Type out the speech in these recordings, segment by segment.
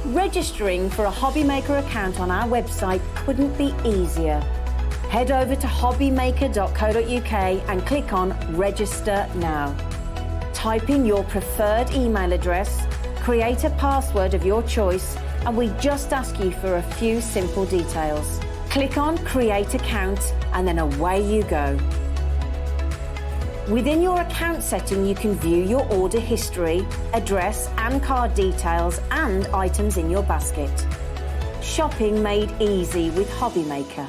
Registering for a HobbyMaker account on our website couldn't be easier. Head over to hobbymaker.co.uk and click on Register Now. Type in your preferred email address, create a password of your choice, and we just ask you for a few simple details. Click on Create Account and then away you go. Within your account setting, you can view your order history, address and card details, and items in your basket. Shopping made easy with HobbyMaker.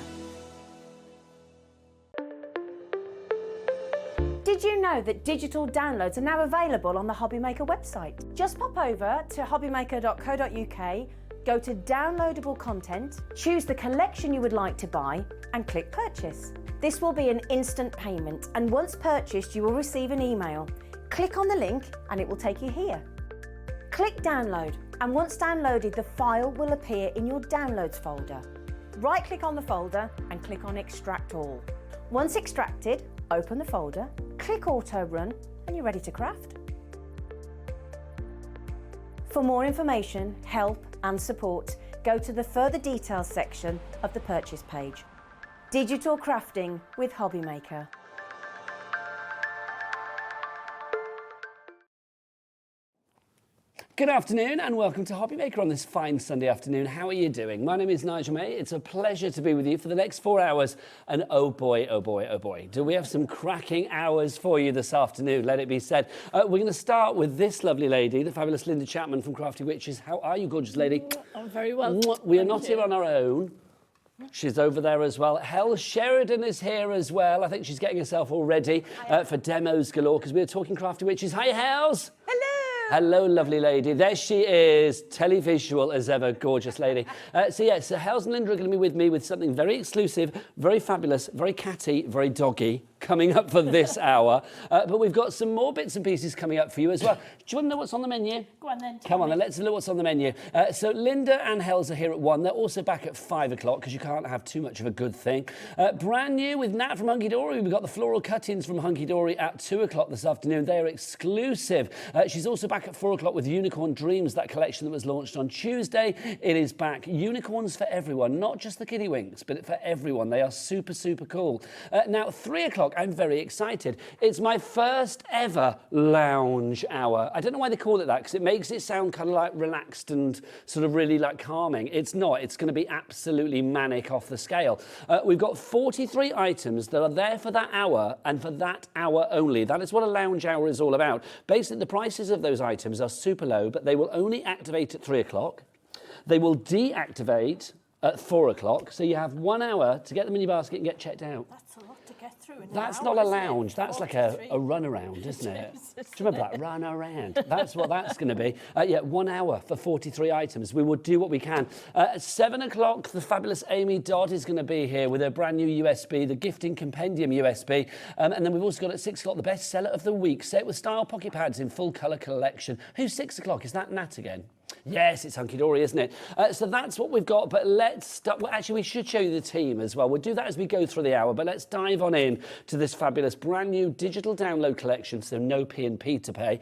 Did you know that digital downloads are now available on the HobbyMaker website? Just pop over to hobbymaker.co.uk, go to downloadable content, choose the collection you would like to buy, and click Purchase. This will be an instant payment, and once purchased, you will receive an email. Click on the link and it will take you here. Click Download, and once downloaded, the file will appear in your Downloads folder. Right-click on the folder and click on Extract All. Once extracted, open the folder, click Auto Run, and you're ready to craft. For more information, help and support, go to the Further Details section of the purchase page. Digital crafting with HobbyMaker. Good afternoon and welcome to HobbyMaker on this fine Sunday afternoon. How are you doing? My name is Nigel May. It's a pleasure to be with you for the next 4 hours. And oh boy, oh boy, oh boy, do we have some cracking hours for you this afternoon, let it be said. We're going to start with this lovely lady, the fabulous Linda Chapman from Crafty Witches. How are you, gorgeous lady? I'm very well. We are not here on our own. She's over there as well. Hel Sheridan is here as well. I think she's getting herself all ready for demos galore because we were talking Crafty Witches. Hi, Hels. Hello. Hello, lovely lady. There she is, televisual as ever, gorgeous lady. So Hels and Linda are going to be with me with something very exclusive, very fabulous, very catty, very doggy coming up for this hour. But we've got some more bits and pieces coming up for you as well. Do you want to know what's on the menu? Go on then. Come on then, let's look what's on the menu. So Linda and Hels are here at 1. They're also back at 5 o'clock because you can't have too much of a good thing. Brand new with Nat from Hunkydory. We've got the floral cut-ins from Hunkydory at 2 o'clock this afternoon. They're exclusive. She's also back at 4 o'clock with Unicorn Dreams, that collection that was launched on Tuesday. It is back. Unicorns for everyone, not just the kiddywinks, but for everyone. They are super, super cool. Now, 3 o'clock, I'm very excited. It's my first ever lounge hour. I don't know why they call it that, because it makes it sound kind of like relaxed and sort of really like calming. It's not. It's going to be absolutely manic off the scale. We've got 43 items that are there for that hour and for that hour only. That is what a lounge hour is all about. Basically, the prices of those items are super low, but they will only activate at 3 o'clock. They will deactivate at 4 o'clock. So you have 1 hour to get them in your basket and get checked out. That's a lot to get through. That's not a lounge. That's like a run around, isn't it? Do you remember that? Run around. That's what that's going to be. 1 hour for 43 items. We will do what we can. At 7 o'clock, the fabulous Amy Dodd is going to be here with her brand new USB, the Gifting Compendium USB. And then we've also got at 6 o'clock the bestseller of the week, Set with Style Pocket Pads in full colour collection. Who's 6 o'clock? Is that Nat again? Yes, it's Hunkydory, isn't it? So that's what we've got, but let's start. Well, actually, we should show you the team as well. We'll do that as we go through the hour, but let's dive on in to this fabulous brand new digital download collection, so no P&P to pay,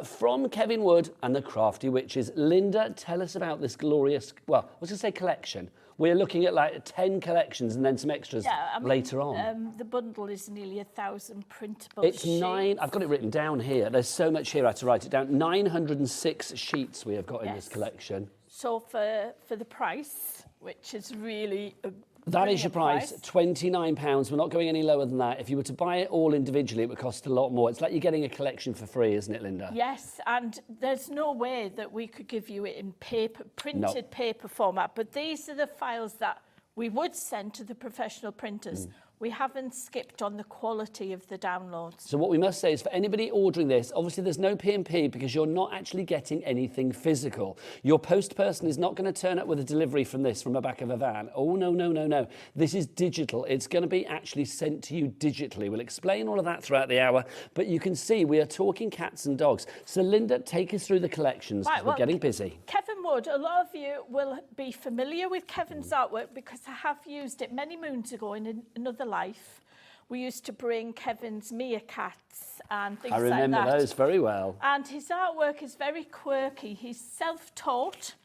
from Kevin Wood and the Crafty Witches. Linda, tell us about this glorious, well, I was going to say collection. We're looking at like 10 collections and then some extras later on. The bundle is nearly 1,000 printable It's sheets. 9, I've got it written down here. There's so much here I had to write it down. 906 sheets we have got in this collection. So for the price, which is really a That is your price, £29. We're not going any lower than that. If you were to buy it all individually, it would cost a lot more. It's like you're getting a collection for free, isn't it, Linda? Yes, and there's no way that we could give you it in paper, printed paper format, but these are the files that we would send to the professional printers. We haven't skipped on the quality of the downloads. So what we must say is for anybody ordering this, obviously there's no P&P because you're not actually getting anything physical. Your post person is not going to turn up with a delivery from this from the back of a van. Oh, no, no, no, no. This is digital. It's going to be actually sent to you digitally. We'll explain all of that throughout the hour, but you can see we are talking cats and dogs. So Linda, take us through the collections because we're getting busy. Kevin Wood, a lot of you will be familiar with Kevin's artwork because I have used it many moons ago in another life. We used to bring Kevin's meerkats and things like that. I remember those very well. And his artwork is very quirky. He's self-taught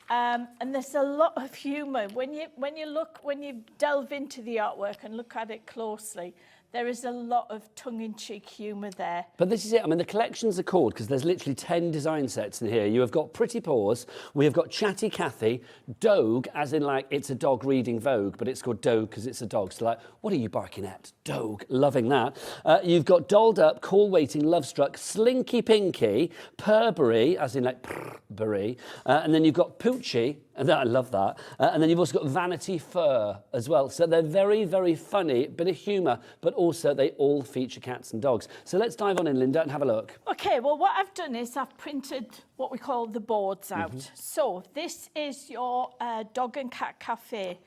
And there's a lot of humour. When you delve into the artwork and look at it closely, there is a lot of tongue-in-cheek humour there. But this is it. I mean, the collections are called, because there's literally 10 design sets in here. You have got Pretty Paws, we have got Chatty Cathy, Dogue, as in like it's a dog reading Vogue, but it's called Dogue because it's a dog. So like, what are you barking at? Dogue, loving that. You've got Dolled Up, Call Waiting, Love Struck, Slinky Pinky, Purbury, as in like Purbury, and then you've got Poochie, and I love that. And then you've also got Vanity Fur as well. So they're very, very funny, bit of humour, but also they all feature cats and dogs. So let's dive on in, Linda, and have a look. Okay, well, what I've done is I've printed what we call the boards out. So this is your dog and cat cafe.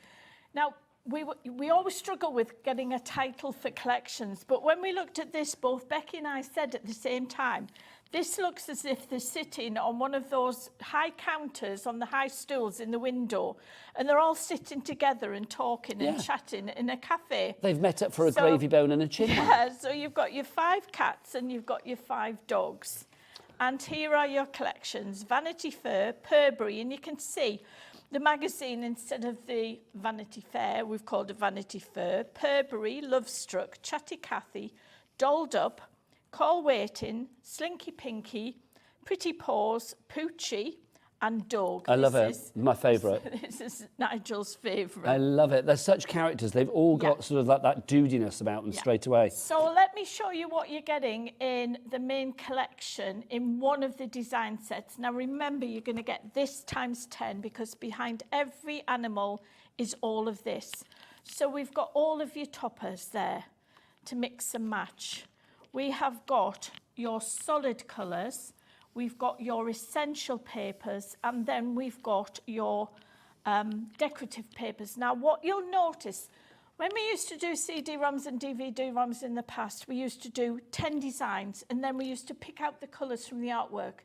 Now, we always struggle with getting a title for collections, but when we looked at this, both Becky and I said at the same time, this looks as if they're sitting on one of those high counters on the high stools in the window, and they're all sitting together and talking and chatting in a cafe. They've met up for a gravy bone and a chin. Yeah, so you've got your 5 cats and you've got your 5 dogs. And here are your collections: Vanity Fair, Purbury, and you can see the magazine, instead of the Vanity Fair, we've called it Vanity Fair, Purbury, Love Struck, Chatty Cathy, Dolled Up, Call Waiting, Slinky Pinky, Pretty Paws, Poochie, and Dogue. I love it. My favourite. This is Nigel's favourite. I love it. They're such characters. They've all got sort of like that dudiness about them straight away. So let me show you what you're getting in the main collection in one of the design sets. Now remember, you're going to get this times 10 because behind every animal is all of this. So we've got all of your toppers there to mix and match. We have got your solid colours, we've got your essential papers, and then we've got your decorative papers. Now, what you'll notice, when we used to do CD-ROMs and DVD-ROMs in the past, we used to do 10 designs, and then we used to pick out the colours from the artwork.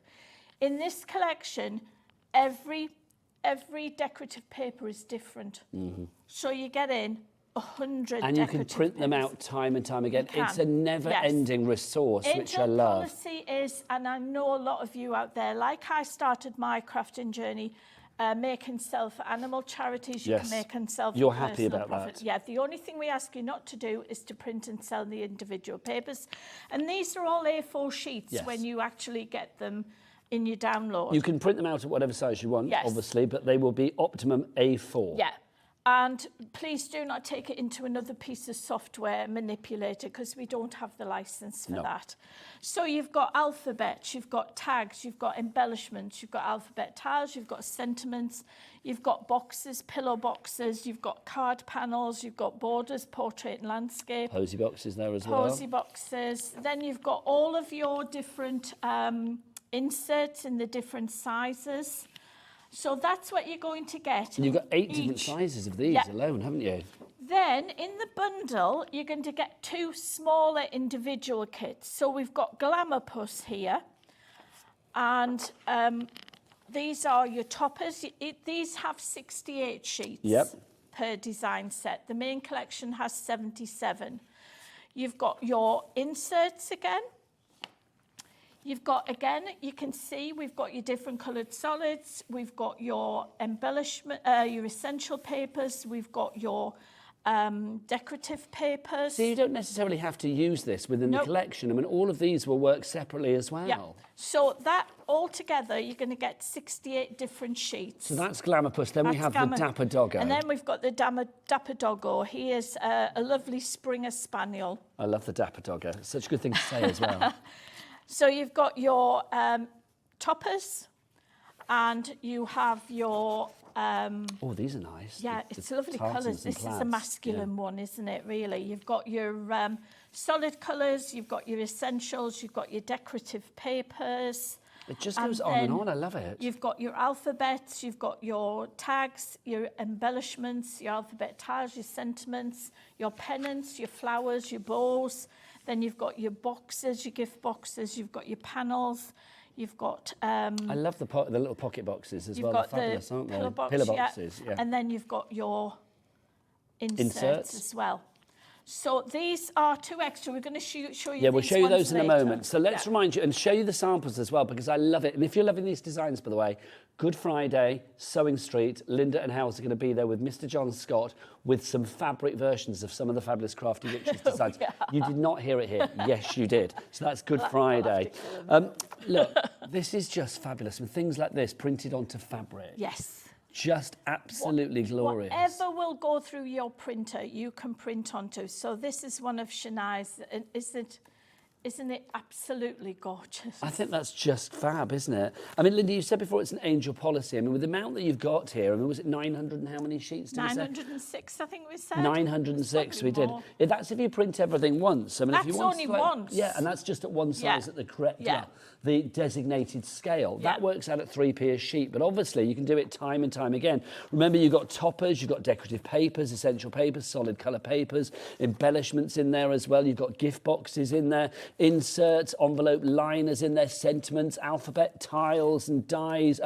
In this collection, every decorative paper is different. So you get in 100 and you can print them out time and time again. It's a never-ending resource, which I love. Policy is, and I know a lot of you out there, like I started my crafting journey, make and sell for animal charities. You can make and sell for You're happy about profit. that? Yeah, the only thing we ask you not to do is to print and sell the individual papers. And these are all A4 sheets when you actually get them in your download. You can print them out at whatever size you want, obviously, but they will be optimum A4. Yeah. And please do not take it into another piece of software manipulator because we don't have the license for that. So you've got alphabets, you've got tags, you've got embellishments, you've got alphabet tiles, you've got sentiments, you've got boxes, pillow boxes, you've got card panels, you've got borders, portrait and landscape. Posy boxes there as well. Posy boxes. Then you've got all of your different inserts in the different sizes. So that's what you're going to get. And you've got 8 different sizes of these alone, haven't you? Then in the bundle, you're going to get 2 smaller individual kits. So we've got Glamour Puss here. And these are your toppers. These have 68 sheets per design set. The main collection has 77. You've got your inserts again. You've got, again, you can see we've got your different coloured solids, we've got your embellishment, your essential papers, we've got your decorative papers. So you don't necessarily have to use this within the collection. I mean, all of these will work separately as well. Yeah. So that altogether, you're going to get 68 different sheets. So that's Glamour Puss. Then we have the Dapper Doggo. And then we've got the Dapper Doggo. He is a lovely Springer Spaniel. I love the Dapper Doggo. It's such a good thing to say as well. So you've got your toppers, and you have your... oh, these are nice. Yeah, it's lovely colours. This is a masculine one, isn't it, really? You've got your solid colours, you've got your essentials, you've got your decorative papers. It just goes on and on. I love it. You've got your alphabets, you've got your tags, your embellishments, your alphabet tiles, your sentiments, your pennants, your flowers, your bows. Then you've got your boxes, your gift boxes, you've got your panels, you've got... I love the little pocket boxes as well. They're fabulous, aren't they? Pillar boxes, yeah. And then you've got your inserts as well. So these are 2 extra. We're going to show you. Yeah, we'll these show you ones those in a later. moment. So let's remind you and show you the samples as well, because I love it. And if you're loving these designs, by the way, Good Friday, Sewing Street, Linda and Howes are going to be there with Mr. John Scott with some fabric versions of some of the fabulous Crafty Witches designs. Yeah. You did not hear it here. Yes, you did. So that's Good Friday. Look, this is just fabulous. And things like this printed onto fabric. Yes. Just absolutely glorious. Whatever will go through your printer, you can print onto. So this is one of Shania's. Isn't it absolutely gorgeous? I think that's just fab, isn't it? I mean, Linda, you said before it's an angel policy. I mean, with the amount that you've got here, I mean, was it 900 and how many sheets did we say? 906, I think we said. 906, we did. More. That's if you print everything once. I mean, if you That's want only to, like, once. Yeah, and that's just at one size at the correct, Yeah. the designated scale. That works out at 3p a sheet, but obviously you can do it time and time again. Remember, you've got toppers, you've got decorative papers, essential papers, solid colour papers, embellishments in there as well. You've got gift boxes in there, inserts, envelope liners in there, sentiments, alphabet tiles and dies,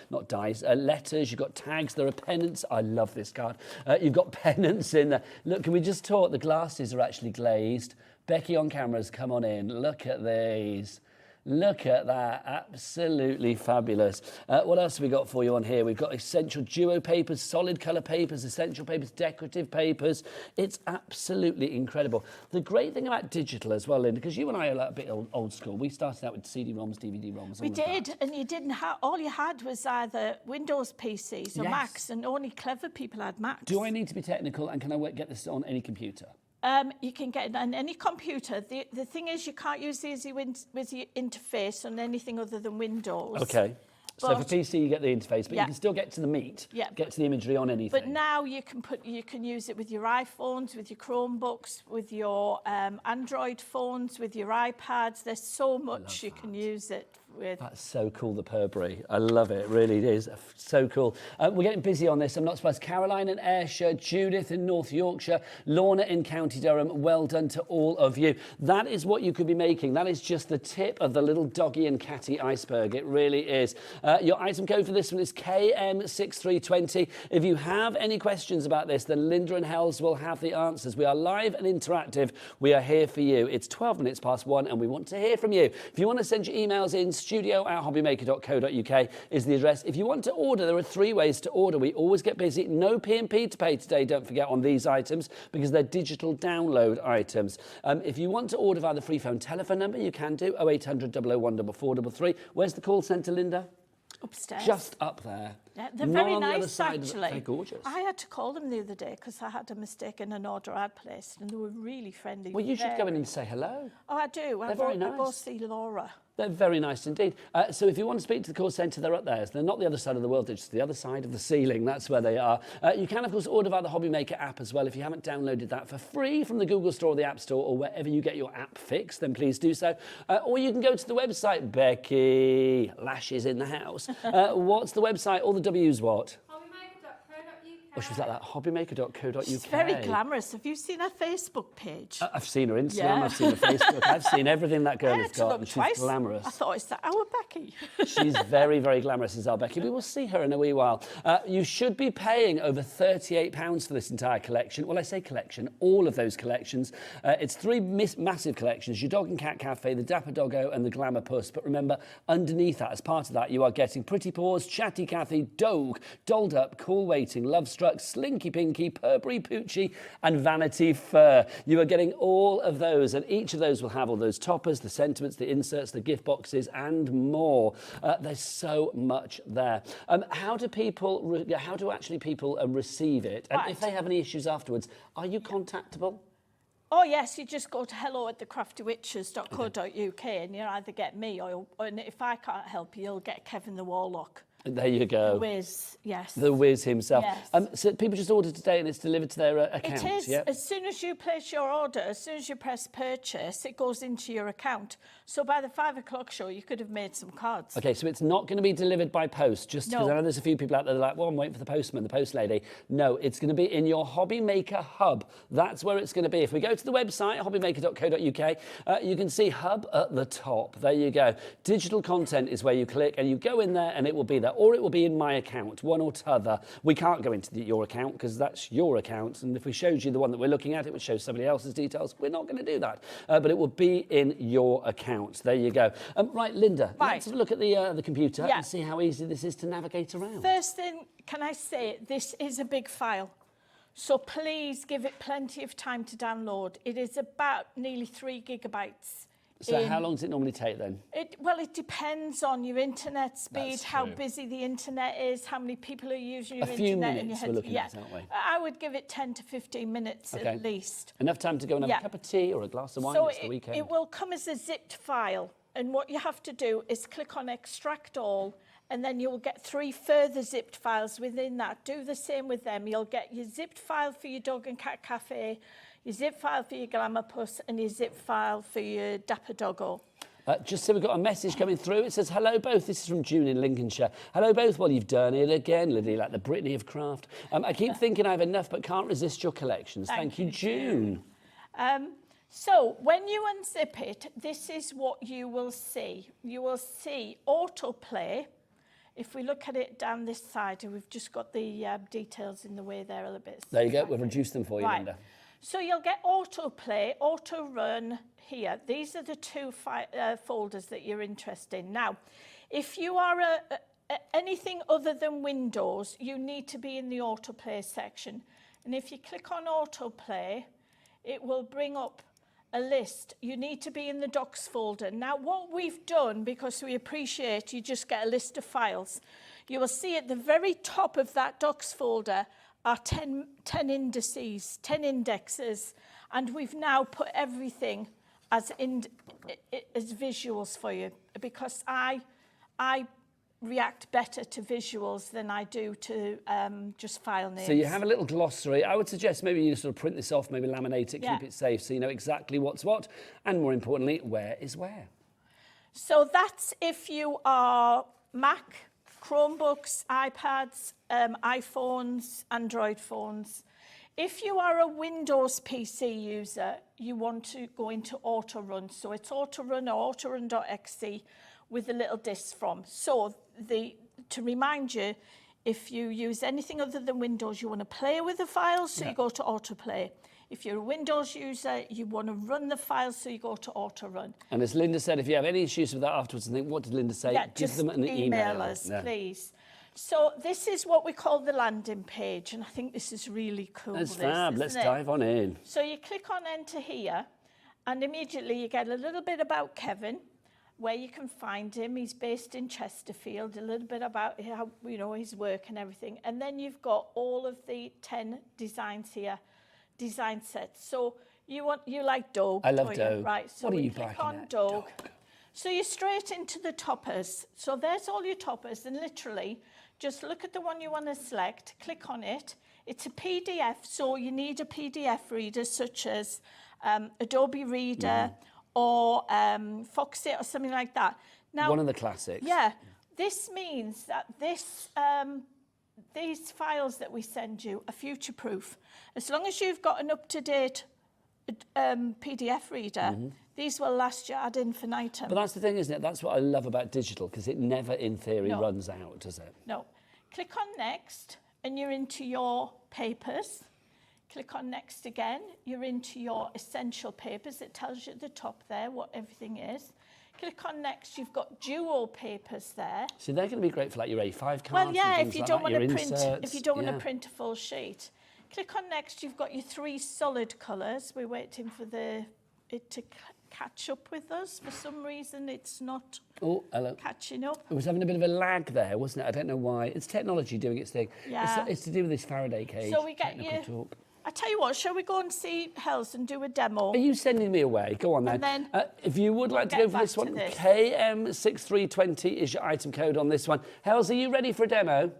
not dies, letters. You've got tags, there are pennants. I love this card. You've got pennants in there. Look, can we just talk? The glasses are actually glazed. Becky on cameras, come on in. Look at these. Look at that, absolutely fabulous. What else have we got for you on here? We've got essential duo papers, solid colour papers, essential papers, decorative papers. It's absolutely incredible. The great thing about digital as well, Linda, because you and I are like a bit old school. We started out with CD-ROMs, DVD-ROMs. We did, and you didn't have, all you had was either Windows PCs or Macs, and only clever people had Macs. Do I need to be technical, and can I get this on any computer? You can get it on any computer. The thing is, you can't use the Easy Wizzy interface on anything other than Windows. Okay. So for PC, you get the interface, but you can still get to the meat, get to the imagery on anything. But now you can use it with your iPhones, with your Chromebooks, with your Android phones, with your iPads. There's so much you can use it with. That's so cool, the Purbury. I love it, really it is. So cool. We're getting busy on this, I'm not surprised. Caroline in Ayrshire, Judith in North Yorkshire, Lorna in County Durham, well done to all of you. That is what you could be making. That is just the tip of the little doggy and catty iceberg. It really is. Your item code for this one is KM6320. If you have any questions about this, then Linda and Hells will have the answers. We are live and interactive. We are here for you. It's 12 minutes past 1 and we want to hear from you. If you want to send your emails in, studio@hobbymaker.co.uk is the address. If you want to order, there are 3 ways to order. We always get busy. No P&P to pay today, don't forget, on these items because they're digital download items. If you want to order via the free phone telephone number, you can do 0800 001 4433. Where's the call centre, Linda? Upstairs. Just up there. Yeah, they're Not very on the other nice, side of actually. They're gorgeous. I had to call them the other day because I had a mistake in an order I'd placed, and they were really friendly. Well, you should go in and say hello. Oh, I do. They're very nice. I go see Laura. They're very nice indeed. So if you want to speak to the call centre, they're up there. So they're not the other side of the world, they're just the other side of the ceiling. That's where they are. You can, of course, order via the HobbyMaker app as well. If you haven't downloaded that for free from the Google Store or the App Store or wherever you get your app fix, then please do so. Or you can go to the website. Becky, Lashes in the house. What's the website? All the W's what? Oh, she was like that, hobbymaker.co.uk. She's very glamorous. Have you seen her Facebook page? I've seen her Instagram, Yeah. I've seen her Facebook, I've seen everything that girl I has had to got, look and she's twice. glamorous. I thought, is that our Becky? She's very, very glamorous, is our Becky. We will see her in a wee while. You should be paying over £38 for this entire collection. Well, I say collection, all of those collections. It's 3 massive collections, your Dog and Cat Café, the Dapper Doggo and the Glamour Puss. But remember, underneath that, as part of that, you are getting Pretty Paws, Chatty Cathy, Dogue, Dolled Up, Cool Waiting, Love Struck, Slinky Pinky, Purbury Poochie and Vanity Fur. You are getting all of those, and each of those will have all those toppers, the sentiments, the inserts, the gift boxes and more. There's so much there. How do people receive it? And if they have any issues afterwards, are you contactable? Oh, yes, you just go to hello@thecraftywitches.co.uk and you'll either get me or if I can't help you, you'll get Kevin the Warlock. There you go. The Wiz, yes. The Wiz himself. Yes. So people just order today and it's delivered to their account? It is. Yeah? As soon as you place your order, as soon as you press purchase, it goes into your account. So by the 5 o'clock show, you could have made some cards. Okay, so it's not going to be delivered by post, just because I know there's a few people out there that are like, well, I'm waiting for the postman, the post lady. No, it's going to be in your HobbyMaker hub. That's where it's going to be. If we go to the website, hobbymaker.co.uk, you can see hub at the top. There you go. Digital content is where you click and you go in there and it will be there. or it will be in my account, one or t'other. We can't go into your account because that's your account, and if we showed you the one that we're looking at, it would show somebody else's details. We're not going to do that, but it will be in your account. There you go. Right, Linda, let's have a look at the computer and see how easy this is to navigate around. First thing, can I say, this is a big file. So please give it plenty of time to download. It is about nearly 3 gigabytes. So how long does it normally take then? Well, it depends on your internet speed, how busy the internet is, how many people are using your internet. A few minutes we're looking at, aren't we? I would give it 10 to 15 minutes at least. Enough time to go and have a cup of tea or a glass of wine. It's the weekend. It will come as a zipped file. And what you have to do is click on Extract All, and then you'll get 3 further zipped files within that. Do the same with them. You'll get your zipped file for your dog and cat cafe, your zip file for your glamour puss, and your zip file for your dapper doggo. Just so we've got a message coming through. It says, hello both. This is from June in Lincolnshire. Hello both. Well, you've done it again, Lily, like the Britney of craft. I keep thinking I have enough, but can't resist your collections. Thank you, June. So when you unzip it, this is what you will see. You will see autoplay. If we look at it down this side, we've just got the details in the way there a little bit. There you go. We've reduced them for you, Linda. So you'll get autoplay, auto run here. These are the 2 folders that you're interested in. Now, if you are anything other than Windows, you need to be in the autoplay section. And if you click on autoplay, it will bring up a list. You need to be in the docs folder. Now, what we've done, because we appreciate you just get a list of files, you will see at the very top of that docs folder are 10 indices, 10 indexes, and we've now put everything as visuals for you, because I react better to visuals than I do to just file names. So you have a little glossary. I would suggest maybe you sort of print this off, maybe laminate it, keep it safe, so you know exactly what's what, and more importantly, where is where. So that's if you are Mac, Chromebooks, iPads, iPhones, Android phones. If you are a Windows PC user, you want to go into auto run. So it's auto run or autorun.exe with a little disk from. So to remind you, if you use anything other than Windows, you want to play with the files, so you go to autoplay. If you're a Windows user, you want to run the files, so you go to auto run. And as Linda said, if you have any issues with that afterwards and think, what did Linda say? Give them an email us, please. So this is what we call the landing page, and I think this is really cool. That's fab. Let's dive on in. So you click on enter here, and immediately you get a little bit about Kevin, where you can find him. He's based in Chesterfield, a little bit about how, his work and everything. And then you've got all of the 10 designs here, design sets. So you like dog. I love dog. Right, so we click on dog. So you're straight into the toppers. So there's all your toppers, and literally just look at the one you want to select, click on it. It's a PDF, so you need a PDF reader such as Adobe Reader, or Foxit or something like that. Now, one of the classics. Yeah, this means that these files that we send you are future-proof. As long as you've got an up-to-date PDF reader, these will last you ad infinitum. But that's the thing, isn't it? That's what I love about digital, because it never, in theory, runs out, does it? No. Click on Next, and you're into your papers. Click on Next again, you're into your essential papers. It tells you at the top there what everything is. Click on Next, you've got dual papers there. So they're going to be great for like your A5 cards. Well, yeah, if you don't want to print, if you don't want to print a full sheet. Click on Next, you've got your 3 solid colours. We're waiting for it to catch up with us. For some reason, it's not catching up. It was having a bit of a lag there, wasn't it? I don't know why. It's technology doing its thing. Yeah. It's to do with this Faraday cage. So we get you. I tell you what, shall we go and see Hells and do a demo? Are you sending me away? Go on then. And then if you would like to go for this one, KM6320 is your item code on this one. Hells, are you ready for a demo? I am.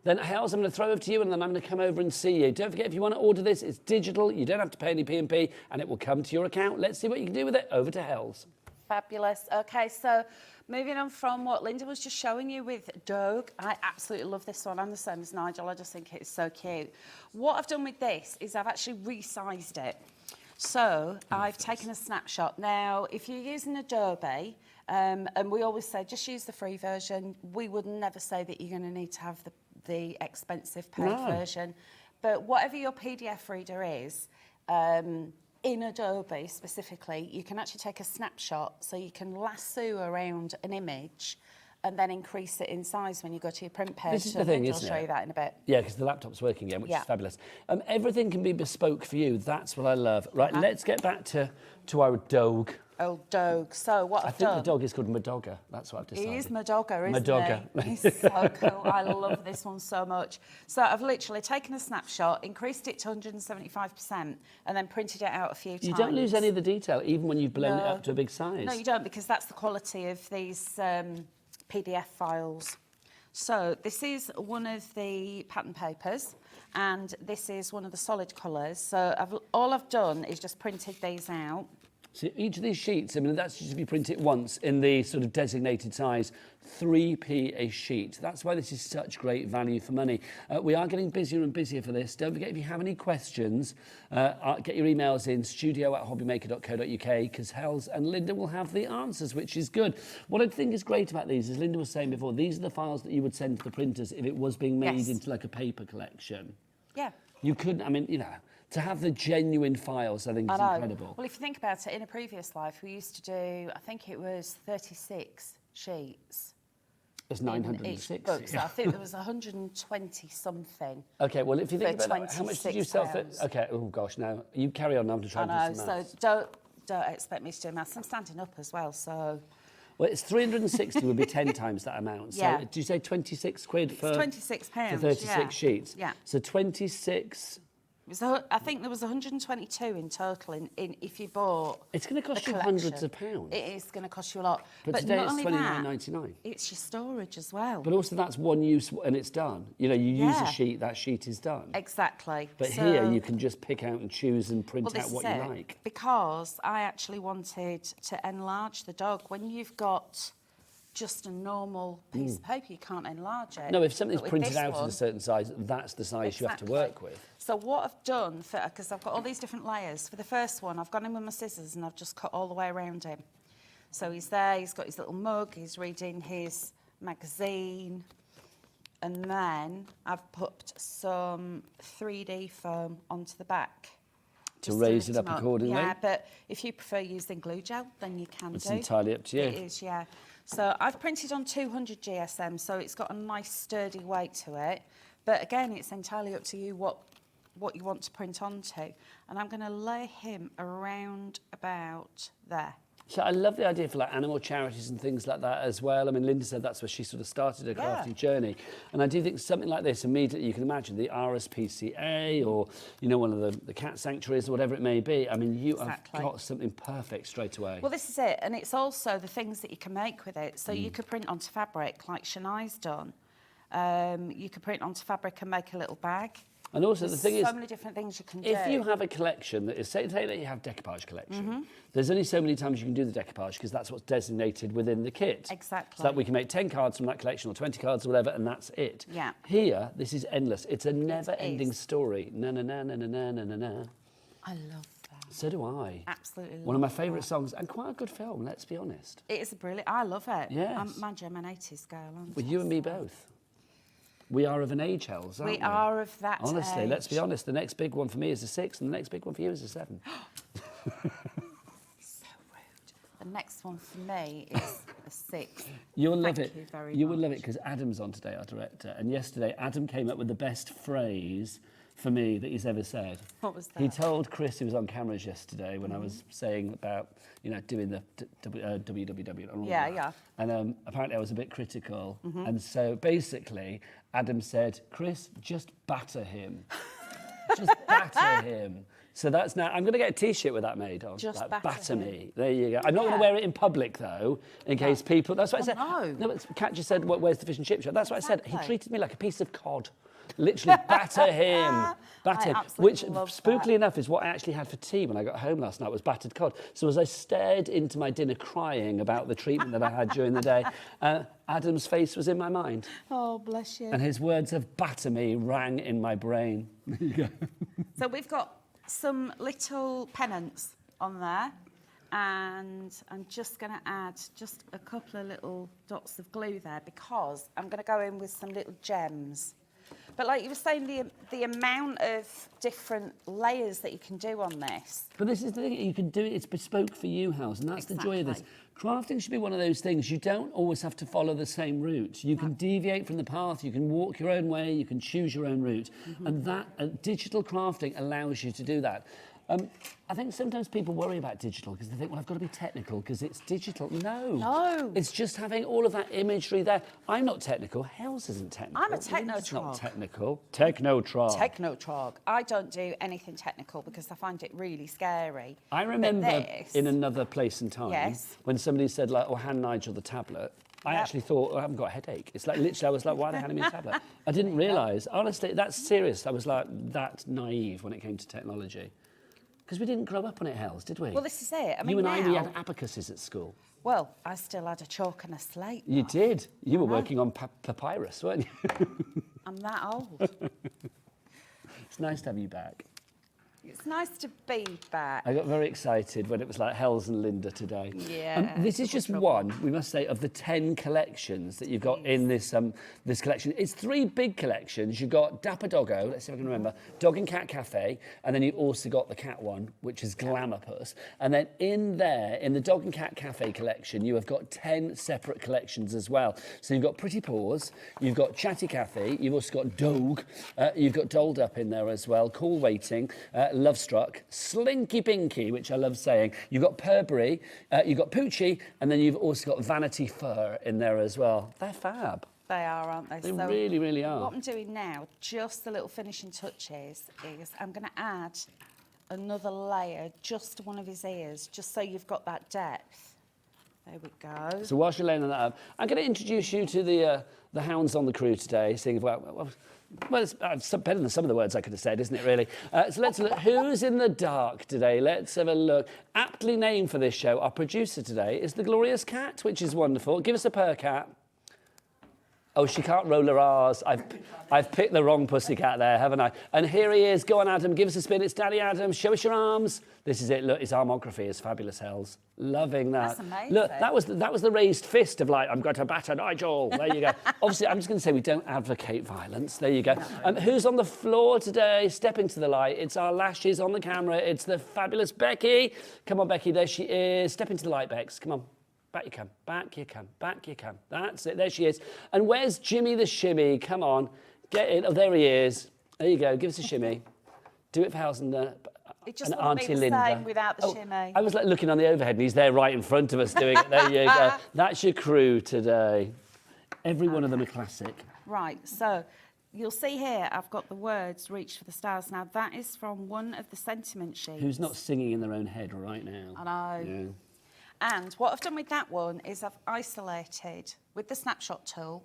Then Hells, I'm going to throw over to you, and then I'm going to come over and see you. Don't forget, if you want to order this, it's digital. You don't have to pay any P&P, and it will come to your account. Let's see what you can do with it. Over to Hells. Fabulous. Okay, so moving on from what Linda was just showing you with Dogue, I absolutely love this one. I'm the same as Nigel. I just think it's so cute. What I've done with this is I've actually resized it. So I've taken a snapshot. Now, if you're using Adobe, And we always say, just use the free version. We would never say that you're going to need to have the expensive paid version. But whatever your PDF reader is, in Adobe specifically, you can actually take a snapshot, so you can lasso around an image and then increase it in size when you go to your print page. This is the thing, I'll isn't show it? you that in a bit. Yeah, because the laptop's working again, which is fabulous. Everything can be bespoke for you. That's what I love. Right, let's get back to our dog. Old dog. So what I've done... I think the dog is called Madogga. That's what I've decided. He is Madogga, isn't Madogga. he? He's so cool. I love this one so much. So I've literally taken a snapshot, increased it to 175%, and then printed it out a few times. You don't lose any of the detail, even when you've blown it up to a big size. No, you don't, because that's the quality of these PDF files. So this is one of the pattern papers, and this is one of the solid colours. So all I've done is just printed these out. So each of these sheets, I mean, that's just if you print it once in the sort of designated size, 3p a sheet. That's why this is such great value for money. We are getting busier and busier for this. Don't forget, if you have any questions, get your emails in, studio@hobbymaker.co.uk, because Hels and Linda will have the answers, which is good. What I think is great about these, as Linda was saying before, these are the files that you would send to the printers if it was being made into like a paper collection. Yeah. You couldn't, I mean, you know, to have the genuine files, I think is incredible. Well, if you think about it, in a previous life, we used to do, I think it was 36 sheets. It's 906. Book, so I think there was 120 something. Okay, well, if you think about that, how much did you sell for? Okay, oh gosh, now you carry on. I'm to try and do some maths. So don't expect me to do maths. I'm standing up as well, so. Well, it's 360 would be 10 times that amount. So do you say 26 quid for? It's £26 for 36 sheets. Yeah. So 26. I think there was 122 in total. In if you bought. It's going to cost you hundreds of pounds. It is going to cost you a lot. But today not it's only £29.99. It's your storage as well. But also that's one use and it's done. You know, you use a sheet, that sheet is done. Exactly. But here you can just pick out and choose and print out what you like. Because I actually wanted to enlarge the dog. When you've got just a normal piece of paper, you can't enlarge it. No, if something's printed out at a certain size, that's the size you have to work with. So what I've done, because I've got all these different layers, for the first one, I've gone in with my scissors and I've just cut all the way around him. So he's there, he's got his little mug, he's reading his magazine, and then I've put some 3D foam onto the back. To raise it up accordingly? Yeah, but if you prefer using glue gel, then you can It's entirely up to you. It is, yeah. So I've printed on 200 GSM, so it's got a nice sturdy weight to it. But again, it's entirely up to you what you want to print onto. And I'm going to lay him around about there. So I love the idea for like animal charities and things like that as well. I mean, Linda said that's where she sort of started her crafting journey. And I do think something like this, immediately you can imagine the RSPCA or, you know, one of the cat sanctuaries or whatever it may be. I mean, you have got something perfect straight away. Well, this is it. And it's also the things that you can make with it. So you could print onto fabric like Shania's done. You could print onto fabric and make a little bag. And also There's the thing is, so many different things you can do. If you have a collection that is, say that you have decoupage collection, there's only so many times you can do the decoupage because that's what's designated within the kit. Exactly. So that we can make 10 cards from that collection or 20 cards or whatever, and that's it. Yeah. Here, this is endless. It's a never-ending story. Na na na na na na na na. I love that. So do I. Absolutely love One of my favourite songs and quite a good film, let's be honest. It is a brilliant. I love it. Yes. Mind you, I'm an 80s girl. Well, you and me both. We are of an age, Hels, aren't we? We are of that Honestly, age. let's be honest. The next big one for me is a 6 and the next big one for you is a 7. So rude. The next one for me is a 6. You'll love Thank it. you very You will much. love it because Adam's on today, our director. And yesterday, Adam came up with the best phrase for me that he's ever said. What was that? He told Chris, who was on cameras yesterday, when I was saying about, you know, doing the www. And all Yeah, that. yeah. And apparently I was a bit critical. And so basically, Adam said, Chris, just batter him. Just batter him. So that's now, I'm going to get a T-shirt with that made on. Just like, batter him. me. There you go. I'm not going to wear it in public, though, in case people... That's what I said. No. But Kat just said, where's the fish and chip shop? That's what I said. He treated me like a piece of cod. Literally, batter him. Batter him. Which, spookily enough, is what I actually had for tea when I got home last night, was battered cod. So as I stared into my dinner crying about the treatment that I had during the day, Adam's face was in my mind. Oh, bless you. And his words of batter me rang in my brain. There you go. So we've got some little pennants on there. And I'm just going to add just a couple of little dots of glue there because I'm going to go in with some little gems. But like you were saying, the amount of different layers that you can do on this. But this is the thing, you can do it, it's bespoke for you, House, and that's the joy of this. Crafting should be one of those things, you don't always have to follow the same route. You can deviate from the path, you can walk your own way, you can choose your own route. And that digital crafting allows you to do that. I think sometimes people worry about digital because they think, well, I've got to be technical because it's digital. No. It's just having all of that imagery there. I'm not technical. Hells isn't technical. I'm a techno-trog. It's not technical. Techno-trog. Techno-trog. I don't do anything technical because I find it really scary. I remember in another place and time when somebody said, like, oh, hand Nigel the tablet. I actually thought, oh, I haven't got a headache. It's like, literally, I was like, why are they handing me a tablet? I didn't realise. Honestly, that's serious. I was like that naive when it came to technology. Because we didn't grow up on it, Hells, did we? Well, this is it. I mean, you and I, we had abacuses at school. Well, I still had a chalk and a slate. You did. You were working on papyrus, weren't you? I'm that old. It's nice to have you back. It's nice to be back. I got very excited when it was like Hells and Linda today. Yeah. This is just one, we must say, of the 10 collections that you've got in this this collection. It's 3 big collections. You've got Dapper Doggo, let's see if I can remember, Dog and Cat Café, and then you've also got the cat one, which is Glamourpuss. And then in there, in the Dog and Cat Café collection, you have got 10 separate collections as well. So you've got Pretty Paws, you've got Chatty Cathy, you've also got Dog, you've got Dolled Up in there as well, Cool Waiting, Love Struck, Slinky Pinky, which I love saying. You've got Purbury, you've got Poochie, and then you've also got Vanity Fur in there as well. They're fab. They are, aren't they? They really, really are. What I'm doing now, just the little finishing touches, is I'm going to add another layer just to one of his ears, just so you've got that depth. There we go. So whilst you're laying that up, I'm going to introduce you to the hounds on the crew today, seeing well, it's better than some of the words I could have said, isn't it, really? So let's look. Who's in the dark today? Let's have a look. Aptly named for this show, our producer today is the Glorious Cat, which is wonderful. Give us a purr, Cat. Oh, she can't roll her R's. I've picked the wrong pussycat there, haven't I? And here he is. Go on, Adam. Give us a spin. It's Daddy Adam. Show us your arms. This is it. Look, his armography is fabulous, Hells. Loving that. That's amazing. Look, that was the raised fist of like, I'm going to batter Nigel. There you go. Obviously, I'm just going to say we don't advocate violence. There you go. Who's on the floor today? Step into the light. It's our lashes on the camera. It's the fabulous Becky. Come on, Becky. There she is. Step into the light, Bex. Come on. Back you come, back you come, back you come. That's it, there she is. And where's Jimmy the Shimmy? Come on, get in. Oh, there he is. There you go, give us a shimmy. Do it for House and Auntie be the Linda. same without the shimmy. I was like looking on the overhead and he's there right in front of us doing it. There you go. That's your crew today. Every one of them a classic. Right, so you'll see here I've got the words Reach for the Stars. Now that is from one of the sentiment sheets. Who's not singing in their own head right now? I know. Yeah. And what I've done with that one is I've isolated, with the snapshot tool,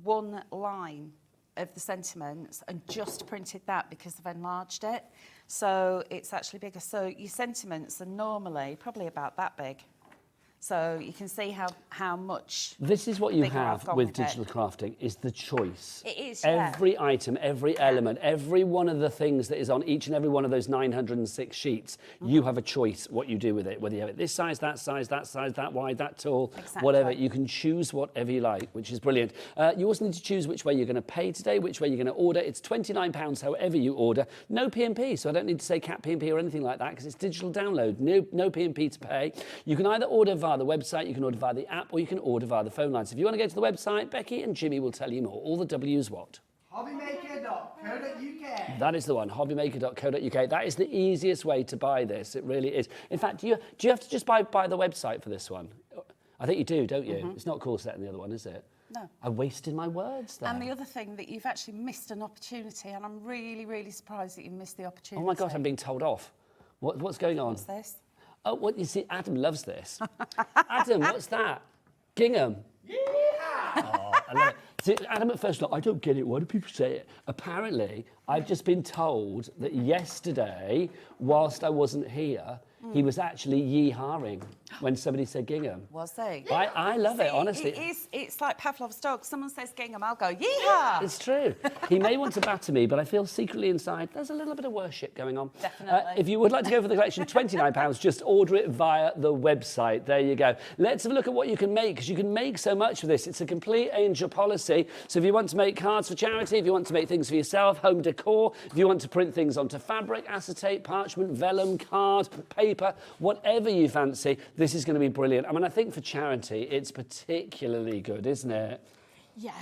one line of the sentiments and just printed that because I've enlarged it. So it's actually bigger. So your sentiments are normally probably about that big. So you can see how much. This is what you bigger I've have gone with it. digital crafting, is the choice. It is, yeah. Every item, every element, every one of the things that is on each and every one of those 906 sheets, you have a choice what you do with it. Whether you have it this size, that size, that size, that wide, that tall, whatever. You can choose whatever you like, which is brilliant. You also need to choose which way you're going to pay today, which way you're going to order. It's £29 however you order. No P&P, so I don't need to say Cat P&P or anything like that because it's digital download. No P&P to pay. You can either order via the website, you can order via the app, or you can order via the phone line. So if you want to go to the website, Becky and Jimmy will tell you more. All the W's what? HobbyMaker.co.uk. That is the one, hobbymaker.co.uk. That is the easiest way to buy this. It really is. In fact, do you have to just buy the website for this one? I think you do, don't you? It's not Corset and the other one, is it? No. I wasted my words there. And the other thing that you've actually missed an opportunity, and I'm really, really surprised that you missed the opportunity. Oh my gosh, I'm being told off. What's going on? What's this? Oh, what you see, Adam loves this. Adam, what's that? Gingham. Yeah. Oh, I love it. See, Adam, at first, I don't get it. Why do people say it? Apparently, I've just been told that yesterday, whilst I wasn't here, he was actually yee-hawing. when somebody said gingham. Was they? I love it, honestly. It's like Pavlov's dog. Someone says gingham, I'll go, yeehaw! It's true. He may want to batter me, but I feel secretly inside there's a little bit of worship going on. Definitely. If you would like to go for the collection, £29, just order it via the website. There you go. Let's have a look at what you can make, because you can make so much of this. It's a complete angel policy. So if you want to make cards for charity, if you want to make things for yourself, home decor, if you want to print things onto fabric, acetate, parchment, vellum, card, paper, whatever you fancy, this is going to be brilliant. I mean, I think for charity, it's particularly good, isn't it? Yeah,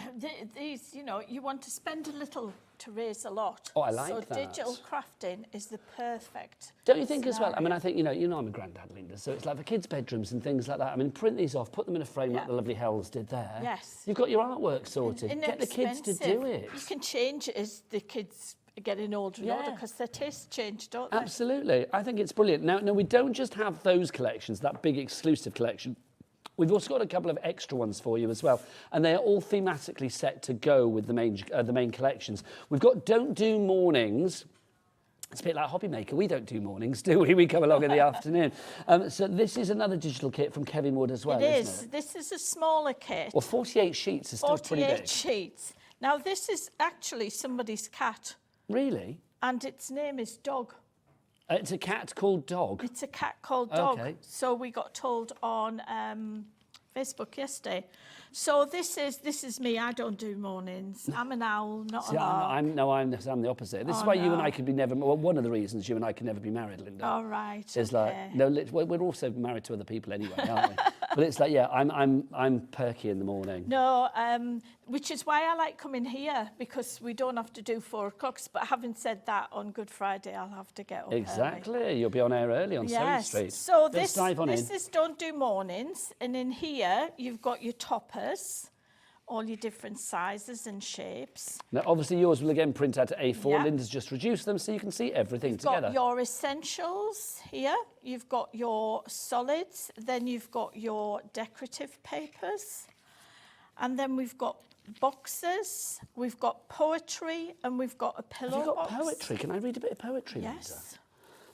these, you know, you want to spend a little to raise a lot. Oh, I like that. that. So digital crafting is the perfect Don't you think as well? I scenario. mean, I think, you know I'm a granddad, Linda, so it's like for kids' bedrooms and things like that. I mean, print these off, put them in a frame like the lovely Hells did there. Yes. You've got your artwork sorted. Get the kids to do it. You can change it as the kids are getting older and older, because their tastes change, don't they? Absolutely. I think it's brilliant. Now, we don't just have those collections, that big exclusive collection. We've also got a couple of extra ones for you as well, and they are all thematically set to go with the main collections. We've got Don't Do Mornings. It's a bit like HobbyMaker. We don't do mornings, do we? We come along in the afternoon. So this is another digital kit from Kevin Wood as well, isn't it? This is a smaller kit. Well, 48 sheets is still pretty big. 48 sheets. Now, this is actually somebody's cat, Really? and its name is Dog. It's a cat called Dog. It's a cat called Dog. Okay. So we got told on Facebook yesterday. So this is me. I don't do mornings. I'm an owl, not See, a lark. I'm the opposite. This is Oh, why you and no. I could be never. Well, one of the reasons you and I can never be married, Linda. All right. Is okay. like no. We're also married to other people anyway, aren't we? But it's like I'm perky in the morning. No, which is why I like coming here, because we don't have to do 4 o'clock. But having said that, on Good Friday I'll have to get up Exactly. early. You'll be on air early on Surrey Yes. Street. So Let's dive on this in. is Don't Do Mornings, and in here you've got your toppers, all your different sizes and shapes. Now, obviously, yours will again print out to A4. Yeah. Linda's just reduced them so you can see everything You've together. got your essentials here. You've got your solids. Then you've got your decorative papers. And then we've got boxes. We've got poetry, and we've got a pillow Have you got box. poetry? Can I read a bit of poetry, Linda? Yes.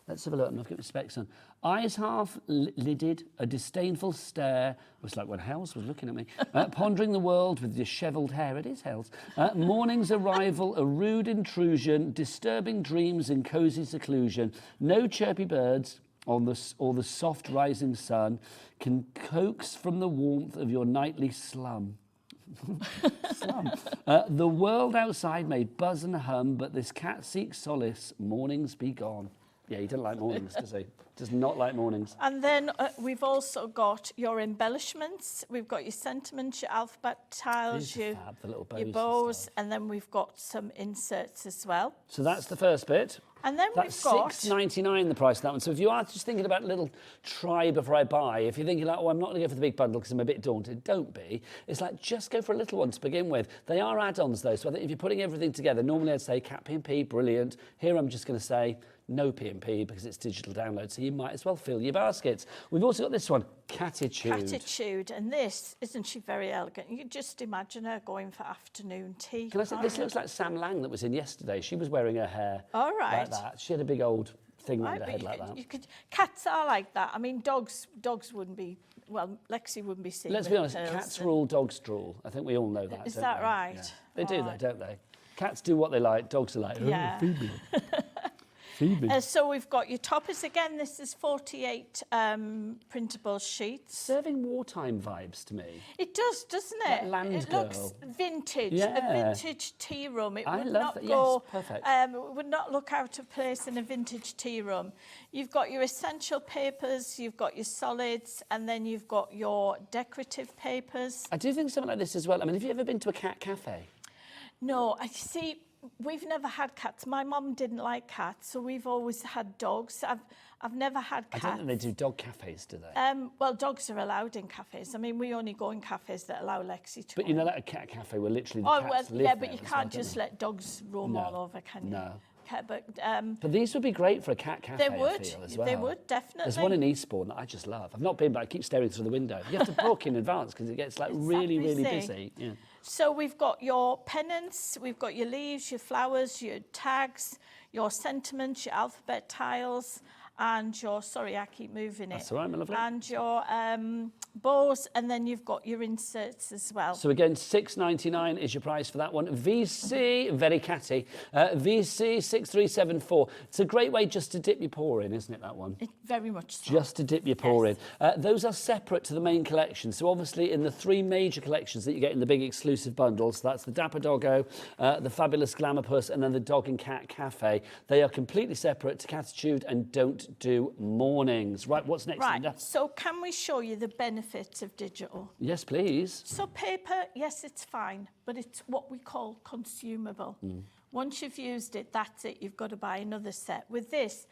Let's have a look. I've got my specs on. Eyes half lidded, a disdainful stare. It was like when Hells was looking at me. Pondering the world with dishevelled hair. It is Hells. Morning's arrival, a rude intrusion, disturbing dreams in cosy seclusion. No chirpy birds or the soft rising sun can coax from the warmth of your nightly slum. Slum. The world outside may buzz and hum, but this cat seeks solace. Mornings be gone. Yeah, he doesn't like mornings, does he? Does not like mornings. And then we've also got your embellishments. We've got your sentiments, your alphabet tiles, These are your, fab, the little bows your and bows, stuff. and then we've got some inserts as well. So that's the first bit. And then That's we've got... $6.99 the price of that one. So if you are just thinking about a little try before I buy, if you're thinking like, oh, I'm not going to go for the big bundle because I'm a bit daunted, don't be. It's like, just go for a little one to begin with. They are add-ons though, so I think if you're putting everything together, normally I'd say cat P&P, brilliant. Here I'm just going to say no P&P because it's digital download, so you might as well fill your baskets. We've also got this one, Catitude. Catitude, and this, isn't she very elegant? You can just imagine her going for afternoon tea. Can I say, this looks like Sam Lang that was in yesterday. She was wearing her hair All right. like that. She had a big old thing Right, around her but head like that. you could, cats are like that. I mean, dogs wouldn't be, well, Lexi wouldn't be seen. Let's be with honest, pearls cats and- rule, dogs drool. I think we all know that. Is don't that we? right? Yeah. They do, Right. though, don't they? Cats do what they like, dogs are like, oh, Yeah. feed me. Feed me. So we've got your toppers again. This is 48 printable sheets. Serving wartime vibes to me. It does, doesn't Like it? Land It looks Girl. vintage, Yeah. a vintage tea room. It I would love not that. Yes, go, perfect. it would not look out of place in a vintage tea room. You've got your essential papers, you've got your solids, and then you've got your decorative papers. I do think something like this as well. I mean, have you ever been to a cat cafe? No, I see. We've never had cats. My mum didn't like cats, so we've always had dogs. I've never had I cats. don't think they do dog cafes, do they? Well, dogs are allowed in cafes. I mean, we only go in cafes that allow Lexi to. But you know, like a cat cafe where literally the Oh cats well, live yeah, there but you as well, can't don't just they? let dogs roam No, all over, can you? no. Okay, but But these would be great for a cat cafe, they would. I feel, as well. They would definitely. There's one in Eastbourne that I just love. I've not been, but I keep staring through the window. You have to book in advance because it gets like really, really busy. Yeah. So we've got your pennants, we've got your leaves, your flowers, your tags, your sentiments, your alphabet tiles, and your, sorry, I keep moving it. That's all right, my lovely. And your bows, and then you've got your inserts as well. So again, $6.99 is your price for that one. VC, very catty, VC 6374. It's a great way just to dip your paw in, isn't it, that one? It very much so. Just to dip your paw in. Those are separate to the main collection. So obviously in the 3 major collections that you get in the big exclusive bundles, that's the Dapper Doggo, the Fabulous Glamour Puss, and then the Dog and Cat Café. They are completely separate to Catitude and don't do mornings. Right, what's next, Right, Linda? so can we show you the benefits of digital? Yes, please. So paper, yes, it's fine, but it's what we call consumable. Once you've used it, that's it. You've got to buy another set. With this,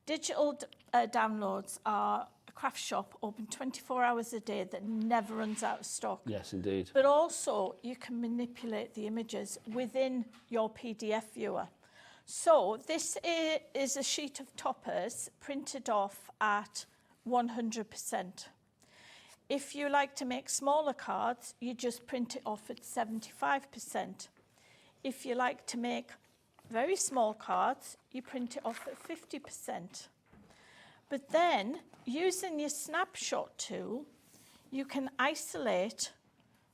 digital downloads are a craft shop open 24 hours a day that never runs out of stock. Yes, indeed. But also, you can manipulate the images within your PDF viewer. So this is a sheet of toppers printed off at 100%. If you like to make smaller cards, you just print it off at 75%. If you like to make very small cards, you print it off at 50%. But then, using your snapshot tool, you can isolate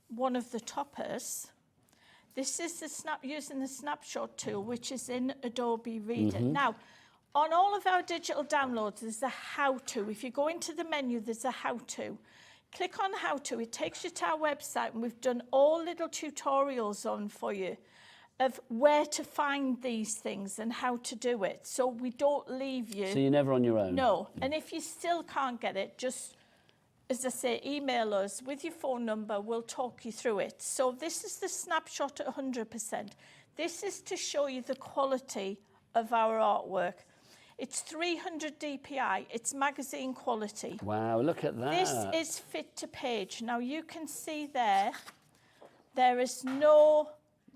one of the toppers. This is the using the snapshot tool, which is in Adobe Reader. Now, on all of our digital downloads, there's a how-to. If you go into the menu, there's a how-to. Click on how-to. It takes you to our website, and we've done all little tutorials on for you of where to find these things and how to do it. So we don't leave you. So you're never on your own? No. And if you still can't get it, just, as I say, email us with your phone number. We'll talk you through it. So this is the snapshot at 100%. This is to show you the quality of our artwork. It's 300 DPI. It's magazine quality. Wow, look at that. This is fit to page. Now you can see there is no...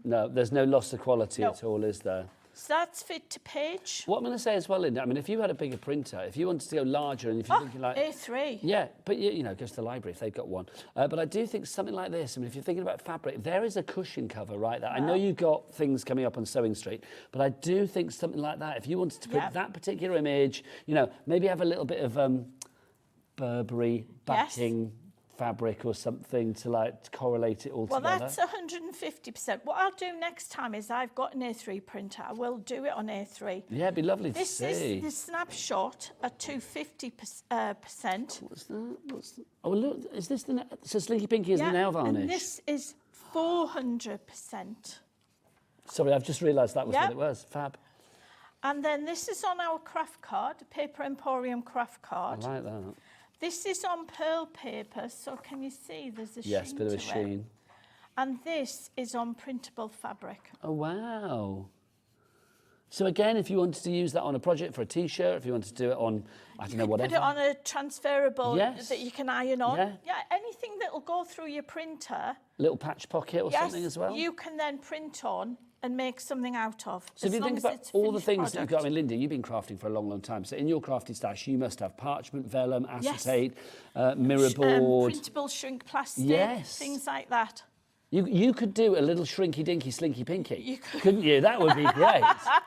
No, there's no loss of quality at all, is there? So that's fit to page. What I'm going to say as well, Linda, I mean, if you had a bigger printer, if you wanted to go larger, and if you're thinking like... A3. Yeah, but you know, go to the library if they've got one. But I do think something like this, I mean, if you're thinking about fabric, there is a cushion cover right there. I know you've got things coming up on Sewing Street, but I do think something like that, if you wanted to print that particular image, you know, maybe have a little bit of Burberry backing fabric or something to like correlate it all together. Well, that's 150%. What I'll do next time is I've got an A3 printer. I will do it on A3 Yeah, it'd be lovely to see. This is the snapshot at 250%. What's that? Oh, look, is this the... So Slinky Pinky is the nail varnish. And this is 400%. Sorry, I've just realised that was what it was. Fab. And then this is on our craft card, Paper Emporium craft card. I like that. This is on pearl paper, so can you see there's a sheen Yes, bit of a to sheen. it. And this is on printable fabric. Oh, wow. So again, if you wanted to use that on a project for a T-shirt, if you wanted to do it on, I don't know, whatever. Put it on a transferable that you can iron on. Yeah, anything that will go through your printer. Little patch pocket or something as well. You can then print on and make something out of. So if you think about all the things that you've got, I mean, Linda, you've been crafting for a long, long time. So in your crafty stash, you must have parchment, vellum, acetate, mirror board. Printable shrink plastic, things like that. You could do a little shrinky dinky slinky pinky. You could. Couldn't you? That would be great.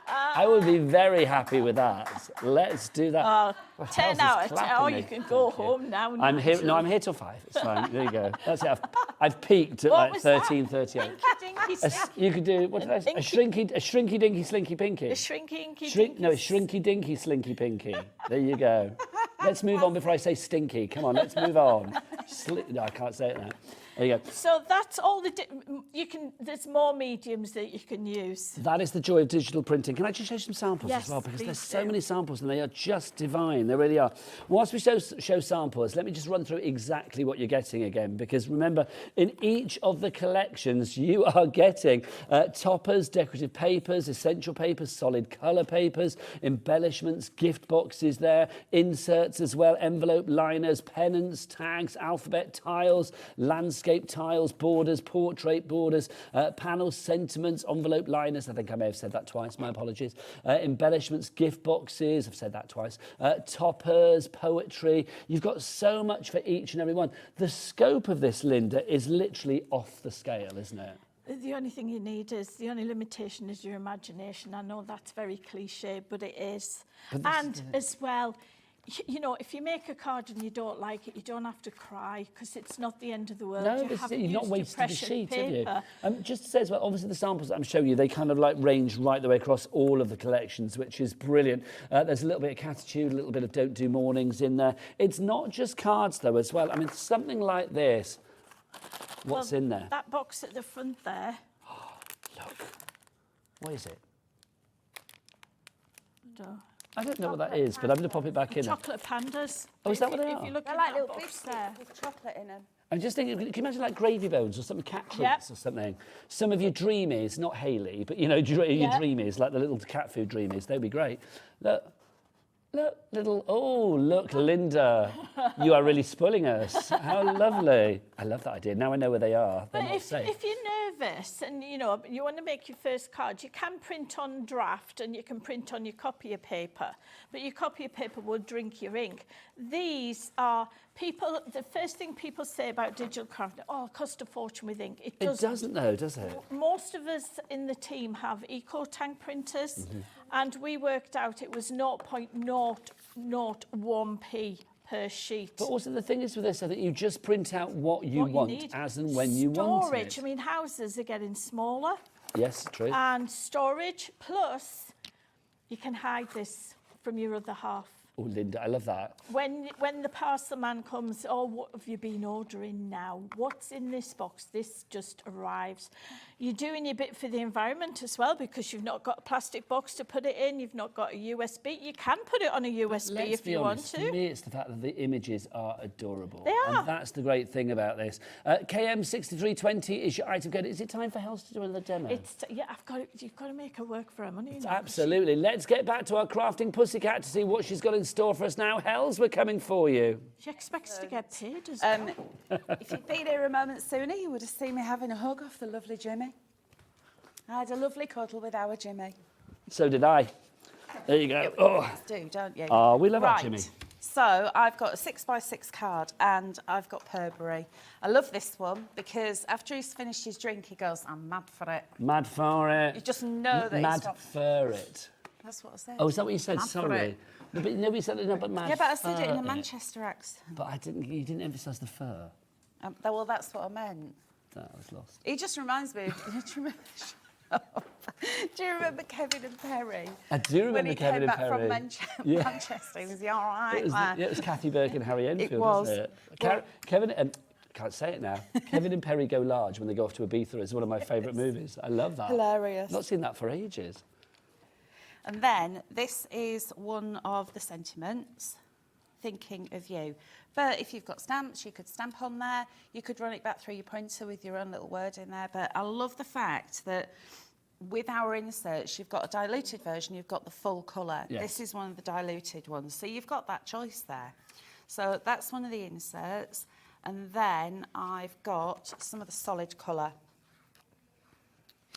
I would be very happy with that. Let's do that. 10 out of 10. Oh, you can go home now. I'm here. No, I'm here till 5. It's fine. There you go. That's it. I've peaked at like 13:38. You could do what did I say? A shrinky dinky slinky pinky. A shrinky No, a shrinky dinky slinky pinky. There you go. Let's move on before I say stinky. Come on, let's move on. No, I can't say it now. There you go. So that's all there's more mediums that you can use. That is the joy of digital printing. Can I just show some samples as well? Because there's so many samples and they are just divine. They really are. Whilst we show samples, let me just run through exactly what you're getting again. Because remember, in each of the collections, you are getting toppers, decorative papers, essential papers, solid colour papers, embellishments, gift boxes there, inserts as well, envelope liners, pennants, tags, alphabet tiles, landscape tiles, borders, portrait borders, panels, sentiments, envelope liners. I think I may have said that twice. My apologies. Embellishments, gift boxes. I've said that twice. Toppers, poetry. You've got so much for each and every one. The scope of this, Linda, is literally off the scale, isn't it? The only thing you need is, the only limitation is your imagination. I know that's very cliche, but it is. And as well, you know, if you make a card and you don't like it, you don't have to cry because it's not the end of the world. No, you this is it. haven't You've not used wasted the precious sheet, have you? paper. Just to say as well, obviously the samples that I'm showing you, they kind of like range right the way across all of the collections, which is brilliant. There's a little bit of Catitude, a little bit of Don't Do Mornings in there. It's not just cards though as well. I mean, something like this. What's in there? That box at the front there. Look. What is it? No. I don't know what that is, but I'm going to pop it back in. Chocolate pandas. Oh, is that what they If are? you look They're in like that little box biscuits there. with chocolate in them. I'm just thinking, can you imagine like gravy bones or something, cat treats or something? Some of your dreamies, not Hayley, but you know, your dreamies, like the little cat food dreamies, they'd be great. Look, Linda, you are really spoiling us. How lovely. I love that idea. Now I know where they are. They're But not safe. if you're nervous and, you know, you want to make your first card, you can print on draft and you can print on your copier paper, but your copier paper will drink your ink. These are people, the first thing people say about digital craft, oh, it costs a fortune with ink. It doesn't though, does it? Most of us in the team have eco-tank printers, and we worked out it was 0.001p per sheet. But also the thing is with this, I think you just print out what you want need. as and when you want Storage, it. I mean, houses are getting smaller. Yes, true. And storage, plus you can hide this from your other half. Oh, Linda, I love that. When the parcel man comes, oh, what have you been ordering now? What's in this box? This just arrives. You're doing your bit for the environment as well because you've not got a plastic box to put it in. You've not got a USB. You can put it on a USB if you want to. For me, it's the fact that the images are adorable. They are. And that's the great thing about this. KM6320 is your item code. Is it time for Hels to do another demo? You've got to make her work for her money. You know, Absolutely. Let's get back to our crafting pussycat to see what she's got in store for us now. Hels, we're coming for you. She expects to get paid as well. If you'd been here a moment sooner, you would have seen me having a hug off the lovely Jimmy. I had a lovely cuddle with our Jimmy. So did I. There you go. Oh, Do, don't you? oh we love our Jimmy. So I've got a 6x6 card and I've got Purbury. I love this one because after he's finished his drink, he goes, I'm mad for it. Mad for it. You just know that Mad he's not... for it. That's what I said. Oh, is that what you said? Mad for Sorry. it. No, but nobody said it, no, but mad Yeah, but I said it in for a Manchester accent. But you didn't emphasise the fur. Well, that's what I meant. That was lost. He just reminds me of... Do you remember Kevin and Perry? I do remember Kevin and Perry. When he came back from Manchester, was he all right? It was Kathy Burke and Harry Enfield, wasn't it? Well, Kevin and... Can't say it now. Kevin and Perry Go Large when they go off to Ibiza is one of my favourite movies. I love that. Hilarious. Not seen that for ages. And then this is one of the sentiments, thinking of you. But if you've got stamps, you could stamp on there. You could run it back through your printer with your own little word in there. But I love the fact that with our inserts, you've got a diluted version, you've got the full colour. Yes. This is one of the diluted ones. So you've got that choice there. So that's one of the inserts. And then I've got some of the solid colour.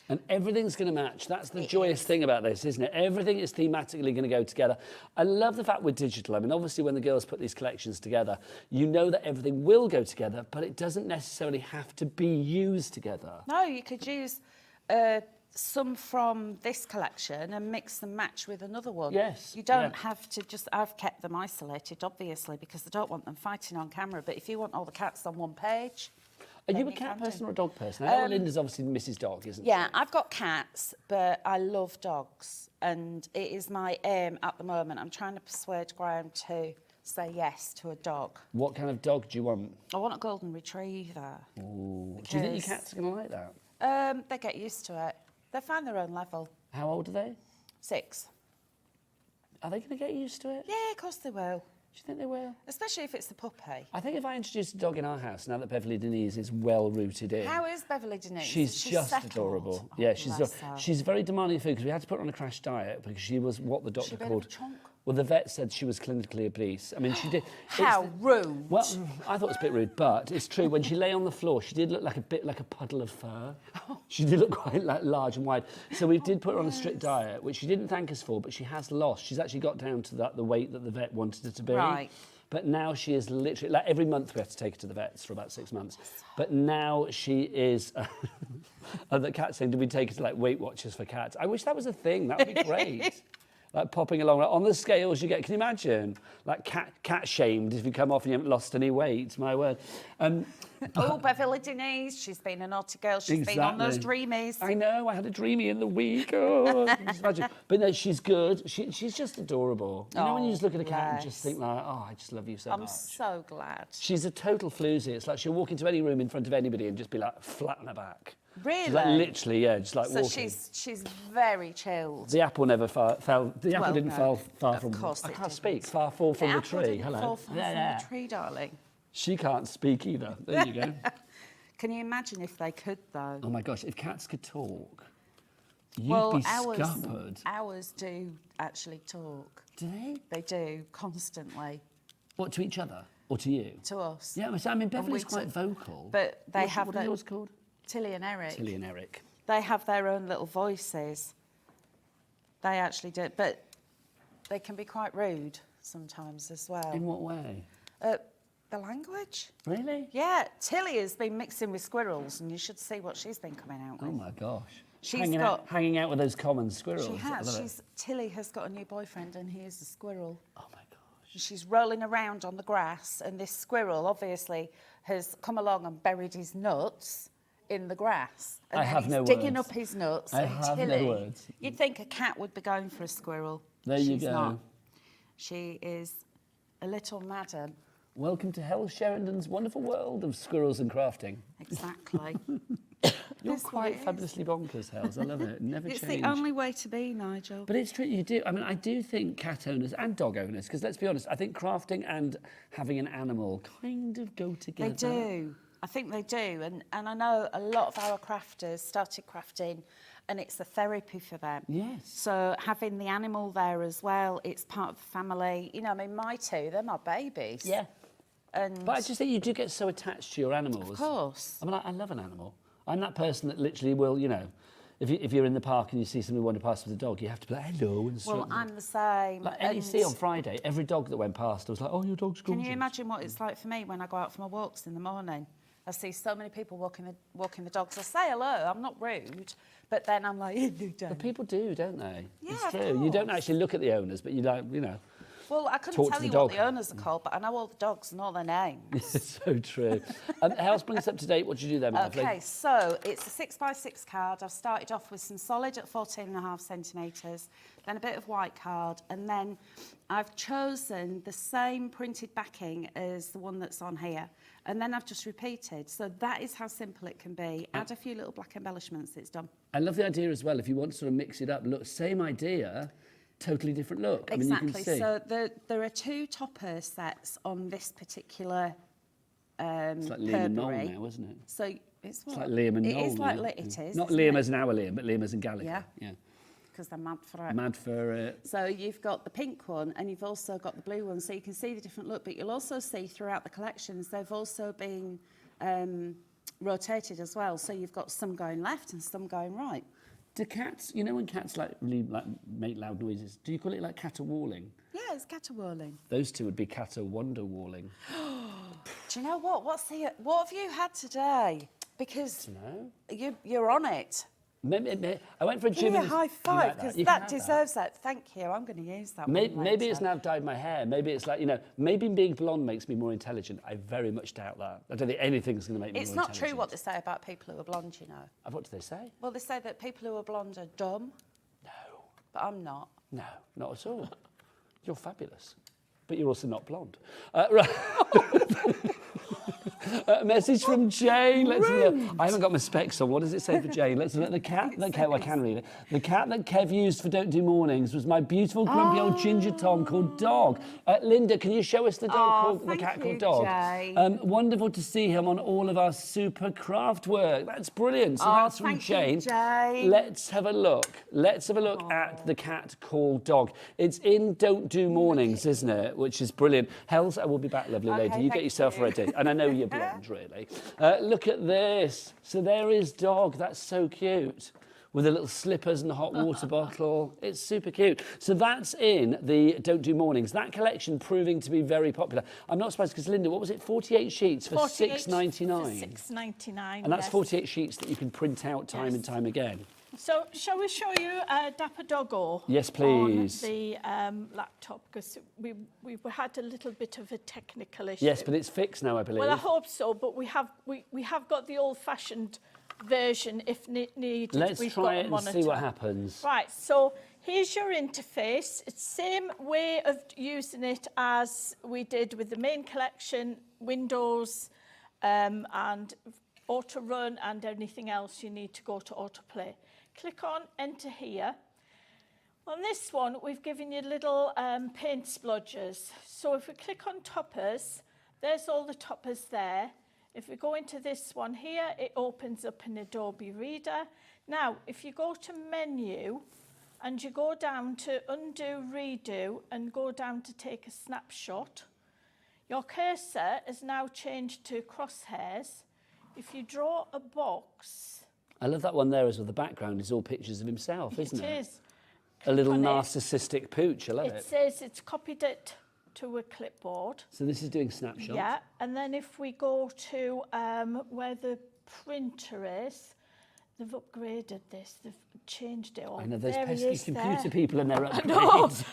And everything's going to match. That's the joyous thing about this, isn't it? Everything is thematically going to go together. I love the fact with digital. I mean, obviously, when the girls put these collections together, you know that everything will go together, but it doesn't necessarily have to be used together. No, you could use some from this collection and mix and match with another one. Yes. You don't have to just... I've kept them isolated, obviously, because I don't want them fighting on camera. But if you want all the cats on one page... Are you a cat person or a dog person? I know Linda's obviously Mrs. Dog, isn't she? Yeah, I've got cats, but I love dogs. And it is my aim at the moment. I'm trying to persuade Graham to say yes to a dog. What kind of dog do you want? I want a golden retriever. Ooh. Do you think your cats are going to like that? They get used to it. They find their own level. How old are they? 6. Are they going to get used to it? Yeah, of course they will. Do you think they will? Especially if it's the puppy. I think if I introduce a dog in our house, now that Beverly Denise is well rooted in... How is Beverly Denise? She's just settled? adorable. Oh, Yeah, bless her. she's very demanding of food because we had to put her on a crash diet because she was what the doctor She a bit of called... a chonk? Well, the vet said she was clinically obese. I mean, she did... How rude. Well, I thought it was a bit rude, but it's true. When she lay on the floor, she did look like a bit like a puddle of fur. She did look quite like large and wide. So we did put her on a strict diet, which she didn't thank us for, but she has lost. She's actually got down to the weight that the vet wanted her to be. Right. But now she is literally, like every month we have to take her to the vets for about 6 months. But now she is, the cat saying, did we take her to like Weight Watchers for cats? I wish that was a thing, that would be great. like popping along. Like, on the scales you get, can you imagine? Like cat shamed if you come off and you haven't lost any weight, my word. Oh, Beverly Denise, she's been a naughty girl. She's been on those dreamies. I know, I had a dreamy in the week. Oh, just imagine. But no, she's good. She's just adorable. You know when you just look at a cat and just think like, oh, I just love you so much. I'm so glad. She's a total floozy. It's like she'll walk into any room in front of anybody and just be like flat on her back. Really? She's like, literally, yeah, just like walking. So she's very chilled. The apple never fell. The apple didn't fall far from. Of course I it can't didn't. speak. Far fall from the apple tree. didn't Hello. fall far from the tree, darling. She can't speak either. There you go. Can you imagine if they could, though? Oh my gosh, if cats could talk, you'd be scuppered. Ours do actually talk. Do they? They do, constantly. What, to each other or to you? To us. Yeah, I mean, Beverly's quite vocal. But they have What are yours called? Tilly and Eric. Tilly and Eric. They have their own little voices. They actually do. But they can be quite rude sometimes as well. In what way? The language. Really? Yeah, Tilly has been mixing with squirrels, and you should see what she's been coming out with. Oh my gosh. She's hanging out with those common squirrels. She I has. love it. Tilly has got a new boyfriend, and he is a squirrel. Oh my gosh. She's rolling around on the grass, and this squirrel obviously has come along and buried his nuts in the grass. And I then have he's no digging words. up his nuts. I and have no Tilly, words. You'd think a cat would be going for a squirrel. There you She's go. Not. She is a little madam. Welcome to Hell Sheridan's wonderful world of squirrels and crafting. Exactly. You're That's what quite it is. fabulously bonkers, Hells. I love it. Never It's change. the only way to be, Nigel. But it's true, you do. I mean, I do think cat owners and dog owners, because let's be honest, I think crafting and having an animal kind of go together. They do. I think they do. And I know a lot of our crafters started crafting, and it's a therapy for them. Yes. So having the animal there as well, it's part of the family. You know, I mean, my two, they're my babies. Yeah. And But I just think you do get so attached to your animals. of course. I mean, I love an animal. I'm that person that literally will, you know, if you're in the park and you see somebody wander past with a dog, you have to be like, hello, and Well, stroke them. I'm the same. Like, and you see on Friday, every dog that went past, I was like, oh, your dog's gorgeous. Can you imagine what it's like for me when I go out for my walks in the morning? I see so many people walking the dogs. I say hello, I'm not rude, but then I'm like, But people do, don't they? Yeah, it's of true. You don't course. actually look at the owners, but you don't, you know. Well, I couldn't Talk to tell the you dog. what the owners are called, but I know all the dogs and all their names. It's so true. House, bring us up to date. What did you do there, my lovely? Okay, so it's a 6x6 card. I've started off with some solid at 14.5 centimetres, then a bit of white card, and then I've chosen the same printed backing as the one that's on here, and then I've just repeated. So that is how simple it can be. Add a few little black embellishments, it's done. I love the idea as well. If you want to sort of mix it up, look, same idea, totally different look. Exactly. I mean, you can see. So there are two topper sets on this particular It's like Liam and Noel Purbury. now, isn't it? So it's what? It's like Liam and Noel. It is like now. it is. Not isn't Liam it? as in our Liam, but Liam as in Gallagher. Yeah. Yeah. Because they're mad for it. Mad for it. So you've got the pink one and you've also got the blue one, so you can see the different look, but you'll also see throughout the collections they've also been rotated as well. So you've got some going left and some going right. Do cats, you know when cats like really like make loud noises, do you call it like caterwauling? Yeah, it's caterwauling. Those two would be caterwonderwalling. Do you know what? What have you had today? Because you're on it. I went for a Give gym. me a and- high You five, like because You can that have deserves that. Thank you. I'm going to use that one Maybe it's later. now dyed my hair. Maybe it's like, you know, maybe being blonde makes me more intelligent. I very much doubt that. I don't think anything's going to make me It's more not intelligent. true what they say about people who are blonde, you know. What do they say? Well, they say that people who are blonde are dumb, No. but I'm not. No, not at all. You're fabulous. But you're also not blonde. Right. Message from Jane. Let's look. I haven't got my specs on. What does it say for Jane? Let's look. The cat that Kev, I can read it. The cat that Kev used for Don't Do Mornings was my beautiful grumpy old ginger Tom called Dog. Linda, can you show us the dog the cat called Dog? Jane. Wonderful to see him on all of our super craft work. That's brilliant. So that's from thank you, Jane. Jane. Let's have a look. Let's have a look at the cat called Dog. It's in Don't Do Mornings, isn't it? Which is brilliant. Hells, I will be back, lovely lady. You get thank yourself you. ready. And I know you're blonde, really. Look at this. So there is Dog. That's so cute. With the little slippers and the hot water bottle. It's super cute. So that's in the Don't Do Mornings. That collection proving to be very popular. I'm not surprised because, Linda, what was it? 48 sheets for $6.99. $6.99. $6.99. And that's yes. 48 sheets that you can print out time and time again. So, shall we show you Dapper Doggo? Yes, please. On the laptop, because we had a little bit of a technical issue. Yes, but it's fixed now, I believe. Well, I hope so, but we have got the old-fashioned version if needed. Let's We've try got it a and monitor. see what happens. Right, so here's your interface. It's the same way of using it as we did with the main collection, Windows, and auto run and anything else you need to go to autoplay. Click on enter here. On this one, we've given you little paint splodges. So if we click on toppers, there's all the toppers there. If we go into this one here, it opens up in Adobe Reader. Now, if you go to menu and you go down to undo, redo, and go down to take a snapshot, your cursor is now changed to crosshairs. If you draw a box... I love that one there as well. The background is all pictures of himself, isn't it? It is. A little Click on narcissistic pooch. I love it. It says it's copied it to a clipboard. So this is doing snapshots. Yeah, and then if we go to where the printer is, they've upgraded this. They've changed it all. I know those There he pesky is computer there. people and their know. upgrades.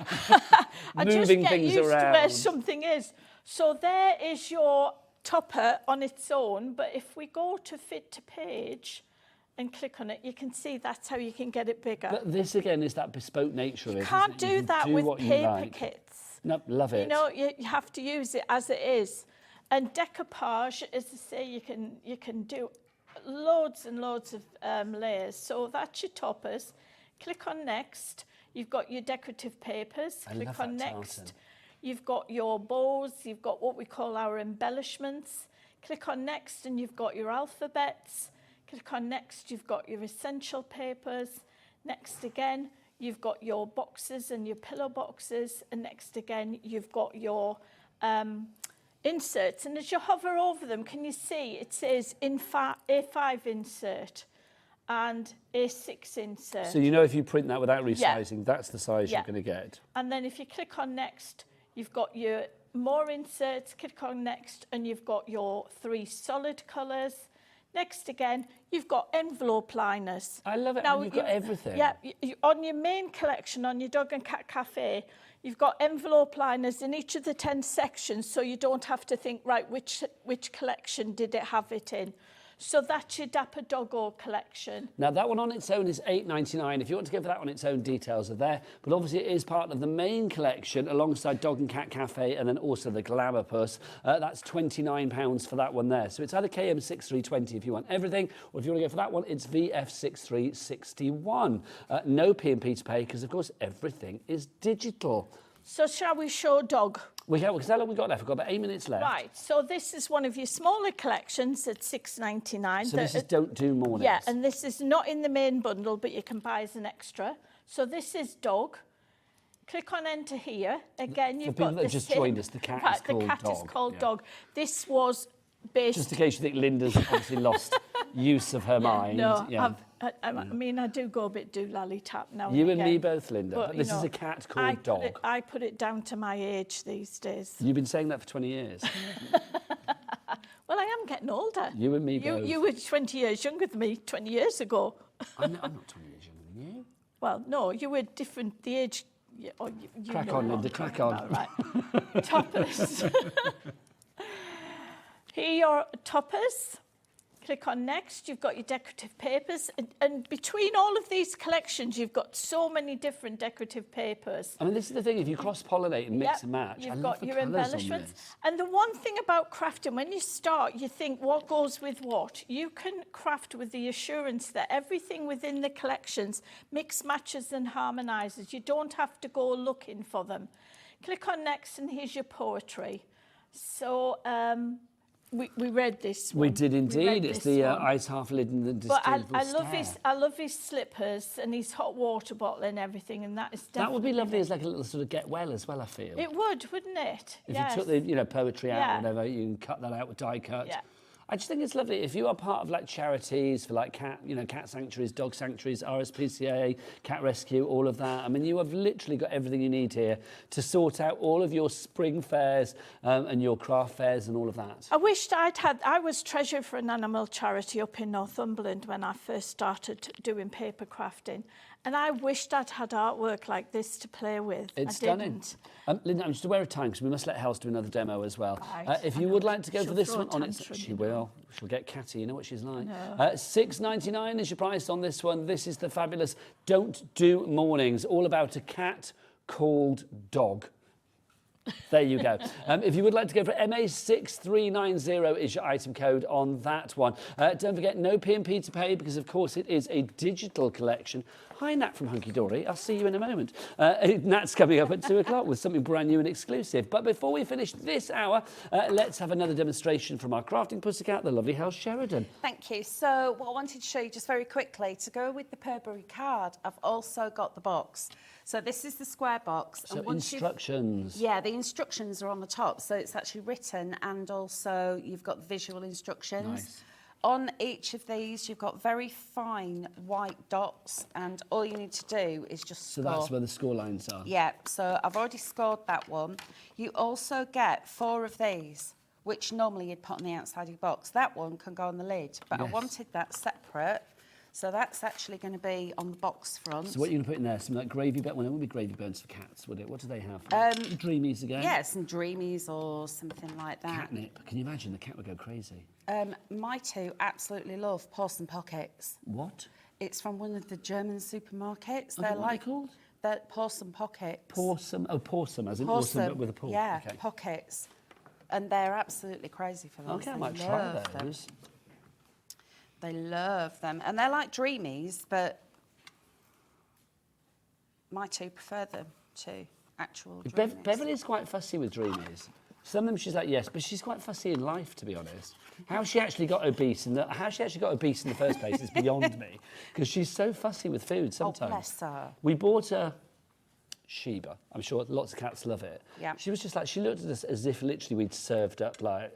I just Moving get things used around. to where something is. So there is your topper on its own, but if we go to fit to page and click on it, you can see that's how you can get it bigger. But this again is that bespoke nature of it. You can't isn't it? do can that do with what you paper like. kits. No, love it. You know, you have to use it as it is. And decoupage, as I say, you can do loads and loads of layers. So that's your toppers. Click on next. You've got your decorative papers. I Click love on that next. tartan. You've got your bows. You've got what we call our embellishments. Click on next and you've got your alphabets. Click on next, you've got your essential papers. Next again, you've got your boxes and your pillow boxes. And next again, you've got your inserts. And as you hover over them, can you see it says A5 insert and A6 insert. So you know if you print that without resizing, that's the size you're going to get. And then if you click on next, you've got your more inserts. Click on next and you've got your 3 solid colours. Next again, you've got envelope liners. I love it. Now, You've got everything. Yeah, on your main collection, on your Dog and Cat Café, you've got envelope liners in each of the 10 sections, so you don't have to think, right, which collection did it have it in? So that's your Dapper Doggo collection. Now, that one on its own is £8.99. If you want to go for that on its own, details are there. But obviously, it is part of the main collection alongside Dog and Cat Cafe and then also the Glamour Puss. That's £29 for that one there. So it's either KM6320 if you want everything, or if you want to go for that one, it's VF6361. No P&P to pay because, of course, everything is digital. So shall we show Dog? We have, because how long we got left? We've got about 8 minutes left. Right, so this is one of your smaller collections at £6.99. So this is Don't Do Mornings. Yeah, and this is not in the main bundle, but you can buy as an extra. So this is Dog. Click on enter here. Again, you've got the people that just joined us, the cat is called The cat Dog. is called Yeah. Dog. This was based... Just in case you think Linda's obviously lost use of her mind. No, Yeah. I mean, I do go a bit doolally-tap now You and and me again. both, Linda. But you this is know, a cat called Dog. I put it down to my age these days. You've been saying that for 20 years. Well, I am getting older. You and me both. You were 20 years younger than me 20 years ago. I'm not 20 years younger than you. Well, no, you were different. The age... You Crack know on, what Linda, I'm crack talking on. about, right. Toppers. Here are your toppers. Click on next. You've got your decorative papers. And between all of these collections, you've got so many different decorative papers. I mean, this is the thing. If you cross-pollinate and mix and match, You've I love got the your colours on embellishments. this. And the one thing about crafting, when you start, you think what goes with what. You can craft with the assurance that everything within the collections mix, matches and harmonises. You don't have to go looking for them. Click on next and here's your poetry. So we read this one. We did read indeed. It's this the one. ice half lid and the But distillable I love his slippers and his hot water bottle and everything, and that is definitely... That would be lovely as like a little sort of get well as well, I feel. It would, wouldn't it? If yes. you took the poetry out Yeah. or whatever, you can cut that out with die cut. Yeah. I just think it's lovely. If you are part of like charities for like cat sanctuaries, dog sanctuaries, RSPCA, cat rescue, all of that. I mean, you have literally got everything you need here to sort out all of your spring fairs and your craft fairs and all of that. I wished I was treasurer for an animal charity up in Northumberland when I first started doing paper crafting. And I wished I'd had artwork like this to play with. It's I stunning. didn't. Linda, I'm just aware of time because we must let Hels do another demo as well. Right, If I you know. would like to go She'll for this throw a one on its... tantrum, She you will. She'll get catty, you know what she's like. No. $6.99 is your price on this one. This is the fabulous Don't Do Mornings, all about a cat called Dog. There you go. If you would like to go for MA6390 is your item code on that one. Don't forget, no P&P to pay because, of course, it is a digital collection. Hi, Nat from Hunkydory. I'll see you in a moment. Nat's coming up at 2 o'clock with something brand new and exclusive. But before we finish this hour, let's have another demonstration from our crafting pussycat, the lovely Hels Sheridan. Thank you. So what I wanted to show you just very quickly, to go with the Purbury card, I've also got the box. So this is the square box. So instructions. Yeah, the instructions are on the top. So it's actually written and also you've got visual instructions. Nice. On each of these, you've got very fine white dots and all you need to do is just So score. that's where the score lines are. Yeah, so I've already scored that one. You also get 4 of these, which normally you'd put on the outside of your box. That one can go on the lid, but Yes. I wanted that separate. So that's actually going to be on the box front. So what are you going to put in there? Something like gravy burns? Well, it wouldn't be gravy burns for cats, would it? What do they have? Dreamies again? Yeah, some dreamies or something like that. Catnip. Can you imagine? The cat would go crazy. My two absolutely love porcelain pockets. What? It's from one of the German supermarkets. Oh, They're what are they like called? They're porcelain pockets. Porsum. Oh, porsum, as in awesome, but with a paw. Yeah, Okay. pockets. And they're absolutely crazy for those. Okay, I They might try love them. those. They love them. And they're like dreamies, but my two prefer them to actual dreamies. Beverly's quite fussy with dreamies. Some of them she's like, yes, but she's quite fussy in life, to be honest. How she actually got obese in the first place is beyond me, because she's so fussy with food sometimes. Oh, bless her. We bought her Sheba. I'm sure lots of cats love it. Yeah. She was just like, she looked at us as if literally we'd served up like,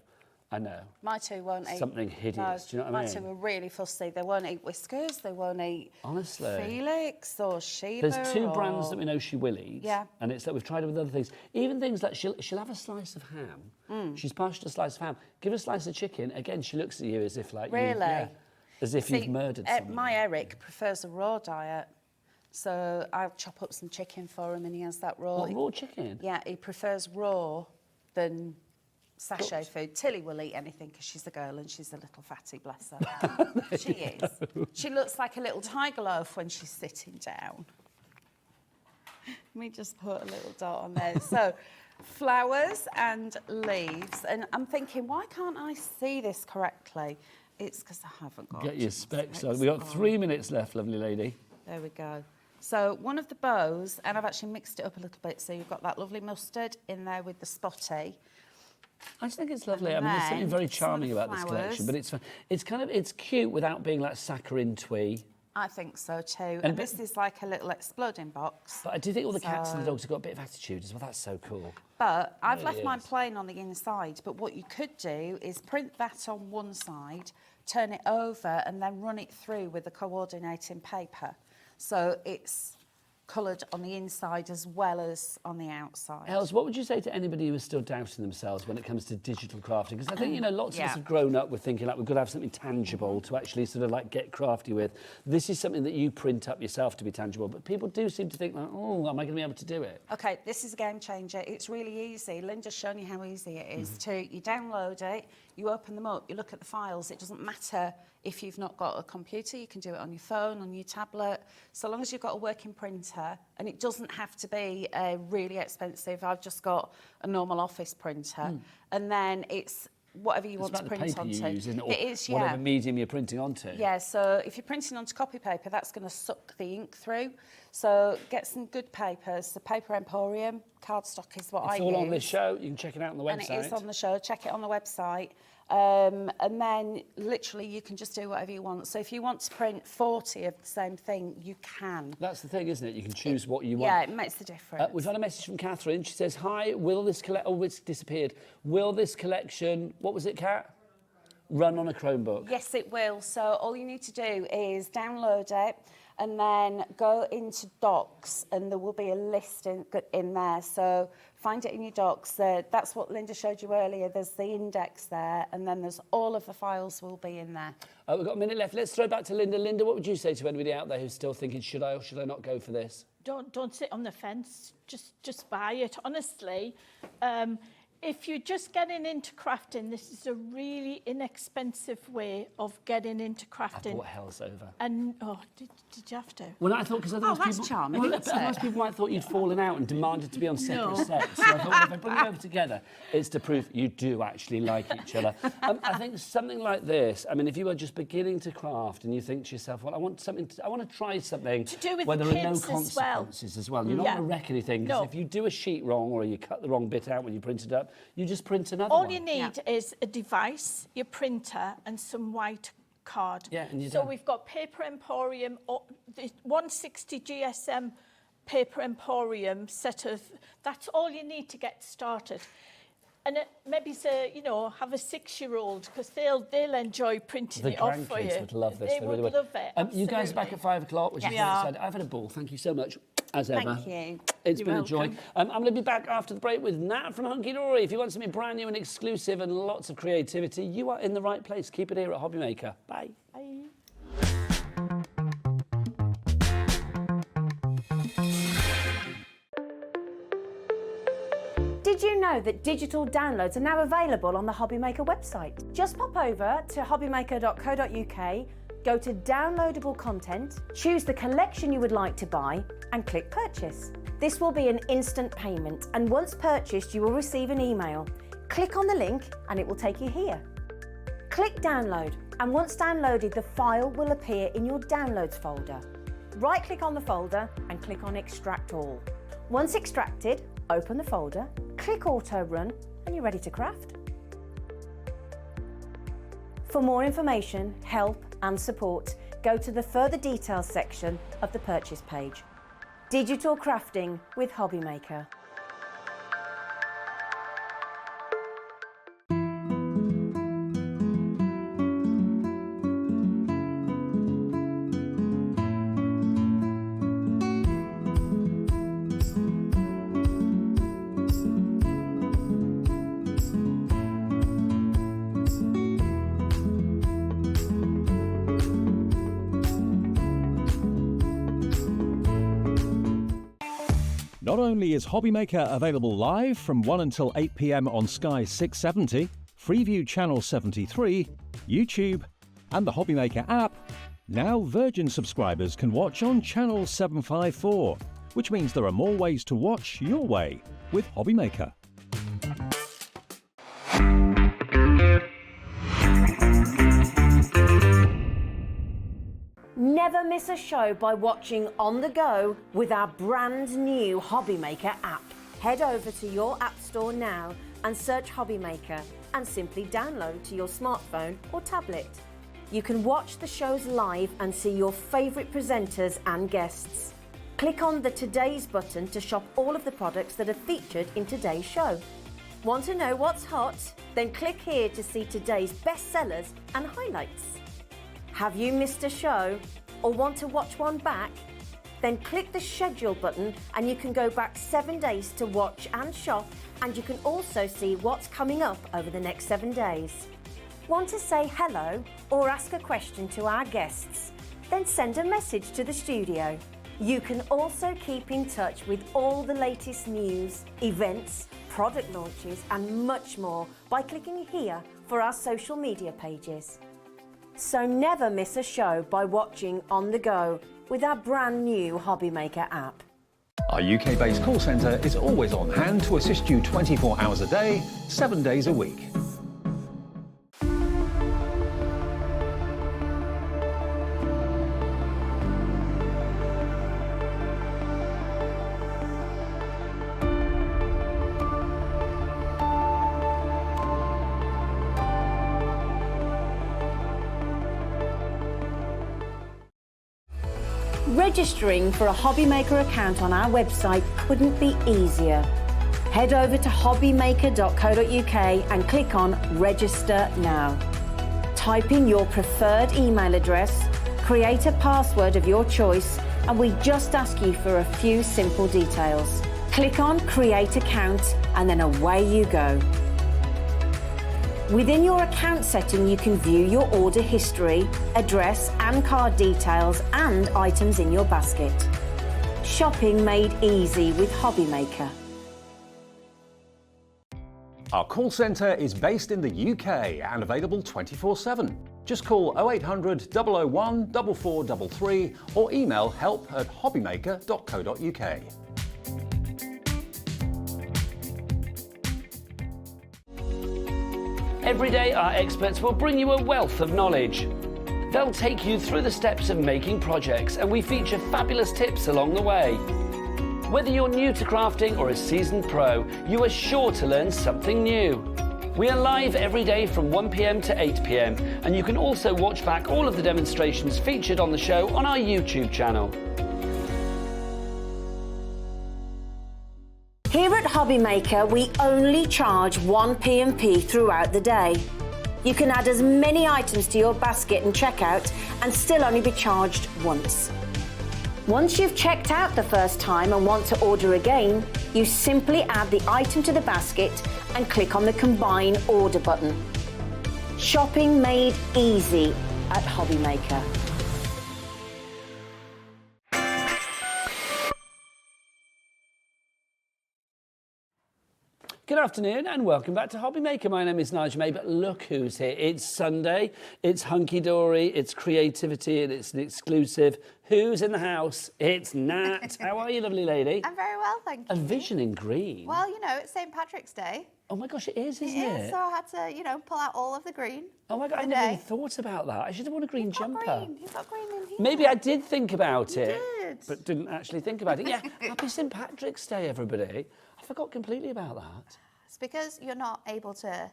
I know. My two won't eat. Something hideous, do you know what I mean? My two are really fussy. They won't eat Whiskers, they won't eat Honestly. Felix or Sheba. There's 2 or... brands that we know she will eat. Yeah. And it's like we've tried it with other things. Even things like she'll have a slice of ham. She's partial to a slice of ham. Give her a slice of chicken. Again, she looks at you as if like Really? as if you've murdered someone. My Eric prefers a raw diet. So I'll chop up some chicken for him and he has that raw. What, raw chicken? Yeah, he prefers raw than sachet food. Tilly will eat anything because she's a girl and she's a little fatty, bless her. She is. She looks like a little tiger loaf when she's sitting down. Let me just put a little dot on there. So, flowers and leaves. And I'm thinking, why can't I see this correctly? It's because I haven't got... Get your specs on. We've got 3 minutes left, lovely lady. There we go. So one of the bows, and I've actually mixed it up a little bit, so you've got that lovely mustard in there with the spotty. I just think it's lovely. I And mean, there's something then very some of charming the about this collection, flowers. but it's cute without being like saccharine twee. I think so too. And this is like a little exploding box. But I do think all the cats and the dogs have got a bit of attitude as well. That's so cool. But I've Really left mine is. plain on the inside. But what you could do is print that on one side, turn it over, and then run it through with the coordinating paper. So it's coloured on the inside as well as on the outside. Els, what would you say to anybody who is still doubting themselves when it comes to digital crafting? Because I think, lots of us Yeah. have grown up with thinking like we've got to have something tangible to actually sort of like get crafty with. This is something that you print up yourself to be tangible, but people do seem to think like, oh, am I going to be able to do it? Okay, this is a game changer. It's really easy. Linda's shown you how easy it is you download it, you open them up, you look at the files. It doesn't matter if you've not got a computer, you can do it on your phone, on your tablet, so long as you've got a working printer, and it doesn't have to be really expensive. I've just got a normal office printer, and then it's whatever you It's want to about the print paper onto. you use, isn't it? Or It is, whatever yeah. medium you're printing onto. Yeah, so if you're printing onto copy paper, that's going to suck the ink through. So get some good papers. The Paper Emporium cardstock is what I use. It's all on this show. You can check it out on the website. And it is on the show. Check it on the website. And then literally you can just do whatever you want. So if you want to print 40 of the same thing, you can. That's the thing, isn't it? You can choose what you want. Yeah, it makes the difference. We've had a message from Catherine. She says, hi, will this collection... Oh, it's disappeared. Will this collection... What was it, Kat? run on a Chromebook? Yes, it will. So all you need to do is download it and then go into docs, and there will be a list in there. So find it in your docs. That's what Linda showed you earlier. There's the index there, and then there's all of the files will be in there. We've got a minute left. Let's throw back to Linda. Linda, what would you say to anybody out there who's still thinking, should I or should I not go for this? Don't sit on the fence. Just buy it. Honestly, if you're just getting into crafting, this is a really inexpensive way of getting into crafting. I bought hell's over. And did you have to? Well, I thought because otherwise that's people, charming, well, isn't otherwise it? people might have thought you'd fallen out and demanded to be on separate No. sets. So I thought if I bring you over together, it's to prove you do actually like each other. I think something like this. I mean, if you are just beginning to craft and you think to yourself, well, I want to try something To do with where the there are no kids as well. consequences as well. You're not Yeah. going to wreck anything because No. if you do a sheet wrong or you cut the wrong bit out when you print it up, you just print another All one. you need is a device, your printer, and some white card. Yeah, and you're so done. we've got Paper Emporium, the 160 GSM Paper Emporium set of. That's all you need to get started. And maybe say, have a 6-year-old because they'll enjoy printing The it off for you. grandkids would love this. They really would love it. You guys are back at 5 o'clock, which is Yes. really We are. exciting. I've had a ball. Thank you so much, as ever. Thank you. It's You're been a joy. welcome. I'm going to be back after the break with Nat from Hunkydory. If you want something brand new and exclusive and lots of creativity, you are in the right place. Keep it here at HobbyMaker. Bye. Bye. Did you know that digital downloads are now available on the HobbyMaker website? Just pop over to hobbymaker.co.uk, go to downloadable content, choose the collection you would like to buy, and click purchase. This will be an instant payment, and once purchased, you will receive an email. Click on the link and it will take you here. Click download, and once downloaded, the file will appear in your downloads folder. Right-click on the folder and click on extract all. Once extracted, open the folder, click auto run, and you're ready to craft. For more information, help and support, go to the further details section of the purchase page. Digital crafting with HobbyMaker. Not only is HobbyMaker available live from 1 until 8 p.m. on Sky 670, Freeview Channel 73, YouTube, and the HobbyMaker app, now Virgin subscribers can watch on Channel 754, which means there are more ways to watch your way with HobbyMaker. Never miss a show by watching on the go with our brand new HobbyMaker app. Head over to your app store now and search HobbyMaker and simply download to your smartphone or tablet. You can watch the shows live and see your favourite presenters and guests. Click on the Today's button to shop all of the products that are featured in today's show. Want to know what's hot? Then click here to see today's bestsellers and highlights. Have you missed a show or want to watch one back? Then click the schedule button and you can go back 7 days to watch and shop, and you can also see what's coming up over the next 7 days. Want to say hello or ask a question to our guests? Then send a message to the studio. You can also keep in touch with all the latest news, events, product launches and much more by clicking here for our social media pages. So never miss a show by watching on the go with our brand new HobbyMaker app. Our UK-based call centre is always on hand to assist you 24 hours a day, 7 days a week. Registering for a HobbyMaker account on our website couldn't be easier. Head over to hobbymaker.co.uk and click on Register Now. Type in your preferred email address, create a password of your choice, and we just ask you for a few simple details. Click on Create Account, and then away you go. Within your account setting, you can view your order history, address and card details, and items in your basket. Shopping made easy with HobbyMaker. Our call centre is based in the UK and available 24/7. Just call 0800 001 4433 or email help@hobbymaker.co.uk. Every day, our experts will bring you a wealth of knowledge. They'll take you through the steps of making projects, and we feature fabulous tips along the way. Whether you're new to crafting or a seasoned pro, you are sure to learn something new. We are live every day from 1 p.m. to 8 p.m, and you can also watch back all of the demonstrations featured on the show on our YouTube channel. Here at HobbyMaker, we only charge 1 P&P throughout the day. You can add as many items to your basket and checkout and still only be charged once. Once you've checked out the first time and want to order again, you simply add the item to the basket and click on the Combine Order button. Shopping made easy at HobbyMaker. Good afternoon and welcome back to HobbyMaker. My name is Nigel May, but look who's here. It's Sunday, it's hunky-dory, it's creativity, and it's an exclusive. Who's in the house? It's Nat. How are you, lovely lady? I'm very well, thank you. A vision in green. Well, you know, it's St. Patrick's Day. Oh my gosh, it is, isn't It it? is, so I had to, you know, pull out all of the green. Oh my God, I never even thought about that. I should have worn a green jumper. You've got green in here. Maybe I did think about it, did. but didn't actually think about it. Yeah, happy St. Patrick's Day, everybody. I forgot completely about that. It's because you're not able to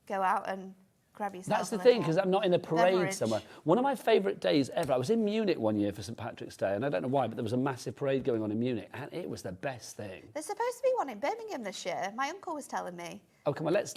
go out and grab yourself. That's the a thing, little because I'm not in a parade beverage. somewhere. One of my favourite days ever, I was in Munich one year for St. Patrick's Day, and I don't know why, but there was a massive parade going on in Munich, and it was the best thing. There's supposed to be one in Birmingham this year. My uncle was telling me. Oh, come on, let's.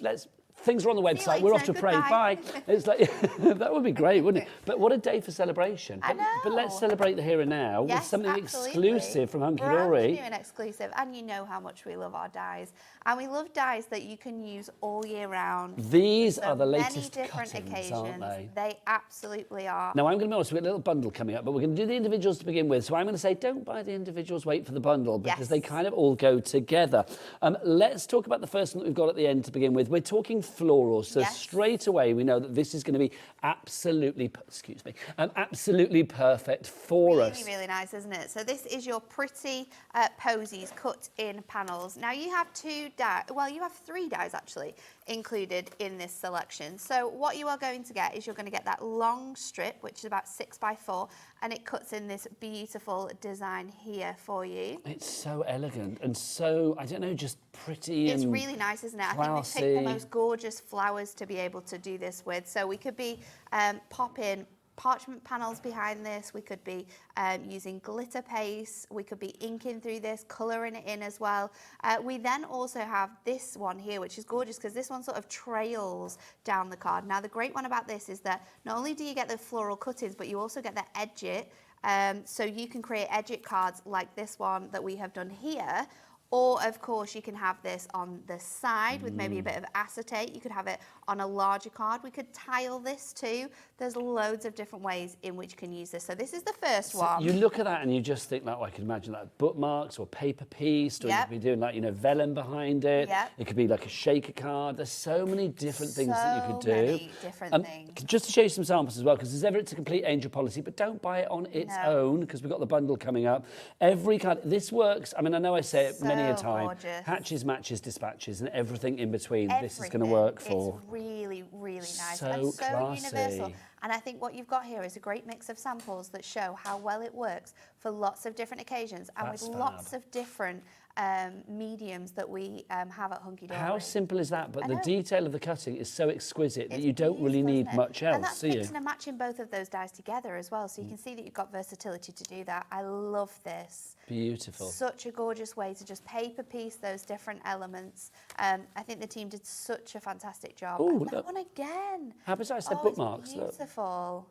Things are on the See you website. We're off to later, parade. Bye. goodbye. It's like that would be great, wouldn't it? But what a day for celebration. I But let's know. celebrate the here and now with Yes, something absolutely. exclusive from Brand Hunkydory. new and exclusive, and you know how much we love our dyes. And we love dyes that you can use all year round. These for are the many latest different cuttings, occasions. aren't they? Absolutely are. Now, I'm going to be honest, we've got a little bundle coming up, but we're going to do the individuals to begin with. So I'm going to say, don't buy the individuals, wait for the bundle, because Yes. they kind of all go together. Let's talk about the first one that we've got at the end to begin with. We're talking florals. So Yes. straight away, we know that this is going to be absolutely, absolutely perfect for us. Really, really nice, isn't it? So this is your pretty posies cut in panels. Now you have two dies, well, you have three dies actually included in this selection. So what you are going to get is you're going to get that long strip, which is about 6x4, and it cuts in this beautiful design here for you. It's so elegant and so, I don't know, just pretty It's and really nice, isn't it? I think we've picked classy. the most gorgeous flowers to be able to do this with. So we could be popping parchment panels behind this. We could be using glitter paste. We could be inking through this, colouring it in as well. We then also have this one here, which is gorgeous because this one sort of trails down the card. Now, the great one about this is that not only do you get the floral cuttings, but you also get the edge-it. So you can create edge-it cards like this one that we have done here. Or, of course, you can have this on the side with maybe a bit of acetate. You could have it on a larger card. We could tile this too. There's loads of different ways in which you can use this. So this is the first one. You look at that and you just think, like, I can imagine like bookmarks or paper piece, or you could be doing like, you know, vellum behind it. Yep. It could be like a shaker card. There's so many different things that you could do. many different things. Just to show you some samples as well, because there's ever it's a complete angel policy, but don't buy it on its own, because we've got the bundle coming up. Every card, this works. I mean, I know I say it many a So time. gorgeous. Hatches, matches, dispatches, and everything in between. This is going to Everything. work for. It's really, really nice So and so classy. universal. And I think what you've got here is a great mix of samples that show how well it works for lots of different occasions and That's with fab. lots of different mediums that we have at Hunkydory. How simple is that? But the know. detail of the cutting is so exquisite that It's you don't really beautiful, need isn't it? much else, And that's do you? mixing and matching both of those dyes together as well, so you can see that you've got versatility to do that. I love this. Beautiful. Such a gorgeous way to just paper piece those different elements. I think the team did such a fantastic job. Ooh, And that look. one again. How precise they're Oh, bookmarks, it's look. beautiful.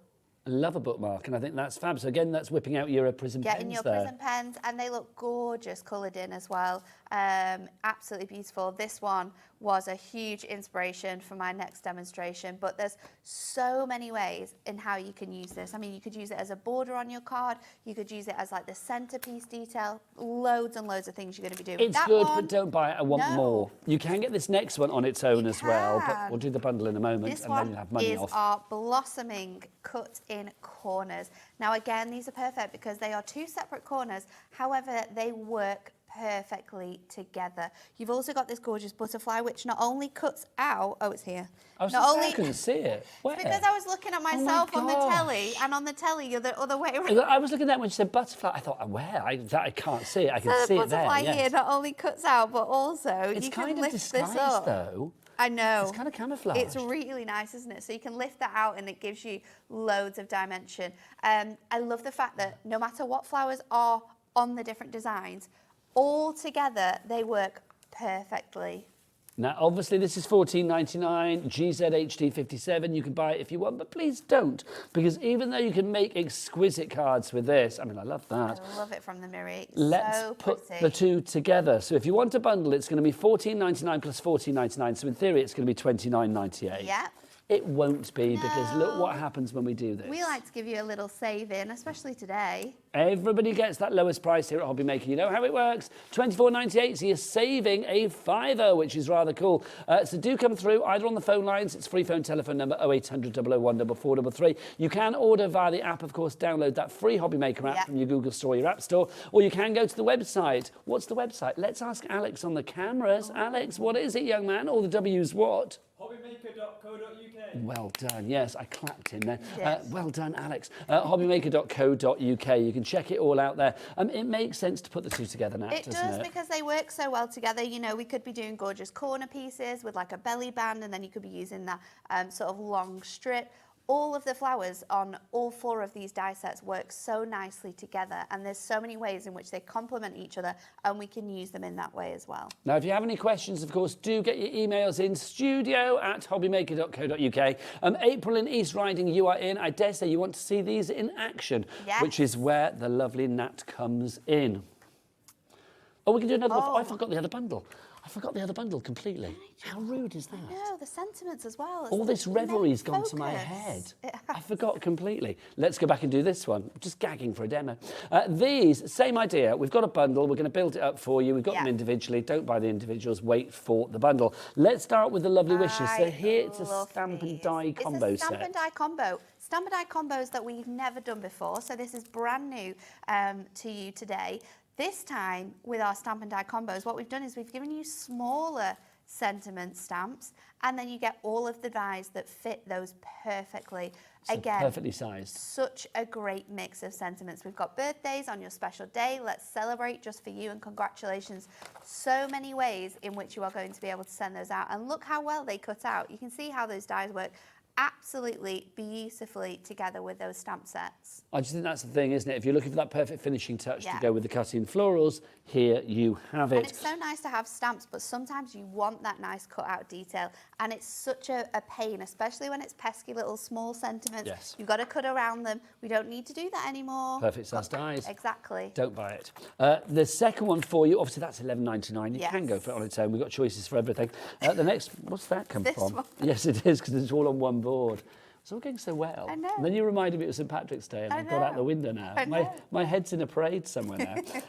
I love a bookmark, and I think that's fab. So again, that's whipping out your prism Getting pens your there. prism pens, and they look gorgeous coloured in as well. Absolutely beautiful. This one was a huge inspiration for my next demonstration, but there's so many ways in how you can use this. I mean, you could use it as a border on your card. You could use it as like the centerpiece detail. Loads and loads of things you're going to be doing. It's That good, one, but don't buy it. I want no. more. You can get this next one on its own You as well, but can. we'll do the bundle in a moment, This and then one you'll have money is off. our blossoming cut-in corners. Now, again, these are perfect because they are two separate corners. However, they work perfectly together. You've also got this gorgeous butterfly, which not only cuts out. Oh, it's here. I was not just saying only I couldn't see it. Where? because I was looking at myself on the gosh. telly, and on the telly, you're the other way around. I was looking at that when she said butterfly. I thought, where? I can't see it. I can So see the it there. butterfly Yes. here not only cuts out, but also It's you can kind of lift this disguised, up. though. I know. It's kind of camouflaged. It's really nice, isn't it? So you can lift that out and it gives you loads of dimension. I love the fact that no matter what flowers are on the different designs, all together they work perfectly. Now, obviously, this is $14.99, GZHD57. You can buy it if you want, but please don't, because even though you can make exquisite cards with this, I mean, I love that. I love it from the mirror. It's Let's so put pretty. the two together. So if you want a bundle, it's going to be $14.99 plus $14.99. So in theory, it's going to be $29.98. Yeah. It won't be, because look No. what happens when we do this. We like to give you a little save in, especially today. Everybody gets that lowest price here at HobbyMaker. You know how it works. $24.98, so you're saving a fiver, which is rather cool. So do come through, either on the phone lines, it's free phone telephone number 0800 001 4433. You can order via the app, of course, download that free HobbyMaker app Yep. from your Google Store or your App Store, or you can go to the website. What's the website? Let's ask Alex on the cameras. Alex, what is it, young man? All the W's what? HobbyMaker.co.uk. Well done. Yes, I clapped in there. Yes. Well done, Alex. HobbyMaker.co.uk. You can check it all out there. It makes sense to put the two together now, It doesn't does, it? because they work so well together. You know, we could be doing gorgeous corner pieces with like a belly band, and then you could be using that sort of long strip. All of the flowers on all four of these die sets work so nicely together, and there's so many ways in which they complement each other, and we can use them in that way as well. Now, if you have any questions, of course, do get your emails in, studio@hobbymaker.co.uk. April in East Riding, you are in. I dare say you want to see these in action, Yes. which is where the lovely Nat comes in. Oh, we can do another one. Oh, I forgot the other bundle. I forgot the other bundle completely. How rude is that? No, the sentiments as well. All this revelry's gone to my head. I forgot completely. Let's go back and do this one. I'm just gagging for a demo. These, same idea. We've got a bundle. We're going to build it up for you. We've got them Yeah. individually. Don't buy the individuals. Wait for the bundle. Let's start with the lovely wishes. So I here it's a love stamp and these. die combo It's a stamp set. and die combo. Stamp and die combos that we've never done before. So this is brand new to you today. This time with our stamp and die combos, what we've done is we've given you smaller sentiment stamps, and then you get all of the dies that fit those perfectly. So Again, perfectly sized. such a great mix of sentiments. We've got birthdays on your special day. Let's celebrate just for you, and congratulations. So many ways in which you are going to be able to send those out. And look how well they cut out. You can see how those dies work absolutely beautifully together with those stamp sets. I just think that's the thing, isn't it? If you're looking for that perfect finishing touch to Yeah. go with the cut-in florals, here you have And it. it's so nice to have stamps, but sometimes you want that nice cut out detail, and it's such a pain, especially when it's pesky little small sentiments. Yes. You've got to cut around them. We don't need to do that anymore. Perfect size dies. Exactly. Don't buy it. The second one for you, obviously that's $11.99. You can go Yes. for it on its own. We've got choices for everything. The next, what's that come This from? one. Yes, it is, because it's all on one board. It's all going so well. I know. And then you reminded me it was St. Patrick's Day, and I I've got out know. the window now. I know. My head's in a parade somewhere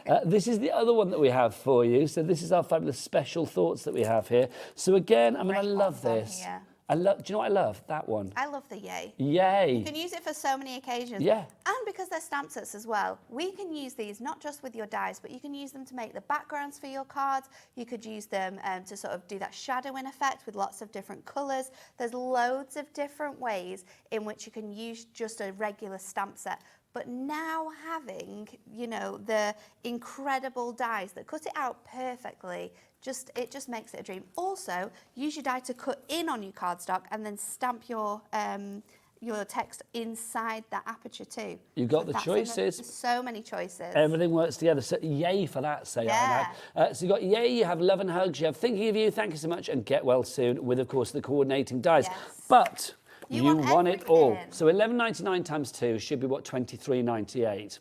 now. This is the other one that we have for you. So this is our fabulous special thoughts that we have here. So again, I mean, I Great love ones on this. here. Do you know what I love? That one. I love the yay. Yay. You can use it for so many occasions. Yeah. And because they're stamp sets as well, we can use these not just with your dies, but you can use them to make the backgrounds for your cards. You could use them to sort of do that shadowing effect with lots of different colours. There's loads of different ways in which you can use just a regular stamp set, but now having, you know, the incredible dies that cut it out perfectly, it just makes it a dream. Also, use your die to cut in on your cardstock and then stamp your text inside that aperture too. You've got the choices. So many choices. Everything works together. So yay for that, say I now. So you've got yay, you have love and hugs, you have thinking of you, thank you so much, and get well soon with, of course, the coordinating dies. Yes. But you want it all. everything. So $11.99 times 2 should be what, $23.98.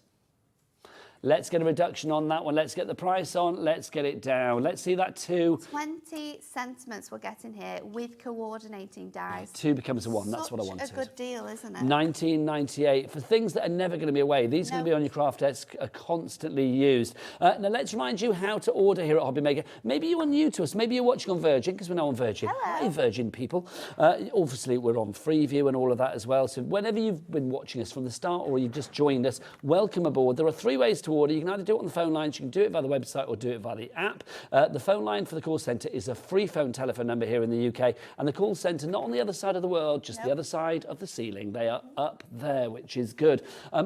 Let's get a reduction on that one. Let's get the price on. Let's get it down. Let's see that 2. 20 sentiments we're getting here with coordinating dies. 2 becomes a 1. That's what I wanted. Such a good deal, isn't it? $19.98 for things that are never going to be away. These are going to be on your craft desk, are constantly used. Now let's remind you how to order here at HobbyMaker. Maybe you are new to us. Maybe you're watching on Virgin, because we're now on Virgin. Hello. Hi, Virgin people. Obviously, we're on Freeview and all of that as well. So whenever you've been watching us from the start or you've just joined us, welcome aboard. There are 3 ways to order. You can either do it on the phone lines, you can do it via the website, or do it via the app. The phone line for the call centre is a free phone telephone number here in the UK, and the call centre not on the other side of the world, just the other side of the ceiling. They are up there, which is good.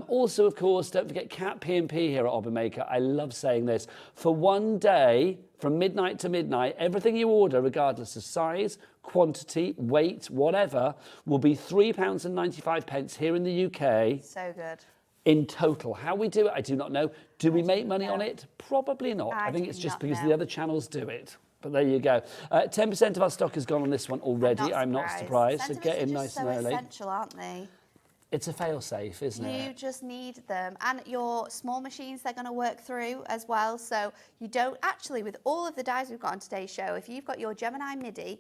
Also, of course, don't forget Cat P&P here at HobbyMaker. I love saying this. For one day, from midnight to midnight, everything you order, regardless of size, quantity, weight, whatever, will be £3.95 here in the UK. So good. In total. How we do it, I do not know. Do we make money on it? Probably not. I think do it's just not because know. the other channels do it. But there you go. 10% of our stock has gone on this one already. I'm not surprised. So get in nice and Sentiments are early. so essential, aren't they? It's a fail-safe, isn't You it? just need them. And your small machines, they're going to work through as well. So you don't actually, with all of the dies we've got on today's show, if you've got your Gemini MIDI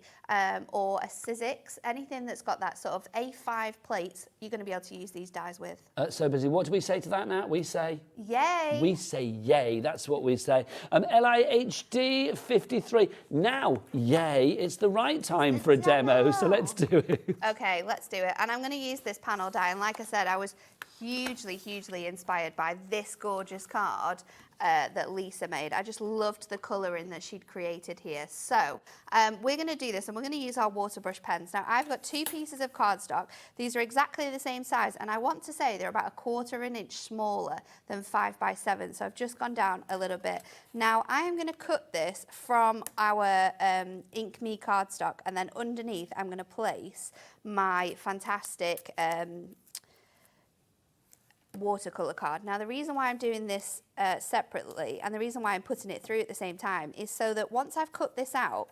or a Sizzix, anything that's got that sort of A5 plates, you're going to be able to use these dies with. So busy. What do we say to that now? We say... Yay! We say yay. That's what we say. LIHD 53. Now, yay. It's the right time for a demo. So let's do it. Okay, let's do it. And I'm going to use this panel die. And like I said, I was hugely inspired by this gorgeous card that Lisa made. I just loved the colouring that she'd created here. So we're going to do this, and we're going to use our water brush pens. Now, I've got 2 pieces of cardstock. These are exactly the same size, and I want to say they're about 1/4 inch smaller than 5x7. So I've just gone down a little bit. Now, I am going to cut this from our Ink Me cardstock, and then underneath I'm going to place my fantastic watercolour card. Now, the reason why I'm doing this separately, and the reason why I'm putting it through at the same time, is so that once I've cut this out,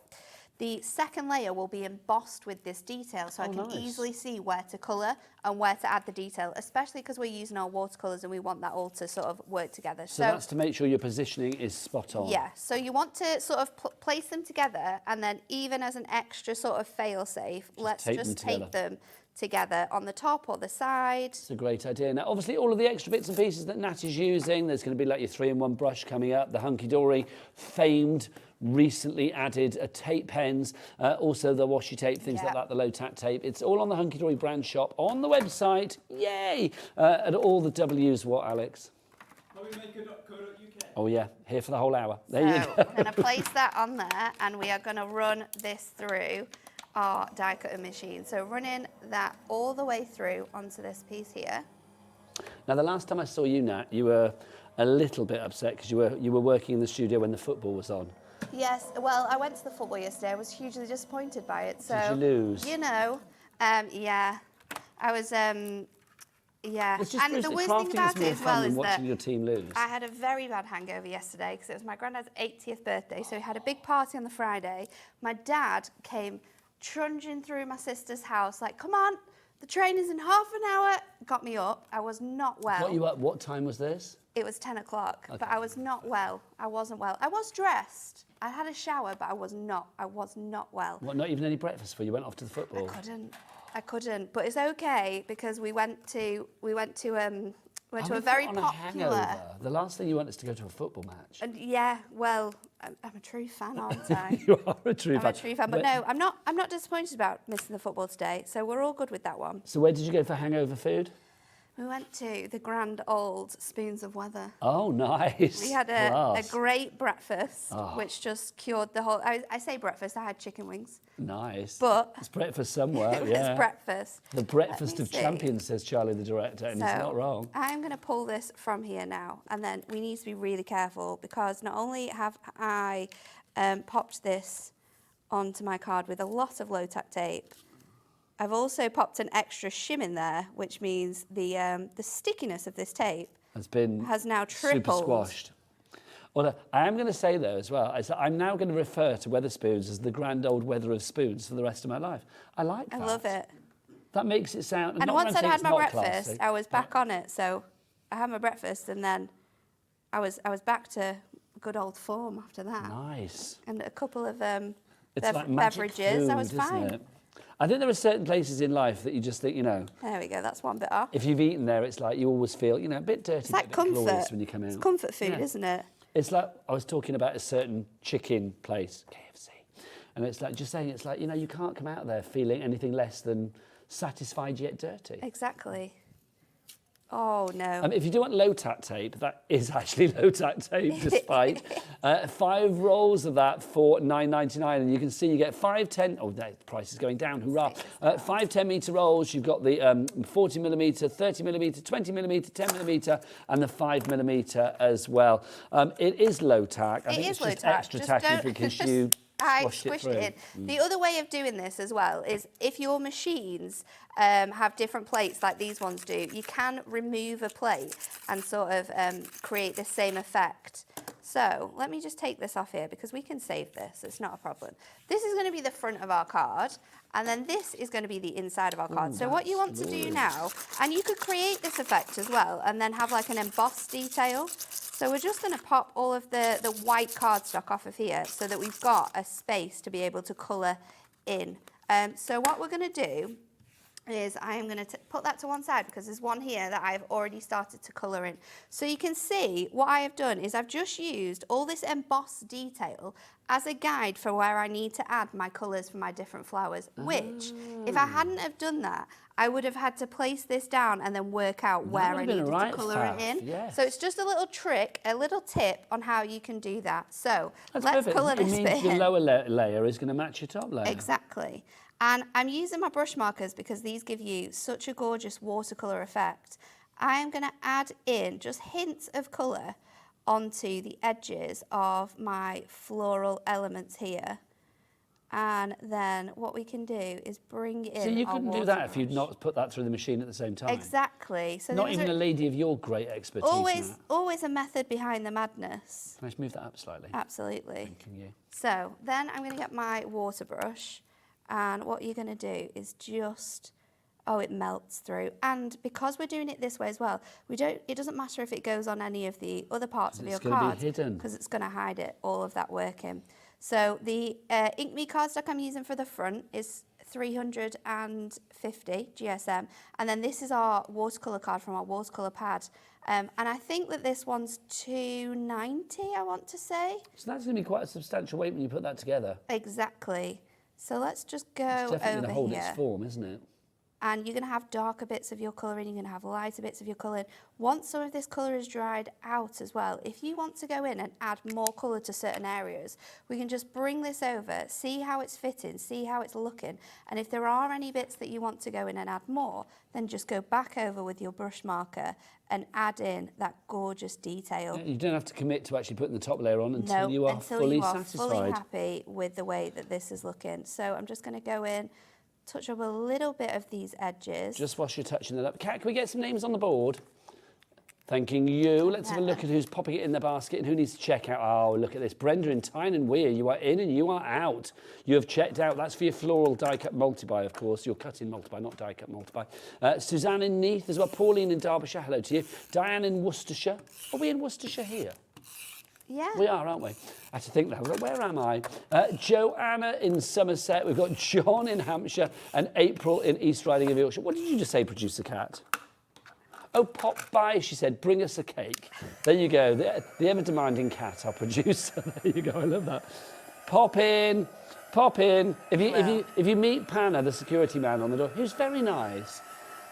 the second layer will be embossed with this detail, so I can easily see where to colour and where to add the detail, especially because we're using our watercolours and we want that all to sort of work together. So that's to make sure your positioning is spot on. Yeah, so you want to sort of place them together, and then even as an extra sort of fail-safe, let's just tape them together on the top or the side. It's a great idea. Now, obviously, all of the extra bits and pieces that Nat is using, there's going to be like your 3-in-1 brush coming up, the Hunkydory famed, recently added tape pens, also the washi tape, things like that, the low-tack tape. It's all on the Hunkydory brand shop on the website. Yay! And all the W's, what, Alex? HobbyMaker.co.uk. Oh, yeah, here for the whole hour. There you go. I'm going to place that on there, and we are going to run this through our die cutting machine. So running that all the way through onto this piece here. Now, the last time I saw you, Nat, you were a little bit upset because you were working in the studio when the football was on. Yes, well, I went to the football yesterday. I was hugely disappointed by it. So, did you lose? You know, yeah, I was, yeah. It's just and the worst thing about it as well is that watching your team lose. I had a very bad hangover yesterday because it was my granddad's 80th birthday. So we had a big party on the Friday. My dad came trudging through my sister's house like, come on, the train is in half an hour. Got me up. I was not well. Got you up. What time was this? It was 10 o'clock, Okay. but I was not well. I wasn't well. I was dressed. I had a shower, but I was not well. What, not even any breakfast for you? Went off to the football? I couldn't, but it's okay because we went to a very on a popular. hangover. The last thing you want is to go to a football match. And yeah, well, I'm a true fan, aren't I? You are a true fan. I'm a true fan, but no, I'm not disappointed about missing the football today. So we're all good with that one. So where did you go for hangover food? We went to the grand old Spoons of Weather. Oh, nice. We had a Class. great breakfast, which just cured the whole... I say breakfast, I had chicken wings. Nice. But it's breakfast somewhere, it was yeah. breakfast. The breakfast Let me of see. champions, says Charlie the director, and he's not wrong. I'm going to pull this from here now, and then we need to be really careful because not only have I popped this onto my card with a lot of low-tack tape, I've also popped an extra shim in there, which means the stickiness of this tape has now tripled. Super squashed. Well, I am going to say, though, as well, I'm now going to refer to Wetherspoons as the grand old weather of spoons for the rest of my life. I like that. I love it. That makes it sound... And not once that I'm I'd saying had it's my not breakfast, classy. I was back on it. So I had my breakfast, and then I was back to good old form after that. Nice. And a couple of It's like magic beverages. food, I was isn't fine. it? I think there are certain places in life that you just think, you know, There we go. That's one bit off. if you've eaten there, it's like you always feel, you know, a bit dirty, It's like a bit glorious comfort. when you come out. It's comfort food, Yeah. isn't it? It's like, I was talking about a certain chicken place, KFC, and it's like, just saying, it's like, you know, you can't come out there feeling anything less than satisfied yet dirty. Exactly. Oh, no. If you do want low-tack tape, that is actually low-tack tape, despite 5 rolls of that for $9.99, and you can see you get 5, 10. Oh, the price is going down. Hurrah! 5 10-meter rolls. You've got the 40 millimeter, 30 millimeter, 20 millimeter, 10 millimeter, and the 5 millimeter as well. It is low-tack. I think is it's just low-tack. extra Just tacky don't- because you I squashed squished it in. The other way of doing this as well is if your machines have different plates like these ones do, you can remove a plate and sort of create the same effect. So let me just take this off here because we can save this. It's not a problem. This is going to be the front of our card, and then this is going to be the inside of our card. So what you want to do now, and you could create this effect as well and then have like an embossed detail. So we're just going to pop all of the white cardstock off of here so that we've got a space to be able to colour in. So what we're going to do is I am going to put that to one side because there's one here that I've already started to colour in. So you can see what I have done is I've just used all this embossed detail as a guide for where I need to add my colours for my different flowers, which if I hadn't have done that, I would have had to place this down and then work out where I needed to colour it in. Yes. So it's just a little trick, a little tip on how you can do that. So That's let's perfect. colour this It bit means the in. lower layer is going to match your top layer. Exactly. And I'm using my brush markers because these give you such a gorgeous watercolour effect. I am going to add in just hints of colour onto the edges of my floral elements here. And then what we can do is bring in So you our couldn't do that if you'd not put that through the machine at the same time? Exactly. So Not these even are a lady of your great expertise. always a method behind the madness. Can I just move that up slightly? Absolutely. Thanking you. So then I'm going to get my water brush, and what you're going to do is just, oh, it melts through. And because we're doing it this way as well, it doesn't matter if it goes on any of the other parts of your It's going to card be hidden. because it's going to hide it, all of that work in. So the Ink Me cardstock I'm using for the front is 350 GSM, and then this is our watercolour card from our watercolour pad. And I think that this one's 290, I want to say. So that's going to be quite a substantial weight when you put that together. Exactly. So let's just go It's definitely over going to hold here. its form, isn't it? And you're going to have darker bits of your colouring, you're going to have lighter bits of your colouring. Once some of this colour is dried out as well, if you want to go in and add more colour to certain areas, we can just bring this over, see how it's fitting, see how it's looking, and if there are any bits that you want to go in and add more, then just go back over with your brush marker and add in that gorgeous detail. You don't have to commit to actually putting the top layer on until you are fully satisfied. Fully happy with the way that this is looking. So I'm just going to go in, touch up a little bit of these edges. Just whilst you're touching it up. Kat, can we get some names on the board? Thanking you. Let's have a look at who's popping it in the basket and who needs to check out. Oh, look at this. Brenda and Tyne and Weir, you are in and you are out. You have checked out. That's for your floral die-cut multi-buy, of course. Your cut-in multi-buy, not die-cut multi-buy. Suzanne in Neath as well. Pauline in Derbyshire, hello to you. Diane in Worcestershire. Are we in Worcestershire here? Yeah. We are, aren't we? I had to think that. Where am I? Joanna in Somerset. We've got John in Hampshire and April in East Riding of Yorkshire. What did you just say, Producer Cat? Oh, pop by, she said, bring us a cake. There you go. The ever-demanding cat, our producer. There you go. I love that. Pop in. Pop in. If you meet Panna, the security man on the door, who's very nice.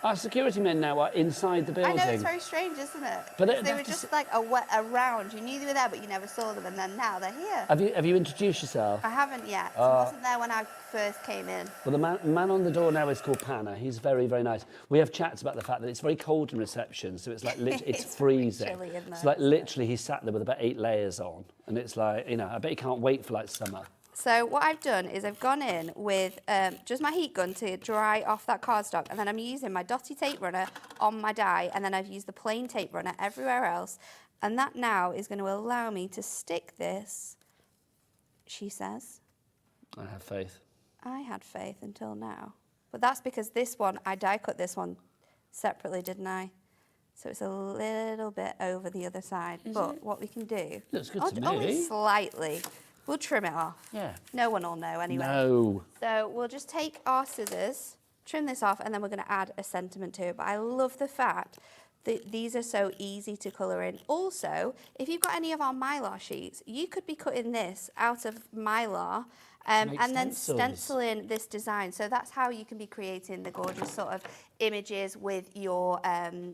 Our security men now are inside the building. I know, it's very strange, isn't it? But they were just like around. You knew they were there, but you never saw them, and then now they're here. Have you introduced yourself? I haven't yet. I wasn't there when I first came in. Well, the man on the door now is called Panna. He's very, very nice. We have chats about the fact that it's very cold in reception, so it's like it's freezing. Chilly in there, it's like literally he's sat there with about 8 layers on, and it's like, you know, I bet he can't wait for like summer. So what I've done is I've gone in with just my heat gun to dry off that cardstock, and then I'm using my dotty tape runner on my die, and then I've used the plain tape runner everywhere else, and that now is going to allow me to stick this, she says. I have faith. I had faith until now. But that's because this one, I die cut this one separately, didn't I? So it's a little bit over the other side. But what we can do... Looks good to me. Only slightly. We'll trim it off. Yeah. No one will know anyway. No. So we'll just take our scissors, trim this off, and then we're going to add a sentiment to it. But I love the fact that these are so easy to colour in. Also, if you've got any of our Mylar sheets, you could be cutting this out of Mylar and then stenciling this design. So that's how you can be creating the gorgeous sort of images with your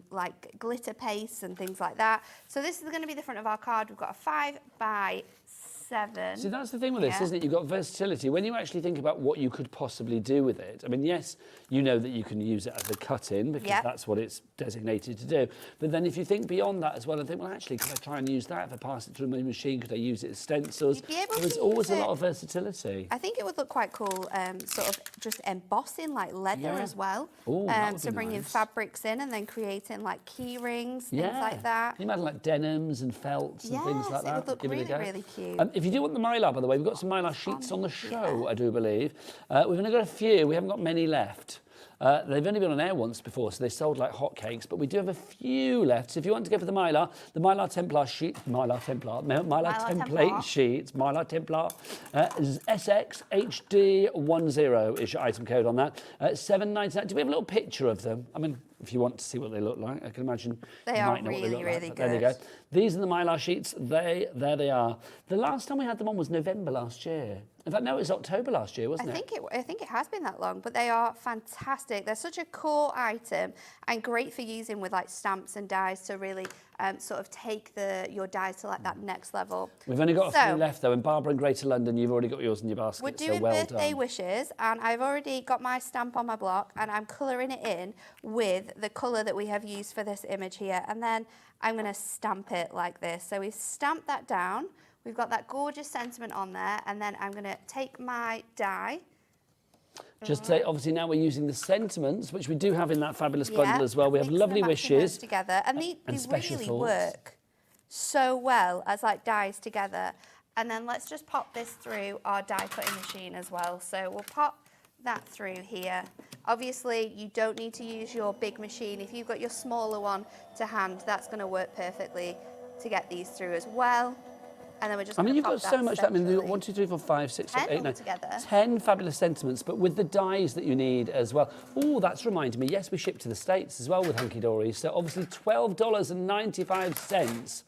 like glitter paste and things like that. So this is going to be the front of our card. We've got a 5 by 7. See, that's the thing with this, isn't it? You've got versatility. When you actually think about what you could possibly do with it, I mean, yes, you know that you can use it as a cut-in because that's what it's designated to do. But then if you think beyond that as well and think, well, actually, could I try and use that? If I pass it through my machine, could I use it as stencils? You'd be able There's to always use a lot of versatility. I think it would look quite cool, sort of just embossing like leather as well. Ooh, that would so be bringing nice. fabrics in and then creating like key rings, things like that. Can you imagine like denims and felts and things like that? It would look Give it a really, go. really cute. If you do want the Mylar, by the way, we've got some Mylar sheets on the show, I do believe. We've only got a few. We haven't got many left. They've only been on air once before, so they sold like hotcakes, but we do have a few left. So if you want to go for the Mylar template sheet, Mylar is SXHD10 is your item code on that. $7.99. Do we have a little picture of them? I mean, if you want to see what they look like, I can imagine they you are might know what they really, look really like. good. There you go. These are the Mylar sheets. There they are. The last time we had them on was November last year. In fact, no, it was October last year, wasn't it? I think it has been that long, but they are fantastic. They're such a core item and great for using with like stamps and dies to really sort of take your dies to like that next level. We've only got a few left though, and Barbara in Greater London, you've already got yours in your basket. We're doing birthday wishes, and I've already got my stamp on my block, and I'm colouring it in with the colour that we have used for this image here, and then I'm going to stamp it like this. So we've stamped that down. We've got that gorgeous sentiment on there, and then I'm going to take my die. Just say, obviously now we're using the sentiments, which we do have in that fabulous bundle as well. We have lovely wishes together, and they special really thoughts. work so well as like dies together. And then let's just pop this through our die cutting machine as well. So we'll pop that through here. Obviously, you don't need to use your big machine. If you've got your smaller one to hand, that's going to work perfectly to get these through as well. And then we're just you've got so much. I mean, you've got 1, 2, 3, 4, 5, 6, 7, 8, 9, 10 fabulous sentiments, but with the dies that you need as well. Oh, that's reminded me. Yes, we ship to the States as well with Hunkydory. So obviously $12.95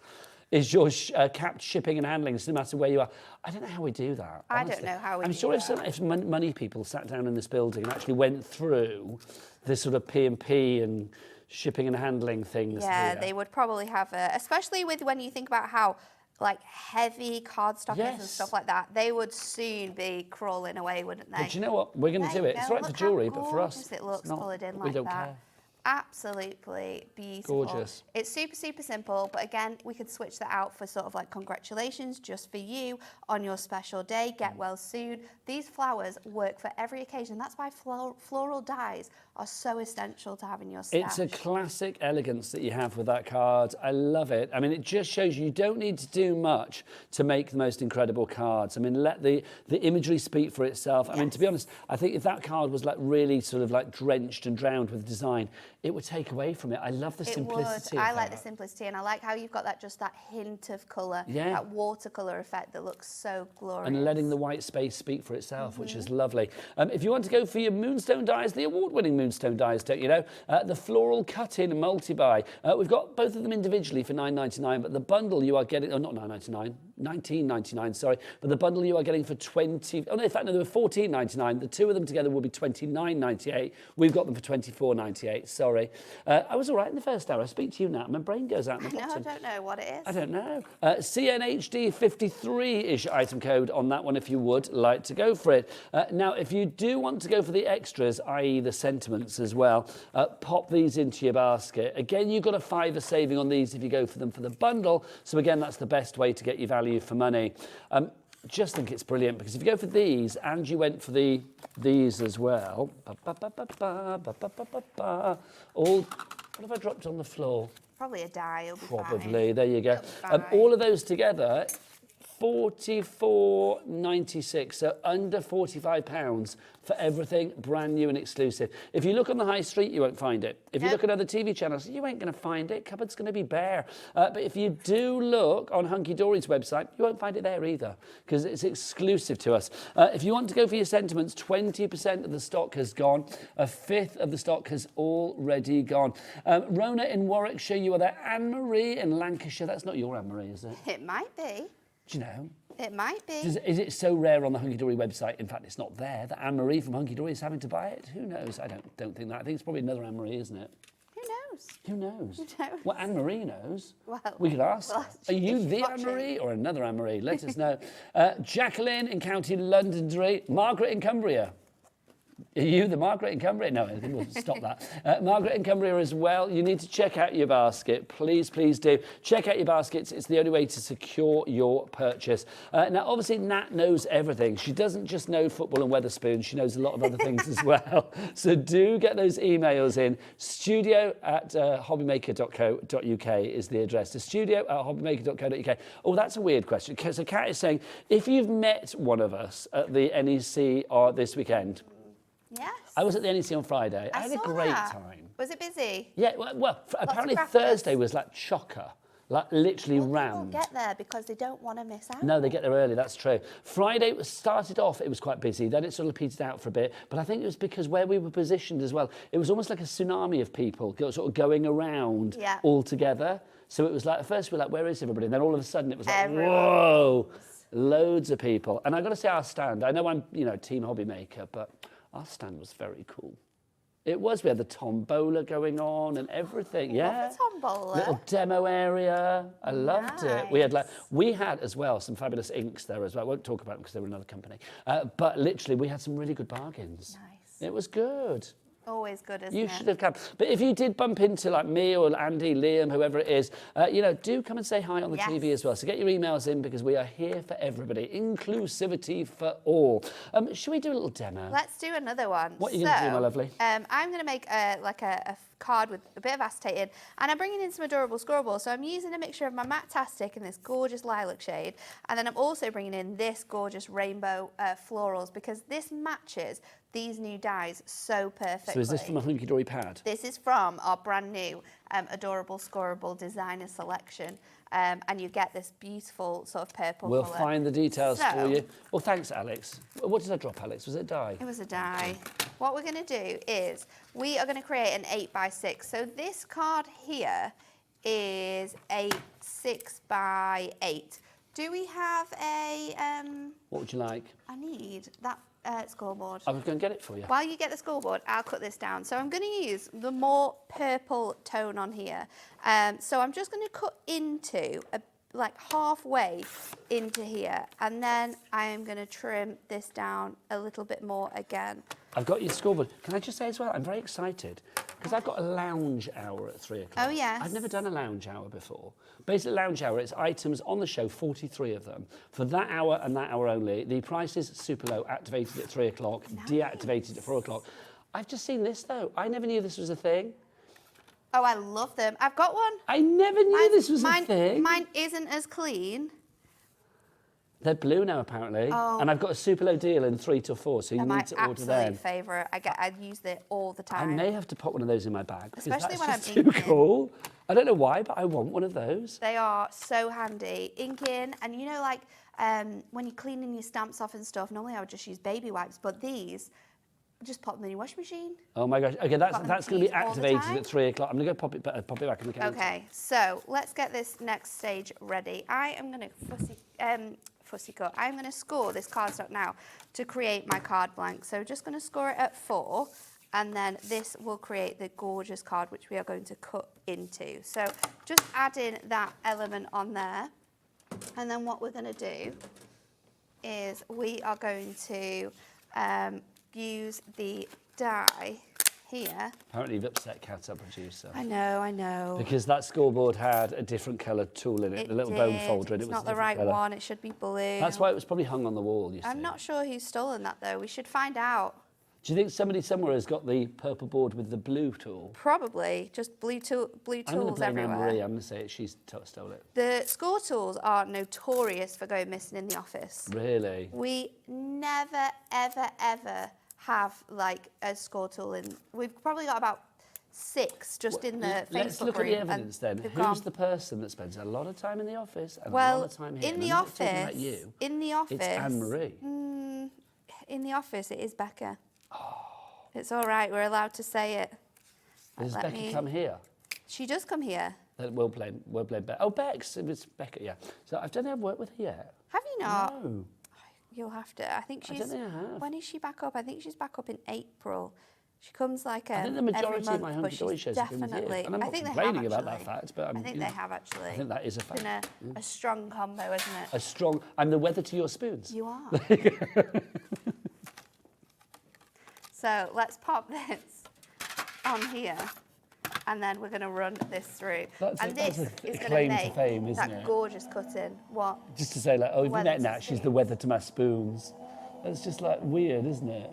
is your capped shipping and handling, so no matter where you are. I don't know how we do that. Honestly. I don't know how we I'm do sure that. if money people sat down in this building and actually went through this sort of P&P and shipping and handling things. Yeah, they would probably have especially with when you think about how like heavy cardstock is and stuff like that, they would soon be crawling away, wouldn't they? But you know what? We're going to do it. It's right for jewellery, but for us, it looks coloured in like we don't that. care. Absolutely beautiful. Gorgeous. It's super, super simple, but again, we could switch that out for sort of like congratulations just for you on your special day, get well soon. These flowers work for every occasion. That's why floral dies are so essential to have in your stash. It's a classic elegance that you have with that card. I love it. I mean, it just shows you don't need to do much to make the most incredible cards. I mean, let the imagery speak for itself. I mean, to be honest, I think if that card was like really sort of like drenched and drowned with design, it would take away from it. I love the simplicity. I like the simplicity, and I like how you've got that hint of colour, that watercolour effect that looks so glorious. And letting the white space speak for itself, which is lovely. If you want to go for your Moonstone dies, the award-winning Moonstone dies, don't you know? The floral cut-in multi-buy. We've got both of them individually for $9.99, but the bundle you are getting, not $9.99, $19.99, sorry, but the bundle you are getting for $20, oh no, in fact, no, they were $14.99. The two of them together will be $29.98. We've got them for $24.98, sorry. sorry. I was all right in the first hour. I speak to you now. My brain goes out in the No, I bottom. don't know what it is. I don't know. CNHD53 is your item code on that one if you would like to go for it. Now, if you do want to go for the extras, i.e. the sentiments as well, pop these into your basket. Again, you've got a £5 saving on these if you go for them for the bundle. So again, that's the best way to get your value for money. Just think it's brilliant because if you go for these and you went for these as well, all, what have I dropped on the floor? Probably a die. It'll be Probably, fine. there you go. It'll be fine. All of those together, £44.96, so under £45 for everything brand new and exclusive. If you look on the high street, you won't find it. If you look at other TV channels, you ain't going to find it. Cupboard's going to be bare. But if you do look on Hunkydory's website, you won't find it there either because it's exclusive to us. If you want to go for your sentiments, 20% of the stock has gone. A fifth of the stock has already gone. Rona in Warwickshire, you are there. Anne-Marie in Lancashire. That's not your Anne-Marie, is it? It might be. Do you know? It might be. Is it so rare on the Hunkydory website? In fact, it's not there. That Anne-Marie from Hunkydory is having to buy it. Who knows? I don't think that. I think it's probably another Anne-Marie, isn't it? Who knows? Who knows? Who knows? Well, Anne-Marie knows. Well, we could ask. well, Her. Are you she's the watching. Anne-Marie or another Anne-Marie? Let us know. Jacqueline in County Londonderry. Margaret in Cumbria. Are you the Margaret in Cumbria? No, I think we'll stop that. Margaret in Cumbria as well. You need to check out your basket. Please, please do. Check out your baskets. It's the only way to secure your purchase. Now, obviously, Nat knows everything. She doesn't just know football and Wetherspoons. She knows a lot of other things as well. So do get those emails in. studio@hobbymaker.co.uk is the address. The studio@hobbymaker.co.uk. Oh, that's a weird question. So Kat is saying, if you've met one of us at the NEC this weekend, Yes. I was at the NEC on Friday. I had a saw great that. time. Was it busy? Yeah, well apparently crafters. Thursday was like chocker, like literally Well, people rammed. get there because they don't want to miss out. No, they get there early, that's true. Friday started off, it was quite busy, then it sort of petered out for a bit, but I think it was because where we were positioned as well, it was almost like a tsunami of people sort of going around all together. So it was like, at first we were like, where is everybody? And then all of a sudden it was like, whoa, loads of people. And I've got to say our stand, I know I'm, Team HobbyMaker, but our stand was very cool. It was. We had the tombola going on and everything. Yeah. The tombola. Little demo area. I loved it. We had as well some fabulous inks there as well. I won't talk about them because they were another company. But literally, we had some really good bargains. Nice. It was good. Always good, isn't it? You should have come. But if you did bump into like me or Andy, Liam, whoever it is, do come and say hi on the TV as well. So get your emails in because we are here for everybody. Inclusivity for all. Should we do a little demo? Let's do another one. What are you going to do, my lovely? I'm going to make a card with a bit of acetate in, and I'm bringing in some adorable scoreballs. So I'm using a mixture of my matte tastic in this gorgeous lilac shade, and then I'm also bringing in this gorgeous rainbow florals because this matches these new dyes so perfectly. So is this from a Hunkydory pad? This is from our brand new adorable scoreable designer selection, and you get this beautiful sort of purple We'll colour. find the details for you. Well, thanks, Alex. What did I drop, Alex? Was it dye? It was a die. What we're going to do is we are going to create an 8x6. So this card here is a 6x8. Do we have a... What would you like? I need that scoreboard. I was going to get it for you. While you get the scoreboard, I'll cut this down. So I'm going to use the more purple tone on here. So I'm just going to cut into like halfway into here, and then I am going to trim this down a little bit more again. I've got your scoreboard. Can I just say as well, I'm very excited because I've got a lounge hour at 3 o'clock. Oh, yes. I've never done a lounge hour before. Basically, lounge hour, it's items on the show, 43 of them. For that hour and that hour only, the price is super low, activated at 3 o'clock, deactivated at 4 o'clock. I've just seen this, though. I never knew this was a thing. Oh, I love them. I've got one. I never knew this was a thing. Mine isn't as clean. They're blue now, apparently. Oh. And I've got a super low deal in 3 till 4, so you They're need to my order them. absolute favourite. I use it all the I time. may have to put one of those in my bag. Because Especially that's when I'm just too inking. cool. I don't know why, but I want one of those. They are so handy. Inking, and you know, like when you're cleaning your stamps off and stuff, normally I would just use baby wipes, but these, just pop them in your washing machine. Oh my gosh. Okay, that's going to be all the activated time. at 3 o'clock. I'm going to go pop it back in the counter. Okay, so let's get this next stage ready. I am going to fussy cut. I'm going to score this cardstock now to create my card blank. So just going to score it at 4, And then this will create the gorgeous card, which we are going to cut into. So just adding that element on there. And then what we're going to do is we are going to use the die here. Apparently you've upset Cat, our producer. I know. Because that scoreboard had a different coloured tool in it, the little bone folder, and it it's was not the a different right colour. one, it should be blue. That's why it was probably hung on the wall, you see. I'm not sure who's stolen that though, we should find out. Do you think somebody somewhere has got the purple board with the blue tool? Probably, just blue I'm going to tools blame everywhere. Anne-Marie. I'm going to say she's stole it. The score tools are notorious for going missing in the office. Really? We never, ever, ever have like a score tool in. We've probably got about 6 just in the Facebook Let's look at room, the and evidence then. they've Who's gone. the person that spends a lot of time in the office and a Well, lot of time here? in And the I'm not talking about office, you. in the office, It's Anne-Marie. in the office, it is Becca. It's all right. We're allowed to say it. Does Let Becca me- come here? She does come here. Then we'll blame Becca. Oh, Bex. It was Becca, yeah. So I don't think I've worked with her yet. Have you not? No. You'll have to. I think I she's. don't think I have. When is she back up? I think she's back up in April. She comes like I think the every majority month, of my but Hunky Dory she's shows have been with you. definitely. And I'm I not think they have complaining about that actually. fact, but I think they have actually. I think that is a fact. Been a strong combo, isn't it? A strong... I'm the weather to your spoons. You are. So let's pop this on here, and then we're going to run this through. That's and this a is going claim to to make fame, isn't that it? gorgeous cutting. What? Just to say, like, oh, if you Weather met to Nat, she's the spoons. weather to my spoons. That's just, like, weird, isn't it?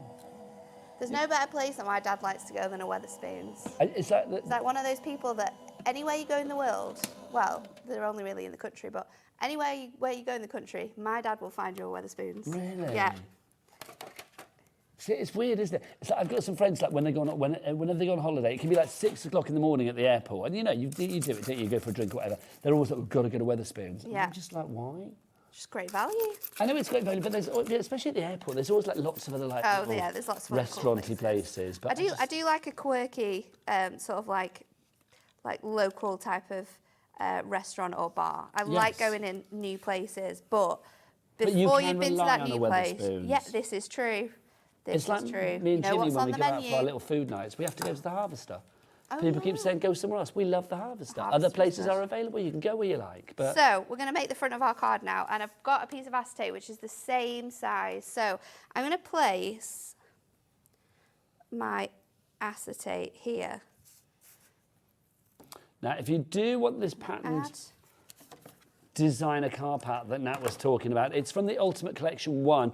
There's no better place that my dad likes to go than a Weatherspoons. It's like... It's like one of those people that anywhere you go in the world, well, they're only really in the country, but where you go in the country, my dad will find you a Weatherspoons. Really? Yeah. See, it's weird, isn't it? It's like I've got some friends, like, when they go on, whenever they go on holiday, it can be like 6 o'clock in the morning at the airport, and, you know, you do it, don't you? You go for a drink or whatever. They're always like, we've got to go to Weatherspoons. And Yeah. I'm just like, why? Just great value. I know it's great value, but there's, especially at the airport, there's always like lots of other like Oh, little yeah, there's lots of other cool restauranty places. But I do like a quirky sort of like local type of restaurant or bar. I like Yes. going in new places, but you before can you've been to rely that on a new place, Weatherspoons. yeah, this is true. This it's like is true. me and you know Jimmy what's when on we the go out menu? for our little food nights, we have to go to the Harvester. Oh, People keep yeah. saying go somewhere else. We love the Harvester. Other Harvester's places good. are available. You can go where you like. But So we're going to make the front of our card now, and I've got a piece of acetate which is the same size. So I'm going to place my acetate here. now, if you do want this patterned Add. designer card pack that Nat was talking about, it's from the Ultimate Collection 1.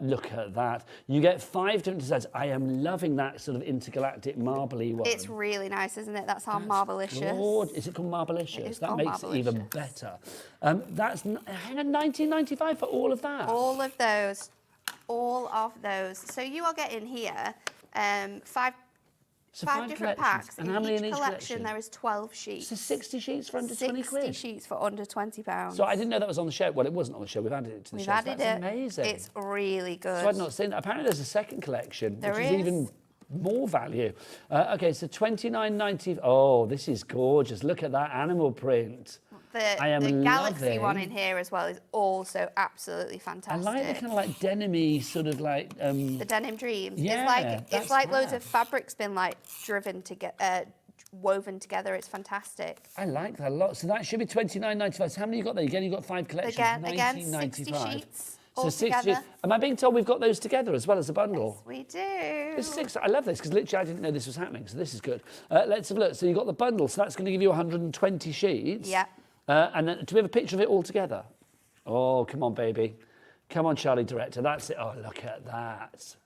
Look at that. You get 5 different designs. I am loving that sort of intergalactic marbly one. It's really nice, isn't it? That's our Marvelicious. Lord, is it called Marvelicious? It is That called makes it even Marvelicious. better. Hang on, $19.95 for all of that. All of those. All of those. So you are getting here five So different collections. packs. And in how many each in each collection there is 12 sheets. So 60 sheets for under 20 60 quid. sheets for under £20. So I didn't know that was on the show. Well, it wasn't on the show. We've added it to the We've show. added That's it. amazing. It's really good. So I'd not seen that. Apparently there's a second collection, There which is is. even more value. Okay, so $29.90. Oh, this is gorgeous. Look at that animal print. I am The Galaxy loving- one in here as well is also absolutely I fantastic. like the kind of like denim-y sort of like... The Denim Dreams. Yeah, it's that's like loads fab. of fabric's been like woven together. It's fantastic. I like that a lot. So that should be $29.95. So how many you got there? Again, you've got 5 collections. Again, 60 $19.95. sheets So 60 altogether. sheets. Am I being told we've got those together as well as a bundle? Yes, we do. It's 6. I love this because literally I didn't know this was happening, so this is good. Let's have a look. So you've got the bundle, so that's going to give you 120 sheets. Yeah. And then do we have a picture of it all together? Oh, come on, baby. Come on, Charlie Director. That's it. Oh, look at that.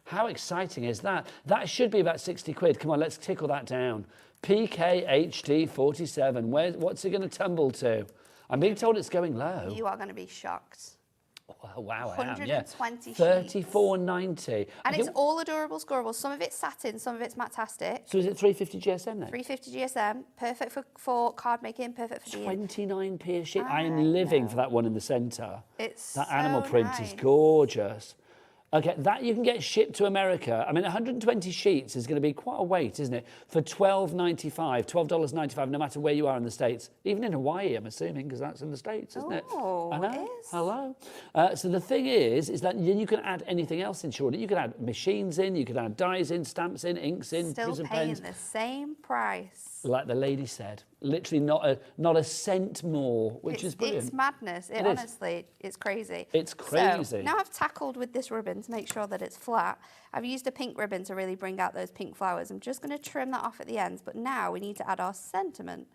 How exciting is that? That should be about 60 quid. Come on, let's tickle that down. PKHD 47. What's it going to tumble to? I'm being told it's going low. You are going to be shocked. Oh, wow, I am, yeah. 120 sheets. $34.90. And it's all adorable scorables. Some of it's satin, some of it's matastic. So is it 350 GSM then? 350 GSM, perfect for card making, perfect for DIY. 29p a sheet. I am living for that one in the centre. It's That so animal print nice. is gorgeous. Okay, that you can get shipped to America. I mean, 120 sheets is going to be quite a weight, isn't it? For $12.95, no matter where you are in the States. Even in Hawaii, I'm assuming, because that's in the States, isn't it? Oh, I know. it is. Hello. So the thing is that then you can add anything else in, surely. You can add machines in, you can add dyes in, stamps in, inks in, Still prison paying pens. the same price. Like the lady said, literally not a cent more, which is brilliant. It's madness. It is. Honestly, it's crazy. It's crazy. So now I've tackled with this ribbon to make sure that it's flat. I've used a pink ribbon to really bring out those pink flowers. I'm just going to trim that off at the ends, but now we need to add our sentiment.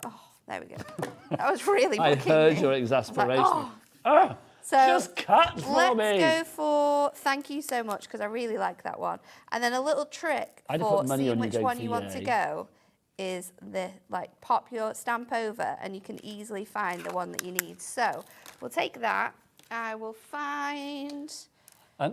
Oh, there we go. That was really I bucking heard me. your I was exasperation. like, oh. Ah, So just cut for me. let's go for thank you so much, because I really like that one. And then a little trick I'd for put money seeing on you which going one for you want to yay. go is pop your stamp over and you can easily find the one that you need. So we'll take that. I will find...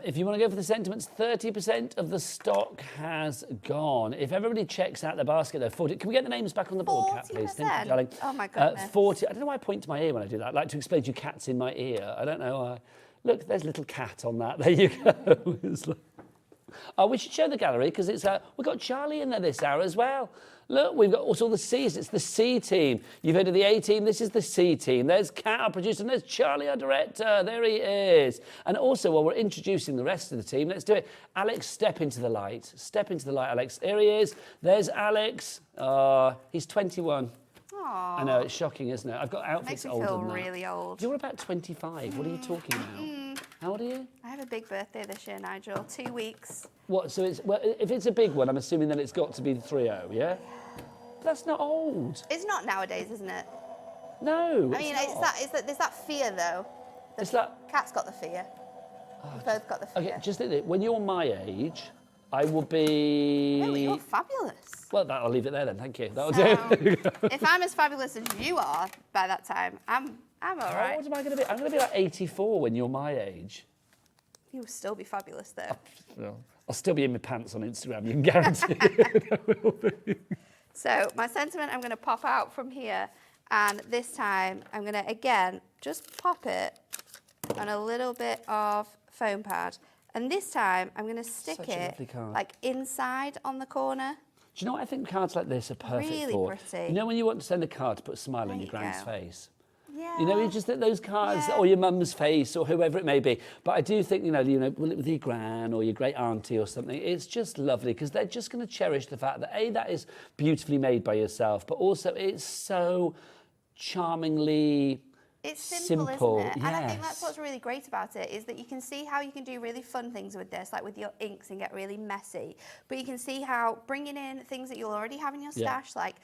If you want to go for the sentiments, 30% of the stock has gone. If everybody checks out the basket, though, 40. Can we get the names back on the board, Kat, please? Thank you, 40%? darling. Oh, my goodness. 40. I don't know why I point to my ear when I do that. I like to explain to you cats in my ear. I don't know why. Look, there's a little cat on that. There you go. It's like... Oh, we should show the gallery because it's we've got Charlie in there this hour as well. Look, we've got also the C's. It's the C team. You've heard of the A team. This is the C team. There's Kat, our producer, and there's Charlie, our director. There he is. And also, while we're introducing the rest of the team, let's do it. Alex, step into the light. Step into the light, Alex. Here he is. There's Alex. He's 21. Aww. I know, it's shocking, isn't it? I've got outfits Makes me older feel than that. really old. You're about 25. What are you talking about? How old are you? I have a big birthday this year, Nigel. 2 weeks. What? So it's if it's a big one, I'm assuming that it's got to be the 3-0, yeah? That's not old. It's not nowadays, isn't it? No. I mean, there's that fear, though. It's like... Cat's got the fear. We've both got the fear. Okay, just think that when you're my age, I will be... No, you're fabulous. Well, I'll leave it there then, thank you. That'll So, do. if I'm as fabulous as you are by that time, I'm all How right. old am I going to be? I'm going to be like 84 when you're my age. You will still be fabulous, though. Well, I'll still be in my pants on Instagram, you can guarantee it. I will be. So my sentiment, I'm going to pop out from here, and this time I'm going to, again, just pop it on a little bit of foam pad. And this time I'm going to stick Such a it lovely card. like inside on the corner. Do you know what I think cards like this are perfect Really for? pretty. You know when you want to send a card to put a smile on There your you grand's go. face? Yeah. You know, you just those cards, Yeah. or your mum's face, or whoever it may be. But I do think, with your gran or your great auntie or something, it's just lovely because they're just going to cherish the fact that A, that is beautifully made by yourself, but also it's so charmingly It's simple, isn't it? Yes. And I think that's what's really great about it, is that you can see how you can do really fun things with this, like with your inks, and get really messy. But you can see how bringing in things that you'll already have in your Yeah. stash, like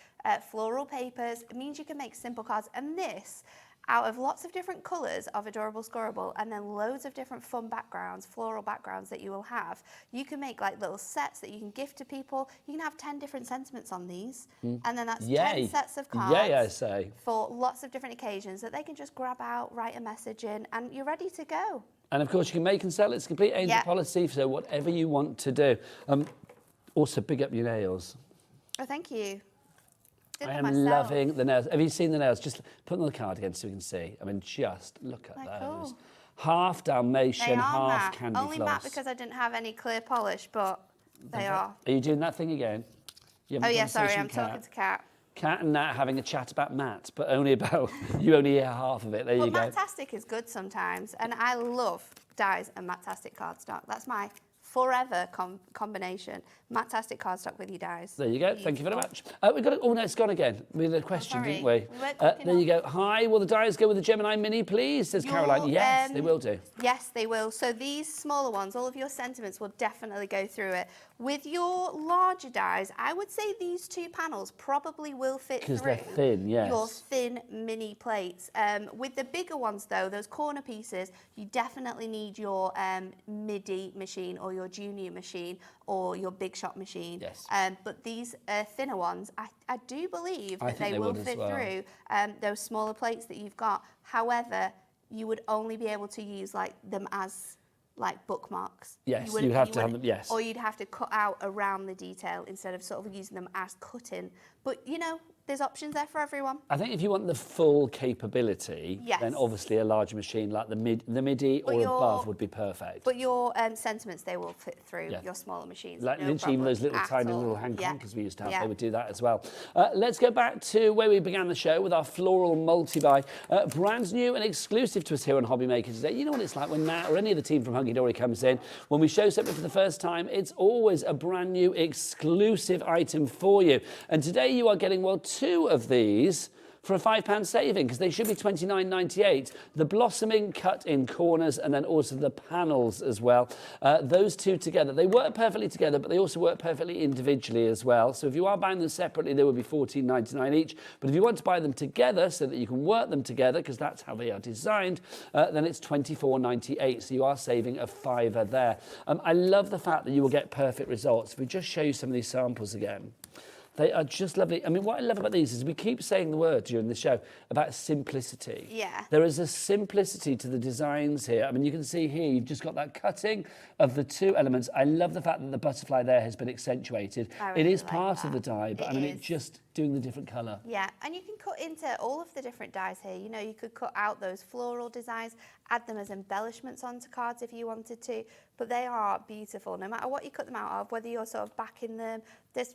floral papers, it means you can make simple cards. And this, out of lots of different colours of Adorable Scorable, and then loads of different fun backgrounds, floral backgrounds that you will have, you can make like little sets that you can gift to people. You can have 10 different sentiments on these, and then that's 10 sets of cards Yay, I say. for lots of different occasions that they can just grab out, write a message in, and you're ready to go. And of course, you can make and sell. It's complete angel Yep. policy, so whatever you want to do. Also, big up your nails. Oh, thank you. Did I it am myself. loving the nails. Have you seen the nails? Just put them on the card again so we can see. I mean, just look at They're those. cool. Half Dalmatian, They are half matte. candy Only floss. matte because I didn't have any clear polish, but they are. Are you doing that thing again? You Oh having a yeah, sorry, conversation I'm with talking Kat? to Kat. Kat and Nat having a chat about matte, but only about, you only hear half of it. There But you go. Mattastic is good sometimes, and I love dyes and Mattastic cardstock. That's my forever combination. Mattastic cardstock with your dyes. There you go. Thank you very much. We've got. Oh no, it's gone again. We had a question, sorry. didn't we? We weren't cooking there you on. go. Hi. Will the dyes go with the Gemini Mini, please? Says Caroline. Yes, they will do. Yes, they will. So these smaller ones, all of your sentiments will definitely go through it. With your larger dies, I would say these two panels probably will fit through. Because they're thin, yes. Your thin mini plates. With the bigger ones though, those corner pieces, you definitely need your MIDI machine or your junior machine or your big shot machine. Yes. But these thinner ones, I do believe I that think they they will would as fit well. through those smaller plates that you've got. However, you would only be able to use like them as like bookmarks. Yes, You wouldn't- you'd have you to have wouldn't- them, yes. Or you'd have to cut out around the detail instead of sort of using them as cutting. But you know, there's options there for everyone. I think if you want the full capability, Yes. then obviously a larger machine like the MIDI or above would be perfect. But your sentiments, they will fit through Yeah. your smaller machines. Like no literally even problem those little at tiny all. little hand Yeah. crankers we used to have, Yeah. they would do that as well. Let's go back to where we began the show with our floral multi-buy. Brand new and exclusive to us here on HobbyMaker today. You know what it's like when Nat or any of the team from Hunkydory comes in. When we show something for the first time, it's always a brand new exclusive item for you. And today you are getting, well, 2 of these for a £5 saving, because they should be £29.98. The blossoming cut in corners and then also the panels as well. Those 2 together, they work perfectly together, but they also work perfectly individually as well. So if you are buying them separately, they will be £14.99 each. But if you want to buy them together so that you can work them together, because that's how they are designed, then it's £24.98. So you are saving a £5 there. I love the fact that you will get perfect results. If we just show you some of these samples again. They are just lovely. I mean, what I love about these is we keep saying the word during the show about simplicity. Yeah. There is a simplicity to the designs here. I mean, you can see here, you've just got that cutting of the 2 elements. I love the fact that the butterfly there has been accentuated. Really it is like part of the that. die, but It I mean, is. it's just doing the different colour. Yeah, and you can cut into all of the different dies here. You know, you could cut out those floral designs, add them as embellishments onto cards if you wanted to, but they are beautiful. No matter what you cut them out of, whether you're sort of backing them, this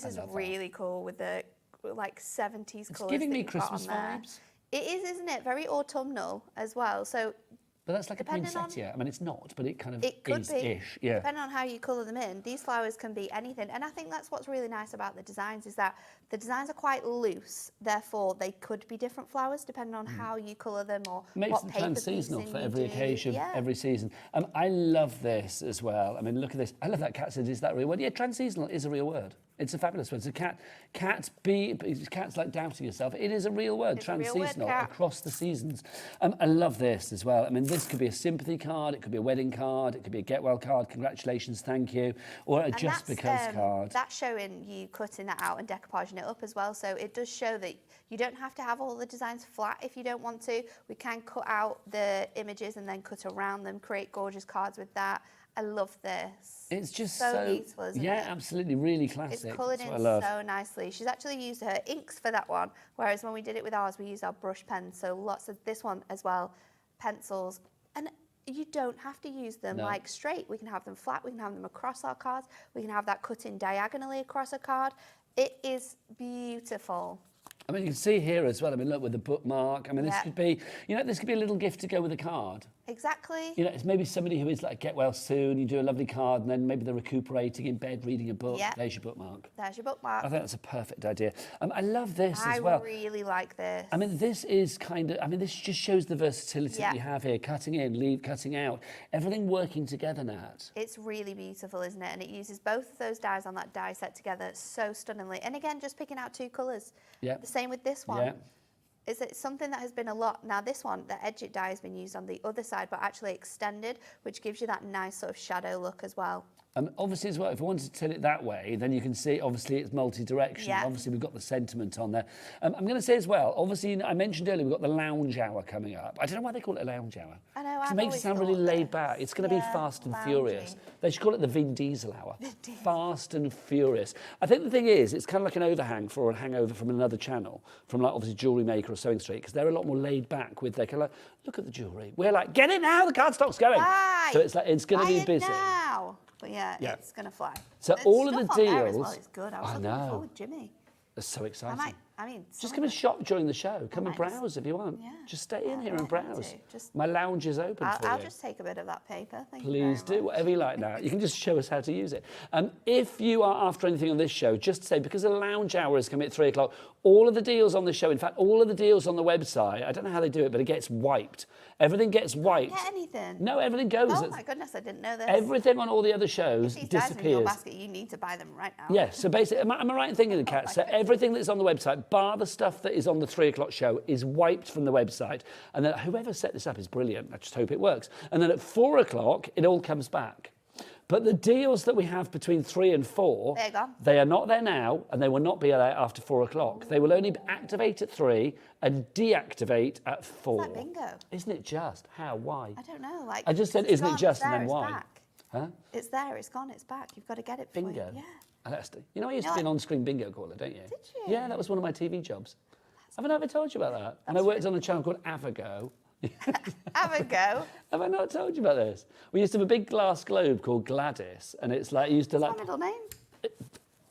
is really cool with the like 70s colours. It's giving that me you've got Christmas on there. vibes. It is, isn't it? Very autumnal as well. So But that's like a depending on- poinsettia. I mean, it's not, but it kind of it could be, is-ish. Yeah. depending on how you colour them in. These flowers can be anything. And I think that's what's really nice about the designs is that the designs are quite loose. Therefore, they could be different flowers depending on how you colour them or Makes what them paper trans-seasonal piecing for you every do. occasion, Yeah. every season. I love this as well. I mean, look at this. I love that cat says, is that a real word? Yeah, trans-seasonal is a real word. It's a fabulous word. So cat's like doubting yourself. It is a real word, It's a real trans-seasonal, word, cat. across the seasons. I love this as well. I mean, this could be a sympathy card, it could be a wedding card, it could be a get well card, congratulations, thank you, or a And just that's, because card. That's showing you cutting that out and decoupaging it up as well. So it does show that you don't have to have all the designs flat if you don't want to. We can cut out the images and then cut around them, create gorgeous cards with that. I love this. It's just so beautiful, isn't yeah, it? absolutely, really classic. It's coloured That's in what I love. so nicely. She's actually used her inks for that one, whereas when we did it with ours, we used our brush pens. So lots of this one as well, pencils. And you don't have to use them like straight. We can have them flat, we can have them across our cards, we can have that cut in diagonally across a card. It is beautiful. I mean, you can see here as well. I mean, look, with the bookmark. I mean, this Yeah. could be, this could be a little gift to go with a card. Exactly. It's maybe somebody who is like, get well soon, you do a lovely card, and then maybe they're recuperating in bed, reading a book. Yeah. There's your bookmark. There's your bookmark. I think that's a perfect idea. I love this I as well. really like this. I mean, this is this just shows the versatility that Yeah. you have here. Cutting in, cutting out. Everything working together, Nat. It's really beautiful, isn't it? And it uses both of those dies on that die set together so stunningly. And again, just picking out 2 colours. Yeah. The same with this one. Yeah. It's something that has been a lot. Now this one, the edge die has been used on the other side, but actually extended, which gives you that nice sort of shadow look as well. Obviously as well, if we wanted to turn it that way, then you can see, obviously, it's multi-directional. Yeah. Obviously, we've got the sentiment on there. I'm going to say as well, obviously, I mentioned earlier, we've got the lounge hour coming up. I don't know why they call it a lounge hour. I know, 'Cause I've it makes it always sound really thought laid this. back. It's going to be Yeah, fast and lounging. furious. They should call it the Vin Diesel hour. Fast and furious. I think the thing is, it's kind of like an overhang for a hangover from another channel, from like obviously Jewellery Maker or Sewing Street, because they're a lot more laid back with their kind of like, look at the jewellery. We're like, get it now, the cardstock's going. Buy! So it's like, it's going to Buy be it busy. now. But yeah, Yeah. it's going to fly. So There's all of the stuff on there as deals- well, it's good. I was I looking know. forward, Jimmy. It's so exciting. Some Just of come and it- shop during the show. Come and might just- browse if you want. Yeah. Just stay in I here and might need browse. to. Just- My lounge is open for I'll you. just take a bit of that paper. Thank you Please very do, much. whatever you like now. You can just show us how to use it. If you are after anything on this show, just say, because the lounge hour is coming at 3 o'clock, all of the deals on the show, in fact, all of the deals on the website, I don't know how they do it, but it gets wiped. Everything gets wiped. Get anything? No, everything goes. Oh my goodness, I didn't know this. Everything on all the other shows If these dies are in your disappears. basket, you need to buy them right now. Yes, so basically, am I right in thinking, Kat? So everything that's on the website, bar the stuff that is on the 3 o'clock show, is wiped from the website. And then whoever set this up is brilliant. I just hope it works. And then at 4 o'clock, it all comes back. But the deals that we have between 3 and 4, They're gone. they are not there now, and they will not be there after 4 o'clock. They will only activate at 3 and deactivate at 4. It's like bingo. Isn't it just? How? Why? I don't know. Like I just said, it's isn't it gone, just, it's and there, then it's why? back. Huh? It's there, it's gone, it's back. You've got to get it. For Bingo. you. Yeah. You know, I used to be an on-screen bingo caller, don't you? Did you? Yeah, that was one of my TV jobs. Haven't I ever told you about that? And I worked on a channel called Avago. Have a go. Have I not told you about this? We used to have a big glass globe called Gladys, and it's like, you used to What's like... my middle name?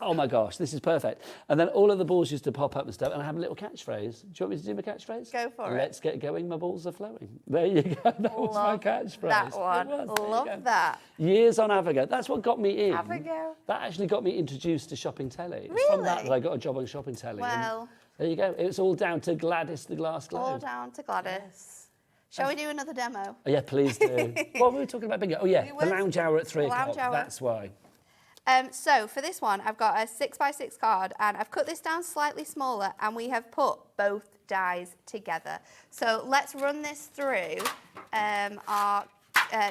Oh my gosh, this is perfect. And then all of the balls used to pop up and stuff, and I have a little catchphrase. Do you want me to do my catchphrase? Go for it. Let's get going, my balls are flowing. There you go, that was my catchphrase. That one. It was. There you go. Love that. Years on Avago. That's what got me in. Avago. That actually got me introduced to shopping telly. It's from that Really? I got a job on shopping telly. and Well, there you go. It's all down to Gladys the glass globe. all down to Gladys. Shall we do another demo? Oh, yeah, please do. What were we talking about bingo? Oh yeah, We the were. lounge hour at 3 The lounge o'clock. hour. That's why. So for this one, I've got a 6x6 card, and I've cut this down slightly smaller, and we have put both dies together. So let's run this through our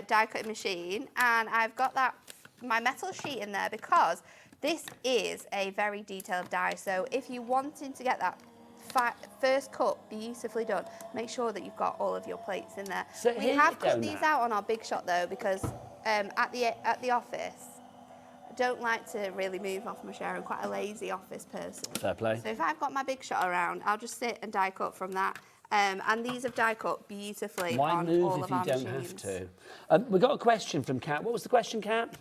die cutting machine, and I've got my metal sheet in there because this is a very detailed die. So if you're wanting to get that first cut beautifully done, make sure that you've got all of your plates in there. So We here have you go cut these now. out on our big shot though, because at the office, I don't like to really move off my chair. I'm quite a lazy office person. Fair play. So if I've got my big shot around, I'll just sit and die cut from that. And these have die cut beautifully Why on move all if of you our don't machines. have to? We got a question from Kat. What was the question, Kat?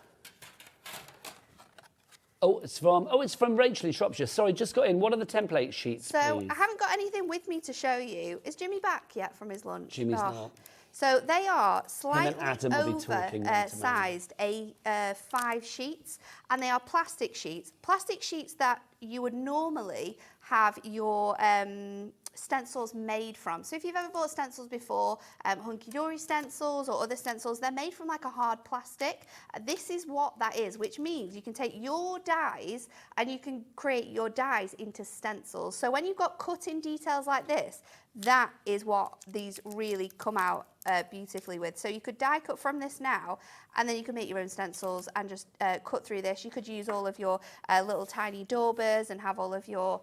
Oh, it's from Rachel in Shropshire. Sorry, just got in. What are the template sheets, So please? I haven't got anything with me to show you. Is Jimmy back yet from his lunch? Jimmy's not. So they are slightly Adam will be talking later, oversized A5 sheets, and they are plastic sheets. Plastic sheets that you would normally have your stencils made from. So if you've ever bought stencils before, Hunkydory stencils or other stencils, they're made from like a hard plastic. This is what that is, which means you can take your dies and you can create your dies into stencils. So when you've got cutting details like this, that is what these really come out beautifully with. So you could die cut from this now, and then you can make your own stencils and just cut through this. You could use all of your little tiny daubers and have all of your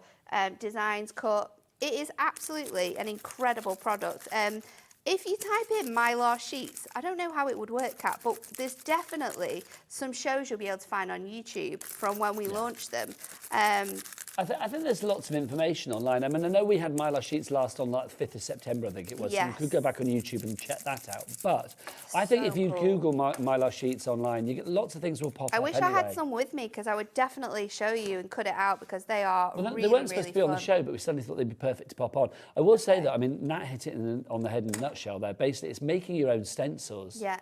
designs cut. It is absolutely an incredible product. If you type in Mylar sheets, I don't know how it would work, Kat, but there's definitely some shows you'll be able to find on YouTube from when we launched them. I think there's lots of information online. I mean, I know we had Mylar sheets last on like the 5th of September, I think it was. So you Yes. could go back on YouTube and check that out. But I think So if you cool. Google Mylar sheets online, you get lots of things will pop I up wish anyway. I had some with me because I would definitely show you and cut it out because they are Well, really, they weren't supposed to be really on the fun. show, but we suddenly thought they'd be perfect to pop on. I will say that, I mean, Nat hit it on the head in a nutshell there. Basically, it's making your own stencils. Yeah,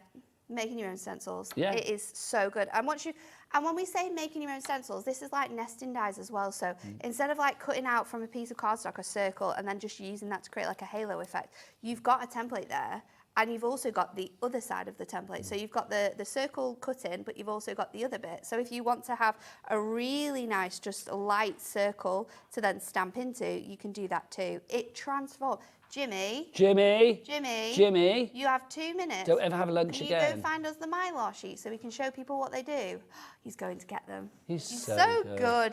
making your own stencils. Yeah. It is so good. And when we say making your own stencils, this is like nesting dies as well. So instead of like cutting out from a piece of cardstock a circle and then just using that to create like a halo effect, you've got a template there. And you've also got the other side of the template. So you've got the circle cut in, but you've also got the other bit. So if you want to have a really nice, just light circle to then stamp into, you can do that too. It transforms. Jimmy, you have 2 minutes. Don't ever have lunch Can again. you go find us the Mylar sheet so we can show people what they do? He's going to get them. He's so so good.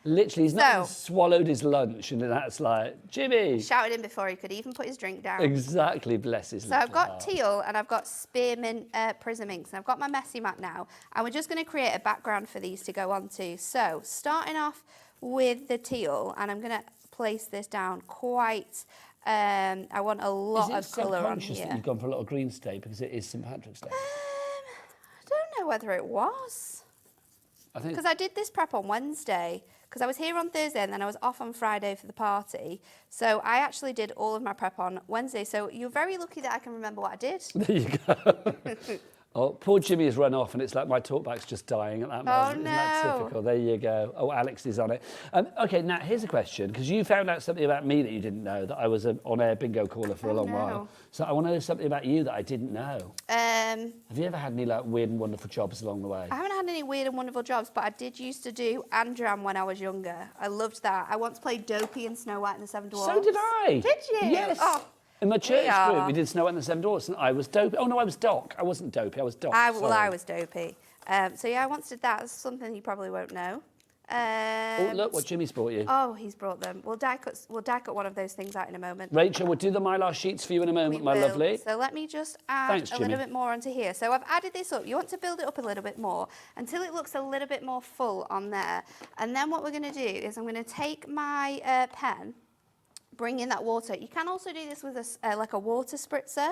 Literally, he's not even So- swallowed his lunch, and that's like, Jimmy. Shouted in before he could even put his drink down. Exactly, bless his So little I've got heart. teal and I've got spearmint prism inks, and I've got my messy mat now, and we're just going to create a background for these to go onto. So starting off with the teal, and I'm going to place this down quite. I want a lot Is of it colour on subconscious here. that you've gone for a lot of green today because it is St Patrick's Day? I don't know whether it was. I think Because I did this prep on Wednesday, because I was here on Thursday and then I was off on Friday for the party. So I actually did all of my prep on Wednesday. So you're very lucky that I can remember what I did. there you go. Oh, poor Jimmy has run off, and it's like my talkback's just dying at that moment. Isn't that no. typical? There you go. Oh, Alex is on it. Okay, Nat, here's a question, because you found out something about me that you didn't know, that I was an on-air bingo caller for a long while. So I want to know something about you that I didn't know. Have you ever had any like weird and wonderful jobs along the way? I haven't had any weird and wonderful jobs, but I did used to do Andram when I was younger. I loved that. I once played Dopey in Snow White and the Seven Dwarfs. So did I. Did you? Yes. Oh, in my church are. group, we did Snow White and the Seven Dwarfs, and I was Dopey. Oh, no, I was Doc. I wasn't Dopey, I was Doc. I Sorry. was Dopey. So yeah, I once did that. That's something you probably won't know. Oh, look what Jimmy's brought you. Oh, he's brought them. We'll die cut one of those things out in a moment. Rachel, we'll do the mylar sheets for you in a moment, my lovely. So let me just add Thanks, a little bit more onto here. So I've added this up. You want to build it up a little bit more until it looks a little bit more full on there. And then what we're going to do is I'm going to take my pen, bring in that water. You can also do this with a like a water spritzer,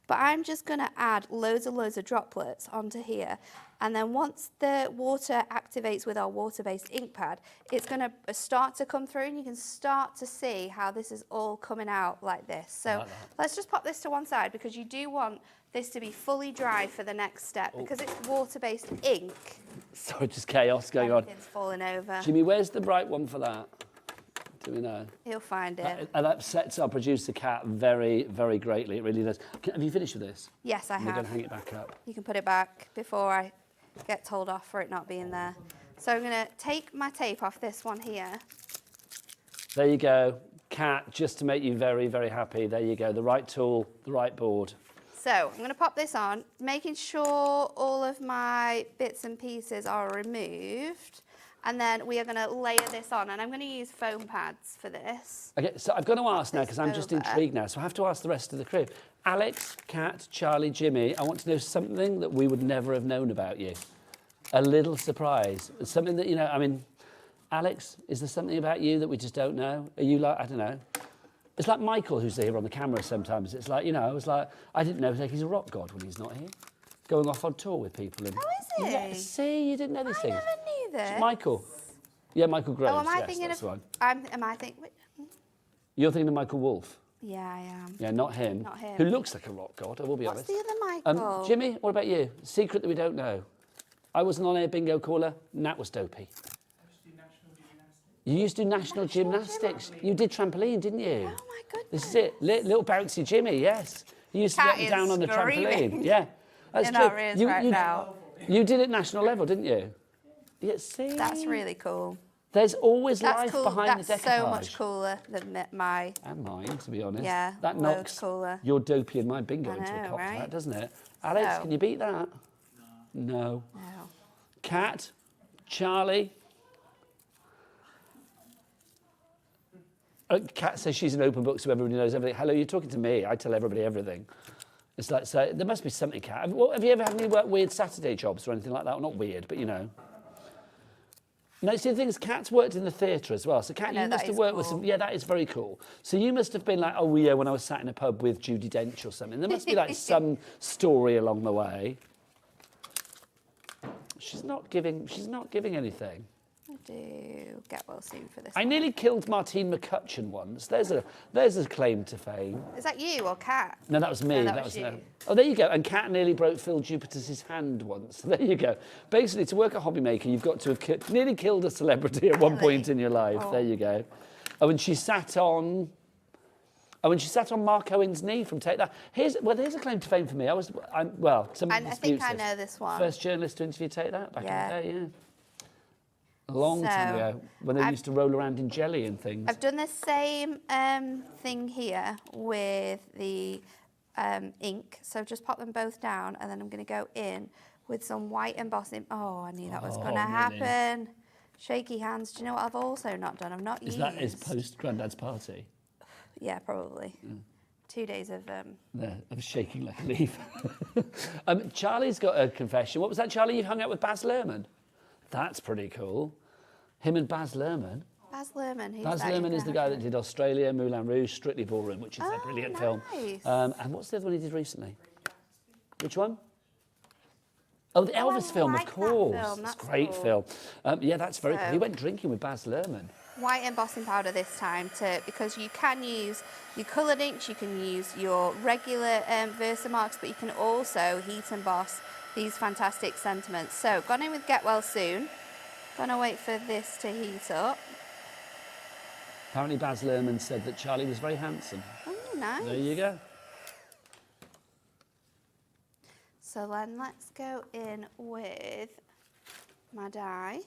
but I'm just going to add loads of droplets onto here. And then once the water activates with our water-based ink pad, it's going to start to come through, and you can start to see how this is all coming out like this. So let's just pop this to one side, because you do want this to be fully dry for the next step, because it's water-based ink. Sorry, just chaos going on. Everything's falling over. Jimmy, where's the bright one for that? Do we know? He'll find it. That upsets our producer Kat very, very greatly. It really does. Have you finished with this? Yes, I have. We're going to hang it back up. You can put it back before I get told off for it not being there. So I'm going to take my tape off this one here. There you go. Kat, just to make you very, very happy. There you go. The right tool, the right board. So I'm going to pop this on, making sure all of my bits and pieces are removed. And then we are going to layer this on, and I'm going to use foam pads for this. Okay, so I've got to ask now, because I'm just intrigued now, so I have to ask the rest of the crew. Alex, Kat, Charlie, Jimmy, I want to know something that we would never have known about you. A little surprise. Something that, you know, I mean, Alex, is there something about you that we just don't know? Are you like, I don't know. It's like Michael, who's here on the camera sometimes. It's like, you know, I was like, I didn't know he's a rock god when he's not here. Going off on tour with people. And, oh, is he? Yeah, see, you didn't know these things. I never knew this. Michael. Yeah, Michael Groves. Oh, am I yes, thinking that's of... one. Am I thinking... You're thinking of Michael Wolff. Yeah, I am. Yeah, not him. Not him. Who looks like a rock god, I will be What's honest. the other Michael? Jimmy, what about you? Secret that we don't know. I wasn't on air bingo caller. Nat was dopey. You used to do national gymnastics. You did trampoline, didn't you? Oh, my goodness. This is it. Little bouncy Jimmy, yes. You used to Cat get is down on the screaming. trampoline. Yeah, that's In true. our ears right now. You did it national level, didn't you? Yeah, see? That's really cool. There's always That's life cool. behind That's the decoupage. so much cooler than my... And mine, to be honest. Yeah, that loads knocks cooler. your dopey and my bingo I into a know, cock, right? that, doesn't it? Alex, So- can you beat that? No. No. Kat, Charlie. Kat says she's an open book, so everybody knows everything. Hello, you're talking to me. I tell everybody everything. It's like, so there must be something, Kat. Have you ever had any weird Saturday jobs or anything like that? Well, not weird, but you know. No, see, the thing is, Kat's worked in the theatre as well. So, Kat, you must have worked with some... Yeah, that is very cool. So you must have been like, oh, yeah, when I was sat in a pub with Judi Dench or something. There must be, like, some story along the way. She's not giving anything. I do get well soon for this. I nearly killed Martine McCutcheon once. There's a claim to fame. Is that you or Kat? No, that was me. No, that was you. no. Oh, there you go. And Kat nearly broke Phil Jupiter's hand once. There you go. Basically, to work at HobbyMaker, you've got to have nearly killed a celebrity at one point in your life. Oh. There you go. Oh, and she sat on... Oh, and she sat on Mark Owen's knee from Take That. Here's a claim to fame for me. Somebody I think disputes I this. know this one. First journalist to interview Take That back Yeah. in the day, yeah. A long time ago, when they used to roll around in jelly and things. I've done the same thing here with the ink. So just pop them both down, and then I'm going to go in with some white embossing. Oh, I knew that was going to happen. Shaky hands. Do you know what I've also not done? I've not used... Is that his post-granddad's party? Yeah, probably. 2 days of... Yeah, I was shaking like a leaf. Charlie's got a confession. What was that, Charlie? You hung out with Baz Luhrmann? That's pretty cool. Him and Baz Luhrmann. Baz Luhrmann. Who's Baz that? Luhrmann is the guy that did Australia, Moulin Rouge, Strictly Ballroom, which is a brilliant film. Nice. And what's the other one he did recently? Which one? Oh, the Elvis film, of like that course. film, It's that's a great cool. film. Yeah, that's very cool. So- He went drinking with Baz Luhrmann. White embossing powder this time, because you can use your coloured inks, you can use your regular Versamarks, but you can also heat emboss these fantastic sentiments. So, gone in with Get Well Soon. Gonna wait for this to heat up. Apparently Baz Luhrmann said that Charlie was very handsome. Oh, nice. There you go. So then let's go in with my dye.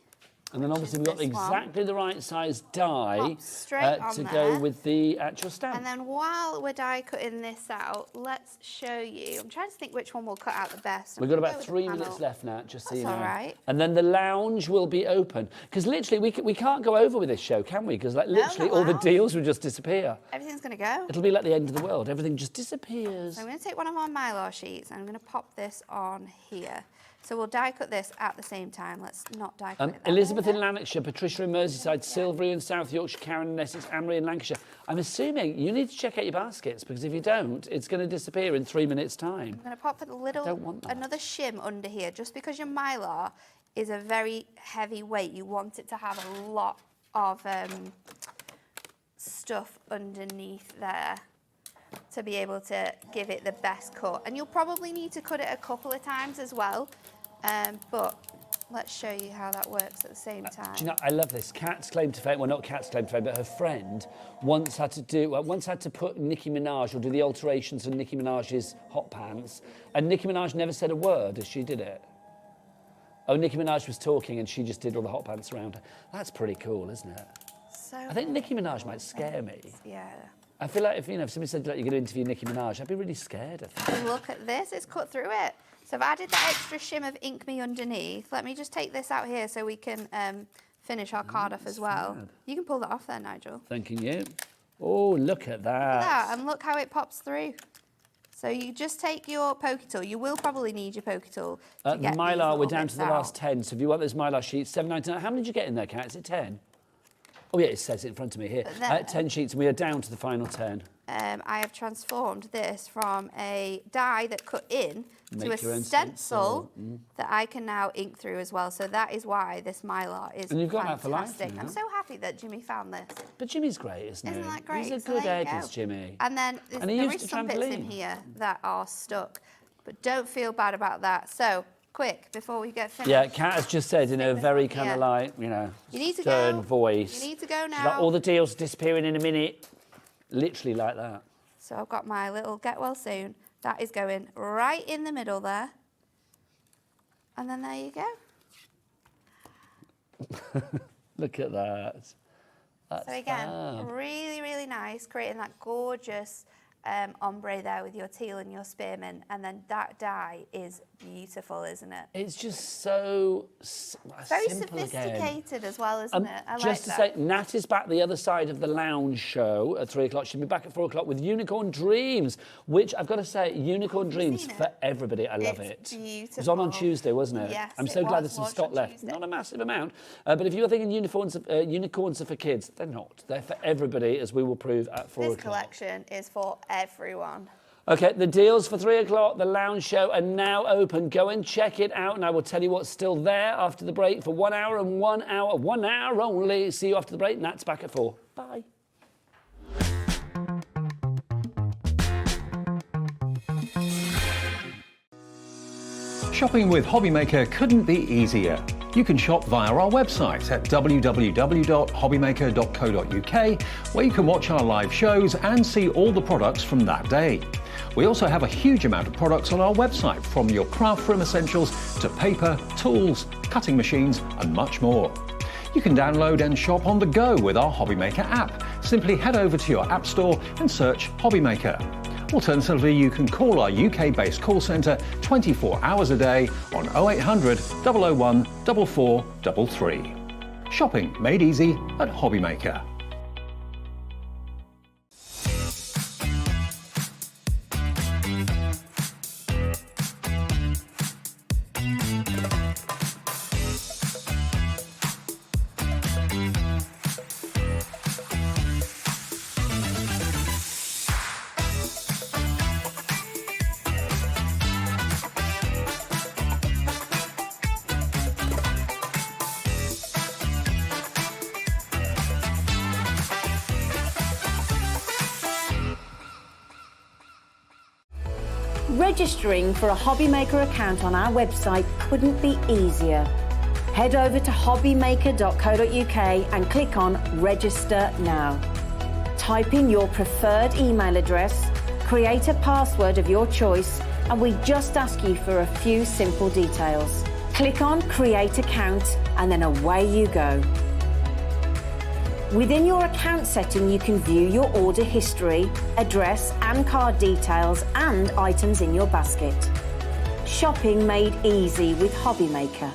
And then obviously we've got this one. exactly the right size die Pop straight on to there. go with the actual stamp. And then while we're die cutting this out, let's show you. I'm trying to think which one will cut out the best. We've got about Go with the 3 panel. minutes left now, just so you know. That's all right. And then the lounge will be open. Because literally, we can't go over with this show, can we? Because like, literally not all the allowed. deals will just disappear. Everything's going to go. It'll be like the end of the world. Everything just disappears. So I'm going to take one of our Mylar sheets and I'm going to pop this on here. So we'll die cut this at the same time. Let's not die cut it that Elizabeth way. in Lanarkshire, Patricia in Merseyside, Silvery in South Yorkshire, Karen in Essex, Anne-Marie in Lancashire. I'm assuming you need to check out your baskets because if you don't, it's going to disappear in 3 minutes' time. I'm going to pop a little, Don't want that. another shim under here, just because your Mylar is a very heavy weight. You want it to have a lot of stuff underneath there to be able to give it the best cut. And you'll probably need to cut it a couple of times as well, but let's show you how that works at the same time. Do you know, I love this. Kat's claim to fame, well, not Kat's claim to fame, but her friend once had to put Nicki Minaj, or do the alterations on Nicki Minaj's hot pants, and Nicki Minaj never said a word as she did it. Oh, Nicki Minaj was talking and she just did all the hot pants around her. That's pretty cool, isn't it? So I think Nicki Minaj might scare me. yeah. I feel like if somebody said like, you're going to interview Nicki Minaj, I'd be really scared of her. And look at this, it's cut through it. So I've added that extra shim of Ink Me underneath. Let me just take this out here so we can finish our card off as well. fab. You can pull that off there, Nigel. Thanking you. Oh, look at that. Look at that, and look how it pops through. So you just take your pokey tool. You will probably need your pokey tool to The get these Mylar, we're little down bits to the last out. 10. So if you want those Mylar sheets, $7.99. How many did you get in there, Kat? Is it 10? Oh, yeah, it says it in front of me here. But then- 10 sheets, and we are down to the final 10. I have transformed this from a die that cut in to Make a your own stencil that I can now ink through as well. So that is why this Mylar is And you've got that for life fantastic. now. I'm so happy that Jimmy found this. But Jimmy's great, isn't he? Isn't that great? He's a So good there you egg, go. is Jimmy. And then And he there used is to some bits in trampoline. here that are stuck, but don't feel bad about that. So quick, before we get finished. Yeah, Kat has just said in a this very on kind here. of like, You need to stern go. voice. You need to go She's like, now. all the deals disappearing in a minute. Literally like that. So I've got my little get well soon. That is going right in the middle there. And then there you go. Look at that. That's So again, fab. really, really nice, creating that gorgeous ombre there with your teal and your spearmint. And then that die is beautiful, isn't it? It's just so Very simple again. sophisticated as well, isn't it? I like Just to that. say, Nat is back the other side of the lounge show at 3 o'clock. She'll be back at 4 o'clock with Unicorn Dreams, which I've got to say, Unicorn Dreams seen it? for everybody. I love It's it. beautiful. It was on Tuesday, wasn't it? Yes, I'm it so glad was there's some launched stock on left. Tuesday. Not a massive amount. But if you're thinking unicorns are for kids, they're not. They're for everybody, as we will prove at 4 This o'clock. collection is for everyone. Okay, the deals for 3 o'clock, the lounge show, are now open. Go and check it out, and I will tell you what's still there after the break for 1 hour and 1 hour, 1 hour only. See you after the break. Nat's back at 4. Bye. Shopping with HobbyMaker couldn't be easier. You can shop via our website at www.hobbymaker.co.uk, where you can watch our live shows and see all the products from that day. We also have a huge amount of products on our website, from your craft room essentials to paper, tools, cutting machines and much more. You can download and shop on the go with our HobbyMaker app. Simply head over to your app store and search HobbyMaker. Alternatively, you can call our UK-based call centre 24 hours a day on 0800 001 4433. Shopping made easy at HobbyMaker. Registering for a HobbyMaker account on our website couldn't be easier. Head over to hobbymaker.co.uk and click on Register Now. Type in your preferred email address, create a password of your choice, and we just ask you for a few simple details. Click on Create Account and then away you go. Within your account setting, you can view your order history, address and card details and items in your basket. Shopping made easy with HobbyMaker.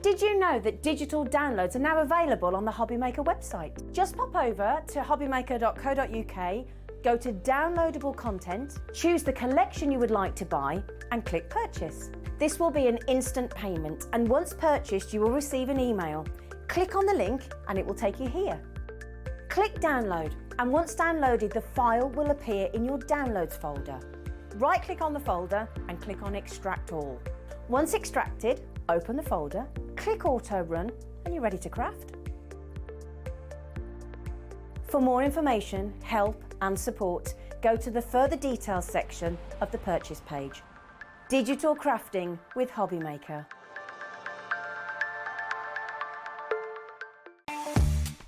Did you know that digital downloads are now available on the HobbyMaker website? Just pop over to hobbymaker.co.uk, go to downloadable content, choose the collection you would like to buy and click purchase. This will be an instant payment and once purchased you will receive an email. Click on the link and it will take you here. Click download and once downloaded the file will appear in your downloads folder. Right click on the folder and click on extract all. Once extracted, open the folder, click auto run and you're ready to craft. For more information, help and support, go to the further details section of the purchase page. Digital crafting with HobbyMaker.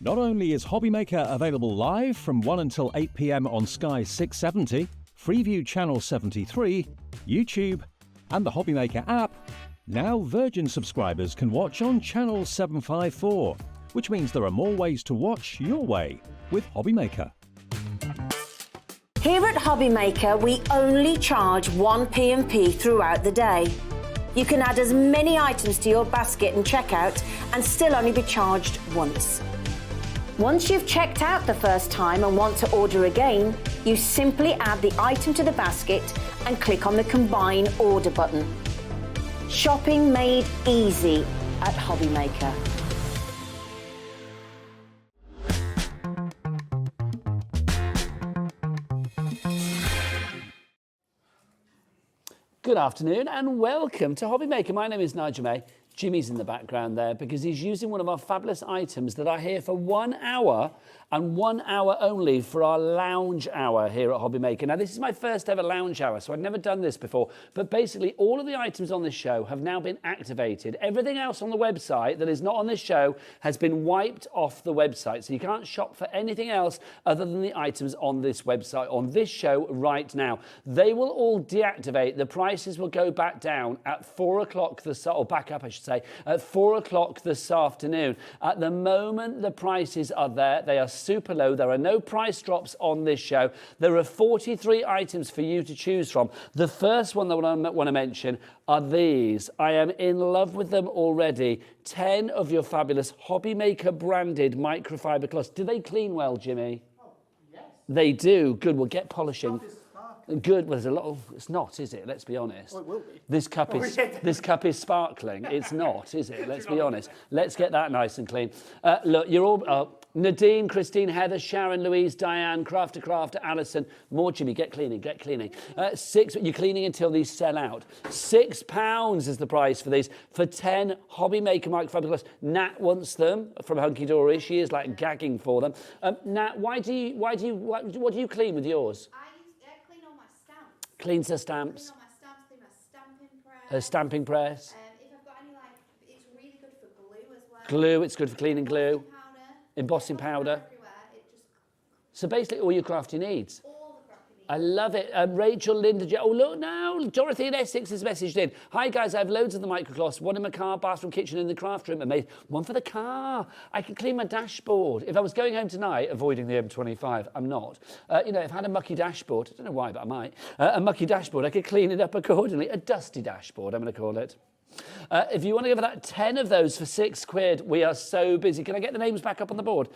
Not only is HobbyMaker available live from 1 until 8 p.m. on Sky 670, Freeview Channel 73, YouTube, and the HobbyMaker app, now Virgin subscribers can watch on Channel 754, which means there are more ways to watch your way with HobbyMaker. Here at HobbyMaker, we only charge 1 P&P throughout the day. You can add as many items to your basket and checkout and still only be charged once. Once you've checked out the first time and want to order again, you simply add the item to the basket and click on the Combine Order button. Shopping made easy at HobbyMaker. Good afternoon and welcome to HobbyMaker. My name is Nigel May. Jimmy's in the background there because he's using one of our fabulous items that are here for 1 hour and 1 hour only for our lounge hour here at HobbyMaker. Now, this is my first ever lounge hour, so I've never done this before, but basically all of the items on this show have now been activated. Everything else on the website that is not on this show has been wiped off the website, so you can't shop for anything else other than the items on this website, on this show right now. They will all deactivate. The prices will go back down at 4 o'clock, or back up I should say, at 4 o'clock this afternoon. At the moment the prices are there, they are super low. There are no price drops on this show. There are 43 items for you to choose from. The first one that I want to mention are these. I am in love with them already. 10 of your fabulous HobbyMaker branded microfiber cloths. Do they clean well, Jimmy? Oh, yes. They do. Good. We'll get polishing. Good. Well, there's a lot of, it's not, is it? Let's be honest. Oh, it will be. This cup is sparkling. It's not, is it? Let's be honest. Let's get that nice and clean. Look, you're all Nadine, Christine, Heather, Sharon, Louise, Diane, Crafter, Alison, more Jimmy. Get cleaning. You're cleaning until these sell out. £6 is the price for these for 10 HobbyMaker microfiber cloths. Nat wants them from Hunkydory. She is like gagging for them. Nat, what do you clean with yours? Clean all my stamps. Cleans her stamps. Clean all my stamps, clean my stamping press. Her stamping press. If I've got any, it's really good for glue as well. Glue, it's good for cleaning glue. Embossing Embossing powder. everywhere. So basically all your crafty needs. All the crafty needs. I love it. Rachel, Linda, oh look now, Dorothy in Essex has messaged in. Hi guys, I have loads of the microcloths. One in my car, bathroom, kitchen, in the craft room. Amazing. One for the car. I can clean my dashboard. If I was going home tonight, avoiding the M25, I'm not. If I had a mucky dashboard, I don't know why, but I might. A mucky dashboard, I could clean it up accordingly. A dusty dashboard, I'm going to call it. If you want to go for that 10 of those for £6, we are so busy. Can I get the names back up on the board?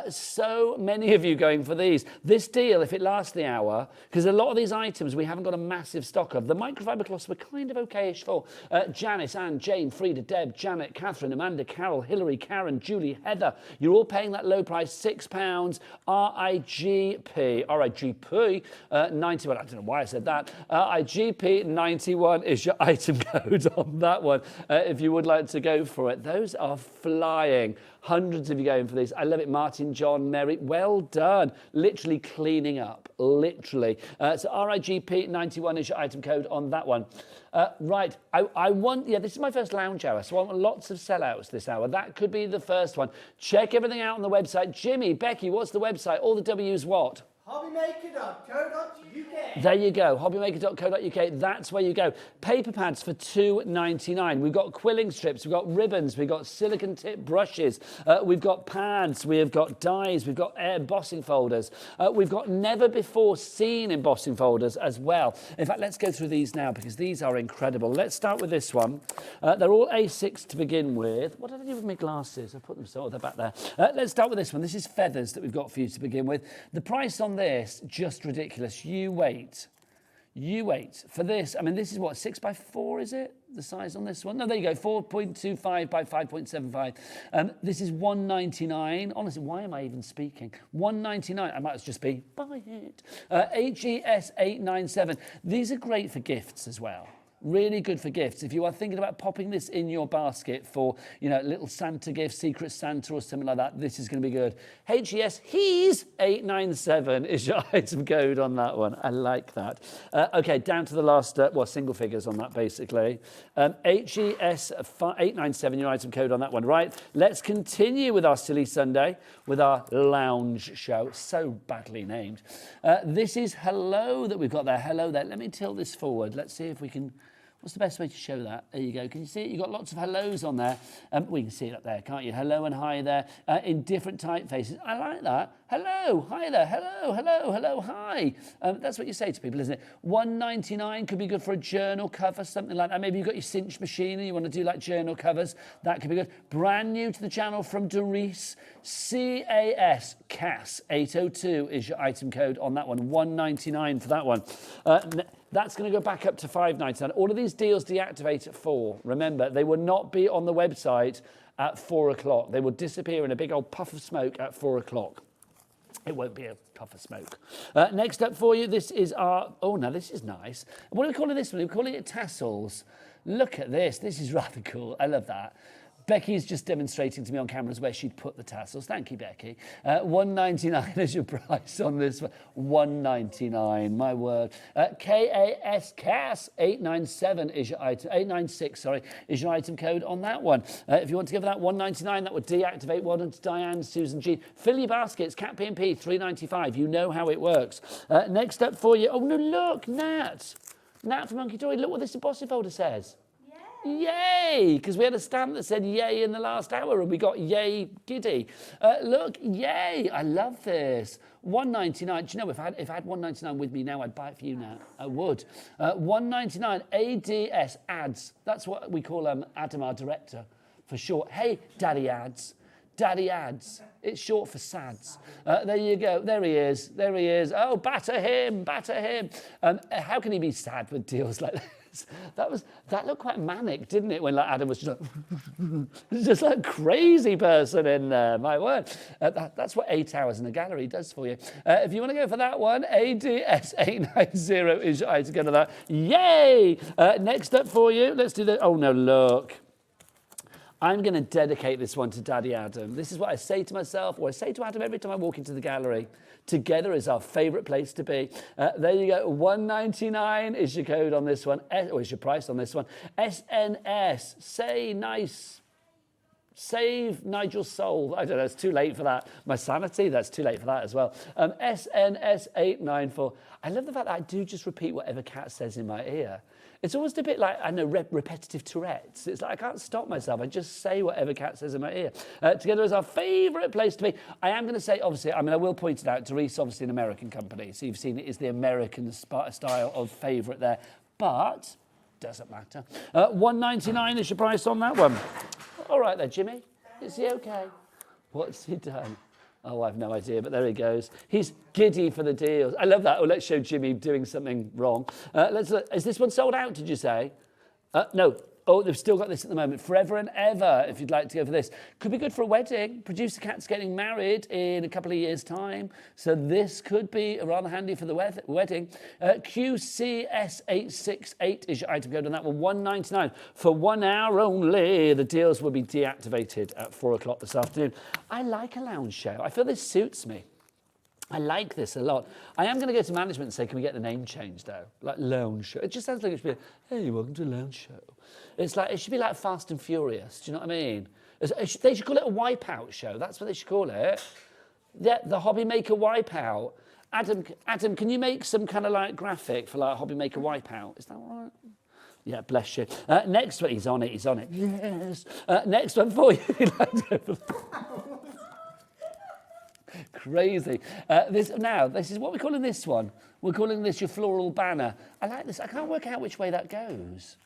So many of you going for these. This deal, if it lasts the hour, because a lot of these items we haven't got a massive stock of. The microfiber cloths were kind of okay-ish for Janice, Anne, Jane, Frida, Deb, Janet, Catherine, Amanda, Carol, Hilary, Karen, Julie, Heather. You're all paying that low price, £6. RIGP, 91. I don't know why I said that. RIGP 91 is your item code on that one. If you would like to go for it. Those are flying. Hundreds of you going for these. I love it. Martin, John, Mary, well done. Literally cleaning up, literally. So RIGP 91 is your item code on that one. Right, I want, this is my first lounge hour, so I want lots of sellouts this hour. That could be the first one. Check everything out on the website. Jimmy, Becky, what's the website? All the W's what? HobbyMaker.co.uk. There you go, hobbymaker.co.uk, that's where you go. Paper pads for £2.99. We've got quilling strips, we've got ribbons, we've got silicone tip brushes, we've got pads, we've got dies, we've got embossing folders, we've got never before seen embossing folders as well. In fact, let's go through these now because these are incredible. Let's start with this one. They're all A6 to begin with. What did I do with my glasses? I put them they're back there. Let's start with this one. This is feathers that we've got for you to begin with. The price on this, just ridiculous. You wait for this. I mean, this is what, 6x4, is it? The size on this one? No, there you go, 4.25 by 5.75. This is £1.99. Honestly, why am I even speaking? £1.99. I might as just be, buy it. HES 897. These are great for gifts as well. Really good for gifts. If you are thinking about popping this in your basket for, little Santa gift, Secret Santa or something like that, this is going to be good. HES, he's 897 is your item code on that one. I like that. Okay, down to the last, single figures on that basically. HES 897, your item code on that one. Right, let's continue with our Silly Sunday, with our lounge show. So badly named. This is Hello that we've got there. Hello there. Let me tilt this forward. Let's see if we can... What's the best way to show that? There you go. Can you see it? You've got lots of hellos on there. We can see it up there, can't you? Hello and hi there in different typefaces. I like that. Hello, hi there. Hello, hello, hello, hi. That's what you say to people, isn't it? £1.99 could be good for a journal cover, something like that. Maybe you've got your cinch machine and you want to do like journal covers. That could be good. Brand new to the channel from Doris. CAS 802 is your item code on that one. £1.99 for that one. That's going to go back up to £5.99. All of these deals deactivate at 4. Remember, they will not be on the website at 4 o'clock. They will disappear in a big old puff of smoke at 4 o'clock. It won't be a puff of smoke. Next up for you, this is our... Oh, now this is nice. What are we calling this one? We're calling it tassels. Look at this. This is rather cool. I love that. Becky's just demonstrating to me on cameras where she'd put the tassels. Thank you, Becky. £1.99 is your price on this one. £1.99, my word. CAS 897 is your item. 896, sorry, is your item code on that one. If you want to go for that £1.99, that would deactivate. Well done to Diane, Susan G. Fill your baskets. Cat P&P £3.95. You know how it works. Next up for you. Oh no, look, Nat. Nat from Hunkydory. Look what this embossing folder says. Yay! Because we had a stamp that said yay in the last hour and we got yay giddy. Look, yay! I love this. £1.99. Do you know, if I had £1.99 with me now, I'd buy it for you now. I would. £1.99 ADS, ads. That's what we call Adam, our director, for short. Hey, Daddy Ads. Daddy Ads. It's short for SADS. There you go. There he is. There he is. Oh, batter him. Batter him. How can he be sad with deals like this? That looked quite manic, didn't it? When Adam was just like a crazy person in there. My word. That's what 8 hours in a gallery does for you. If you want to go for that one, ADS 890 is your item to that. Yay! Next up for you, let's do the. Oh no, look. I'm going to dedicate this one to Daddy Adam. This is what I say to myself, or I say to Adam every time I walk into the gallery. Together is our favourite place to be. There you go. £1.99 is your code on this one, or is your price on this one. SNS, say nice. Save Nigel's soul. I don't know, it's too late for that. My sanity, that's too late for that as well. SNS 894. I love the fact that I do just repeat whatever Kat says in my ear. It's almost a bit like, I know, repetitive Tourette's. It's like I can't stop myself. I just say whatever Kat says in my ear. Together is our favourite place to be. I am going to say, obviously, I mean, I will point it out, Doris, obviously an American company. So you've seen it is the American style of favourite there. But Doesn't matter. $1.99 is your price on that one. All right there, Jimmy. Is he okay? What's he done? Oh, I've no idea, but there he goes. He's giddy for the deals. I love that. Oh, let's show Jimmy doing something wrong. Let's look. Is this one sold out, did you say? No. Oh, they've still got this at the moment. Forever and ever, if you'd like to go for this. Could be good for a wedding. Producer Cat's getting married in a couple of years' time. So this could be rather handy for the wedding. QCS868 is your item code on that one. $1.99 for 1 hour only. The deals will be deactivated at 4 o'clock this afternoon. I like a lounge show. I feel this suits me. I like this a lot. I am going to go to management and say, can we get the name changed, though? Like lounge show. It just sounds like it should be like, hey, welcome to lounge show. It's like, it should be like Fast and Furious. Do you know what I mean? They should call it a wipeout show. That's what they should call it. Yeah, the HobbyMaker wipeout. Adam, can you make some kind of like graphic for like HobbyMaker wipeout? Is that all right? Yeah, bless you. Next one, he's on it. Yes. Next one for you. Crazy. This is what we're calling this one. We're calling this your floral banner. I like this. I can't work out which way that goes.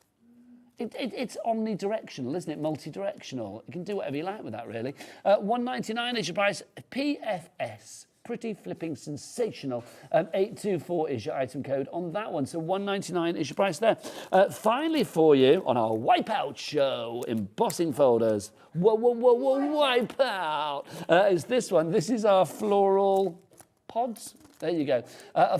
It's omnidirectional, isn't it? Multi-directional. You can do whatever you like with that, really. $1.99 is your price. PFS. Pretty flipping sensational. 824 is your item code on that one. So $1.99 is your price there. Finally for you on our Wipeout show, embossing folders. Whoa, Wipeout. Is this one. This is our floral pods. There you go.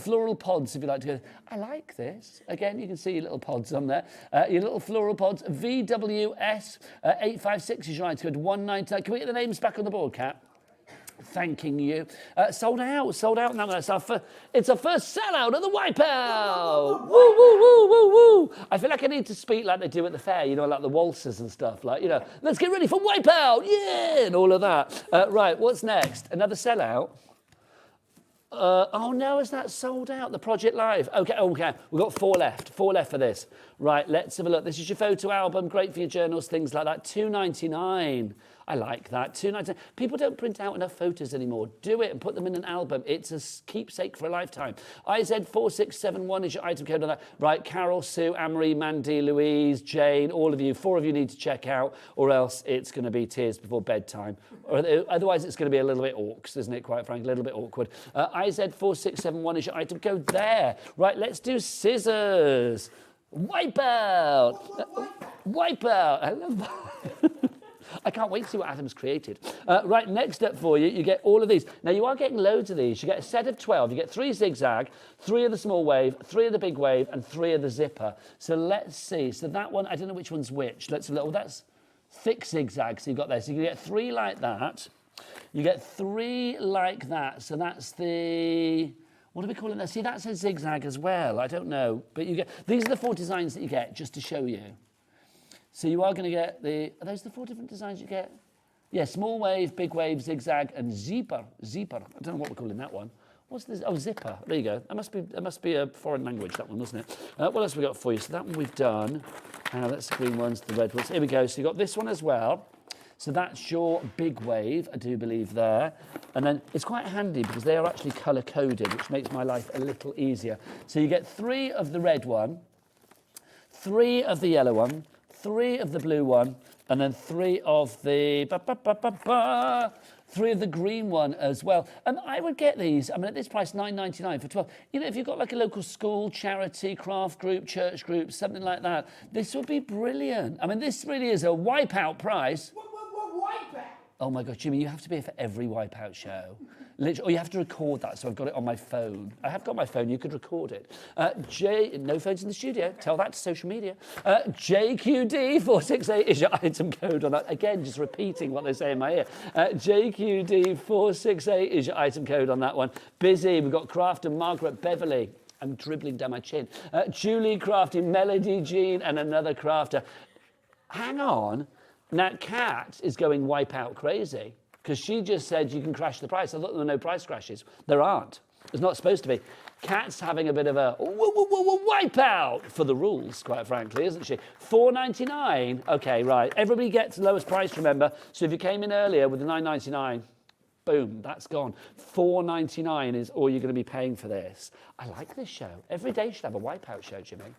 Floral pods, if you like to go. I like this. Again, you can see your little pods on there. Your little floral pods. VWS 856 is your item code. $1.99. Can we get the names back on the board, Kat? Thanking you. Sold out on that one. It's our first sellout of the Wipeout. Woo. I feel like I need to speak like they do at the fair, you know, like the waltzes and stuff. Like, you know, let's get ready for Wipeout. Yeah, and all of that. Right, what's next? Another sellout? Oh no, is that sold out? The Project Live. Okay. We've got 4 left. 4 left for this. Right, let's have a look. This is your photo album. Great for your journals, things like that. $2.99. I like that. $2.99. People don't print out enough photos anymore. Do it and put them in an album. It's a keepsake for a lifetime. IZ4671 is your item code on that. Right, Carol, Sue, Amory, Mandy, Louise, Jane, all of you. 4 of you need to check out, or else it's going to be tears before bedtime. Or otherwise, it's going to be a little bit orcs, isn't it? Quite frankly, a little bit awkward. IZ4671 is your item code there. Right, let's do scissors. Wipeout. Wipeout. I love that. I can't wait to see what Adam's created. Right, next up for you, you get all of these. Now, you are getting loads of these. You get a set of 12. You get 3 zigzag, 3 of the small wave, 3 of the big wave, and 3 of the zipper. So let's see. So that one, I don't know which one's which. Let's have a look. Well, that's thick zigzag, so you've got there. So you get 3 like that. You get 3 like that. So that's the... What are we calling that? See, that's a zigzag as well. I don't know. But you get... These are the 4 designs that you get, just to show you. So you are going to get the... Are those the 4 different designs you get? Yeah, small wave, big wave, zigzag, and zipper. Zipper. I don't know what we're calling that one. What's this? Oh, zipper. There you go. That must be a foreign language, that one, wasn't it? What else have we got for you? So that one we've done. That's the green ones, the red ones. Here we go. So you've got this one as well. So that's your big wave, I do believe, there. And then it's quite handy because they are actually colour-coded, which makes my life a little easier. So you get 3 of the red one, 3 of the yellow one, 3 of the blue one, and then 3 of the 3 of the green one as well. I would get these. I mean, at this price, $9.99 for 12. You know, if you've got like a local school, charity, craft group, church group, something like that, this would be brilliant. I mean, this really is a wipeout price. Wipeout? Oh my God, Jimmy, you have to be here for every Wipeout show. Literally, or you have to record that, so I've got it on my phone. I have got my phone, you could record it. No phones in the studio, tell that to social media. JQD468 is your item code on that. Again, just repeating what they say in my ear. JQD468 is your item code on that one. Busy, we've got Craft and Margaret Beverly. I'm dribbling down my chin. Julie Crafty, Melody Jean, and another crafter. Hang on. Now, Kat is going Wipeout crazy because she just said you can crash the price. I thought there were no price crashes. There aren't. There's not supposed to be. Kat's having a bit of a wipeout for the rules, quite frankly, isn't she? $4.99. Okay, right. Everybody gets the lowest price, remember. So if you came in earlier with the $9.99, boom, that's gone. $4.99 is all you're going to be paying for this. I like this show. Every day should have a Wipeout show, Jimmy.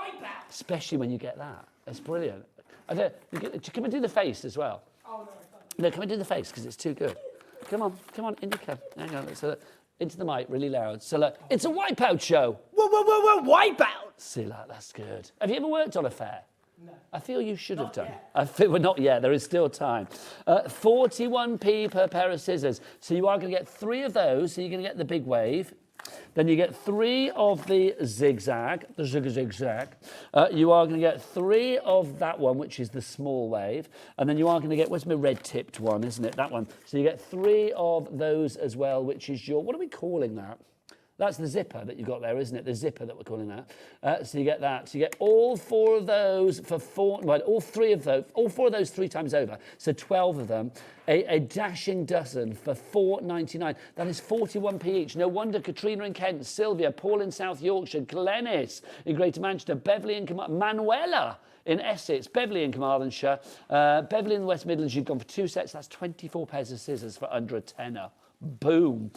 wipeout. Especially when you get that. It's brilliant. Can we do the face as well? Oh, no, I can't. No, can we do the face because it's too good? Come on, Indica. Hang on, so into the mic, really loud. So look, it's a wipeout show. Whoa, wipeout. See, look, that's good. Have you ever worked on a fair? No. I feel you should have Not done. yet. I feel, well, not yet. There is still time. 41p per pair of scissors. So you are going to get 3 of those. So you're going to get the big wave. Then you get 3 of the zigzag, the zigzag. You are going to get 3 of that one, which is the small wave. And then you are going to get, where's my red-tipped one, isn't it? That one. So you get 3 of those as well, which is your, what are we calling that? That's the zipper that you've got there, isn't it? The zipper that we're calling that. So you get that. So you get all 4 of those for 4, well, all 4 of those 3 times over. So 12 of them. A dashing dozen for £4.99. That is 41p each. No wonder Katrina in Kent, Sylvia, Paul in South Yorkshire, Glenys in Greater Manchester, Beverley in Manuela in Essex, Beverley in Carmarthenshire, Beverley in the West Midlands. You've gone for 2 sets. That's 24 pairs of scissors for under a tenner. Boom.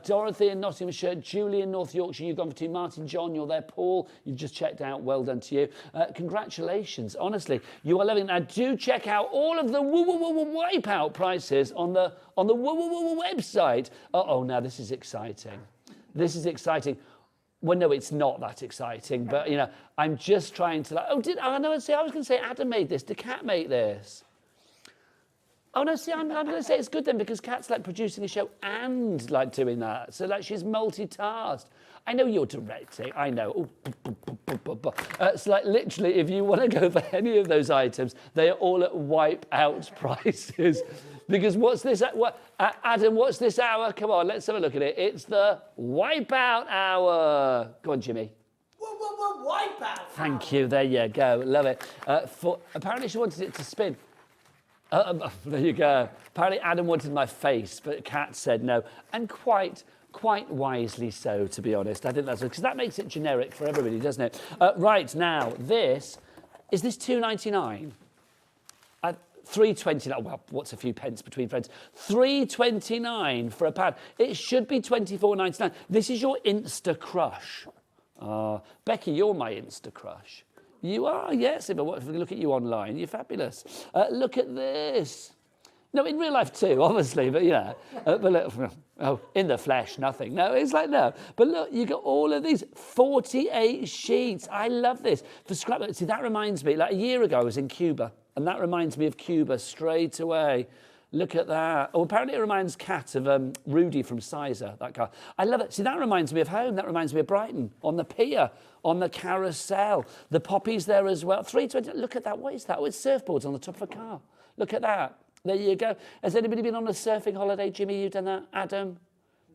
Dorothy in Nottinghamshire, Julie in North Yorkshire, you've gone for 2. Martin, John, you're there. Paul, you've just checked out. Well done to you. Congratulations. Honestly, you are loving it. Now, do check out all of the wipeout prices on the website. Oh, now this is exciting. This is exciting. Well, no, it's not that exciting, but, you know, I'm just trying to, I was going to say Adam made this. Did Kat make this? Oh, no, see, I'm going to say it's good then because Kat's like producing a show and like doing that. So like she's multitasked. I know you're directing. I know. So like literally, if you want to go for any of those items, they are all at wipe-out prices. Because what's this? Adam, what's this hour? Come on, let's have a look at it. It's the wipe-out hour. Go on, Jimmy. Wipeout. Thank you. There you go. Love it. Apparently she wanted it to spin. There you go. Apparently Adam wanted my face, but Kat said no. And quite wisely so, to be honest. I think that's because that makes it generic for everybody, doesn't it? Right, now, is this £2.99? £3.29. Well, what's a few pence between friends? £3.29 for a pad. It should be £24.99. This is your Insta crush. Becky, you're my Insta crush. You are, yes. If I look at you online, you're fabulous. Look at this. No, in real life too, obviously, but yeah. But look, in the flesh, nothing. No, it's like no. But look, you got all of these 48 sheets. I love this. For scrap, see, that reminds me. Like a year ago, I was in Cuba, and that reminds me of Cuba straight away. Look at that. Oh, apparently it reminds Kat of Rudy from Sizer, that guy. I love it. See, that reminds me of home. That reminds me of Brighton, on the pier, on the carousel. The poppies there as well. 320. Look at that. What is that? Oh, it's surfboards on the top of a car. Look at that. There you go. Has anybody been on a surfing holiday? Jimmy, you've done that? Adam?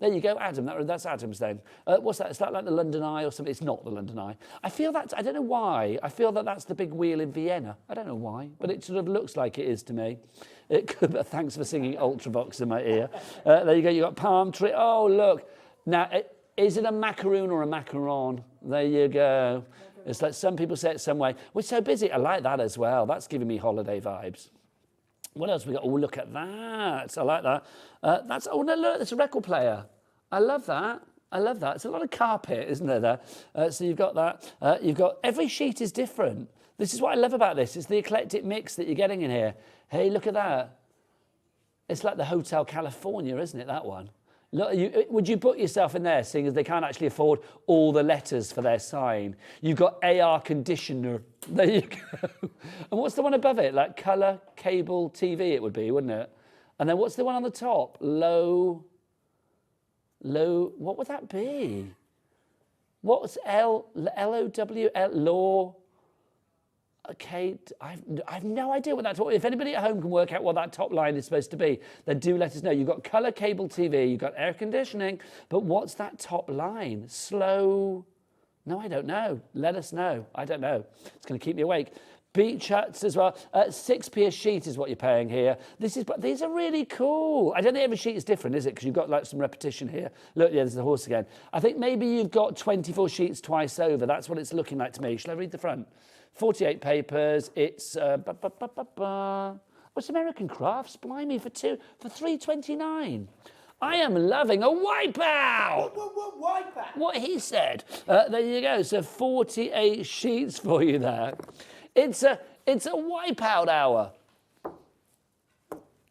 There you go, Adam. That's Adam's then. What's that? Is that like the London Eye or something? It's not the London Eye. I feel that, I don't know why. I feel that that's the big wheel in Vienna. I don't know why, but it sort of looks like it is to me. It could, but thanks for singing Ultravox in my ear. There you go. You got palm tree. Oh, look. Now, is it a macaroon or a macaron? There you go. It's like some people say it some way. We're so busy. I like that as well. That's giving me holiday vibes. What else we got? Oh, look at that. I like that. Oh, no, look, it's a record player. I love that. I love that. It's a lot of carpet, isn't there? So you've got that. You've got, every sheet is different. This is what I love about this. It's the eclectic mix that you're getting in here. Hey, look at that. It's like the Hotel California, isn't it, that one? Look, would you put yourself in there, seeing as they can't actually afford all the letters for their sign? You've got AR conditioner. There you go. And what's the one above it? Like colour, cable, TV it would be, wouldn't it? And then what's the one on the top? Low, what would that be? What's L-O-W, law? Okay, I've no idea what that's. If anybody at home can work out what that top line is supposed to be, then do let us know. You've got colour, cable, TV, you've got air conditioning, but what's that top line? Slow? No, I don't know. Let us know. I don't know. It's going to keep me awake. Beach huts as well. 6p a sheet is what you're paying here. These are really cool. I don't think every sheet is different, is it? Because you've got like some repetition here. Look, yeah, there's the horse again. I think maybe you've got 24 sheets twice over. That's what it's looking like to me. Shall I read the front? 48 papers. It's what's American Crafts? Blimey, for $3.29. I am loving a wipeout. Wipeout. What he said. There you go. So 48 sheets for you there. It's a wipeout hour.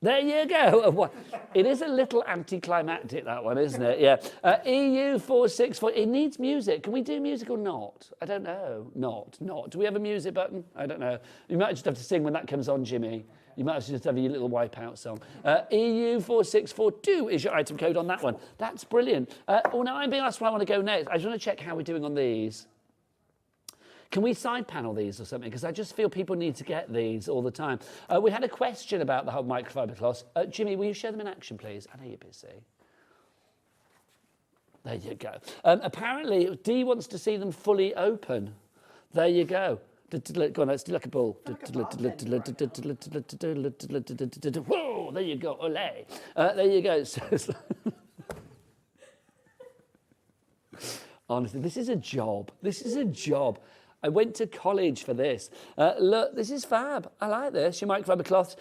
There you go. It is a little anticlimactic, that one, isn't it? Yeah. EU 464. It needs music. Can we do music or not? I don't know. Not. Do we have a music button? I don't know. You might just have to sing when that comes on, Jimmy. You might just have your little wipeout song. EU 4642 is your item code on that one. That's brilliant. Oh, now I'm being asked where I want to go next. I just want to check how we're doing on these. Can we side panel these or something? Because I just feel people need to get these all the time. We had a question about the whole microfiber cloths. Jimmy, will you show them in action, please? I know you're busy. There you go. Apparently, Dee wants to see them fully open. There you go. Go on, let's do like a ball. Whoa, there you go, ole. There you go. Honestly, this is a job. This is a job. I went to college for this. Look, this is fab. I like this. Your microfiber cloths.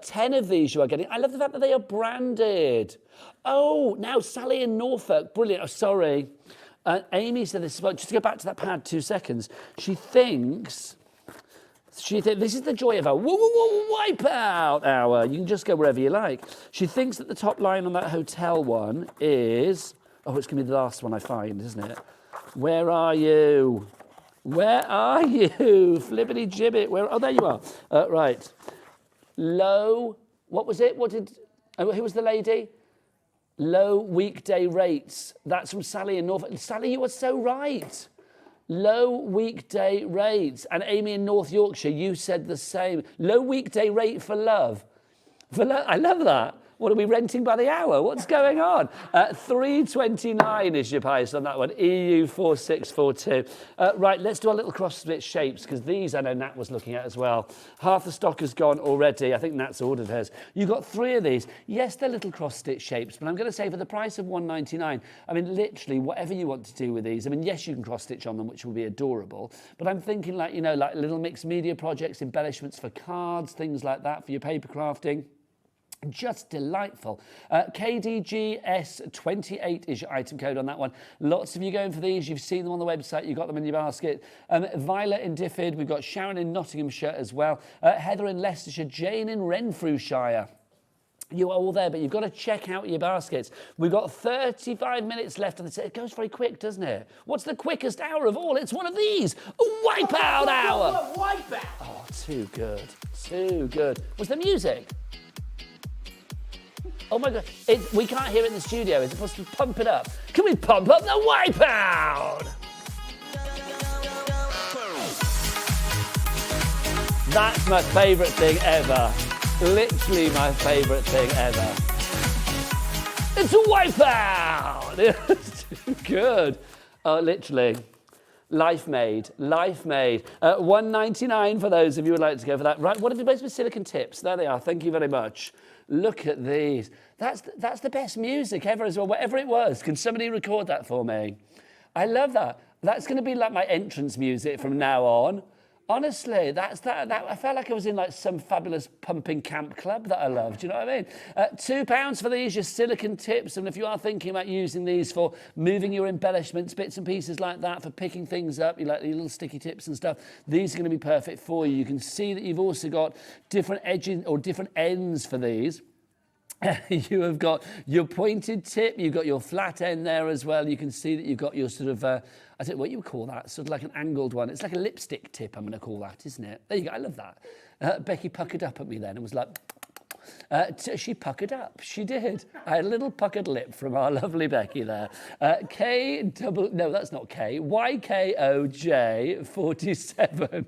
10 of these you are getting. I love the fact that they are branded. Oh, now Sally in Norfolk. Brilliant. Oh, sorry. Amy said this. Just to go back to that pad 2 seconds. She thinks this is the joy of our wipeout hour. You can just go wherever you like. She thinks that the top line on that hotel one is... Oh, it's going to be the last one I find, isn't it? Where are you? Where are you? Flippity gibbet. Oh, there you are. Right. Low. What was it? Who was the lady? Low weekday rates. That's from Sally in Norfolk. Sally, you are so right. Low weekday rates. And Amy in North Yorkshire, you said the same. Low weekday rate for love. I love that. What are we renting by the hour? What's going on? 329 is your price on that one. EU 4642. Right, let's do our little cross-stitch shapes because these I know Nat was looking at as well. Half the stock has gone already. I think Nat's ordered hers. You've got 3 of these. Yes, they're little cross-stitch shapes, but I'm going to say for the price of $1.99, I mean, literally, whatever you want to do with these. I mean, yes, you can cross-stitch on them, which will be adorable, but I'm thinking like, you know, like little mixed media projects, embellishments for cards, things like that for your paper crafting. Just delightful. KDGS28 is your item code on that one. Lots of you going for these. You've seen them on the website. You've got them in your basket. Violet in Diffid. We've got Sharon in Nottinghamshire as well. Heather in Leicestershire. Jane in Renfrewshire. You are all there, but you've got to check out your baskets. We've got 35 minutes left, and it goes very quick, doesn't it? What's the quickest hour of all? It's one of these. A wipeout hour. Wipeout. Oh, too good. Too good. Was the music? Oh my God, we can't hear it in the studio. Is it supposed to pump it up? Can we pump up the wipeout? That's my favourite thing ever. Literally my favourite thing ever. It's a wipeout! It's too good. Oh, literally. Life made. $1.99 for those of you who would like to go for that. Right, what have you based with silicone tips? There they are. Thank you very much. Look at these. That's the best music ever as well, whatever it was. Can somebody record that for me? I love that. That's going to be like my entrance music from now on. Honestly, that I felt like I was in like some fabulous pumping camp club that I love. Do you know what I mean? £2 for these, your silicone tips. And if you are thinking about using these for moving your embellishments, bits and pieces like that, for picking things up, you like the little sticky tips and stuff, these are going to be perfect for you. You can see that you've also got different edges or different ends for these. You have got your pointed tip, you've got your flat end there as well. You can see that you've got your sort of, I don't know what you would call that, sort of like an angled one. It's like a lipstick tip, I'm going to call that, isn't it? There you go, I love that. Becky puckered up at me then and was like, she puckered up, she did. I had a little puckered lip from our lovely Becky there. No, that's not K, YKOJ47.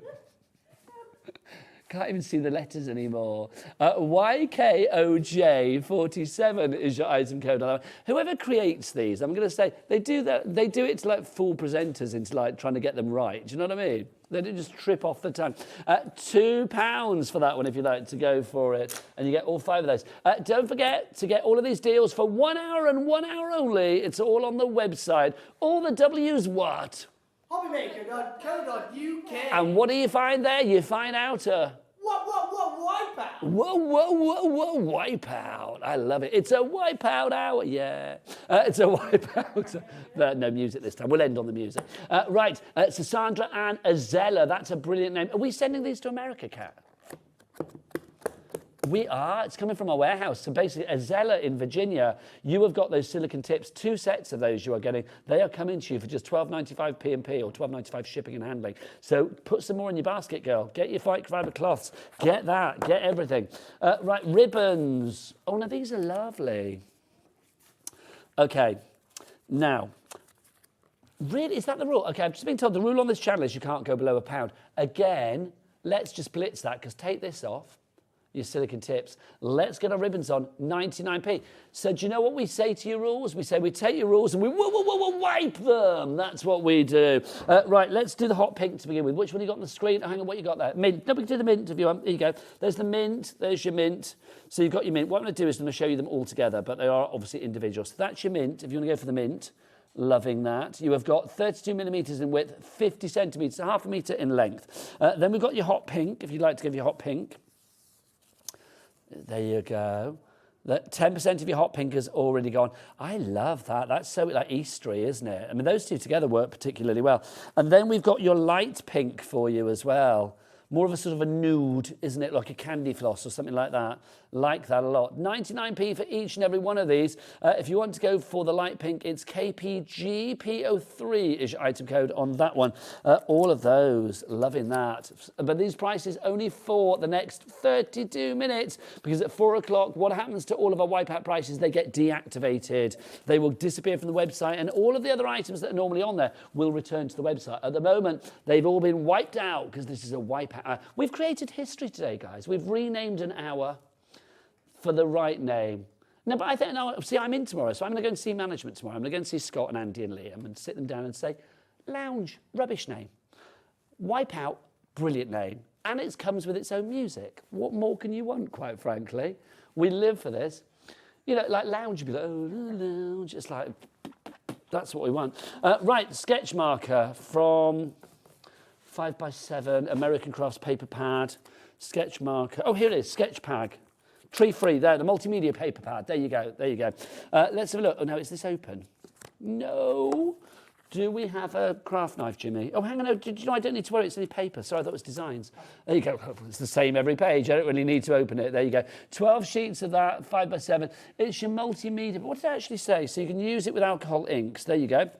Can't even see the letters anymore. YKOJ47 is your item code. Whoever creates these, I'm going to say, they do it to like fool presenters into like trying to get them right. Do you know what I mean? They don't just trip off the tongue. £2 for that one if you'd like to go for it. And you get all 5 of those. Don't forget to get all of these deals for 1 hour and 1 hour only. It's all on the website. All the W's what? HobbyMaker.co.uk. And what do you find there? You find out What? Wipeout. Whoa, whoa, whoa, whoa, wipeout. I love it. It's a wipeout hour. Yeah. It's a wipeout. No music this time. We'll end on the music. Right. So Sandra and Azella. That's a brilliant name. Are we sending these to America, Kat? We are. It's coming from our warehouse. So basically, Azella in Virginia, you have got those silicone tips. 2 sets of those you are getting. They are coming to you for just $12.95 P&P or $12.95 shipping and handling. So put some more in your basket, girl. Get your fight fibre cloths. Get that. Get everything. Right, ribbons. Oh, now these are lovely. Okay. Now, really, is that the rule? Okay, I've just been told the rule on this channel is you can't go below £1. Again, let's just blitz that, because take this off. Your silicone tips. Let's get our ribbons on, 99p. So do you know what we say to your rules? We say we take your rules and we wipe them. That's what we do. Right, let's do the hot pink to begin with. Which one you got on the screen? Oh, hang on, what you got there? Mint. No, we can do the mint if you want. There you go. There's the mint. There's your mint. So you've got your mint. What I'm going to do is I'm going to show you them all together, but they are obviously individual. So that's your mint. If you want to go for the mint, loving that. You have got 32 millimetres in width, 50 centimetres, so half a metre in length. Then we've got your hot pink, if you'd like to give your hot pink. There you go. That 10% of your hot pink has already gone. I love that. That's so like Eastery, isn't it? I mean, those two together work particularly well. And then we've got your light pink for you as well. More of a sort of a nude, isn't it? Like a candy floss or something like that. Like that a lot. 99p for each and every one of these. If you want to go for the light pink, it's KPGP03 is your item code on that one. All of those, loving that. But these prices only for the next 32 minutes, because at 4 o'clock, what happens to all of our wipeout prices? They get deactivated. They will disappear from the website, and all of the other items that are normally on there will return to the website. At the moment, they've all been wiped out because this is a wipeout. We've created history today, guys. We've renamed an hour for the right name. No, but I think, no, see, I'm in tomorrow, so I'm going to go and see management tomorrow. I'm going to go and see Scott and Andy and Liam and sit them down and say, lounge, rubbish name. Wipeout, brilliant name. And it comes with its own music. What more can you want, quite frankly? We live for this. You know, like lounge, you'd be like, oh, lounge. It's like, that's what we want. Right, sketch marker from 5x7, American Crafts paper pad, sketch marker. Oh, here it is, sketch pad. Tree-free, there, the multimedia paper pad. There you go, there you go. Let's have a look. Oh, no, is this open? No. Do we have a craft knife, Jimmy? Oh, hang on, no, do you know, I don't need to worry, it's only paper. Sorry, I thought it was designs. There you go, it's the same every page. I don't really need to open it. There you go. 12 sheets of that, 5x7. It's your multimedia, but what did I actually say? So you can use it with alcohol inks. There you go.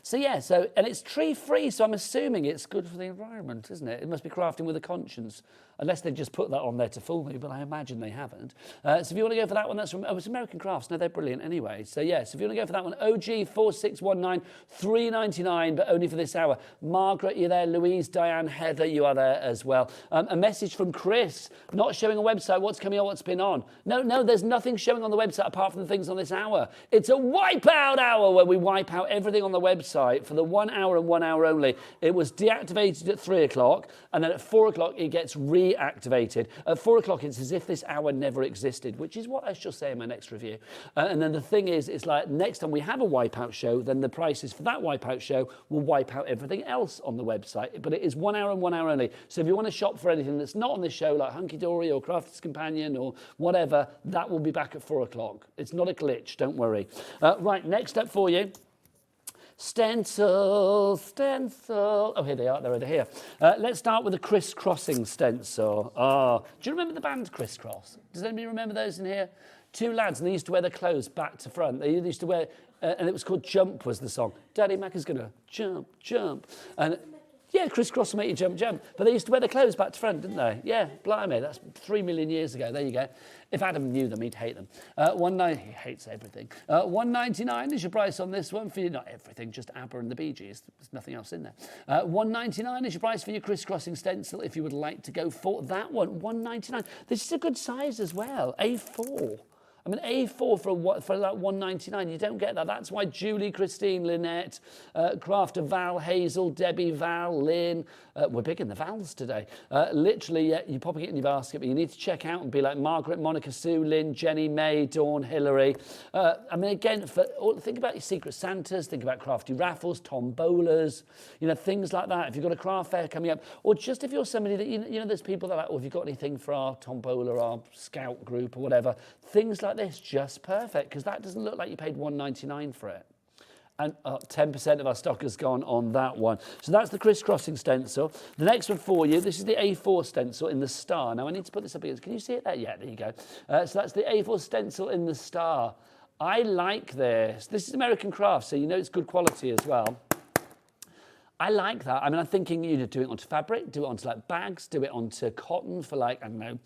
So yeah, and it's tree-free, so I'm assuming it's good for the environment, isn't it? It must be crafting with a conscience, unless they've just put that on there to fool me, but I imagine they haven't. So if you want to go for that one, that's from, it's American Crafts. No, they're brilliant anyway. So yes, if you want to go for that one, OG4619, $3.99, but only for this hour. Margaret, you're there. Louise, Diane, Heather, you are there as well. A message from Chris, not showing a website, what's coming on, what's been on. No, there's nothing showing on the website apart from the things on this hour. It's a wipeout hour where we wipe out everything on the website for the 1 hour and 1 hour only. It was deactivated at 3 o'clock, and then at 4 o'clock it gets reactivated. At 4 o'clock it's as if this hour never existed, which is what I shall say in my next review. And then the thing is, it's like next time we have a wipeout show, then the prices for that wipeout show will wipe out everything else on the website. But it is 1 hour and 1 hour only. So if you want to shop for anything that's not on this show, like Hunkydory or Crafter's Companion or whatever, that will be back at 4 o'clock. It's not a glitch, don't worry. Right, next up for you. Stencil. Oh, here they are, they're over here. Let's start with the crisscrossing stencil. Oh, do you remember the band Crisscross? Does anybody remember those in here? Two lads, and they used to wear their clothes back to front. They used to wear, and it was called Jump was the song. Daddy Mac is gonna jump, jump. And yeah, crisscross will make you jump, jump. But they used to wear their clothes back to front, didn't they? Yeah, blimey, that's 3 million years ago. There you go. If Adam knew them, he'd hate them. He hates everything. $1.99 is your price on this one for you. Not everything, just ABBA and the Bee Gees. There's nothing else in there. $1.99 is your price for your crisscrossing stencil if you would like to go for that one. $1.99. This is a good size as well. A4. I mean, A4 for like $1.99, you don't get that. That's why Julie, Christine, Lynette, Crafter, Val, Hazel, Debbie, Val, Lynn, we're big in the Vals today. Literally, yeah, you're popping it in your basket, but you need to check out and be like Margaret, Monica, Sue, Lynn, Jenny, May, Dawn, Hillary. I mean, again, think about your Secret Santas, think about Crafty Raffles, tombolas, you know, things like that. If you've got a craft fair coming up, or just if you're somebody that, you know, there's people that are like, oh, have you got anything for our tombola, our scout group or whatever, things like this, just perfect, because that doesn't look like you paid $1.99 for it. And 10% of our stock has gone on that one. So that's the crisscrossing stencil. The next one for you, this is the A4 stencil in the star. Now I need to put this up against, can you see it there? Yeah, there you go. So that's the A4 stencil in the star. I like this. This is American Craft, so you know it's good quality as well. I like that. I mean, I'm thinking, you know, do it onto fabric, do it onto like bags, do it onto cotton for like, I don't know,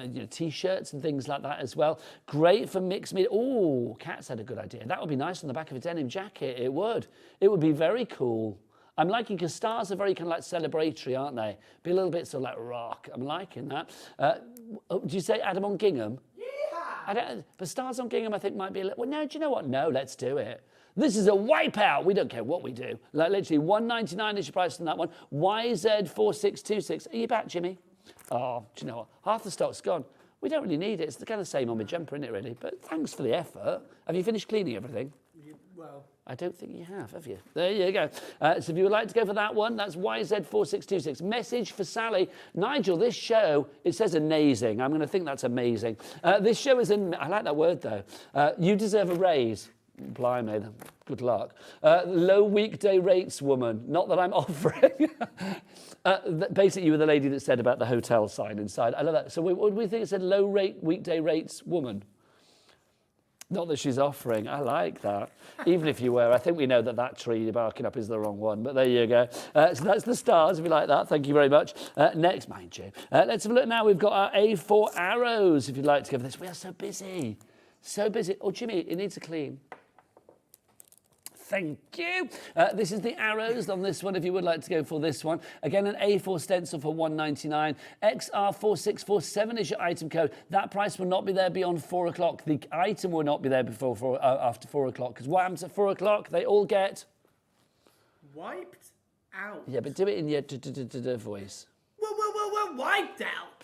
you know, t-shirts and things like that as well. Great for mixed media. Oh, Kat's had a good idea. That would be nice on the back of a denim jacket. It would. It would be very cool. I'm liking, because stars are very kind of like celebratory, aren't they? Be a little bit sort of like rock. I'm liking that. Do you say Adam on Gingham? Yeah. But stars on Gingham, I think, might be a little. Well, no, do you know what? No, let's do it. This is a wipeout. We don't care what we do. Like literally $1.99 is your price on that one. YZ4626. Are you back, Jimmy? Oh, do you know what? Half the stock's gone. We don't really need it. It's the kind of same on my jumper, isn't it, really? But thanks for the effort. Have you finished cleaning everything? Well, I don't think you have you? There you go. So if you would like to go for that one, that's YZ4626. Message for Sally. Nigel, this show, it says amazing. I'm going to think that's amazing. This show is, I like that word, though. You deserve a raise. Blimey, good luck. Low weekday rates woman, not that I'm offering. Basically, you were the lady that said about the hotel sign inside. I love that. So what do we think it said? Low rate weekday rates woman. Not that she's offering. I like that. Even if you were, I think we know that that tree you're barking up is the wrong one. But there you go. So that's the stars, if you like that. Thank you very much. Next, mind you. Let's have a look now. We've got our A4 arrows, if you'd like to go for this. We are so busy. So busy. Oh, Jimmy, it needs a clean. Thank you. This is the arrows on this one, if you would like to go for this one. Again, an A4 stencil for $1.99. XR4647 is your item code. That price will not be there beyond 4 o'clock. The item will not be there after 4 o'clock. Because what happens at 4 o'clock? They all get... wiped out. Yeah, but do it in your voice. Wiped out.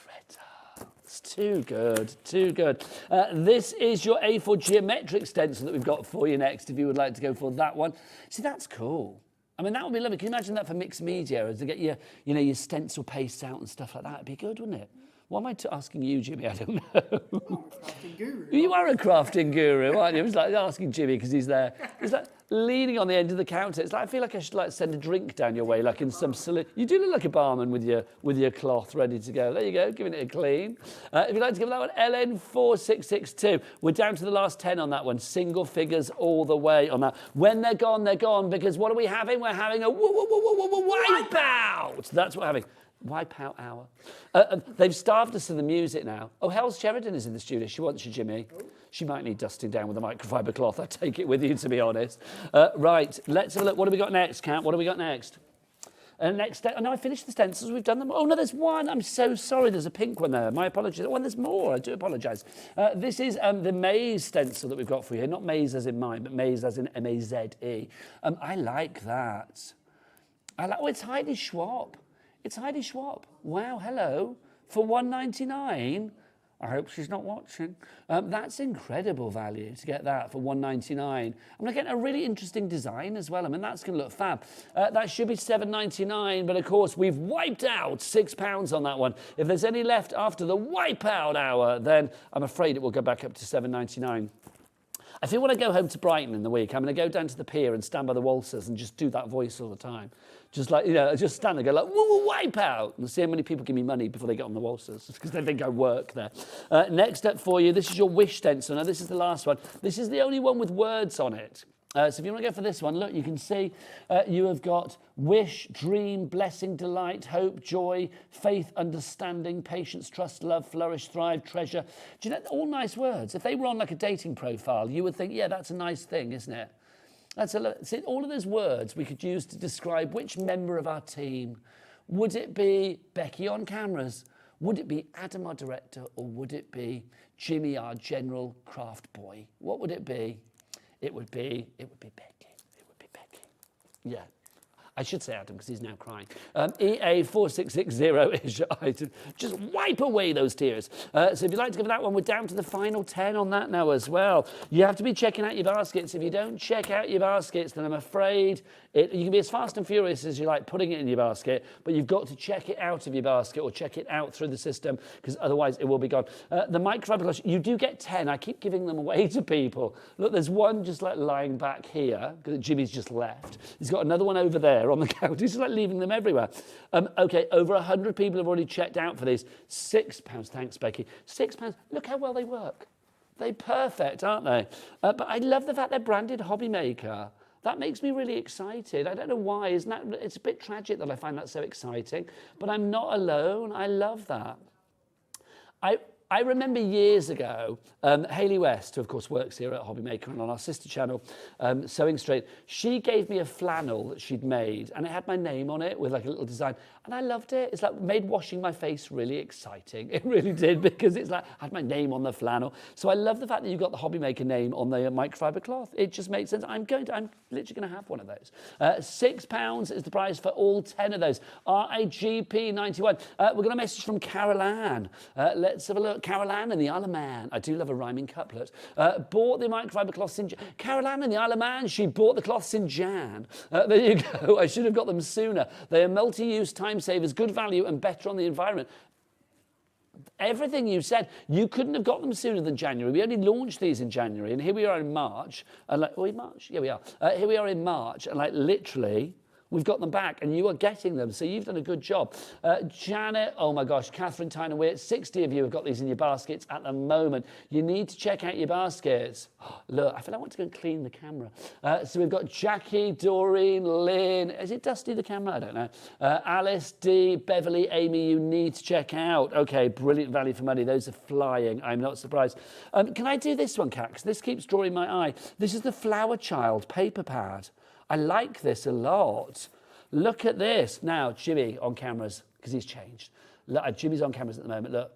It's too good, too good. This is your A4 geometric stencil that we've got for you next, if you would like to go for that one. See, that's cool. I mean, that would be lovely. Can you imagine that for mixed media, to get your, you know, your stencil paste out and stuff like that? It'd be good, wouldn't it? Why am I asking you, Jimmy? I don't know. Crafting guru. You are a crafting guru, aren't you? It's like asking Jimmy because he's there. He's like leaning on the end of the counter. It's like, I feel like I should like send a drink down your way, like in some silly. You do look like a barman with your cloth ready to go. There you go, giving it a clean. If you'd like to give that one, LN4662. We're down to the last 10 on that one. Single figures all the way on that. When they're gone, because what are we having? We're having a wipeout. That's what we're having. Wipeout hour. They've starved us to the music now. Oh, Hels Sheridan is in the studio. She wants you, Jimmy. She might need dusting down with a microfiber cloth. I take it with you, to be honest. Right, let's have a look. What have we got next, Kat? What have we got next? Next, oh, no, I finished the stencils. We've done them. Oh, no, there's one. I'm so sorry. There's a pink one there. My apologies. Oh, and there's more. I do apologise. This is the maze stencil that we've got for you. Not maze as in mine, but maze as in M-A-Z-E. I like that. Oh, it's Heidi Schwab. It's Heidi Schwab. Wow, hello. For $1.99. I hope she's not watching. That's incredible value to get that for $1.99. I'm getting a really interesting design as well. I mean, that's going to look fab. That should be $7.99, but of course, we've wiped out £6 on that one. If there's any left after the wipeout hour, then I'm afraid it will go back up to $7.99. I feel when I go home to Brighton in the week, I'm going to go down to the pier and stand by the waltzers and just do that voice all the time. Just like, you know, just stand and go like, woo, wipe out. And see how many people give me money before they get on the waltzers, because they think I work there. Next up for you, this is your wish stencil. Now, this is the last one. This is the only one with words on it. So if you want to go for this one, look, you can see you have got wish, dream, blessing, delight, hope, joy, faith, understanding, patience, trust, love, flourish, thrive, treasure. Do you know, all nice words. If they were on like a dating profile, you would think, yeah, that's a nice thing, isn't it? See, all of those words we could use to describe which member of our team. Would it be Becky on cameras? Would it be Adam, our director, or would it be Jimmy, our general craft boy? What would it be? It would be Becky. It would be Becky. Yeah. I should say Adam because he's now crying. EA4660 is your item. Just wipe away those tears. So if you'd like to give that one, we're down to the final 10 on that now as well. You have to be checking out your baskets. If you don't check out your baskets, then I'm afraid you can be as fast and furious as you like putting it in your basket, but you've got to check it out of your basket or check it out through the system because otherwise it will be gone. The microfiber cloths, you do get 10. I keep giving them away to people. Look, there's one just like lying back here because Jimmy's just left. He's got another one over there on the couch. He's just like leaving them everywhere. Okay, over 100 people have already checked out for these. £6. Thanks, Becky. £6. Look how well they work. They're perfect, aren't they? But I love the fact they're branded HobbyMaker. That makes me really excited. I don't know why. It's a bit tragic that I find that so exciting, but I'm not alone. I love that. I remember years ago, Hayley West, who of course works here at HobbyMaker and on our sister channel, Sewing Straight, she gave me a flannel that she'd made and it had my name on it with like a little design and I loved it. It's like made washing my face really exciting. It really did because it's like I had my name on the flannel. So I love the fact that you've got the HobbyMaker name on the microfiber cloth. It just makes sense. I'm literally going to have one of those. £6 is the price for all 10 of those. RIGP91. We're going to message from Carol Ann. Let's have a look. Carol Ann and the Isle of Man. I do love a rhyming couplet. Bought the microfiber cloths in Carol Ann and the Isle of Man. She bought the cloths in Jan. There you go. I should have got them sooner. They are multi-use, time savers, good value and better on the environment. Everything you said, you couldn't have got them sooner than January. We only launched these in January and here we are in March. And like, in March? Yeah, we are. Here we are in March and like literally, we've got them back and you are getting them. So you've done a good job. Janet, oh my gosh, Catherine Tyner-Witt, 60 of you have got these in your baskets at the moment. You need to check out your baskets. Oh, look, I feel like I want to go and clean the camera. So we've got Jackie, Doreen, Lynn. Is it Dusty, the camera? I don't know. Alice, D, Beverly, Amy, you need to check out. Okay, brilliant value for money. Those are flying. I'm not surprised. Can I do this one, Kat? Because this keeps drawing my eye. This is the Flower Child paper pad. I like this a lot. Look at this. Now, Jimmy on cameras, because he's changed. Look, Jimmy's on cameras at the moment. Look,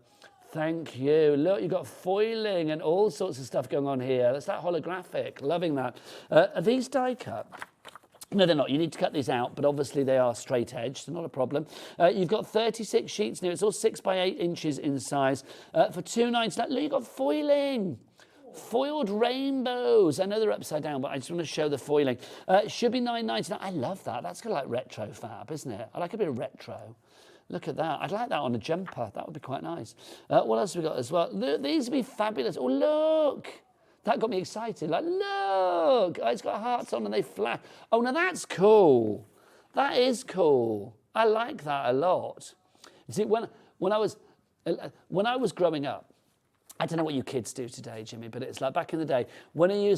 thank you. Look, you've got foiling and all sorts of stuff going on here. That's that holographic. Loving that. Are these die cut? No, they're not. You need to cut these out, but obviously they are straight edged, so not a problem. You've got 36 sheets here. It's all 6 by 8 inches in size. For £2.99, look, you've got foiling. Foiled rainbows. I know they're upside down, but I just want to show the foiling. Should be £9.99. I love that. That's kind of like retro fab, isn't it? I like a bit of retro. Look at that. I'd like that on a jumper. That would be quite nice. What else have we got as well? These would be fabulous. Oh, look. That got me excited. Like, look. Oh, it's got hearts on and they flash. Oh, now that's cool. That is cool. I like that a lot. You see, when I was growing up, I don't know what you kids do today, Jimmy, but it's like back in the day when you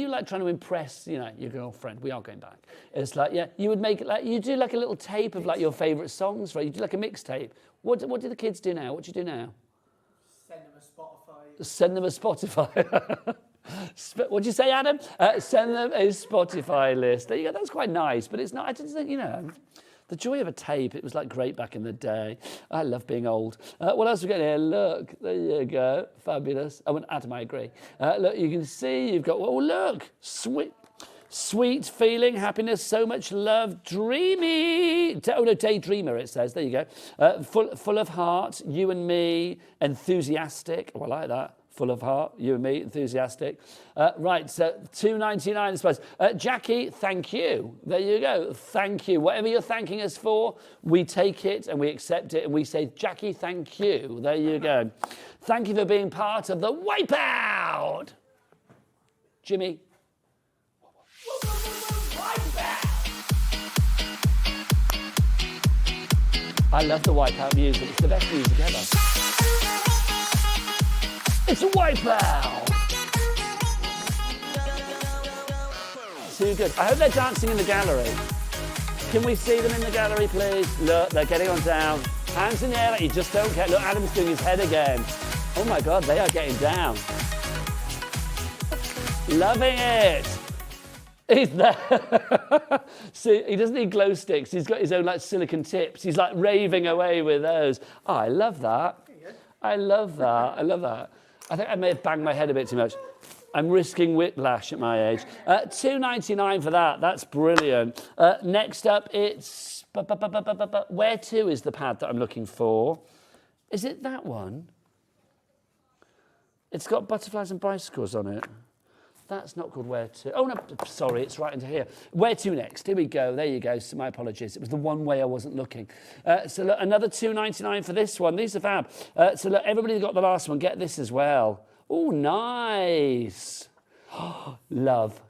like trying to impress, you know, your girlfriend. We are going back. It's like, yeah, you would make it like you do like a little tape of like your favourite songs, right? You do like a mixtape. What do the kids do now? What do you do now? Send them a Spotify. What'd you say, Adam? Send them a Spotify list. There you go. That's quite nice, but it's not. I just think, you know. The joy of a tape, it was like great back in the day. I love being old. What else we got here? Look, there you go. Fabulous. Oh, and Adam, I agree. Look, you can see you've got, oh, look, sweet feeling, happiness, so much love, dreamy. Oh, no, daydreamer, it says. There you go. Full of heart, you and me, enthusiastic. Oh, I like that. Full of heart, you and me, enthusiastic. Right, so £2.99 I suppose. Jackie, thank you. There you go. Thank you. Whatever you're thanking us for, we take it and we accept it and we say, Jackie, thank you. There you go. Thank you for being part of the Wipeout. Jimmy. I love the Wipeout music. It's the best music ever. It's a Wipeout! Too good. I hope they're dancing in the gallery. Can we see them in the gallery, please? Look, they're getting on down. Hands in the air like you just don't care. Look, Adam's doing his head again. Oh my God, they are getting down. Loving it. He's there. See, he doesn't need glow sticks. He's got his own like silicon tips. He's like raving away with those. Oh, I love that. I love that. I love that. I think I may have banged my head a bit too much. I'm risking whiplash at my age. $2.99 for that. That's brilliant. Next up, it's... Where to is the pad that I'm looking for. Is it that one? It's got butterflies and bicycles on it. That's not called Where To. Oh, no, sorry, it's right into here. Where To next. Here we go. There you go. So my apologies. It was the one way I wasn't looking. So look, another $2.99 for this one. These are fab. So look, everybody got the last one. Get this as well. Oh, nice. Love.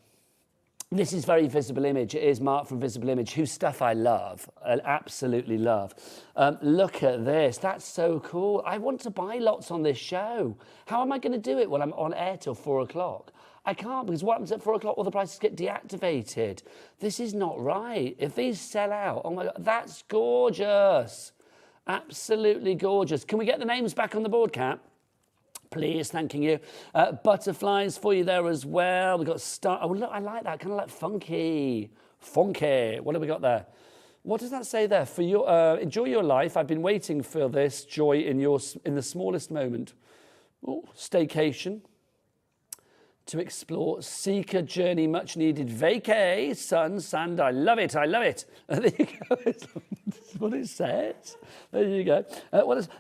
This is very Visible Image. It is Mark from Visible Image, whose stuff I love. I absolutely love. Look at this. That's so cool. I want to buy lots on this show. How am I going to do it when I'm on air till 4 o'clock? I can't, because what happens at 4 o'clock? All the prices get deactivated. This is not right. If these sell out, oh my God, that's gorgeous. Absolutely gorgeous. Can we get the names back on the board, Kat? Please, thanking you. Butterflies for you there as well. We've got star. Oh, look, I like that. Kind of like funky. Funky. What have we got there? What does that say there? For your enjoy your life. I've been waiting for this joy in the smallest moment. Oh, staycation. To explore, seek a journey, much needed vacay, sun, sand. I love it. I love it. There you go. That's what it says. There you go.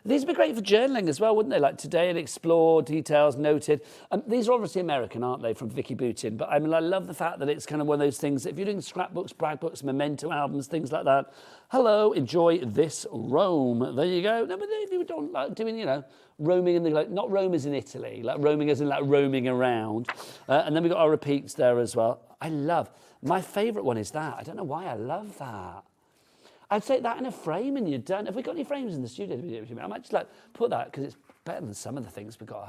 These would be great for journaling as well, wouldn't they? Like today and explore, details noted. These are obviously American, aren't they, from Vicky Boutin? But I mean, I love the fact that it's kind of one of those things. If you're doing scrapbooks, brag books, memento albums, things like that. Hello, enjoy this Rome. There you go. No, but if you don't like doing, you know, roaming in the, like, not Rome as in Italy, like roaming as in like roaming around. And then we've got our repeats there as well. I love, my favourite one is that. I don't know why I love that. I'd say that in a frame and you're done. Have we got any frames in the studio? I might just like put that because it's better than some of the things we got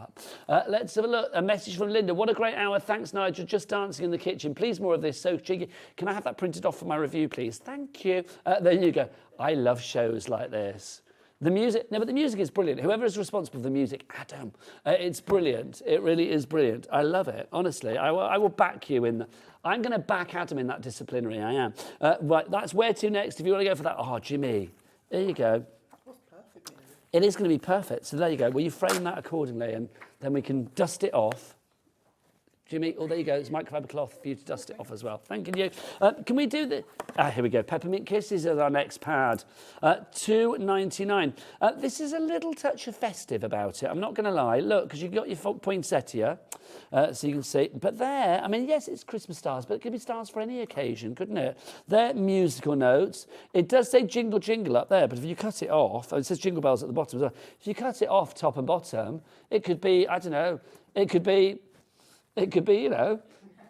up. Let's have a look. A message from Linda. What a great hour. Thanks, Nigel. Just dancing in the kitchen. Please, more of this. So cheeky. Can I have that printed off for my review, please? Thank you. There you go. I love shows like this. The music, no, but the music is brilliant. Whoever is responsible for the music, Adam, it's brilliant. It really is brilliant. I love it, honestly. I will back you in. I'm going to back Adam in that disciplinary, I am. Right, that's Where To next. If you want to go for that, oh, Jimmy, there you go. That's perfect. It is going to be perfect. So there you go. Will you frame that accordingly and then we can dust it off. Jimmy, oh, there you go. It's microfiber cloth for you to dust it off as well. Thank you. Can we do the... here we go. Peppermint Kisses is our next pad. $2.99. This is a little touch of festive about it. I'm not going to lie. Look, because you've got your poinsettia, so you can see. But there, I mean, yes, it's Christmas stars, but it could be stars for any occasion, couldn't it? They're musical notes. It does say jingle, jingle up there, but if you cut it off, it says jingle bells at the bottom as well. If you cut it off top and bottom, it could be, I don't know, it could be, you know,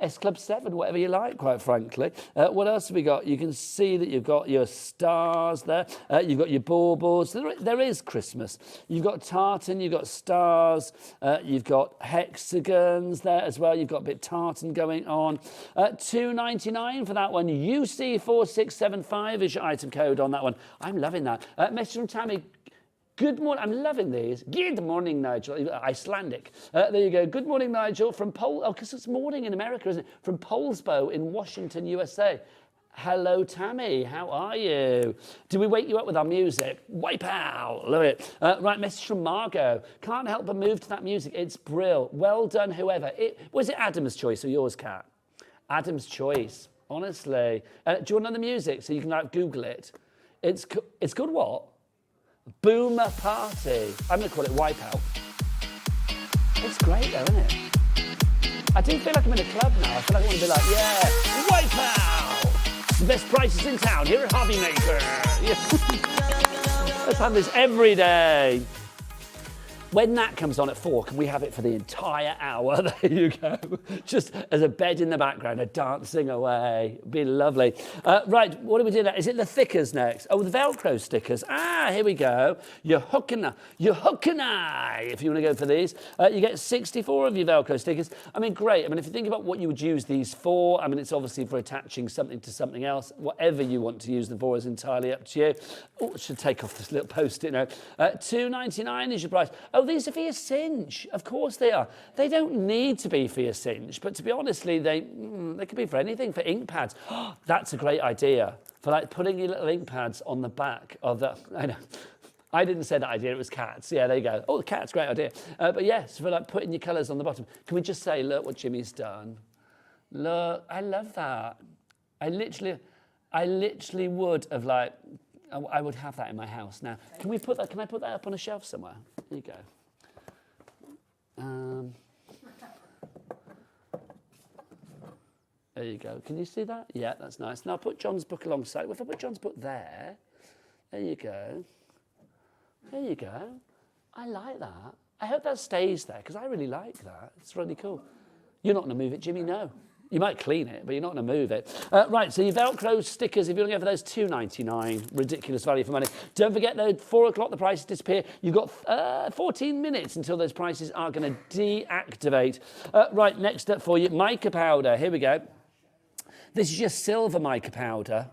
S Club 7, whatever you like, quite frankly. What else have we got? You can see that you've got your stars there. You've got your baubles. There is Christmas. You've got tartan, you've got stars, you've got hexagons there as well. You've got a bit tartan going on. $2.99 for that one. UC4675 is your item code on that one. I'm loving that. Message from Tammy. Good morning. I'm loving these. Good morning, Nigel. Icelandic. There you go. Good morning, Nigel. From because it's morning in America, isn't it? From Polsbo in Washington, USA. Hello, Tammy. How are you? Do we wake you up with our music? Wipe out. Love it. Right, message from Margot. Can't help but move to that music. It's brill. Well done, whoever. Was it Adam's choice or yours, Kat? Adam's choice. Honestly. Do you want another music so you can like Google it? It's called what? Boomer Party. I'm going to call it Wipeout. It's great though, isn't it? I do feel like I'm in a club now. I feel like I want to be like, yeah, Wipeout! The best prices in town here at HobbyMaker. Let's have this every day. When that comes on at 4, can we have it for the entire hour? There you go. Just as a bed in the background, a dancing away. It'd be lovely. Right, what are we doing now? Is it the thickers next? Oh, the Velcro stickers. Here we go. Your hook and eye, if you want to go for these. You get 64 of your Velcro stickers. I mean, great. I mean, if you think about what you would use these for, I mean, it's obviously for attaching something to something else. Whatever you want to use them for is entirely up to you. Oh, I should take off this little post-it note. $2.99 is your price. Oh, Oh, these are for your cinch. Of course they are. They don't need to be for your cinch, but to be honestly, they could be for anything, for ink pads. That's a great idea. For like putting your little ink pads on the back of the, I know. I didn't say that idea, it was cats. Yeah, there you go. Oh, the cat's, great idea. But yes, for like putting your colours on the bottom. Can we just say, look what Jimmy's done? Look, I love that. I literally would have like, I would have that in my house. Now, can I put that up on a shelf somewhere? There you go. There you go. Can you see that? Yeah, that's nice. Now I'll put John's book alongside. If I put John's book there you go. There you go. I like that. I hope that stays there because I really like that. It's really cool. You're not going to move it, Jimmy, no. You might clean it, but you're not going to move it. Right, so your Velcro stickers, if you want to go for those, $2.99. Ridiculous value for money. Don't forget, though, 4 o'clock, the prices disappear. You've got 14 minutes until those prices are going to deactivate. Right, next up for you, mica powder. Here we go. This is your silver mica powder.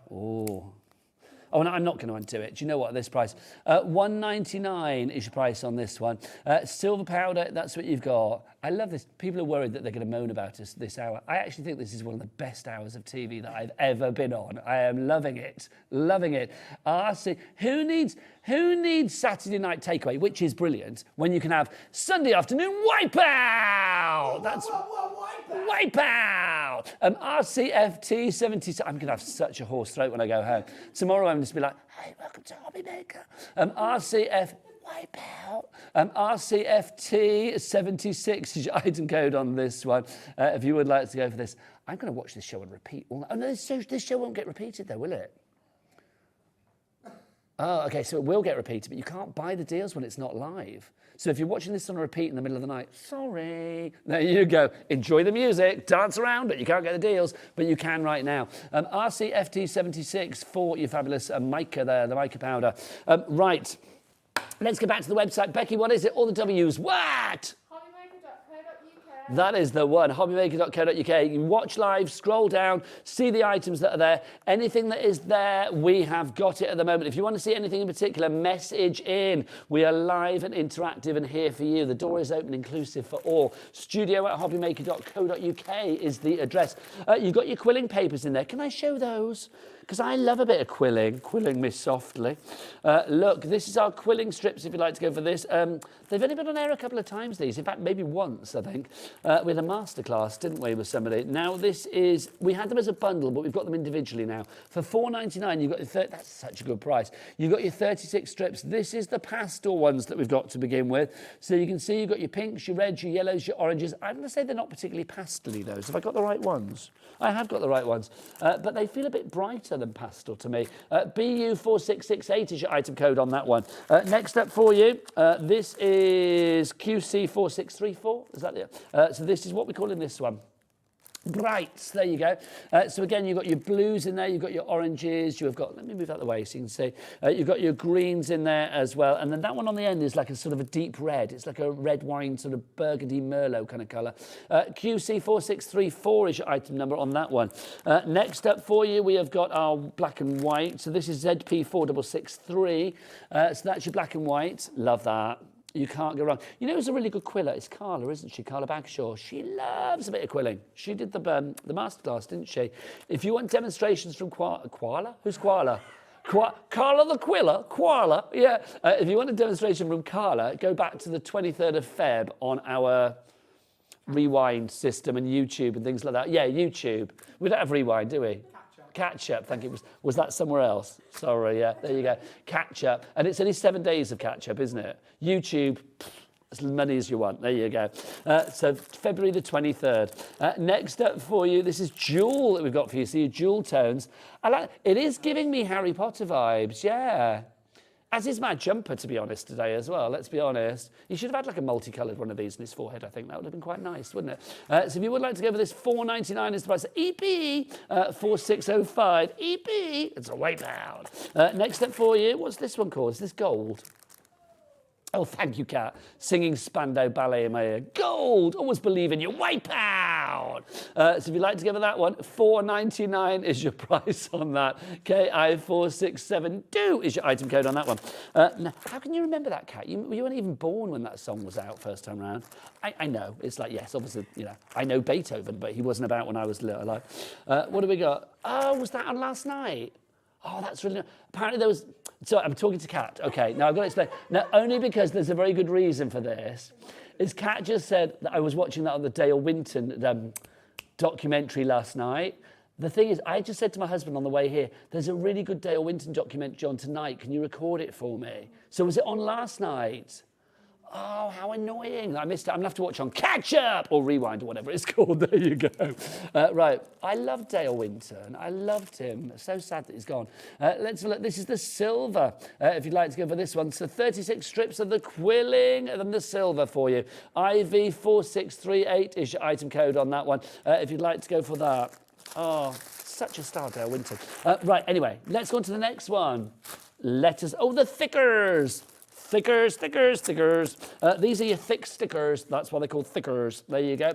Oh, no, I'm not going to undo it. Do you know what? This price, $1.99 is your price on this one. Silver powder, that's what you've got. I love this. People are worried that they're going to moan about us this hour. I actually think this is one of the best hours of TV that I've ever been on. I am loving it. Loving it. RC, who needs Saturday night takeaway, which is brilliant, when you can have Sunday afternoon wipeout? That's wipeout. RCFT 70. I'm going to have such a hoarse throat when I go home. Tomorrow I'm just be like, hey, welcome to HobbyMaker. RCF wipeout. RCFT 76 is your item code on this one. If you would like to go for this, I'm going to watch this show and repeat all. Oh no, this show won't get repeated though, will it? Oh, okay, so it will get repeated, but you can't buy the deals when it's not live. So if you're watching this on a repeat in the middle of the night, sorry. There you go. Enjoy the music, dance around it. You can't get the deals, but you can right now. RCFT 76 for your fabulous mica there, the mica powder. Right, let's get back to the website. Becky, what is it? All the W's. What? That is the one, hobbymaker.co.uk. You watch live, scroll down, see the items that are there. Anything that is there, we have got it at the moment. If you want to see anything in particular, message in. We are live and interactive and here for you. The door is open, inclusive for all. studio@hobbymaker.co.uk is the address. You've got your quilling papers in there. Can I show those? Because I love a bit of quilling me softly. Look, this is our quilling strips, if you'd like to go for this. They've only been on air a couple of times, these. In fact, maybe once, I think. We had a masterclass, didn't we, with somebody. Now, this is, we had them as a bundle, but we've got them individually now. For $4.99, you've got your that's such a good price. You've got your 36 strips. This is the pastel ones that we've got to begin with. So you can see you've got your pinks, your reds, your yellows, your oranges. I'm going to say they're not particularly pastel-y, those. Have I got the right ones? I have got the right ones. But they feel a bit brighter than pastel to me. BU4668 is your item code on that one. Next up for you, this is QC4634. Is that it? So this is what we call in this one. Brights, there you go. So again, you've got your blues in there, you've got your oranges, you've got, let me move out the way so you can see, you've got your greens in there as well. And then that one on the end is like a sort of a deep red. It's like a red wine, sort of burgundy Merlot kind of colour. QC4634 is your item number on that one. Next up for you, we have got our black and white. So this is ZP4663. So that's your black and white. Love that. You can't go wrong. You know who's a really good quiller? It's Carla, isn't she? Carla Bagshaw. She loves a bit of quilling. She did the masterclass, didn't she? If you want demonstrations from Koala? Who's Koala? Carla the Quiller? Koala? Yeah. If you want a demonstration from Carla, go back to the 23rd of Feb on our rewind system and YouTube and things like that. Yeah, YouTube. We don't have rewind, do we? Catch up, thank you. Was that somewhere else? Sorry, yeah, there you go. Catch up. And it's only 7 days of catch up, isn't it? YouTube, as many as you want. There you go. So February the 23rd. Next up for you, this is Jewel that we've got for you. So your Jewel tones. It is giving me Harry Potter vibes, yeah. As is my jumper, to be honest, today as well, let's be honest. He should have had like a multicoloured one of these in his forehead, I think. That would have been quite nice, wouldn't it? So if you would like to go for this, $4.99 is the price. EP, 4605. EP, it's a wipeout. Next up for you, what's this one called? Is this gold? Oh, thank you, Kat. Singing Spandau Ballet in my ear. Gold! Always believe in you. Wipeout! So if you'd like to give her that one, $4.99 is your price on that. KI4672 is your item code on that one. Now, how can you remember that, Kat? You weren't even born when that song was out first time round. I know. It's like, yes, obviously, you know, I know Beethoven, but he wasn't about when I was little. What do we got? Oh, was that on last night? Oh, that's really... Apparently there was... So I'm talking to Kat. Okay, now I've got to explain. Now, only because there's a very good reason for this, is Kat just said that I was watching that on the Dale Winton documentary last night. The thing is, I just said to my husband on the way here, there's a really good Dale Winton documentary on tonight. Can you record it for me? So was it on last night? Oh, how annoying. I missed it. I'm going to have to watch on catch up or rewind or whatever it's called. There you go. Right. I loved Dale Winton. I loved him. So sad that he's gone. Let's have a look. This is the silver. If you'd like to go for this one. So 36 strips of the quilling and then the silver for you. IV4638 is your item code on that one. If you'd like to go for that. Oh, such a star, Dale Winton. Right. Anyway, let's go on to the next one. Letters. Oh, the thickers. Thickers, thickers, thickers. These are your thick stickers. That's why they're called thickers. There you go.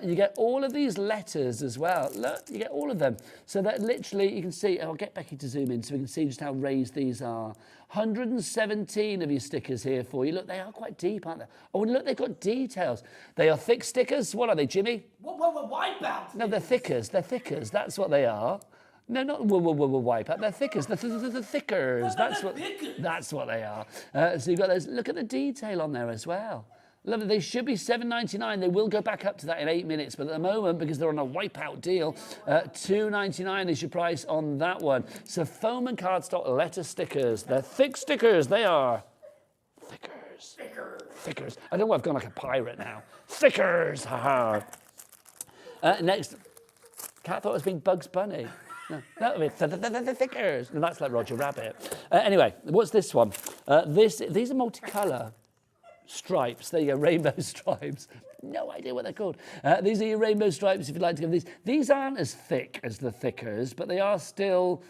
You get all of these letters as well. Look, you get all of them. So that literally, you can see, I'll get Becky to zoom in so we can see just how raised these are. 117 of your stickers here for you. Look, they are quite deep, aren't they? Oh, and look, they've got details. They are thick stickers. What are they, Jimmy? What wipeout? No, they're thickers. They're thickers. That's what they are. No, not wipeout. They're thickers. The thickers. That's what they are. So you've got those. Look at the detail on there as well. Lovely. They should be $7.99. They will go back up to that in 8 minutes, but at the moment, because they're on a wipeout deal, $2.99 is your price on that one. So foam and cardstock letter stickers. They're thick stickers. They are thickers. Thickers. I don't know. I've gone like a pirate now. Thickers. Ha ha. Next. Cat thought it was being Bugs Bunny. No, that would be the thickers. No, that's like Roger Rabbit. Anyway, what's this one? These are multicolour stripes. There you go, rainbow stripes. No idea what they're called. These are your rainbow stripes if you'd like to give these. These aren't as thick as the thickers, but they are still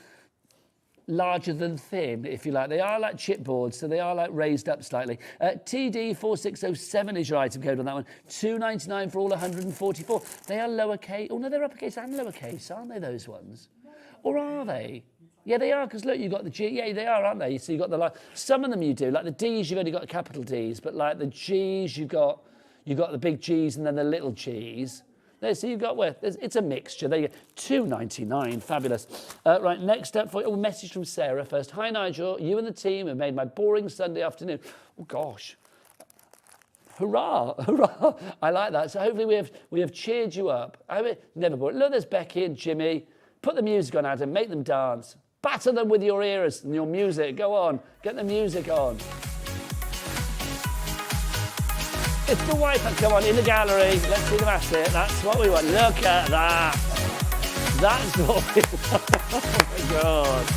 larger than thin, if you like. They are like chipboards, so they are like raised up slightly. TD4607 is your item code on that one. $2.99 for all 144. They are lowercase. Oh, no, they're uppercase and lowercase, aren't they, those ones? Or are they? Yeah, they are, because look, you've got the G. Yeah, they are, aren't they? So you've got the, like, some of them you do. Like the Ds, you've only got the capital Ds, but like the Gs, you've got the big Gs and then the little Gs. There, so you've got where it's a mixture. There you go. $2.99, fabulous. Right, next up for a message from Sarah first. Hi Nigel, you and the team have made my boring Sunday afternoon. Oh gosh, hurrah, hurrah! I like that. So hopefully we have cheered you up. I mean, never boring. Look, there's Becky and Jimmy. Put the music on, Adam. Make them dance. Batter them with your ears and your music. Go on, get the music on. It's the wiper. Come on, in the gallery. Let's see them at it. That's what we want. Look at that. That's what we want.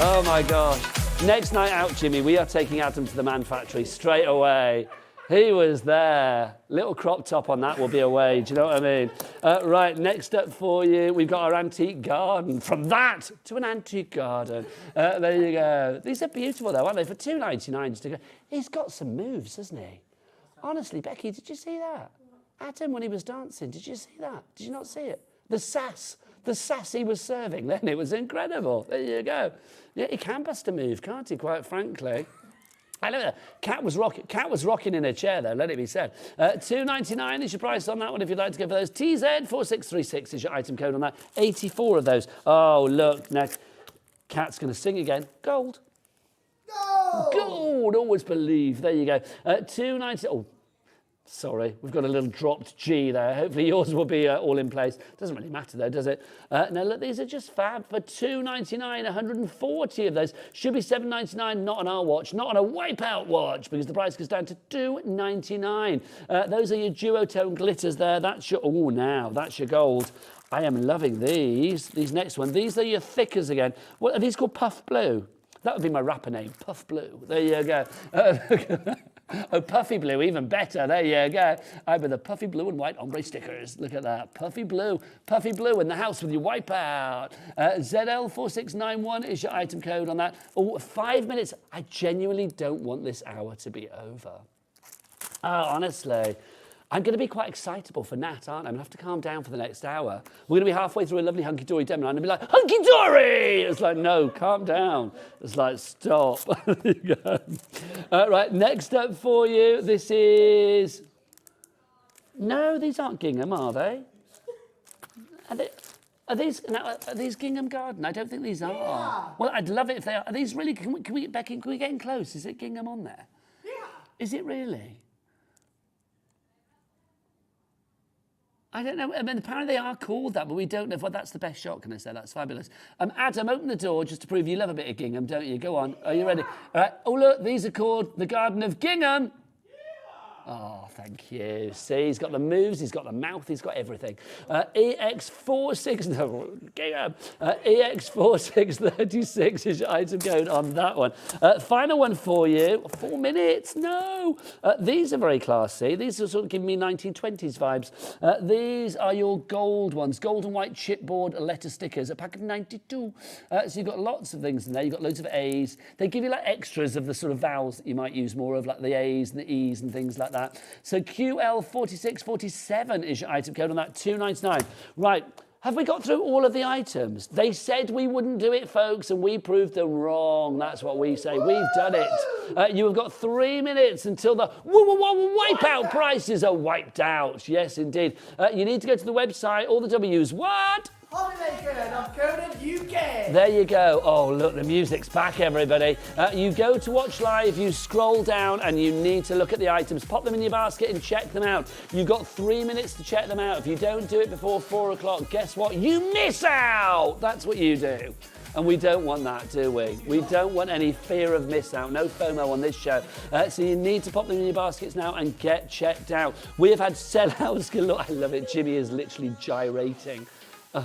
Oh, my gosh. Next night out, Jimmy, we are taking Adam to the Man Factory straight away. He was there. Little crop top on that will be away. Do you know what I mean? Right, next up for you, we've got our antique garden. From that to an antique garden. There you go. These are beautiful, though, aren't they? For $2.99. He's got some moves, hasn't he? Honestly, Becky, did you see that? Adam, when he was dancing, did you see that? Did you not see it? The sass he was serving then, it was incredible. There you go. Yeah, he can bust a move, can't he, quite frankly? I know Cat was rocking in her chair, though, let it be said. $2.99 is your price on that one if you'd like to go for those. TZ4636 is your item code on that. 84 of those. Oh, look, now Cat's going to sing again. Gold. No! Gold, always believe. There you go. $2.99. Oh, sorry, we've got a little dropped G there. Hopefully yours will be all in place. Doesn't really matter though, does it? Now look, these are just fab for $2.99. 140 of those. Should be $7.99. Not on our watch, not on a wipeout watch, because the price goes down to $2.99. Those are your duotone glitters there. That's your that's your gold. I am loving these. These next one. These are your thickers again. What are these called? Puff Blue. That would be my rapper name, Puff Blue. There you go. Oh, puffy blue, even better. There you go. I've got the puffy blue and white ombre stickers. Look at that. Puffy blue in the house with your wipeout. ZL4691 is your item code on that. Oh, 5 minutes. I genuinely don't want this hour to be over. Oh, honestly. I'm going to be quite excitable for Nat, aren't I? I'm going to have to calm down for the next hour. We're going to be halfway through a lovely hunky-dory demo, and I'm going to be like, hunky-dory! It's like, no, calm down. It's like, stop. There you go. Right, next up for you, this is... No, these aren't gingham, are they? Are these gingham garden? I don't think these are. Yeah. Well, I'd love it if they are. Are these really... Becky, can we get in close? Is it gingham on there? Yeah. Is it really? I don't know. I mean, apparently they are called that, but we don't know if that's the best shot, can I say? That's fabulous. Adam, open the door just to prove you love a bit of gingham, don't you? Go on. Are you ready? All right. Oh, look, these are called the Garden of Gingham. Oh, thank you. See, he's got the moves, he's got the mouth, he's got everything. EX4636 is your item code on that one. Final one for you. 4 minutes. No. These are very classy. These are sort of giving me 1920s vibes. These are your gold ones. Gold and white chipboard letter stickers. A pack of 92. So you've got lots of things in there. You've got loads of A's. They give you like extras of the sort of vowels that you might use more of, like the A's and the E's and things like that. So QL4647 is your item code on that, $2.99. Right, have we got through all of the items? They said we wouldn't do it, folks, and we proved them wrong. That's what we say. We've done it. You have got 3 minutes until the wipeout prices are wiped out. Yes, indeed. You need to go to the website, all the W's. What? HobbyMaker.co.uk. There you go. Oh, look, the music's back, everybody. You go to watch live, you scroll down, and you need to look at the items. Pop them in your basket and check them out. You've got 3 minutes to check them out. If you don't do it before 4 o'clock, guess what? You miss out. That's what you do. And we don't want that, do we? We don't want any fear of miss out. No FOMO on this show. So you need to pop them in your baskets now and get checked out. We have had sellouts galore. I love it. Jimmy is literally gyrating.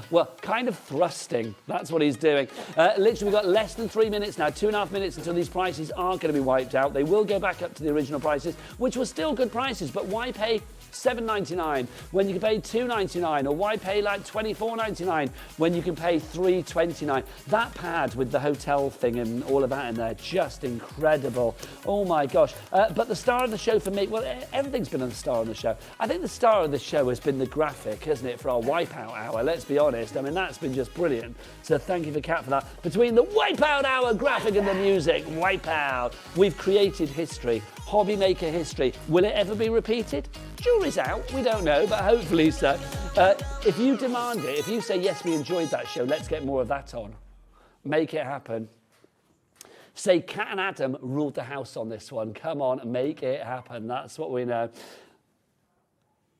Well, kind of thrusting. That's what he's doing. Literally, we've got less than 3 minutes now, 2.5 minutes until these prices are going to be wiped out. They will go back up to the original prices, which were still good prices, but why pay $7.99 when you can pay $2.99, or why pay like $24.99 when you can pay $3.29? That pad with the hotel thing and all of that in there, just incredible. Oh my gosh. But the star of the show for me, well, everything's been a star of the show. I think the star of the show has been the graphic, hasn't it, for our Wipeout Hour? Let's be honest. I mean, that's been just brilliant. So thank you for Kat for that. Between the Wipeout Hour graphic and the music, Wipeout, we've created history. HobbyMaker history. Will it ever be repeated? Jury's out, we don't know, but hopefully so. If you demand it, if you say, yes, we enjoyed that show, let's get more of that on. Make it happen. Say Kat and Adam ruled the house on this one. Come on, make it happen. That's what we know.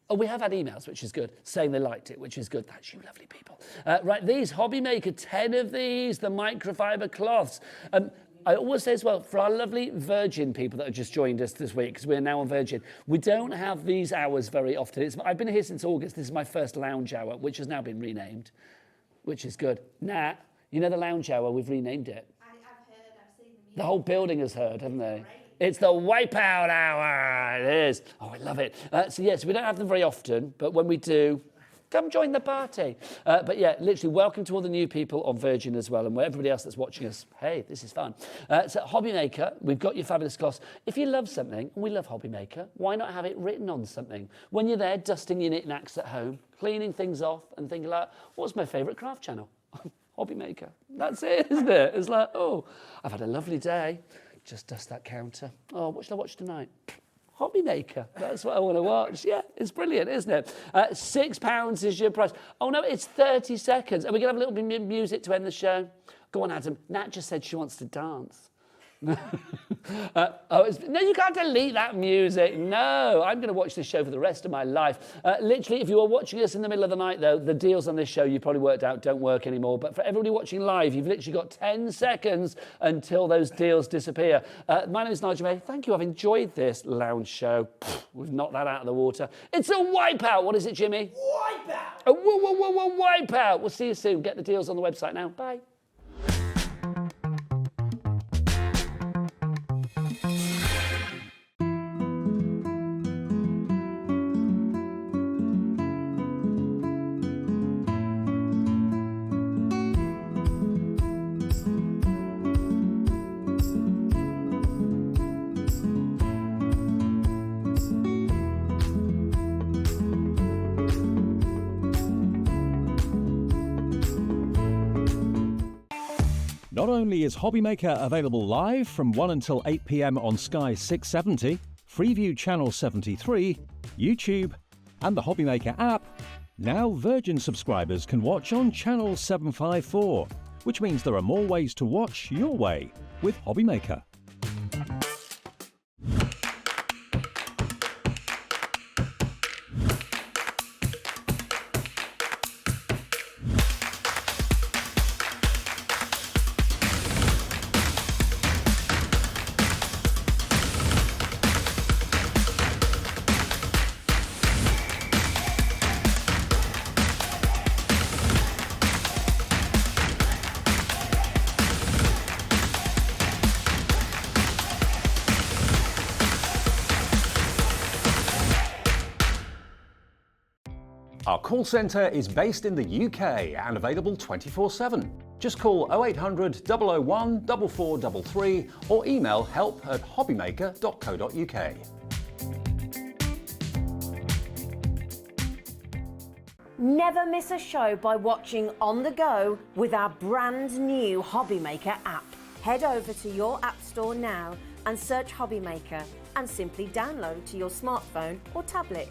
Oh, we have had emails, which is good, saying they liked it, which is good. That's you lovely people. Right, these, HobbyMaker, 10 of these, the microfiber cloths. I always say as well, for our lovely Virgin people that have just joined us this week, because we're now on Virgin, we don't have these hours very often. I've been here since August. This is my first lounge hour, which has now been renamed, which is good. Nat, you know the lounge hour, we've renamed it. I've heard, I've seen the The whole building has heard, haven't they? It's the Wipeout Hour. It is. Oh, I love it. So, yes, we don't have them very often, but when we do, come join the party. But yeah, literally, welcome to all the new people on Virgin as well, and everybody else that's watching us. Hey, this is fun. So HobbyMaker, we've got your fabulous cloths. If you love something, and we love HobbyMaker, why not have it written on something? When you're there dusting your knickknacks at home, cleaning things off, and thinking like, what's my favourite craft channel? HobbyMaker. That's it, isn't it? It's like, oh, I've had a lovely day. Just dust that counter. Oh, what should I watch tonight? HobbyMaker. That's what I want to watch. Yeah, it's brilliant, isn't it? £6 is your price. Oh, no, it's 30 seconds. Are we going to have a little bit of music to end the show? Go on, Adam. Nat just said she wants to dance. No, you can't delete that music. No, I'm going to watch this show for the rest of my life. Literally, if you are watching us in the middle of the night, though, the deals on this show you probably worked out don't work anymore. But for everybody watching live, you've literally got 10 seconds until those deals disappear. My name is Nigel May. Thank you. I've enjoyed this lounge show. We've knocked that out of the water. It's a wipeout. What is it, Jimmy? Wipeout. A wipeout. We'll see you soon. Get the deals on the website now. Bye. Not only is HobbyMaker available live from 1 until 8 p.m. on Sky 670, Freeview Channel 73, YouTube, and the HobbyMaker app, now Virgin subscribers can watch on Channel 754, which means there are more ways to watch your way with HobbyMaker. Our call centre is based in the UK and available 24/7. Just call 0800 001 4433 or email help@hobbymaker.co.uk. Never miss a show by watching on the go with our brand new HobbyMaker app. Head over to your app store now and search HobbyMaker and simply download to your smartphone or tablet.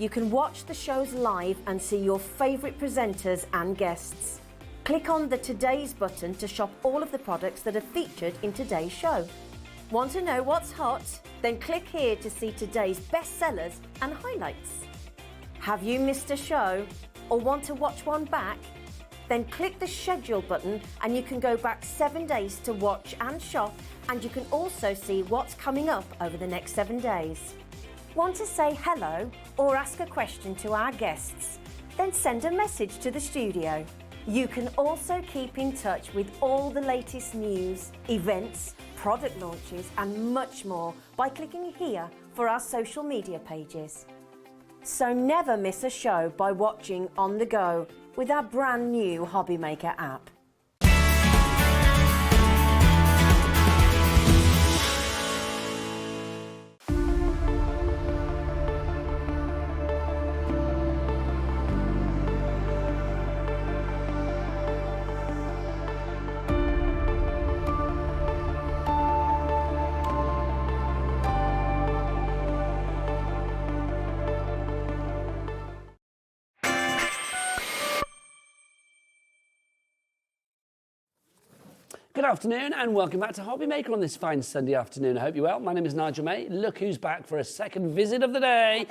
You can watch the shows live and see your favourite presenters and guests. Click on the Today's button to shop all of the products that are featured in today's show. Want to know what's hot? Then click here to see today's bestsellers and highlights. Have you missed a show or want to watch one back? Then click the schedule button and you can go back 7 days to watch and shop, and you can also see what's coming up over the next 7 days. Want to say hello or ask a question to our guests? Then send a message to the studio. You can also keep in touch with all the latest news, events, product launches and much more by clicking here for our social media pages. So never miss a show by watching on the go with our brand new HobbyMaker app. Good afternoon and welcome back to HobbyMaker on this fine Sunday afternoon. I hope you're well. My name is Nigel May. Look who's back for a second visit of the day.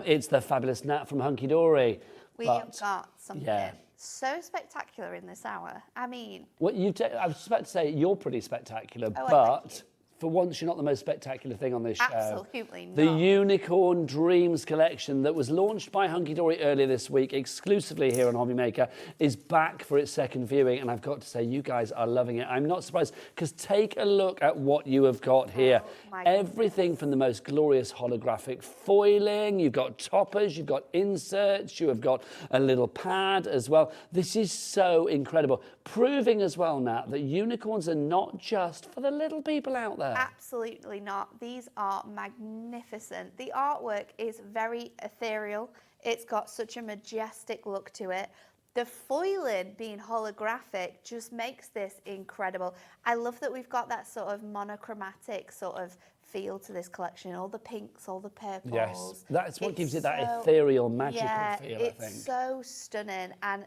It's the fabulous Nat from Hunkydory. We have got something so spectacular in this hour. I mean... Well, I was about to say you're pretty spectacular, thank but you. For once you're not the most spectacular thing on this show. Absolutely not. The Unicorn Dreams collection that was launched by Hunkydory earlier this week, exclusively here on HobbyMaker, is back for its second viewing, and I've got to say, you guys are loving it. I'm not surprised, because take a look at what you have got here. Everything from the most glorious holographic foiling, you've got toppers, you've got inserts, you have got a little pad as well. This is so incredible. Proving as well, Nat, that unicorns are not just for the little people out there. Absolutely not. These are magnificent. The artwork is very ethereal. It's got such a majestic look to it. The foiling being holographic just makes this incredible. I love that we've got that sort of monochromatic sort of feel to this collection. All the pinks, all the purples. Yes, that's what gives it that ethereal, magical feel, I think. It's so stunning. And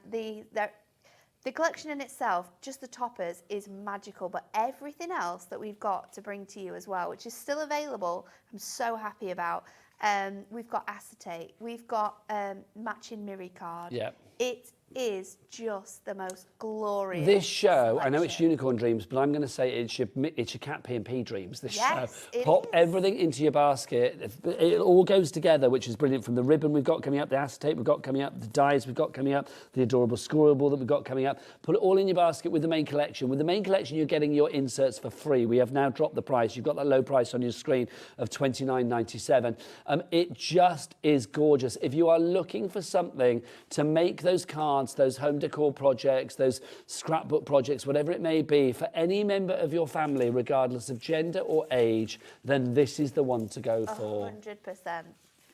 the collection in itself, just the toppers, is magical, but everything else that we've got to bring to you as well, which is still available, I'm so happy about. We've got acetate, we've got matching Miri card. Yep. It is just the most glorious This show, selection. I know it's Unicorn Dreams, but I'm going to say it's your Cat P&P Dreams. This show. It Pop is. everything into your basket. It all goes together, which is brilliant. From the ribbon we've got coming up, the acetate we've got coming up, the dies we've got coming up, the adorable scoreable that we've got coming up. Put it all in your basket with the main collection. With the main collection, you're getting your inserts for free. We have now dropped the price. You've got that low price on your screen of $29.97. It just is gorgeous. If you are looking for something to make those cards, those home decor projects, those scrapbook projects, whatever it may be, for any member of your family, regardless of gender or age, then this is the one to go for. 100%.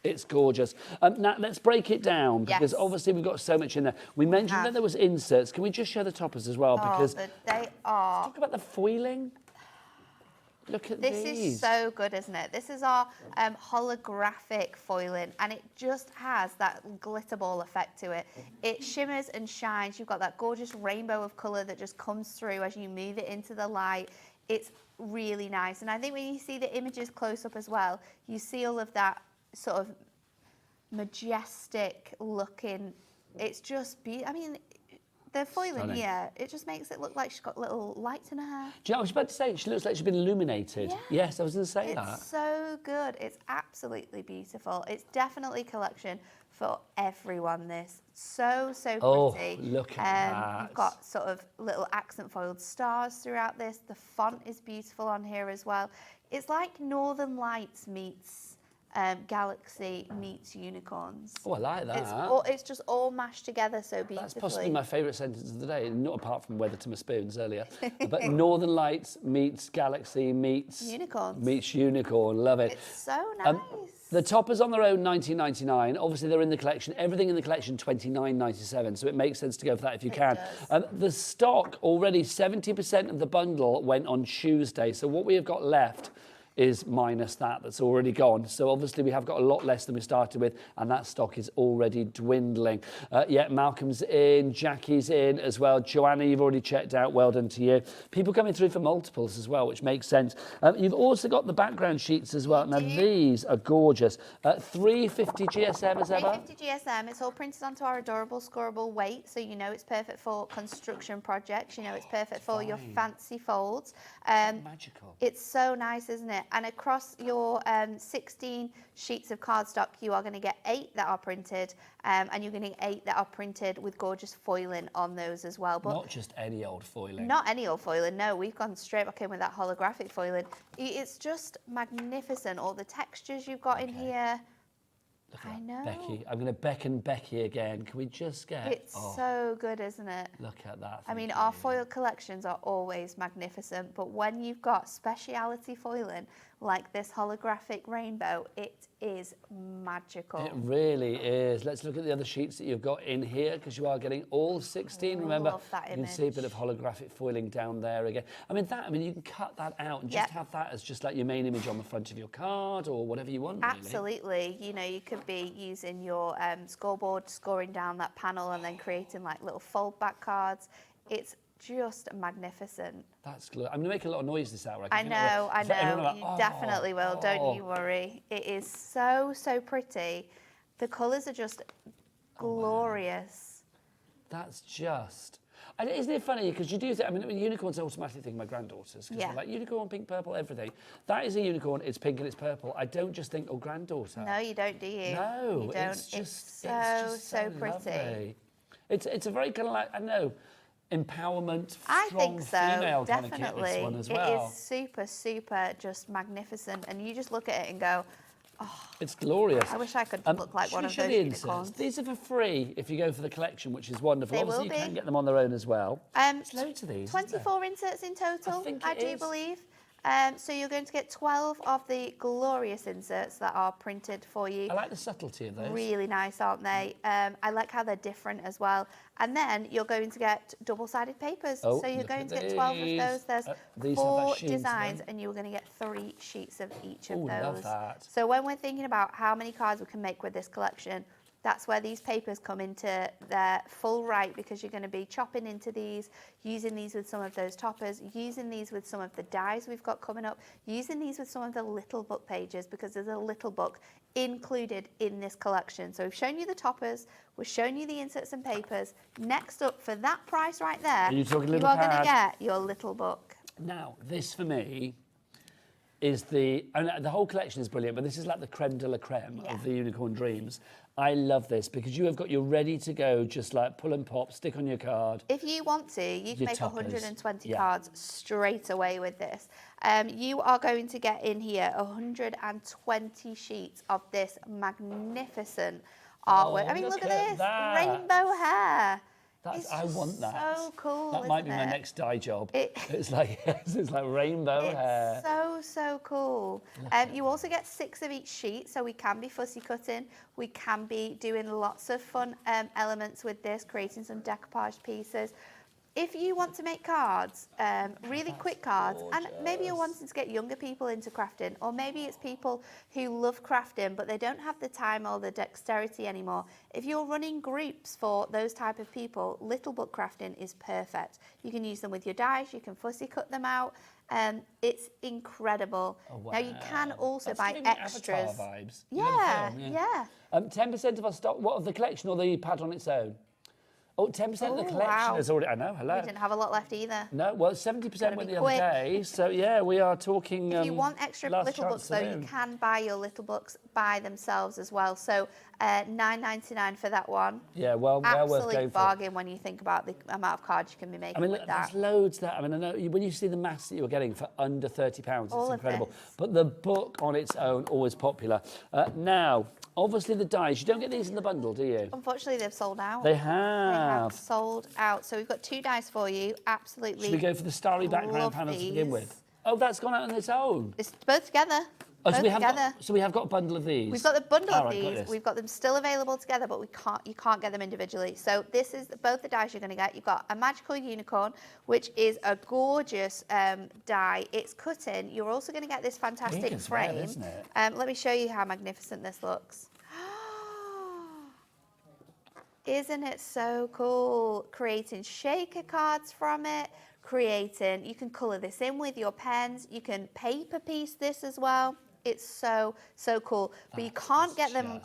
It's gorgeous. Now, let's break it down, because Yes. obviously we've got so much in there. We mentioned that there was inserts. Can we just show the toppers as well? Because They are. talk about the foiling. Look at This these. is so good, isn't it? This is our holographic foiling, and it just has that glitter ball effect to it. It shimmers and shines. You've got that gorgeous rainbow of colour that just comes through as you move it into the light. It's really nice. And I think when you see the images close up as well, you see all of that sort of majestic looking. It's just beautiful. I mean, the foiling Stunning. here, it just makes it look like she's got little lights in her hair. Do you know, I was about to say, she looks like she's been illuminated. Yeah. Yes, I was going to say that. It's so good. It's absolutely beautiful. It's definitely a collection for everyone, this. So pretty. Oh, look at that. You've got sort of little accent foiled stars throughout this. The font is beautiful on here as well. It's like Northern Lights meets Galaxy meets unicorns. Oh, I like that. It's just all mashed together so beautifully. That's possibly my favourite sentence of the day, not apart from Weather to My Spoons earlier. But Northern Lights meets Galaxy meets... Unicorns. Meets unicorn, love it. It's so nice. The toppers on their own, $19.99. Obviously, they're in the collection. Everything in the collection, $29.97. So it makes sense to go for that if you can. The stock, already 70% of the bundle went on Tuesday. So what we have got left is minus that's already gone. So obviously we have got a lot less than we started with, and that stock is already dwindling. Yeah, Malcolm's in, Jackie's in as well. Joanna, you've already checked out, well done to you. People coming through for multiples as well, which makes sense. You've also got the background sheets as well. Now these are gorgeous. 350 GSM as ever? 350 GSM, it's all printed onto our adorable scoreable weight, so you know it's perfect for construction projects, you know it's perfect for your fancy folds. Magical. It's so nice, isn't it? And across your 16 sheets of cardstock, you are going to get 8 that are printed, and you're going to get 8 that are printed with gorgeous foiling on those as well. But not just any old foiling. not any old foiling, no. We've gone straight back in with that holographic foiling. It's just magnificent, all the textures you've got in here. Look at I that. know. Becky, I'm going to beckon Becky again. Can we just get... It's so good, isn't it? Look at that. I mean, our foil collections are always magnificent, but when you've got speciality foiling like this holographic rainbow, it is magical. It really is. Let's look at the other sheets that you've got in here, because you are getting all 16. Remember, love that you can see a bit of holographic foiling down there again. I mean, you can cut that out and just have that as just like your main image on the front of your card or whatever you want, really. Absolutely. You know, you could be using your scoreboard, scoring down that panel and then creating like little fold back cards. It's just magnificent. That's good. I'm going to make a lot of noise this hour. I know. Like, You definitely will. Don't you worry. It is so pretty. The colours are just glorious. That's just... And isn't it funny, because you do think, I mean, unicorn's an automatic thing, my granddaughters, because they're like, unicorn, pink, purple, everything. That is a unicorn, it's pink and it's purple. I don't just think, oh, granddaughter. No, you don't, do you? No, you don't. It's just so pretty. Lovely. It's a very kind of like, I don't know, empowerment, I strong think so, female definitely. kind of kit, this one as well. It is super just magnificent, and you just look at it and go, oh, it's glorious. I wish I could look like one of those unicorns. These are for free if you go for the collection, which is wonderful. They Obviously, will you be. can get them on their own as well. There's loads of these. 24 inserts in total, I do believe. So you're going to get 12 of the glorious inserts that are printed for you. I like the subtlety of those. Really nice, aren't they? I like how they're different as well. And then you're going to get double-sided papers. Oh, so you're look going at to get 12 these. of those. There's These have 4 that sheen to designs, them. and you're going to get 3 sheets of each of Oh, those. love that. So when we're thinking about how many cards we can make with this collection, that's where these papers come into their full right, because you're going to be chopping into these, using these with some of those toppers, using these with some of the dies we've got coming up, using these with some of the little book pages, because there's a little book included in this collection. So we've shown you the toppers, we've shown you the inserts and papers. Next up, for that price right there, you are going to get your little book. Now, this for me is the whole collection is brilliant, but this is like the creme de la creme of the Unicorn Dreams. I love this because you have got your ready to go, just like pull and pop, stick on your card. If you want to, you can make toppers. 120 cards straight away with this. You are going to get in here 120 sheets of this magnificent artwork. I mean, look at this, rainbow hair. I want that. So cool. That might be isn't my it? next dye job. It's like rainbow hair. It's so cool. You also get 6 of each sheet, so we can be fussy cutting. We can be doing lots of fun elements with this, creating some decoupage pieces. If you want to make cards, really quick cards, and maybe you're wanting to get younger people into crafting, or maybe it's people who love crafting but they don't have the time or the dexterity anymore. If you're running groups for those type of people, little book crafting is perfect. You can use them with your dies, you can fussy cut them out. It's incredible. Oh, wow. Now you can also That's buy giving me extras. Avatar vibes. You know the film, Yeah. 10% of our stock, what, of the collection or the pad on its own? Oh, 10% of the Oh, collection wow. is already, I know, hello. We didn't have a lot left either. No, well, 70% Gotta went be the quick. other day. So, yeah, we are talking. If you want extra last little chance books, though, you saloon. can buy your little books by themselves as well. So $9.99 for that one. Yeah, well worth going Absolute for. bargain when you think about the amount of cards you can be making I mean, with that. there's loads there. I mean, I know when you see the mass that you're getting for under £30, it's All of incredible. this. But the book on its own, always popular. Now, obviously the dies, you don't get these in the bundle, do you? Unfortunately, they've sold out. They They have have. sold out. So we've got 2 dice for you. Absolutely. Should we go for the starry background love panels to begin these. with? Oh, that's gone out on its own. It's both together. Oh, both together. so we have got a bundle of these. We've got the bundle All of right, got these. this. We've got them still available together, but you can't get them individually. So this is both the dies you're going to get. You've got a magical unicorn, which is a gorgeous die. It's cutting. You're also going to get this fantastic Big as well, frame. isn't it? Let me show you how magnificent this looks. Isn't it so cool? Creating shaker cards from it. You can colour this in with your pens. You can paper piece this as well. It's so cool. But you can't get them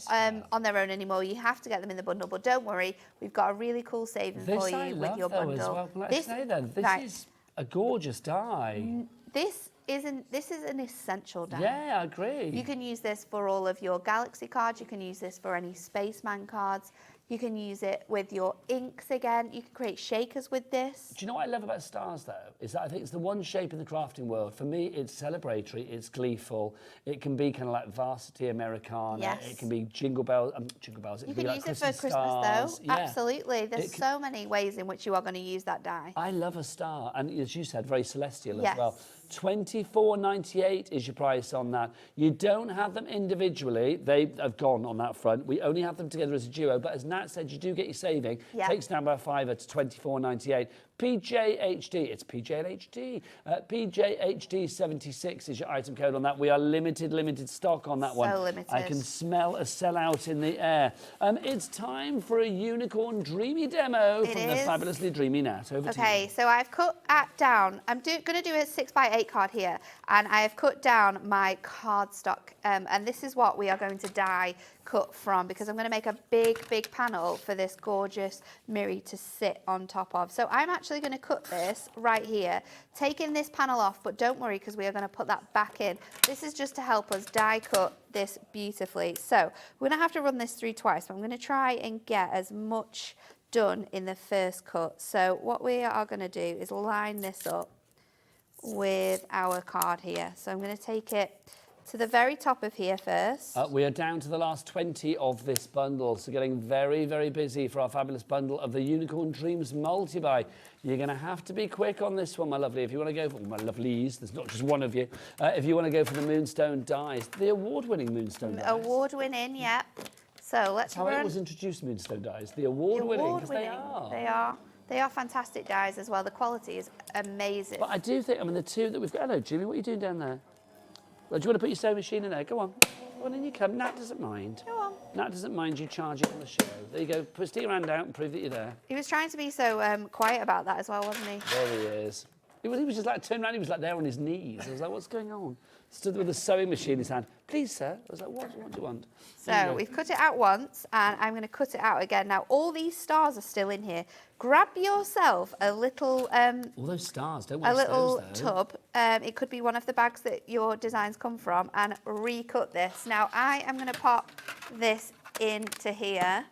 on their own anymore. You have to get them in the bundle. But don't worry, we've got a really cool saving for you I with love your though bundle. as well. Let's say then, this is a gorgeous die. This is an essential die. Yeah, I agree. You can use this for all of your Galaxy cards. You can use this for any Spaceman cards. You can use it with your inks again. You can create shakers with this. Do you know what I love about stars, though? Is that I think it's the one shape in the crafting world. For me, it's celebratory, it's gleeful. It can be kind of like Varsity Americana. Yes. It can be Jingle Bells. It You can be can like use it for Christmas Christmas stars. though. Yeah. Absolutely. There's so many ways in which you are going to use that die. I love a star, and as you said, very celestial Yes. as well. $24.98 is your price on that. You don't have them individually. They have gone on that front. We only have them together as a duo. But as Nat said, you do get your saving. Yeah. Takes down by a fiver to $24.98. PJHD, it's PJHD. PJHD 76 is your item code on that. We are limited stock on that one. So limited. I can smell a sellout in the air. It's time for a unicorn dreamy demo from the is. fabulously dreamy Nat. Over to you. Okay, so I've cut down. I'm going to do a 6x8 card here, and I have cut down my cardstock, and this is what we are going to die cut from, because I'm going to make a big panel for this gorgeous Miri to sit on top of. So I'm actually going to cut this right here, taking this panel off, but don't worry, because we are going to put that back in. This is just to help us die cut this beautifully. So we're going to have to run this through twice, but I'm going to try and get as much done in the first cut. So what we are going to do is line this up with our card here. So I'm going to take it to the very top of here first. We are down to the last 20 of this bundle, so getting very busy for our fabulous bundle of the Unicorn Dreams multi-buy. You're going to have to be quick on this one, my lovely. If you want to go for my lovelies, there's not just one of you. If you want to go for the Moonstone dies, the award-winning Moonstone dies. Award-winning, yeah. So let's That's how run. it was introduced, Moonstone dies. The award-winning, because they Award-winning. are. They are fantastic dies as well. The quality is amazing. But I do think, I mean, the two that we've got. Hello, Jimmy, what are you doing down there? Well, do you want to put your sewing machine in there? Go on. Go on, in you come. Nat doesn't mind. Go on. Nat doesn't mind you charging on the show. There you go. Stick your hand out and prove that you're there. He was trying to be so quiet about that as well, wasn't he? There he is. He was just like, turned around, he was like there on his knees. I was like, what's going on? Stood with a sewing machine in his hand. Please, sir. I was like, what do you want? So we've cut it out once, and I'm going to cut it out again. Now, all these stars are still in here. Grab yourself a little... all those stars, don't a waste little those, though. tub. It could be one of the bags that your designs come from, and recut this. Now, I am going to pop this into here,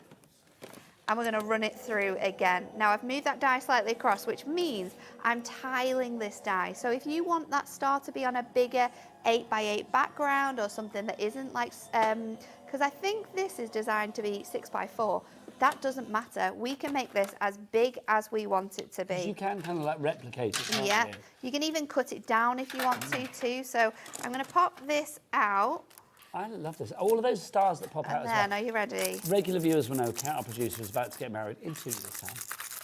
and we're going to run it through again. Now, I've moved that die slightly across, which means I'm tiling this die. So if you want that star to be on a bigger 8x8 background, or something that isn't like because I think this is designed to be 6x4. That doesn't matter. We can make this as big as we want it to be. You can kind of like replicate it, can't Yeah, you? you can even cut it down if you want to too. So I'm going to pop this out. I love this. All of those stars that pop out And as then, well. are you ready? Regular viewers will know Cat, our producer, is about to get married in 2 years' time.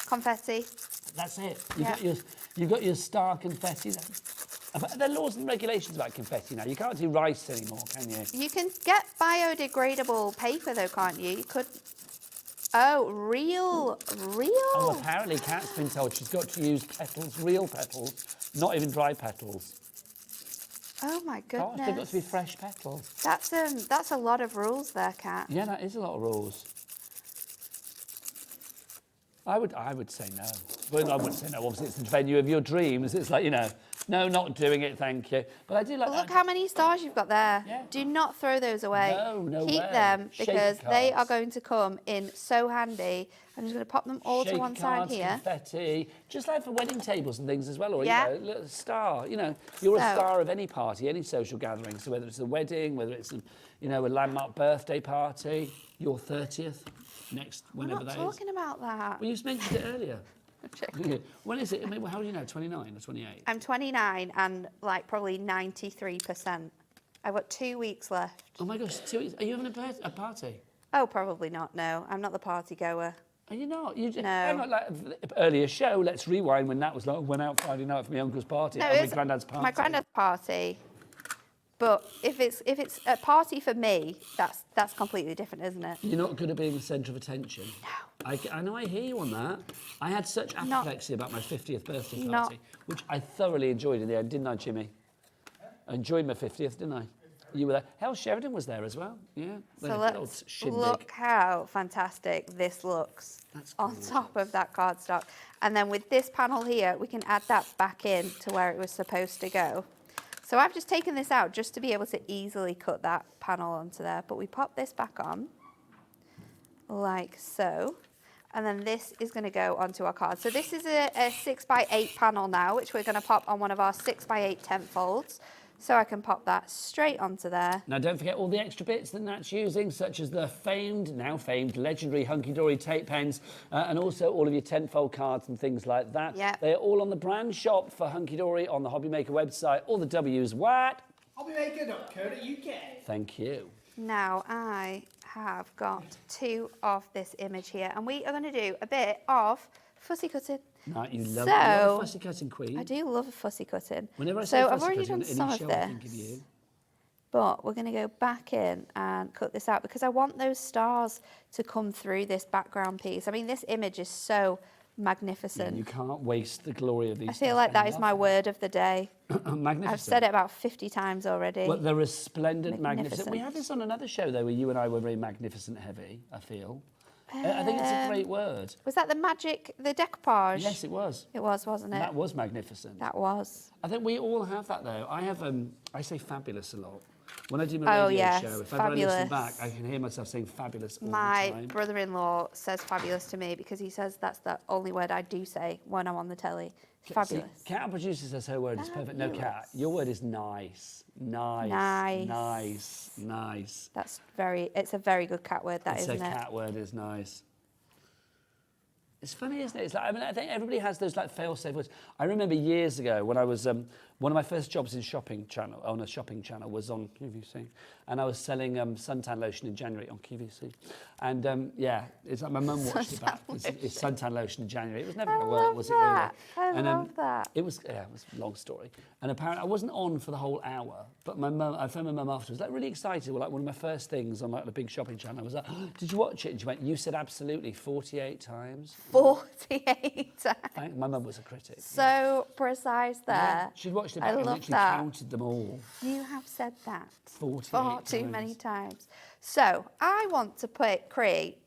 Confetti. That's it. Yeah. You've got your star confetti. There are laws and regulations about confetti now. You can't do rice anymore, can you? You can get biodegradable paper though, can't you? You could... Oh, real. Oh, apparently Kat's been told she's got to use petals, real petals, not even dry petals. Oh my goodness. Gosh, they've got to be fresh petals. That's a lot of rules there, Kat. Yeah, that is a lot of rules. I would say no. Well, I wouldn't say no. Obviously, it's the venue of your dreams. It's like, you know, no, not doing it, thank you. But I do like. Look how many stars you've got there. Yeah. Do not throw those away. No Keep way. them because Shaker they are cards. going to come in so handy. I'm just going to pop them all to Shaker one side cards, here. confetti, just like for wedding tables and things as well. Or, Yeah. you know, a little star. You know, you're a So- star of any party, any social gathering. So whether it's a wedding, whether it's, you know, a landmark birthday party, your 30th, next, I'm whenever not that is. talking about that. Well, you just mentioned it earlier. When is it? I mean, how do you know? 29 or 28? I'm 29 and like probably 93%. I've got 2 weeks left. Oh my gosh, 2 weeks. Are you having a party? Oh, probably not. No, I'm not the party goer. Are you not? You just, No. I'm not like earlier show. Let's rewind when that was like went out Friday night for my uncle's party. No, or my it's granddad's party. my granddad's party. But if it's a party for me, that's completely different, isn't it? You're not good at being the centre of attention. No. I know, I hear you on that. I had such apoplexy about my 50th birthday party, which I thoroughly enjoyed in the end, didn't I, Jimmy? I enjoyed my 50th, didn't I? You were there. Hal Sheridan was there as well. Yeah. They So had a good old let's shindig. look how fantastic this looks on top of that cardstock. And then with this panel here, we can add that back in to where it was supposed to go. So I've just taken this out just to be able to easily cut that panel onto there. But we pop this back on, like so. And then this is going to go onto our card. So this is a 6x8 panel now, which we're going to pop on one of our 6x8 tent folds. So I can pop that straight onto there. Now, don't forget all the extra bits that Nat's using, such as the now famed, legendary Hunkydory tape pens, and also all of your tenfold cards and things like that. Yep. They are all on the brand shop for Hunkydory on the HobbyMaker website. All the W's, what? HobbyMaker.co.uk. Thank you. Now I have got 2 of this image here, and we are going to do a bit of fussy cutting. No, you love So, you're a fussy cutting queen. I do love a fussy cutting. Whenever I say so fussy I've already cutting, done some of initially I think of this, you. but we're going to go back in and cut this out because I want those stars to come through this background piece. I mean, this image is so magnificent. You can't waste the glory of these. I feel like that is my word of the day. Magnificent. I've said it about 50 times already. Well, they're resplendent, magnificent. Magnificent. We had this on another show, though, where you and I were very magnificent heavy, I feel. I think it's a great word. Was that the decoupage? Yes, it was. It was, wasn't it? That was magnificent. That was. I think we all have that, though. I have, I say fabulous a lot. When I do my radio yes, show, if ever I listen fabulous. back, I can hear myself saying fabulous all the My time. brother-in-law says fabulous to me because he says that's the only word I do say when I'm on the telly. Fabulous. See, Cat, our producer, says her word is perfect. No, Cat, your word is nice. Nice. Nice. Nice. Nice. It's a very good cat word, that, It's isn't a it? cat word is nice. It's funny, isn't it? It's like, I mean, I think everybody has those like fail-safe words. I remember years ago when I was one of my first jobs on a shopping channel was on QVC, and I was selling suntan lotion in January on QVC, and yeah, it's like my mum watched it back. It's suntan lotion in January. It was never going to work, was it really? I love that. It was a long story, and apparently I wasn't on for the whole hour. But I phoned my mum afterwards, like really excited. Well, like one of my first things on like the big shopping channel. I was like, oh, "Did you watch it?" And she went, "You said absolutely 48 times." 48 times. My mum was a critic. So precise there. Yeah, she'd watched it back and love literally that. counted them all. You have said that 48 far too times. many times. So I want to create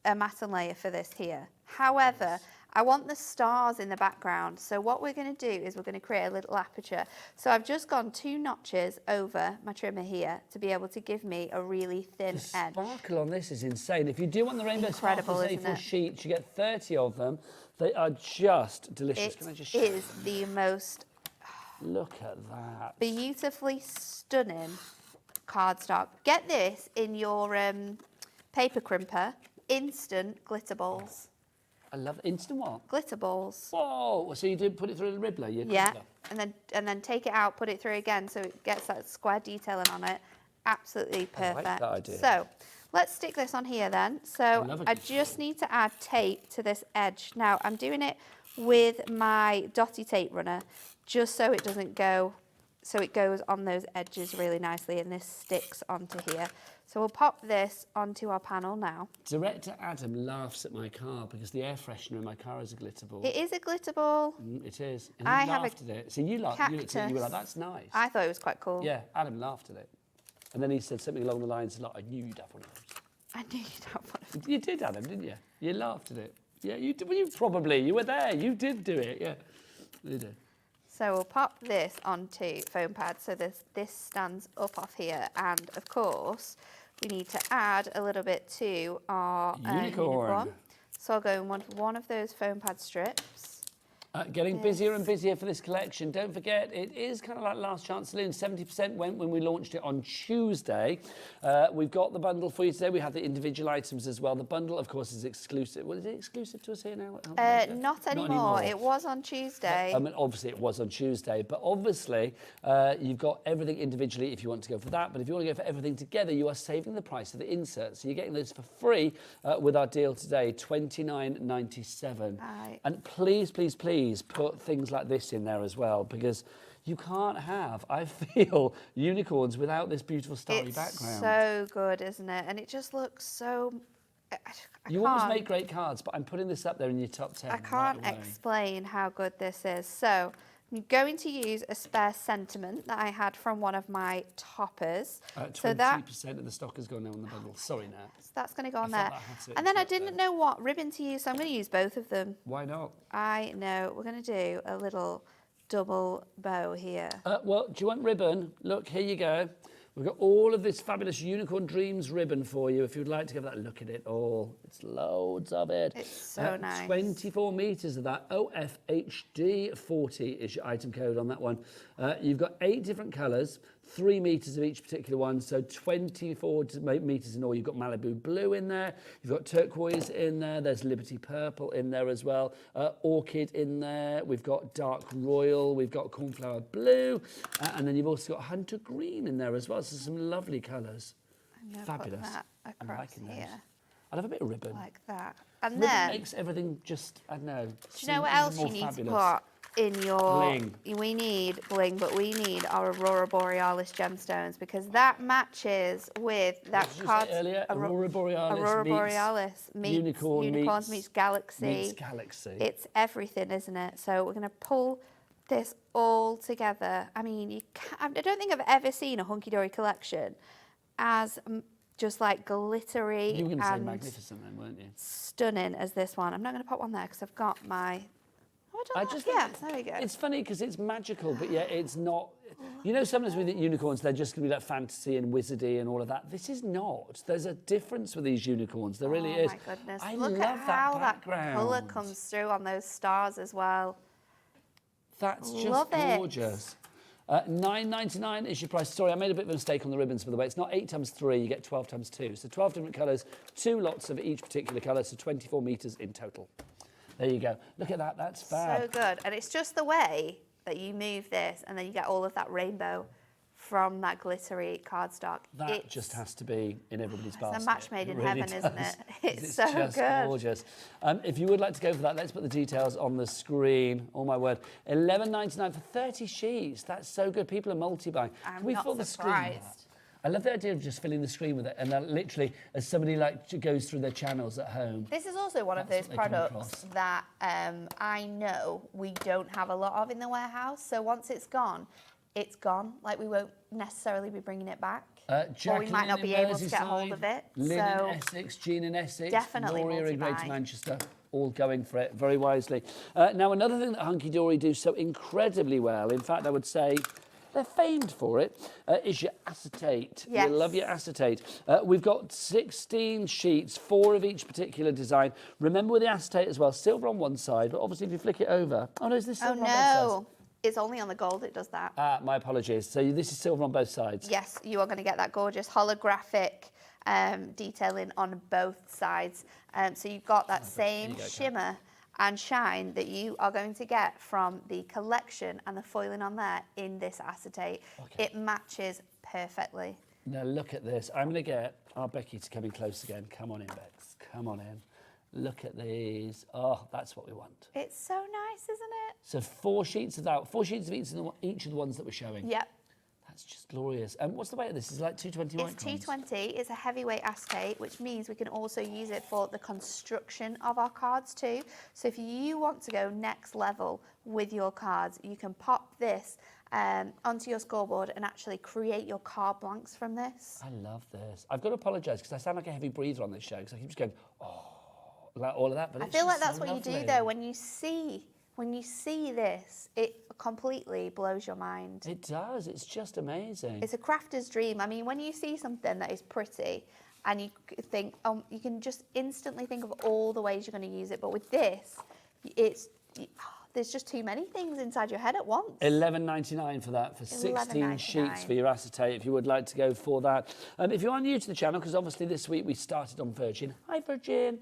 a matten layer for this here. However, I want the stars in the background. So what we're going to do is we're going to create a little aperture. So I've just gone 2 notches over my trimmer here to be able to give me a really thin The edge. sparkle on this is insane. If you do want the rainbow Incredible, sparkles isn't A4 it? sheets, you get 30 of them. They are just delicious. It Can I just is the most look at that? beautifully stunning cardstock. Get this in your paper crimper, instant glitter balls. I love instant what? Glitter balls. Whoa! So you did put it through the ribbler? Yeah, and then take it out, put it through again, so it gets that square detailing on it. Absolutely perfect. I like that idea. So let's stick this on here then. So I just need to add tape to this edge. Now I'm doing it with my dotty tape runner, just so it doesn't go, so it goes on those edges really nicely, and this sticks onto here. So we'll pop this onto our panel now. Director Adam laughs at my car because the air freshener in my car is a glitter ball. It is a glitter ball. It is. And I he have laughed at it. So you laughed. You looked at it, you were like, that's nice. I thought it was quite cool. Yeah, Adam laughed at it. And then he said something along the lines like, I knew you'd have one of those. I knew you'd have one of those. You did, Adam, didn't you? You laughed at it. Yeah, you did. Well, you were there. You did do it, yeah. You did. So we'll pop this onto foam pad so this stands up off here, and of course we need to add a little bit to our unicorn. So I'll go and want one of those foam pad strips. Getting busier and busier for this collection. Don't forget, it is kind of like Last Chance Saloon. 70% went when we launched it on Tuesday. We've got the bundle for you today. We have the individual items as well. The bundle, of course, is exclusive. Well, is it exclusive to us here now? Not anymore. It was on Tuesday. I mean, obviously, it was on Tuesday. But obviously, you've got everything individually if you want to go for that. But if you want to go for everything together, you are saving the price of the insert. So you're getting this for free with our deal today, $29.97. Right. And please, please, please put things like this in there as well, because you can't have, I feel, unicorns without this beautiful starry background. It's so good, isn't it? And it just looks so... You always make great cards, but I'm putting this up there in your top 10. I can't explain how good this is. So I'm going to use a spare sentiment that I had from one of my toppers. 20% of the stock has gone now on the bundle. Sorry, Nat. So that's going to go on there. And then I didn't know what ribbon to use, so I'm going to use both of them. Why not? I know. We're going to do a little double bow here. Well, do you want ribbon? Look, here you go. We've got all of this fabulous Unicorn Dreams ribbon for you if you'd like to give that a look at it all. It's loads of it. It's so nice. 24 metres of that. OFHD40 is your item code on that one. You've got 8 different colours, 3 metres of each particular one, so 24 metres in all. You've got Malibu Blue in there, you've got Turquoise in there, there's Liberty Purple in there as well, Orchid in there, we've got Dark Royal, we've got Cornflower Blue, and then you've also got Hunter Green in there as well, so some lovely colours. Fabulous. Put that across I'm liking here. those. I love a bit of ribbon. Like that. And ribbon then... makes everything just, I don't know. Do you know what else you need to put in your... Bling. We need bling, but we need our Aurora Borealis gemstones, because that matches with that card. Earlier, Aurora Borealis meets unicorns meets galaxy. Meets galaxy. It's everything, isn't it? So we're going to pull this all together. I mean, I don't think I've ever seen a Hunkydory collection as just like glittery you were going to say and magnificent then, weren't you? stunning as this one. I'm not going to put one there because I've got my... I just there we go. It's funny because it's magical, but yet it's not. You know, sometimes with unicorns, they're just going to be like fantasy and wizardy and all of that. This is not. There's a difference with these unicorns. There really is. Oh my goodness! I Look love at how that background. colour comes through on those stars as well. That's just Love it. gorgeous. $9.99 is your price. Sorry, I made a bit of a mistake on the ribbons, by the way. It's not 8 times 3, you get 12 times 2. So 12 different colours, 2 lots of each particular colour, so 24 metres in total. There you go. Look at that, that's fab. So good. And it's just the way that you move this and then you get all of that rainbow from that glittery cardstock. That just has to be in everybody's basket. It's a match made in heaven, isn't it? It's so just good. Gorgeous. If you would like to go for that, let's put the details on the screen. Oh my word. $11.99 for 30 sheets. That's so good. People are multi-buying. I'm Can we not fill the screen with that? surprised. I love the idea of just filling the screen with it, and then literally, as somebody like goes through their channels at home. This is also one of those products that I know we don't have a lot of in the warehouse. So once it's gone, it's gone. Like, we won't necessarily be bringing it back. Or we might not be able to get hold of it. Lynn in Essex, Jean in Essex, definitely Gloria in Greater multi-buy. Manchester, all going for it very wisely. Now, another thing that Hunkydory do so incredibly well, in fact, I would say they're famed for it, is your acetate. Yes. You love your acetate. We've got 16 sheets, 4 of each particular design. Remember with the acetate as well, silver on one side, but obviously if you flick it over... Oh, no, is this silver on both sides? It's only on the gold it does that. My apologies. So this is silver on both sides? Yes, you are going to get that gorgeous holographic detailing on both sides. So you've got that same shimmer and shine that you are going to get from the collection and the foiling on there in this acetate. Okay. It matches perfectly. Now look at this. I'm going to get our Becky to come in close again. Come on in, Bex. Come on in. Look at these. Oh, that's what we want. It's so nice, isn't it? So 4 sheets of that. 4 sheets of each of the ones that we're showing. Yep. That's just glorious. And what's the weight of this? Is it like 220 microns? It's 220. It's a heavyweight acetate, which means we can also use it for the construction of our cards too. So if you want to go next level with your cards, you can pop this onto your scoreboard and actually create your card blanks from this. I love this. I've got to apologise because I sound like a heavy breather on this show because I keep just going, oh, like all of that. But I feel like that's what you do though. When you see this, it completely blows your mind. It does. It's just amazing. It's a crafter's dream. I mean, when you see something that is pretty and you think, you can just instantly think of all the ways you're going to use it. But with this, there's just too many things inside your head at once. $11.99 for that, for 16 sheets for your acetate, if you would like to go for that. If you are new to the channel, because obviously this week we started on Virgin. Hi, Virgin.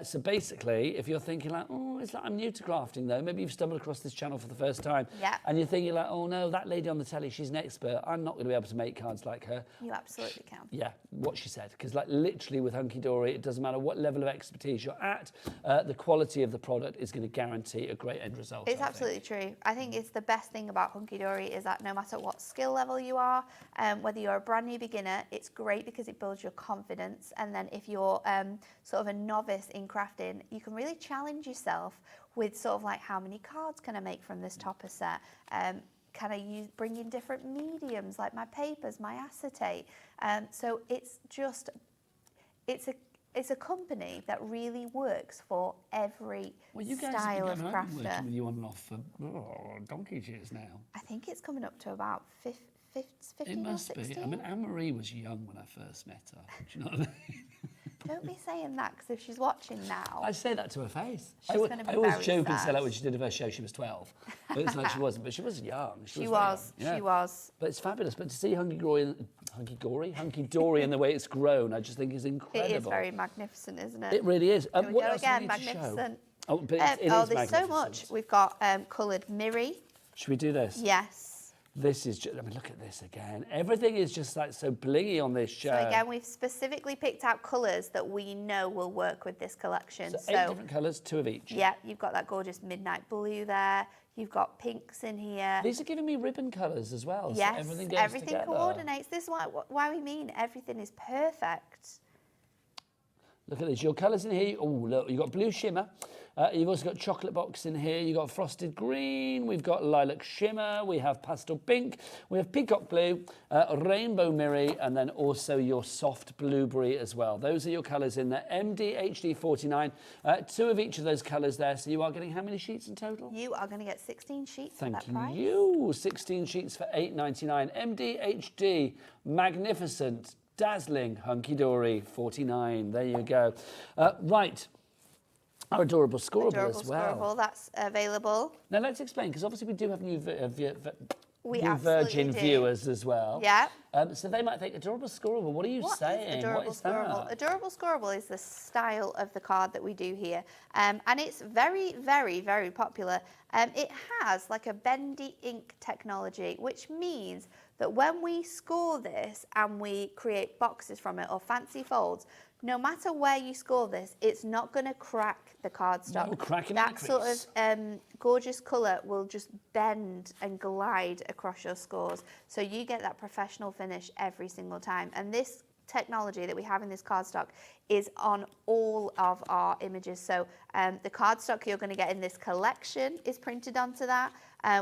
So basically, if you're thinking like, oh, it's like I'm new to crafting though, maybe you've stumbled across this channel for the first time, and you're thinking like, oh no, that lady on the telly, she's an expert. I'm not going to be able to make cards like her. You absolutely can. Yeah, what she said. Because like literally with Hunkydory, it doesn't matter what level of expertise you're at, the quality of the product is going to guarantee a great end result. It's absolutely true. I think it's the best thing about Hunkydory is that no matter what skill level you are, whether you're a brand new beginner, it's great because it builds your confidence. And then if you're sort of a novice in crafting, you can really challenge yourself with sort of like how many cards can I make from this topper set? Can I bring in different mediums like my papers, my acetate? So it's a company that really works for every style of crafter. I've been working with you on and off for donkey's years now. I think it's coming up to about 15 it must or 16. Be. I mean, Anne-Marie was young when I first met her. Do you know what I mean? Don't be saying that, because if she's watching now... I say that to her face. She's going to be I always very joke and sad. say like when she did her first show, she was 12. But it's like she wasn't, but she was young. She was. But it's fabulous. But to see Hunkydory and the way it's grown, I just think is incredible. It is very magnificent, isn't it? It really is. Here we what go else again, do we need magnificent. To show? Oh, but it is there's so much. We've got coloured mirri. Should we do this? Yes. This is just, I mean, look at this again. Everything is just like so blingy on this show. So again, we've specifically picked out colours that we know will work with this collection. So 8 different colours, 2 of each. Yeah, you've got that gorgeous midnight blue there. You've got pinks in here. These are giving me ribbon colours as well. Yes, so everything goes everything together. coordinates. This is why we mean everything is perfect. Look at this. Your colours in here. Oh, look, you've got blue shimmer. You've also got chocolate box in here. You've got frosted green. We've got lilac shimmer. We have pastel pink. We have peacock blue, rainbow mirri, and then also your soft blueberry as well. Those are your colours in there. MDHD 49. 2 of each of those colours there. So you are getting how many sheets in total? You are going to get 16 sheets for that price. Thank you. 16 sheets for $8.99. MDHD, magnificent, dazzling Hunkydory 49. There you go. Right. Our adorable scoreable as well. Scoreable, that's available. Now let's explain, because obviously we do have new Virgin do. viewers as well. Yeah. So they might think, adorable scoreable, what are you saying? What is scoreable? Adorable scoreable is the style of the card that we do here. And it's very, very, very popular. It has like a bendy ink technology, which means that when we score this and we create boxes from it or fancy folds, no matter where you score this, it's not going to crack the cardstock. No cracking that sort of gorgeous colour will just bend and glide across your scores. So you get that professional finish every single time. And this technology that we have in this cardstock is on all of our images. So the cardstock you're going to get in this collection is printed onto that.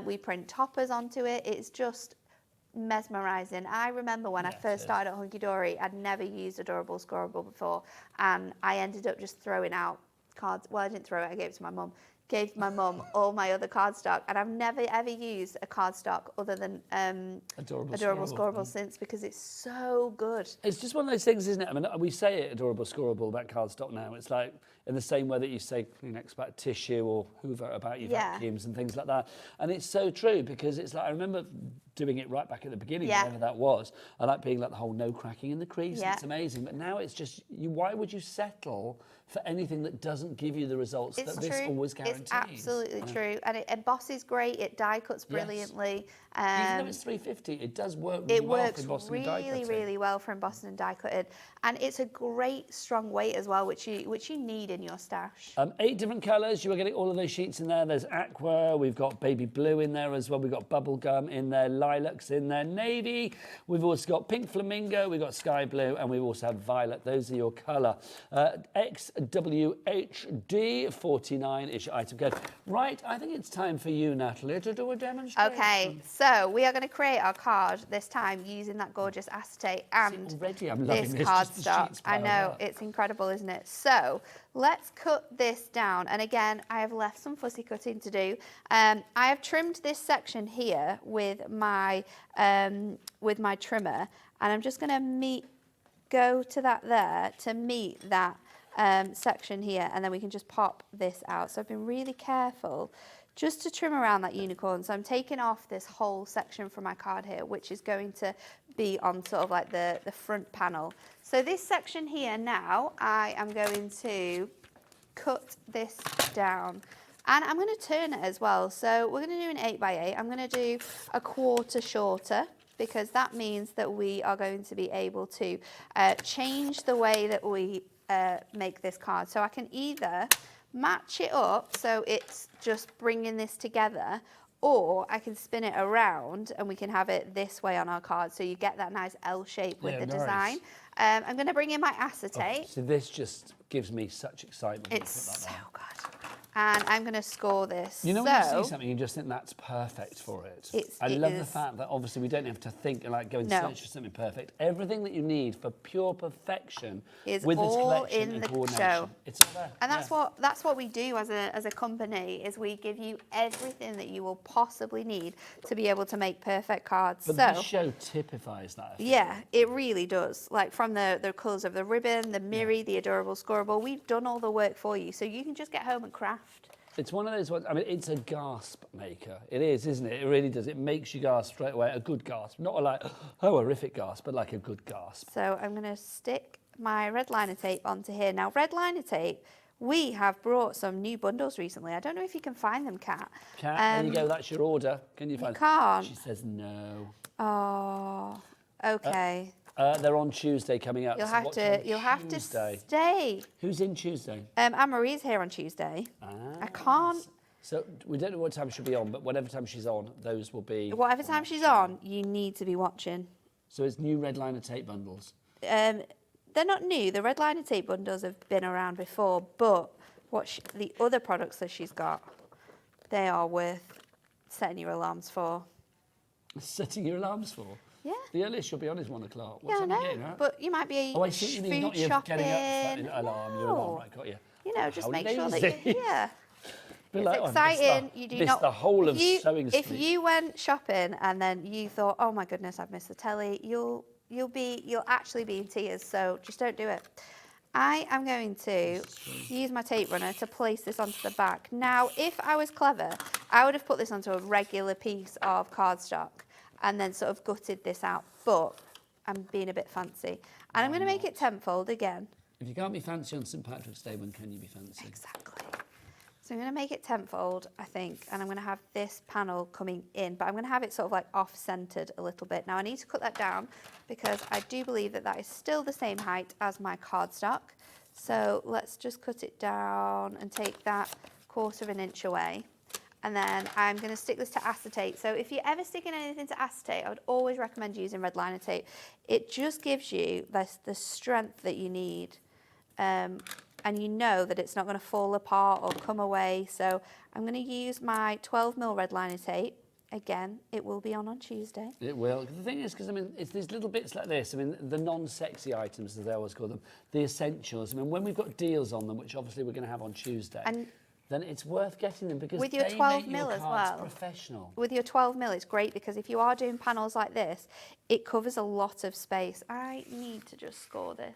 We print toppers onto it. It's just mesmerising. I remember when I first started at Hunkydory, I'd never used Adorable Scoreable before, and I ended up just throwing out cards. Well, I didn't throw it, I gave it to my mum, gave my mum all my other cardstock, and I've never ever used a cardstock other than Adorable Scoreable since, because it's so good. It's just one of those things, isn't it? I mean, we say it, Adorable Scoreable, about cardstock now. It's like in the same way that you say Kleenex about tissue or Hoover about your vacuums and things like that. And it's so true, because it's like, I remember doing it right back at the beginning, whatever that was. I like being like the whole no cracking in the crease. It's amazing. But now it's just, why would you settle for anything that doesn't give you the results that this always guarantees? It's absolutely true. And it embosses great, it die cuts brilliantly. Even though it's $3.50, it does work really well works for embossing and die cutting. really well for embossing and die cutting. And it's a great strong weight as well, which you need in your stash. 8 different colours. You are getting all of those sheets in there. There's aqua, we've got baby blue in there as well. We've got bubblegum in there, lilacs in there, navy. We've also got pink flamingo, we've got sky blue, and we also have violet. Those are your colour. XWHD 49 is your item code. Right, I think it's time for you, Natalie, to do a demonstration. Okay, so we are going to create our card this time using that gorgeous acetate and already I'm loving this cardstock. I know, it's incredible, isn't it? So let's cut this down. And again, I have left some fussy cutting to do. I have trimmed this section here with my trimmer, and I'm just going to go to that there to meet that section here, and then we can just pop this out. So I've been really careful just to trim around that unicorn. So I'm taking off this whole section from my card here, which is going to be on sort of like the front panel. So this section here now, I am going to cut this down. And I'm going to turn it as well. So we're going to do an 8x8. I'm going to do a quarter shorter, because that means that we are going to be able to change the way that we make this card. So I can either match it up so it's just bringing this together, or I can spin it around and we can have it this way on our card, so you get that nice L shape with the design. I'm going to bring in my acetate. So this just gives me such excitement. It's so good. And I'm going to score this. You know, when you see something, you just think that's perfect for it. I love the fact that obviously we don't have to think and like go and search for something perfect. Everything that you need for pure perfection is with this all collection in and the coordination. show. It's all there. And that's what we do as a company, is we give you everything that you will possibly need to be able to make perfect cards. But this show typifies that. Yeah, it really does. Like from the colours of the ribbon, the mirror, the adorable scoreable, we've done all the work for you, so you can just get home and craft. It's one of those ones, I mean, it's a gasp maker. It is, isn't it? It really does. It makes you gasp straight away. A good gasp. Not like, oh, horrific gasp, but like a good gasp. So I'm going to stick my red liner tape onto here. Now, red liner tape, we have brought some new bundles recently. I don't know if you can find them, Kat. Kat, there you go. That's your order. Can you find them? Can't. She says no. Oh, okay. They're on Tuesday coming up. You'll have to stay. Who's in Tuesday? Anne-Marie's here on Tuesday. I can't. So we don't know what time she'll be on, but whatever time she's on, those will be. Whatever time she's on, you need to be watching. So it's new red liner tape bundles. They're not new. The red liner tape bundles have been around before, but the other products that she's got, they are worth setting your alarms for. Setting your alarms for? Yeah. The earliest you'll be on is 1 o'clock. Yeah, I know. But you might be I see you mean, food not you shopping. getting up for alarm. Your alarm, right, got you. You know, just make sure lazy. that it's like, exciting. You do not the whole of sewing If street. you went shopping and then you thought, oh my goodness, I've missed the telly, you'll actually be in tears. So just don't do it. I am going to use my tape runner to place this onto the back. Now, if I was clever, I would have put this onto a regular piece of cardstock and then sort of gutted this out, but I'm being a bit fancy. And I'm going to make it tenfold again. If you can't be fancy on St. Patrick's Day, when can you be fancy? Exactly. So I'm going to make it tenfold, I think, and I'm going to have this panel coming in, but I'm going to have it sort of like off-centered a little bit. Now I need to cut that down because I do believe that that is still the same height as my cardstock. So let's just cut it down and take that 1/4 inch away. And then I'm going to stick this to acetate. So if you're ever sticking anything to acetate, I would always recommend using red liner tape. It just gives you the strength that you need. And you know that it's not going to fall apart or come away. So I'm going to use my 12mm red liner tape. Again, it will be on Tuesday. It will. The thing is, because I mean, it's these little bits like this. I mean, the non-sexy items, as they always call them, the essentials. I mean, when we've got deals on them, which obviously we're going to have on Tuesday. And then it's worth getting them because With your they 12 make your mil as cards well. professional. With your 12 mil, it's great because if you are doing panels like this, it covers a lot of space. I need to just score this.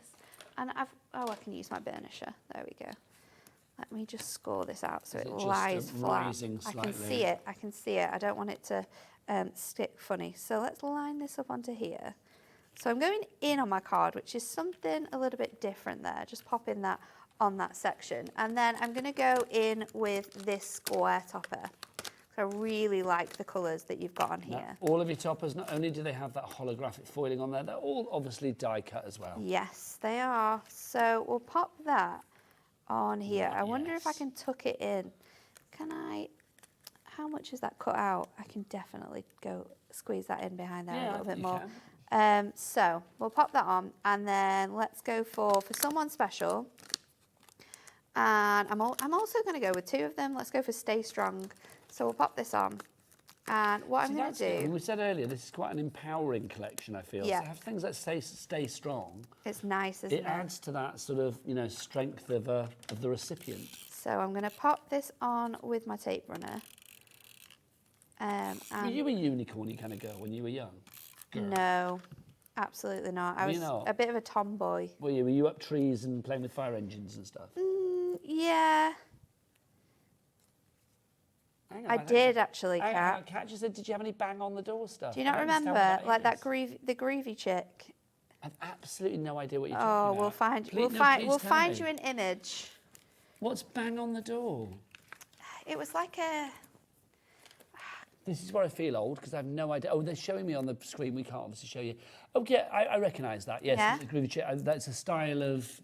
And I can use my burnisher. There we go. Let me just score this out so it lies flat. rising I can slightly? see it. I can see it. I don't want it to stick funny. So let's line this up onto here. So I'm going in on my card, which is something a little bit different there. Just pop in that on that section. And then I'm going to go in with this square topper. So I really like the colours that you've got on here. Now, all of your toppers, not only do they have that holographic foiling on there, they're all obviously die cut as well. Yes, they are. So we'll pop that on here. I wonder if I can tuck it in. Can I, how much is that cut out? I can definitely go squeeze that in behind there a little bit more. So we'll pop that on and then let's go for someone special. And I'm also going to go with 2 of them. Let's go for Stay Strong. So we'll pop this on. And what I'm going to do... We said earlier, this is quite an empowering collection, I feel. Yeah. To have things that stay strong. It's nice, isn't it? It adds to that sort of, strength of the recipient. So I'm going to pop this on with my tape runner. Were you a unicorny kind of girl when you were young? No, absolutely not. I was a bit of a tomboy. Were you? Were you up trees and playing with fire engines and stuff? Yeah. I did actually, Kat. Kat just said, did you have any bang on the door stuff? Do you not remember, like that the groovy chick? I've absolutely no idea what you're talking about. We'll find you an image. What's bang on the door? It was like a... This is where I feel old because I have no idea. Oh, they're showing me on the screen. We can't obviously show you. Oh, yeah, I recognise that. Yes, Yeah? the groovy chick. That's a style of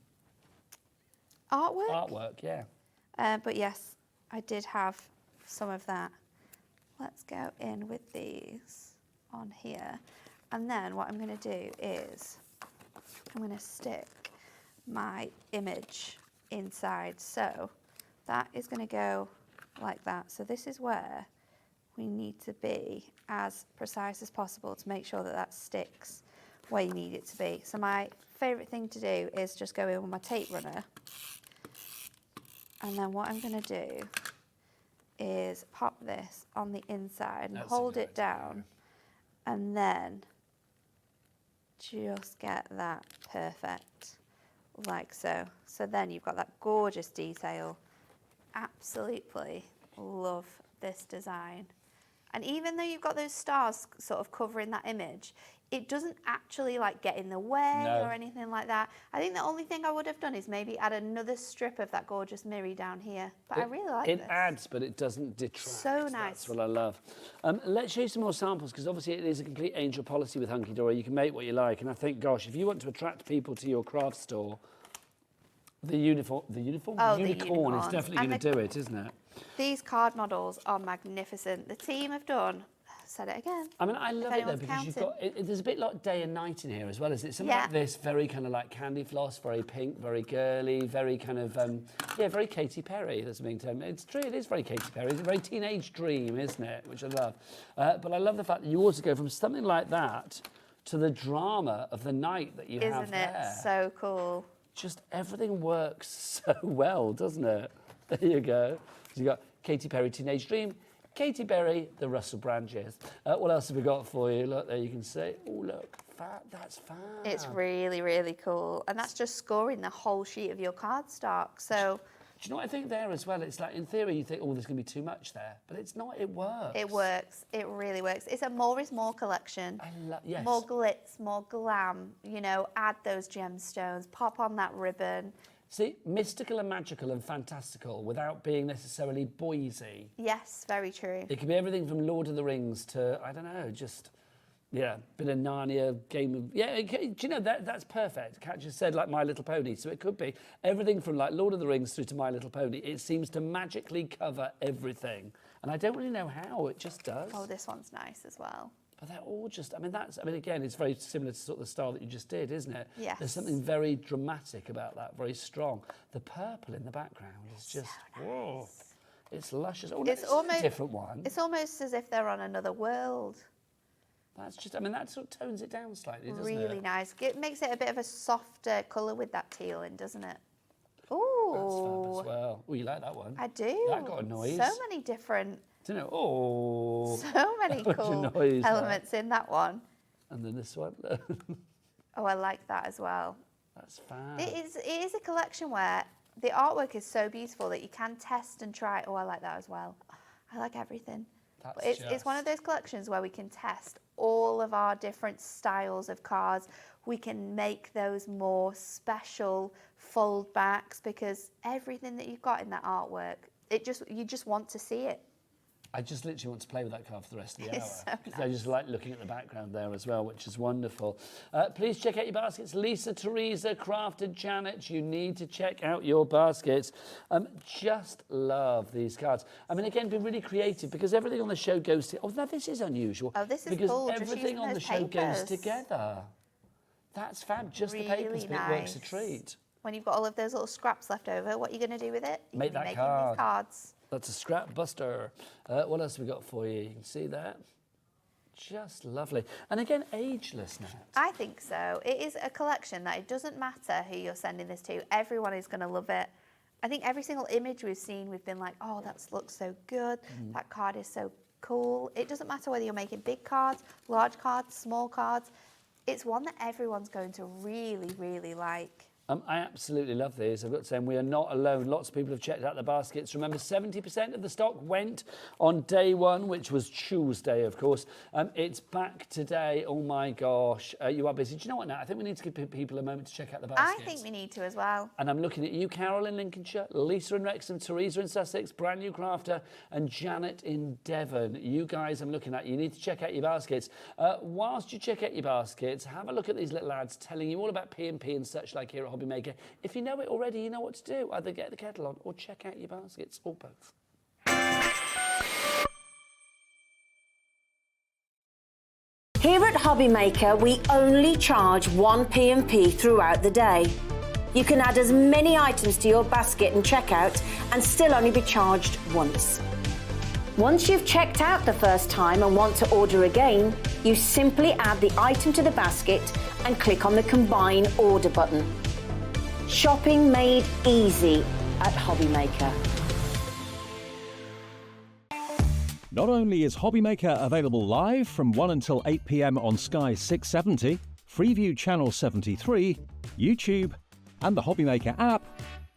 Artwork? artwork, yeah. But yes, I did have some of that. Let's go in with these on here. And then what I'm going to do is I'm going to stick my image inside. So that is going to go like that. So this is where we need to be as precise as possible to make sure that that sticks where you need it to be. So my favourite thing to do is just go in with my tape runner. And then what I'm going to do is pop this on the inside and hold it down. And then just get that perfect, like so. So then you've got that gorgeous detail. Absolutely love this design. And even though you've got those stars sort of covering that image, it doesn't actually like get in the way or anything like that. I think the only thing I would have done is maybe add another strip of that gorgeous mirror down here. But I really like this. It adds, but it doesn't detract. So nice. That's what I love. Let's show you some more samples because obviously it is a complete angel policy with Hunkydory. You can make what you like. And I think, gosh, if you want to attract people to your craft store, the unicorn is definitely going to do it, isn't it? These card models are magnificent. The team have done, said it again. I mean, I love it though because you've got, there's a bit like day and night in here as well, isn't it? Something like this, very kind of like candy floss, very pink, very girly, very kind of, very Katy Perry, that's being termed. It's true, it is very Katy Perry. It's a very teenage dream, isn't it? Which I love. But I love the fact that you also go from something like that to the drama of the night that you have there. Isn't it so cool? Just everything works so well, doesn't it? There you go. So you've got Katy Perry, Teenage Dream, Katy Perry, the Russell Branches. What else have we got for you? Look, there you can see. Oh, look, that's fab. It's really, really cool. And that's just scoring the whole sheet of your cardstock. So... Do you know what I think there as well? It's like, in theory, you think, oh, there's going to be too much there. But it's not, it works. It works. It really works. It's a more is more collection. Yes. More glitz, more glam, you know, add those gemstones, pop on that ribbon. See, mystical and magical and fantastical without being necessarily boysy. Yes, very true. It could be everything from Lord of the Rings to, I don't know, just... Yeah, bit of Narnia, game of... Yeah, do you know, that's perfect. Kat just said, like, My Little Pony. So it could be everything from, like, Lord of the Rings through to My Little Pony. It seems to magically cover everything. And I don't really know how. It just does. Oh, this one's nice as well. But they're all just... I mean, again, it's very similar to sort of the style that you just did, isn't it? Yes. There's something very dramatic about that, very strong. The purple in the background is just... So nice. Whoa. It's luscious. Oh, it's no, almost a different one. It's almost as if they're on another world. That's just, I mean, that sort of tones it down slightly, doesn't it? Really nice. It makes it a bit of a softer colour with that teal in, doesn't it? Ooh. That's fab as well. well. Oh, you like that one? I do. That got a noise. So many different, Didn't it? Oh. so many That was a cool noise, that. elements in that one. And then this one. Oh, I like that as well. That's fab. It is a collection where the artwork is so beautiful that you can test and try. Oh, I like that as well. I like everything. That's But it's one of those collections where we can test all of our different styles of cards. We can make those more special fold backs because everything that you've got in that artwork, you just want to see it. I just literally want to play with that card for the rest of the hour. It's so I just like looking at the background there as well, which is wonderful. Please check out your baskets. Lisa, Teresa, Crafted, Janet, you need to check out your baskets. Just love these cards. I mean, again, be really creative because everything on the show goes to... Oh, now this is unusual. Oh, this is because cool. Just everything using on the those show goes papers. together. That's fab. Just the papers bit works a treat. When you've got all of those little scraps left over, what are you going to do with it? Make that making card. These cards. That's a scrap buster. What else have we got for you? You can see that. Just lovely. And again, ageless, Nat. I think so. It is a collection that it doesn't matter who you're sending this to. Everyone is going to love it. I think every single image we've seen, we've been like, oh, that looks so good. That card is so cool. It doesn't matter whether you're making big cards, large cards, small cards. It's one that everyone's going to really, really like. I absolutely love these. I've got to say, we are not alone. Lots of people have checked out the baskets. Remember, 70% of the stock went on day one, which was Tuesday, of course. It's back today. Oh, my gosh. You are busy. Do you know what, Nat? I think we need to give people a moment to check out the baskets. I think we need to as well. And I'm looking at you, Carol in Lincolnshire, Lisa in Wrexham, Teresa in Sussex, Brand New Crafter, and Janet in Devon. You guys I'm looking at, you need to check out your baskets. Whilst you check out your baskets, have a look at these little ads telling you all about P&P and such like here at HobbyMaker. If you know it already, you know what to do. Either get the kettle on or check out your baskets, or both. Here at HobbyMaker, we only charge one P&P throughout the day. You can add as many items to your basket and checkout and still only be charged once. Once you've checked out the first time and want to order again, you simply add the item to the basket and click on the Combine Order button. Shopping made easy at HobbyMaker. Not only is HobbyMaker available live from 1 until 8 p.m. on Sky 670, Freeview Channel 73, YouTube, and the HobbyMaker app,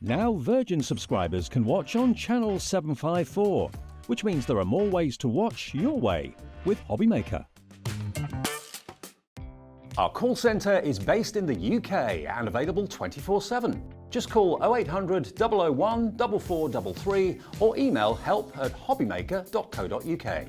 now Virgin subscribers can watch on Channel 754, which means there are more ways to watch your way with HobbyMaker. Our call centre is based in the UK and available 24/7. Just call 0800 001 4433 or email help@hobbymaker.co.uk.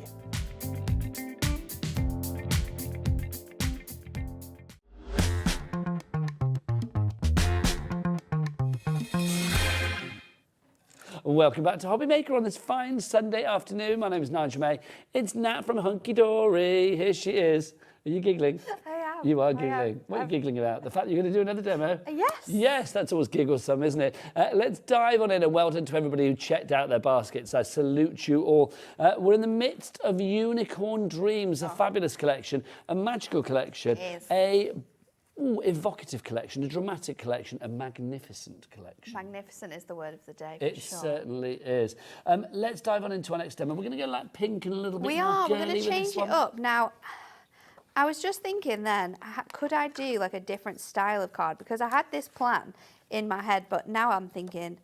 Welcome back to HobbyMaker on this fine Sunday afternoon. My name is Nigel May. It's Nat from Hunkydory. Here she is. Are you giggling? I am. You are giggling. What are you giggling about? The fact that you're going to do another demo? Yes. Yes, that's always gigglesome, isn't it? Let's dive on in, and well done to everybody who checked out their baskets. I salute you all. We're in the midst of Unicorn Dreams, a fabulous collection, a magical collection, evocative collection, a dramatic collection, a magnificent collection. Magnificent is the word of the day. It certainly is. Let's dive on into our next demo. We're going to go like pink and a little bit We more are. We're girly going to with change this it one. up. Now, I was just thinking then, could I do like a different style of card? Because I had this plan in my head, but now I'm thinking,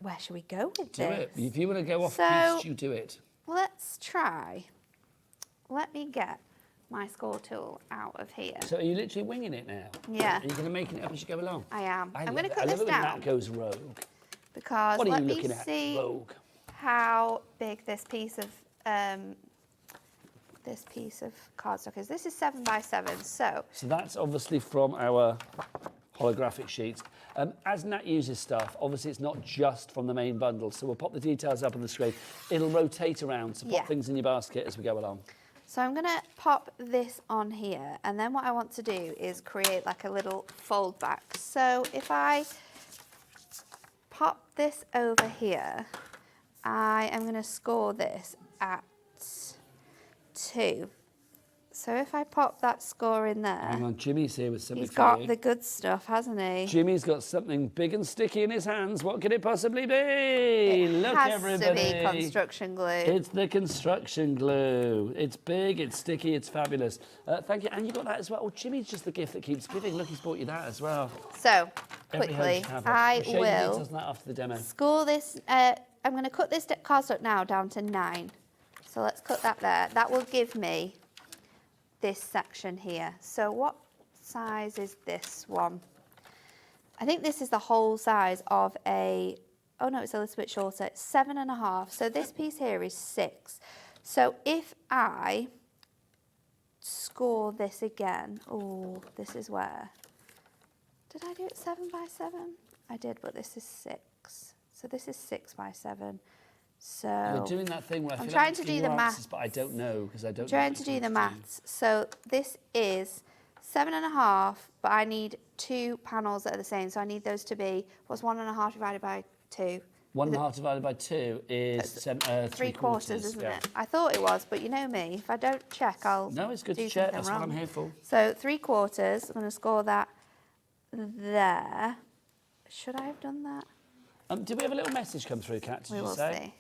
where should we go with Do this? it. If you want to go off So, piste, you do it. Let's try. Let me get my score tool out of here. So are you literally winging it now? Yeah. Are you going to make it up as you go along? I am. I'm love going to it. cut this I love it down. when that goes rogue. Because What are let you me looking at, see rogue? how big this piece of cardstock is. This is 7 by 7, so that's obviously from our holographic sheets. As Nat uses stuff, obviously it's not just from the main bundle, so we'll pop the details up on the screen. It'll rotate around, so pop things in your basket as we go along. So I'm going to pop this on here, and then what I want to do is create like a little fold back. So if I pop this over here, I am going to score this at 2. So if I pop that score in there, Hang on, Jimmy's here with something he's for got you. the good stuff, hasn't he? Jimmy's got something big and sticky in his hands. What could it possibly be? It Look, has everybody. to be construction glue. It's the construction glue. It's big, it's sticky, it's fabulous. Thank you. And you got that as well. Oh, Jimmy's just the gift that keeps giving. Look, he's bought you that as well. So, Every home quickly, should have it. I We'll show you the will details on that after the demo. score this. I'm going to cut this cardstock now down to 9. So let's cut that there. That will give me this section here. So what size is this one? I think this is the whole size of a, oh no, it's a little bit shorter. It's 7.5. So this piece here is 6. So if I score this again, oh, this is where, did I do it 7 by 7? I did, but this is 6. So this is 6 by 7. So You're doing that thing where I I'm feel trying like to asking do your the answers, maths. but I don't know because I don't know. Trying what to do you're the doing. maths. So this is 7.5, but I need 2 panels that are the same. So I need those to be, what's 1.5 divided by 2? 1.5 divided by 2 is 3 quarters, isn't yeah. it? I thought it was, but you know me. If I don't check, I'll No, it's good do to check. something That's wrong. what I'm here for. So 3 quarters. I'm going to score that there. Should I have done that? Did we have a little message come through, Kat? Did We you will say? see.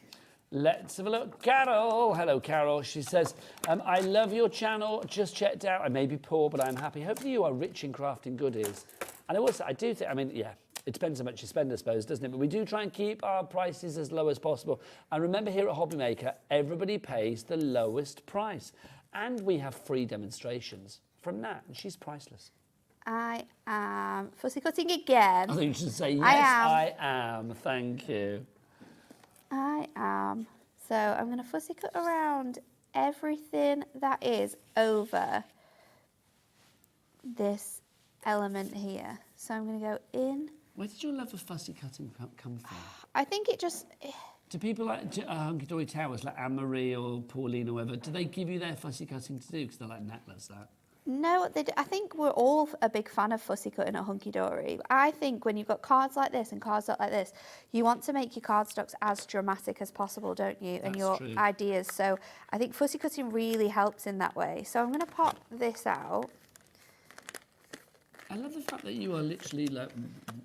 Let's have a look. Carol. Hello, Carol. She says, I love your channel. Just checked out. I may be poor, but I'm happy. Hopefully you are rich in crafting goodies. And I do think, I mean, yeah, it depends how much you spend, I suppose, doesn't it? But we do try and keep our prices as low as possible. And remember, here at HobbyMaker, everybody pays the lowest price. And we have free demonstrations from Nat, and she's priceless. I am fussy cutting again. I think you should say, yes, I am. Thank you. I am. So I'm going to fussy cut around everything that is over this element here. So I'm going to go in. Where did your love of fussy cutting come from? I think it just... Do people like Hunkydory Towers, like Anne-Marie or Pauline or whatever, do they give you their fussy cutting to do? Because they're like, Nat loves that. No, I think we're all a big fan of fussy cutting at Hunkydory. I think when you've got cards like this and cardstock like this, you want to make your cardstocks as dramatic as possible, don't you? And your true. ideas. So I think fussy cutting really helps in that way. So I'm going to pop this out. I love the fact that you are literally like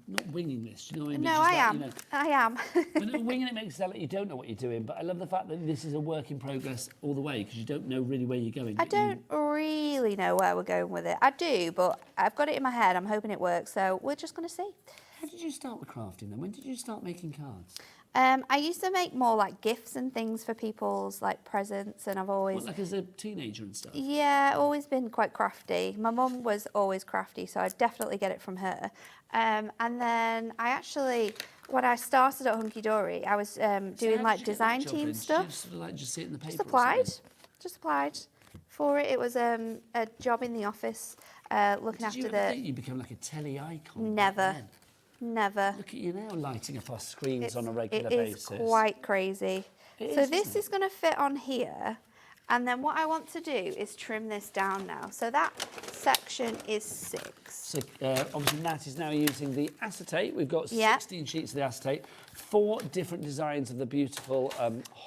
not winging this. Do you know what I mean? No, Just I like, am. you know, I am. when winging it makes it sound like you don't know what you're doing, but I love the fact that this is a work in progress all the way because you don't know really where you're going. I don't really know where we're going with it. I do, but I've got it in my head. I'm hoping it works. So we're just going to see. How did you start with crafting then? When did you start making cards? I used to make more like gifts and things for people's like presents, and I've always... What, like as a teenager and stuff? Yeah, always been quite crafty. My mum was always crafty, so I definitely get it from her. And then I actually, when I started at Hunkydory, I was doing like design team stuff. Did you sort of like just see it in the paper? Just applied for it. It was a job in the office, looking after Did you ever think you'd become like a telly icon? Never. Then? Never. Look at you now lighting up our screens on a regular It basis. is quite crazy. So this isn't it? is going to fit on here. And then what I want to do is trim this down now. So that section is 6. So obviously Nat is now using the acetate. We've got Yeah. 16 sheets of the acetate, 4 different designs of the beautiful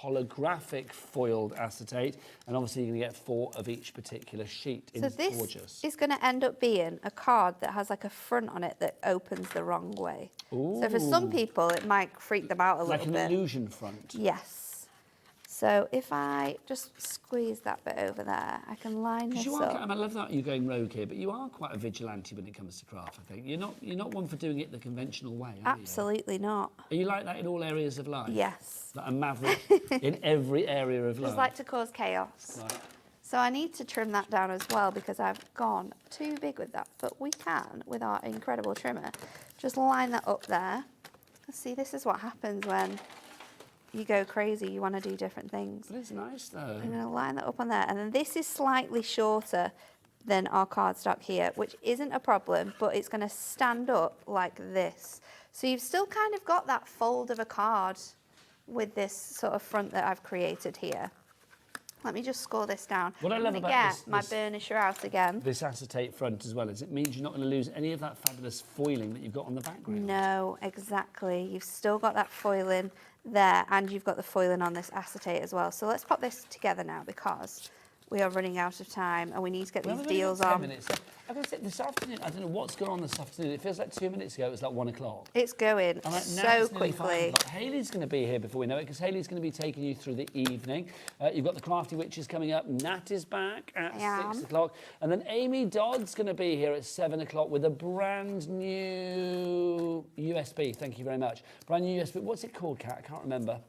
holographic foiled acetate, and obviously you're going to get 4 of each particular sheet. So It's this gorgeous. is going to end up being a card that has like a front on it that opens the wrong way. So for some people, it might freak them out a Like little an bit. illusion front. Yes. So if I just squeeze that bit over there, I can line this You are, up. I love that you're going rogue here, but you are quite a vigilante when it comes to craft, I think. You're not one for doing it the conventional way, are Absolutely not. you? Are you like that in all areas of life? Yes. Like a maverick in every area of life? Just like to cause chaos. Right. So I need to trim that down as well because I've gone too big with that. But we can, with our incredible trimmer, just line that up there. See, this is what happens when you go crazy. You want to do different things. But it's nice though. I'm going to line that up on there. And then this is slightly shorter than our cardstock here, which isn't a problem, but it's going to stand up like this. So you've still kind of got that fold of a card with this sort of front that I've created here. Let me just score this down. What I I'm love gonna about get my burnisher out again. This acetate front as well is it means you're not going to lose any of that fabulous foiling that you've got on the background. No, exactly. You've still got that foiling there, and you've got the foiling on this acetate as well. So let's pop this together now because we are running out of time and we need to get Well, these we've only got deals 10 on. minutes. I've got to say, this afternoon, I don't know what's going on this afternoon. It feels like 2 minutes ago it was like 1 o'clock. It's going All right, now so it's nearly 5 quickly. o'clock. Hayley's going to be here before we know it, because Hayley's going to be taking you through the evening. You've got the Crafty Witches coming up. Nat is back at 6 o'clock. And then Amy Dodd's going to be here at 7 o'clock with a brand new USB. Thank you very much. Brand new USB. What's it called, Kat? I can't remember.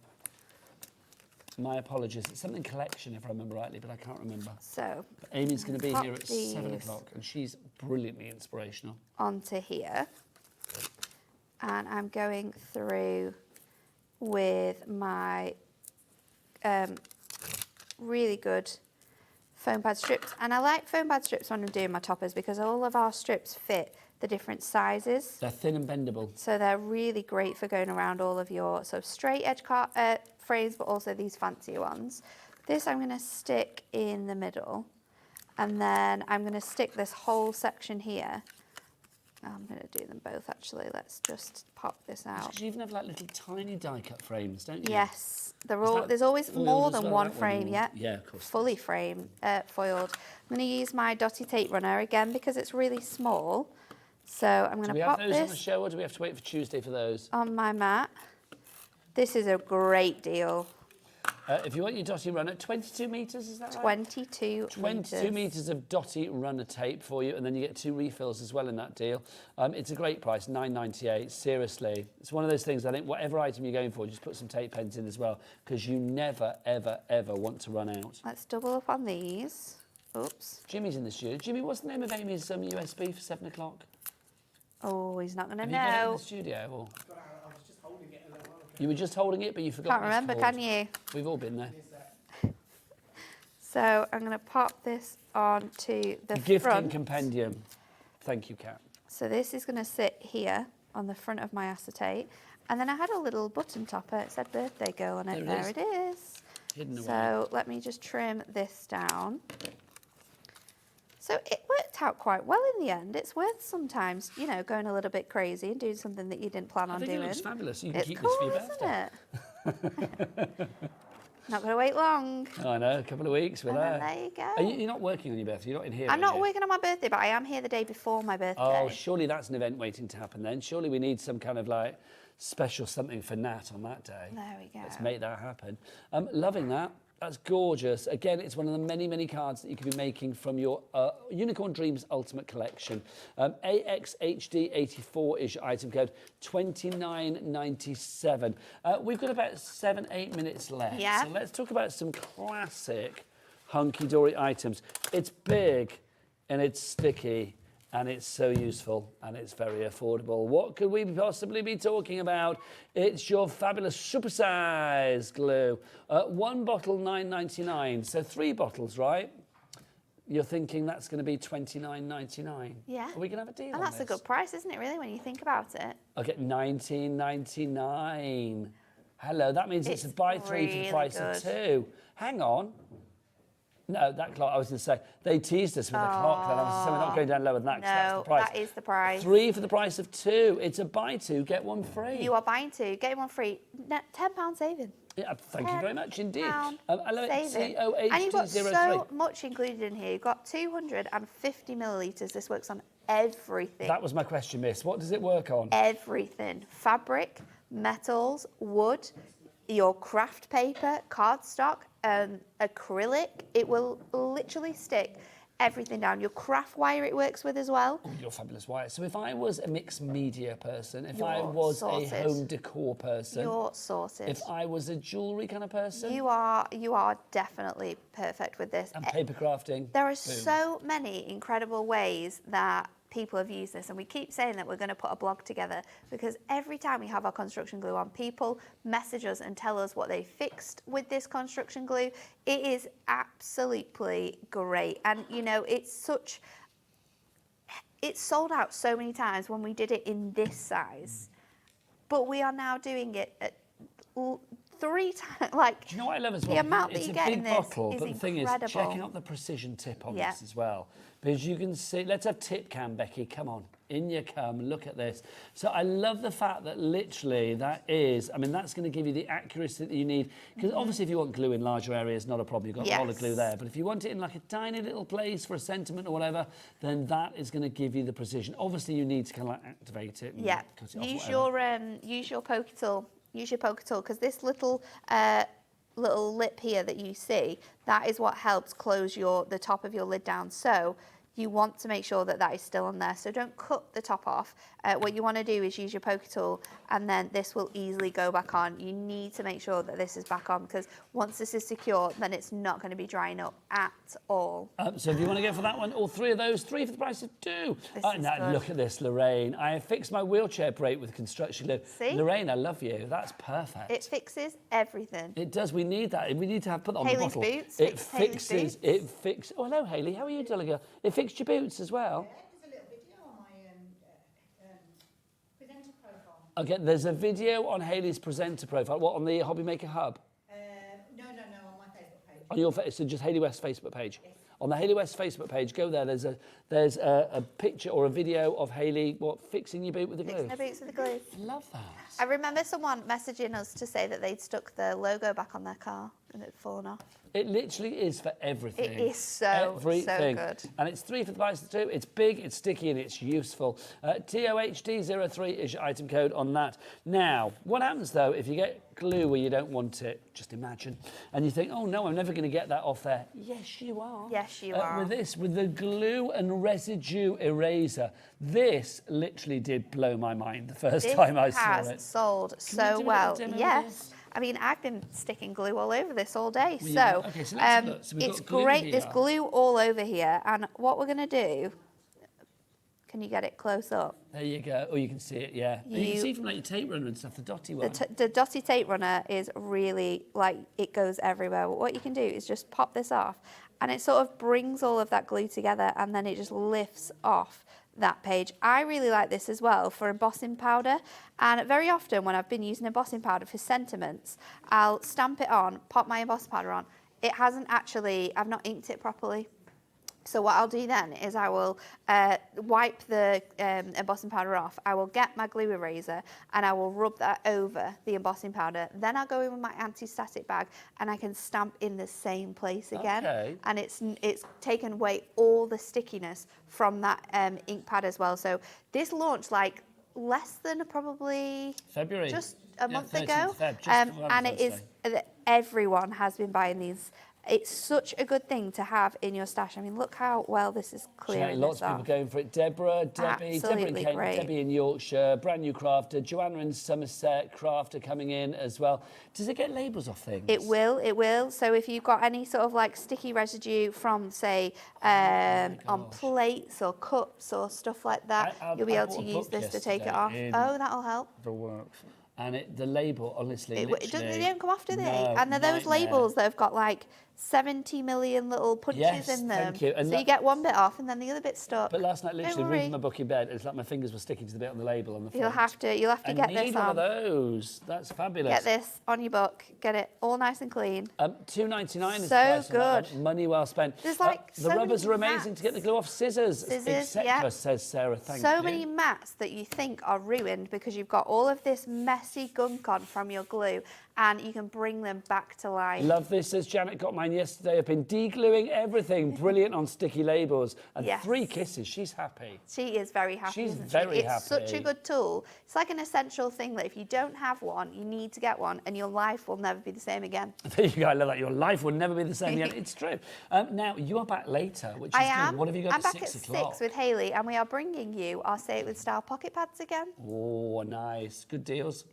My apologies. It's something collection, if I remember rightly, but I can't remember. So But Amy's going to be here at 7 these o'clock, and she's brilliantly inspirational. onto here. And I'm going through with my really good foam pad strips. And I like foam pad strips when I'm doing my toppers because all of our strips fit the different sizes. They're thin and bendable. So they're really great for going around all of your sort of straight edge frames, but also these fancier ones. This I'm going to stick in the middle, and then I'm going to stick this whole section here. I'm going to do them both actually. Let's just pop this out. Because you even have like little tiny die cut frames, don't you? Yes, that there's always foiled more as than well, one that one, frame. or- Yeah, Yeah, of course. fully foiled. I'm going to use my dotty tape runner again because it's really small. So I'm going Do we to have pop those on the this show, or do we have to wait for Tuesday for those? on my mat. This is a great deal. If you want your dotty runner, 22 metres, is that right? 22 22 metres of dotty runner tape for you, and then you get 2 refills as well in that deal. It's a great price, £9.98. Seriously, it's one of those things. I think whatever item you're going for, just put some tape pens in as well, because you never, ever, ever want to run out. Let's double up on these. Oops. Jimmy's in the studio. Jimmy, what's the name of Amy's USB for 7 o'clock? Oh, he's not going to Have you got it in know. the studio? Or? I was just holding it a little while ago. You were just holding it, but you forgot. Can't what it's remember, called. can you? We've all been there. So I'm going to pop this onto the Gifting front. compendium. Thank you, Kat. So this is going to sit here on the front of my acetate. And then I had a little button topper. It said birthday girl on it. There it There it is. Hidden away. So let me just trim this down. So it worked out quite well in the end. It's worth sometimes, you know, going a little bit crazy and doing something that you didn't plan I on think doing. it looks fabulous. You can It's keep cool, this for your isn't birthday. it? Not going to wait long. I know, a couple of weeks, we're And then there. there you go. Are you're not working on your birthday? You're not in here, I'm are not you? working on my birthday, but I am here the day before my birthday. Oh, surely that's an event waiting to happen then. Surely we need some kind of like special something for Nat on that day. There we go. Let's make that happen. Loving that. That's gorgeous. Again, it's one of the many, many cards that you could be making from your Unicorn Dreams Ultimate Collection. AXHD84 is your item code, $29.97. We've got about 7-8 minutes left. Yeah. So let's talk about some classic hunky-dory items. It's big and it's sticky and it's so useful and it's very affordable. What could we possibly be talking about? It's your fabulous super-size glue. One bottle, $9.99, so 3 bottles, right? You're thinking that's going to be $29.99. Yeah. Are we going to have a deal And on that's a this? good price, isn't it, really, when you think about it? Okay, $19.99. Hello, that means it's a buy 3 for the really price of good. 2. Hang on. No, that clock, I was going to say, they teased us with a clock, and I was saying we're not going down lower than that, 'cause that's the No, price. that is the price. 3 for the price of 2. It's a buy 2, get 1 free. You are buying 2, getting 1 free. £10 saving. Yeah, thank you very much indeed. £10 I love it, saving. COHD03. And you've got so much included in here. You've got 250 millilitres. This works on everything. That was my question, miss. What does it work on? Everything. Fabric, metals, wood, your craft paper, cardstock, acrylic. It will literally stick everything down. Your craft wire it works with as well. Oh, you're fabulous, Wyatt. So if I was a mixed media person, if I You're was sorted. a home decor person, You're sorted. if I was a jewellery kind of person, You are definitely perfect with this. and paper crafting, There are boom. so many incredible ways that people have used this, and we keep saying that we're going to put a blog together because every time we have our construction glue on, people message us and tell us what they fixed with this construction glue. It is absolutely great, and you know it's sold out so many times when we did it in this size, but we are now doing it at 3 3 times, like, Do you know what I love as well? the amount that It's you a get big in this bottle, is but the thing incredible. is, checking out the precision tip on Yeah. this as well. Because you can see, let's have tip cam, Becky, come on. In you come, look at this. So I love the fact that literally that is, I mean, that's going to give you the accuracy that you need. Because obviously if you want glue in larger areas, not a problem, you've got a roll of glue there. But if you want it in like a tiny little place for a sentiment or whatever, then that is going to give you the precision. Obviously you need to kind of like activate it and cut it off, use your poker tool. Use your poker tool, because this little lip here that you see, that is what helps close the top of your lid down. So you want to make sure that that is still on there. So don't cut the top off. What you want to do is use your poker tool, and then this will easily go back on. You need to make sure that this is back on, because once this is secure, then it's not going to be drying up at all. So if you want to go for that one, all 3 of those, 3 for the price of 2. Now look at this, Lorraine. I have fixed my wheelchair brake with construction glue. See? Lorraine, I love you. That's perfect. It fixes everything. It does. We need that. We need to have put that on Haley's the bottle. boots. It Haley's fixes. boots. It fixes. Oh, hello, Hayley. How are you, darling girl? It fixed your boots as well. There's a little video on my presenter profile. Okay, there's a video on Hayley's presenter profile. What, on the HobbyMaker Hub? No, on my Facebook page. On your so just Hayley West Facebook page. Yes. On the Hayley West Facebook page, go there. There's a picture or a video of Hayley fixing your boot with the glue. Fixing the boots with the glue. Love that. I remember someone messaging us to say that they'd stuck the logo back on their car and it'd fallen off. It literally is for everything. It is so good. And it's 3 for the price of 2. It's big, it's sticky, and it's useful. TOHD03 is your item code on that. Now, what happens though if you get glue where you don't want it? Just imagine. And you think, oh no, I'm never going to get that off there. Yes, you are. Yes, you are. With the glue and residue eraser, this literally did blow my mind the first time I saw it. This has sold so well. Yes. I mean, I've been sticking glue all over this all day. So let's look. So it's great. There's glue all over here. And what we're going to do, can you get it close up? There you go. Oh, you can see it, yeah. You can see from like your tape runner and stuff, the dotty one. The dotty tape runner is really, like, it goes everywhere. But what you can do is just pop this off, and it sort of brings all of that glue together, and then it just lifts off that page. I really like this as well for embossing powder, and very often when I've been using embossing powder for sentiments, I'll stamp it on, pop my embossing powder on. It hasn't actually, I've not inked it properly. So what I'll do then is I will wipe the embossing powder off. I will get my glue eraser and I will rub that over the embossing powder. Then I'll go in with my anti-static bag and I can stamp in the same place again. Okay. And it's taken away all the stickiness from that ink pad as well. So this launched like less than probably February. just a month 13th ago. Feb, And it is, everyone has been buying these. It's such a good thing to have in your stash. I mean, look how well this is clearing Lots of people going for it. Deborah, Debbie, Deborah in Kent, great. Debbie in Yorkshire, brand new crafter, Joanna in Somerset, crafter coming in as well. Does it get labels off things? It will, it will. So if you've got any sort of like sticky residue from, say, on plates or cups or stuff like that, you'll be able to use this to take it off. Oh, that'll help. The works. And the label, honestly, they don't come off, do they? No, And they're those labels that have got like 70 million little punches in them. Thank you. And so you get one bit off and then the other bit's stuck. But last night, literally reading my book in bed, it's like my fingers were sticking to the bit on the label on the front. You'll have to get this on. I need one of those. That's fabulous. Get this on your book. Get it all nice and clean. $2.99 is so the price. good. Money well spent. There's like the rubbers are amazing to get the glue off. Scissors, etc. Says Sarah. Thank you. So many mats that you think are ruined because you've got all of this messy gunk on from your glue, and you can bring them back to life. Love this, says Janet. Got mine yesterday. I've been degluing everything. Brilliant on sticky labels. And 3 kisses. She's happy. She is very happy. She's very happy. It's such a good tool. It's like an essential thing that if you don't have one, you need to get one, and your life will never be the same again. There you go. I love that. Your life will never be the same again. It's true. Now, you are back later, which is good. What have you got I'm at back 6 at o'clock? 6 with Hayley, and we are bringing you our Say It With Style pocket pads again. Oh, nice. Good deals.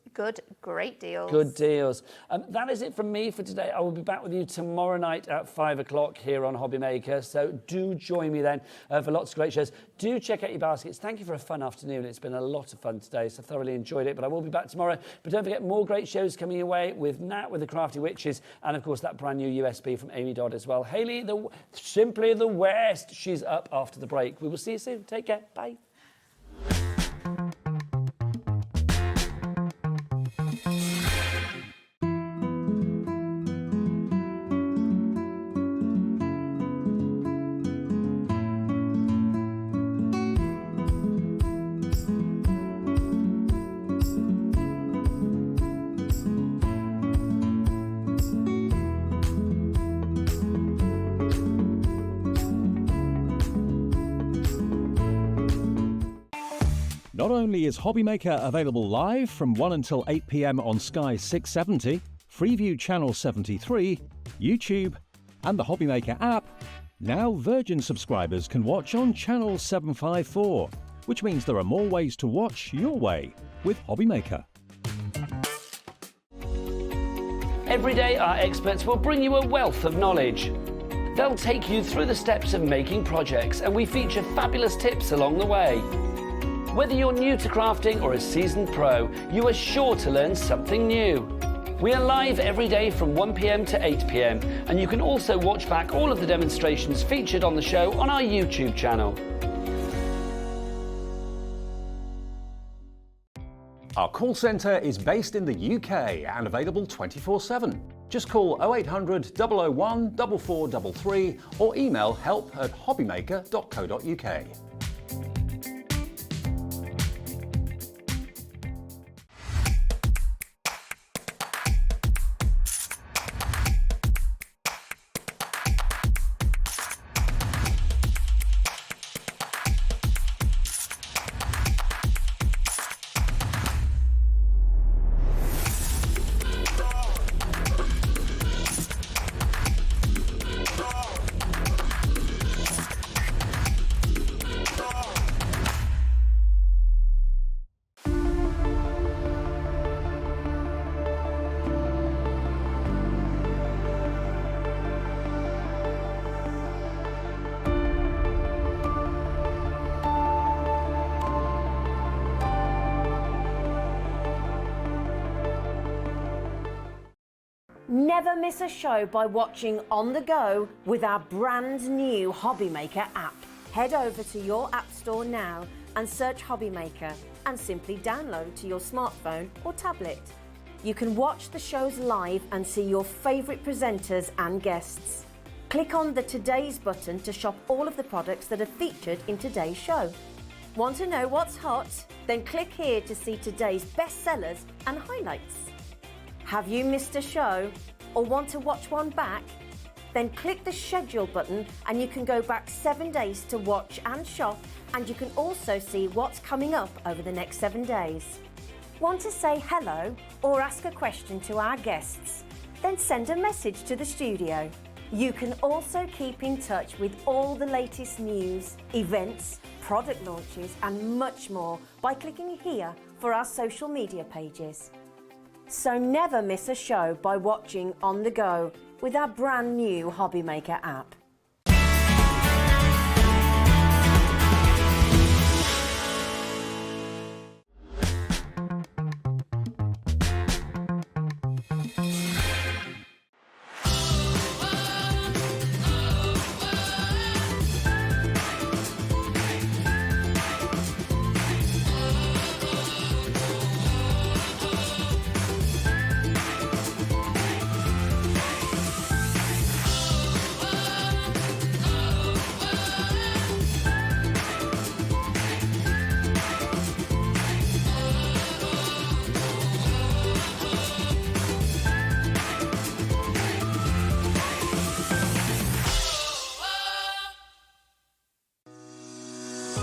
Great deals. Good deals. That is it from me for today. I will be back with you tomorrow night at 5 o'clock here on HobbyMaker. So do join me then for lots of great shows. Do check out your baskets. Thank you for a fun afternoon. It's been a lot of fun today, so thoroughly enjoyed it. But I will be back tomorrow. But don't forget, more great shows coming your way with Nat, with the Crafty Witches, and of course that brand new USB from Amy Dodd as well. Hayley, Simply the West. She's up after the break. We will see you soon. Take care. Bye. Not only is HobbyMaker available live from 1 until 8 p.m. on Sky 670, Freeview Channel 73, YouTube, and the HobbyMaker app, now Virgin subscribers can watch on Channel 754, which means there are more ways to watch your way with HobbyMaker. Every day, our experts will bring you a wealth of knowledge. They'll take you through the steps of making projects, and we feature fabulous tips along the way. Whether you're new to crafting or a seasoned pro, you are sure to learn something new. We are live every day from 1 p.m. to 8 p.m, and you can also watch back all of the demonstrations featured on the show on our YouTube channel. Our call centre is based in the UK and available 24/7. Just call 0800 001 4433 or email help@hobbymaker.co.uk. Never miss a show by watching on the go with our brand new HobbyMaker app. Head over to your app store now and search HobbyMaker and simply download to your smartphone or tablet. You can watch the shows live and see your favourite presenters and guests. Click on the Today's button to shop all of the products that are featured in today's show. Want to know what's hot? Then click here to see today's bestsellers and highlights. Have you missed a show or want to watch one back? Then click the schedule button and you can go back 7 days to watch and shop, and you can also see what's coming up over the next 7 days. Want to say hello or ask a question to our guests? Then send a message to the studio. You can also keep in touch with all the latest news, events, product launches and much more by clicking here for our social media pages. So never miss a show by watching on the go with our brand new HobbyMaker app.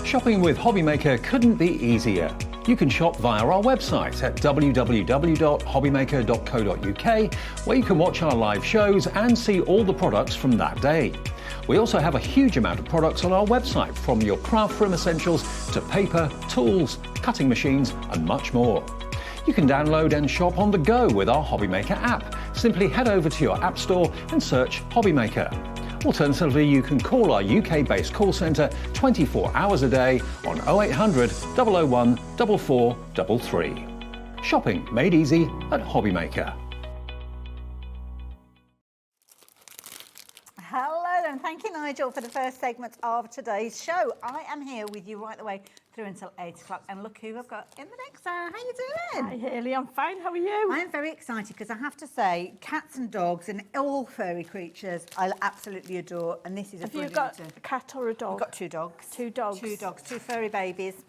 Shopping with HobbyMaker couldn't be easier. You can shop via our website at www.hobbymaker.co.uk, where you can watch our live shows and see all the products from that day. We also have a huge amount of products on our website, from your craft room essentials to paper, tools, cutting machines and much more. You can download and shop on the go with our HobbyMaker app. Simply head over to your app store and search HobbyMaker. Alternatively, you can call our UK-based call centre 24 hours a day on 0800 001 4433. Shopping made easy at HobbyMaker. Hello and thank you, Nigel, for the first segment of today's show. I am here with you right the way through until 8 o'clock, and look who I've got in the next hour. How you doing? Hi, Hayley. I'm fine. How are you? I'm very excited because I have to say, cats and dogs and all furry creatures I absolutely adore, and this is a Have you brilliant... got a cat or a dog? I've got two dogs. Two dogs. Two dogs, two furry babies.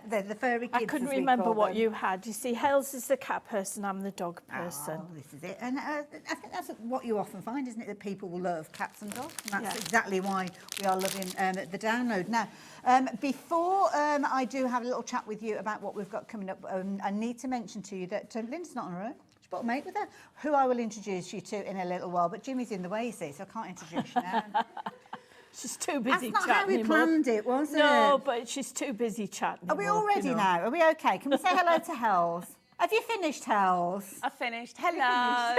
They're the furry kids. I couldn't as we remember call what them. you had. You see, Hales is the cat person, I'm the dog person. Oh, this is it. And I think that's what you often find, isn't it, that people will love cats and dogs. And that's Yeah. exactly why we are loving the download. Now, before I do have a little chat with you about what we've got coming up, I need to mention to you that Linda's not on her own. She's got a mate with her, who I will introduce you to in a little while. But Jimmy's in the way, you see, so I can't introduce you now. She's too busy That's chatting. not how we planned it, was it? No, but she's too busy chatting. Are we all ready now? Are we okay? Can we say hello to Hells? Have you finished, Hells? I finished. Hello.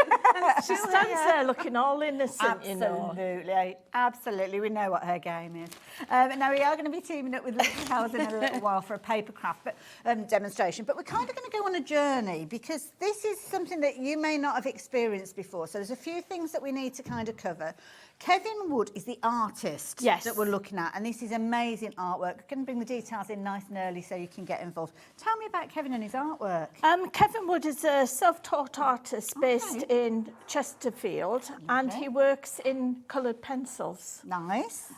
She stands there looking all innocent, you know. Absolutely, absolutely. We know what her game is. Now, we are going to be teaming up with Linda Hells in a little while for a paper craft demonstration, but we're kind of going to go on a journey because this is something that you may not have experienced before. So there's a few things that we need to kind of cover. Kevin Wood is the artist that we're looking at, and this is amazing artwork. I'm going to bring the details in nice and early so you can get involved. Tell me about Kevin and his artwork. Kevin Wood is a self-taught artist based in Chesterfield, and he works in coloured pencils. Nice.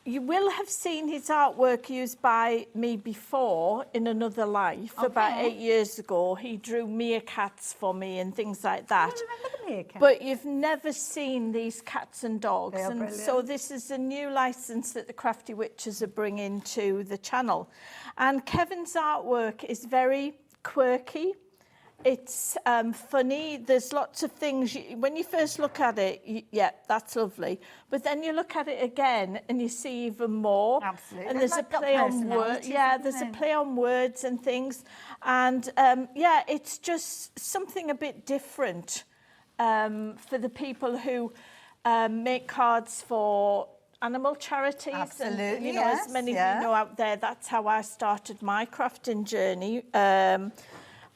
You will have seen his artwork used by me before in another life. About 8 years ago, he drew meerkats for me and things like that. I remember the meerkat. But you've never seen these cats and dogs. They are And brilliant. so this is a new licence that the Crafty Witches are bringing to the channel. And Kevin's artwork is very quirky. It's funny. There's lots of things. When you first look at it, yeah, that's lovely. But then you look at it again and you see even more. Absolutely. And there's a play on words. Yeah, there's a play on words and things. And yeah, it's just something a bit different for the people who make cards for animal charities. Absolutely, And, you know, yes, as many of you know out there, that's how I started my crafting journey.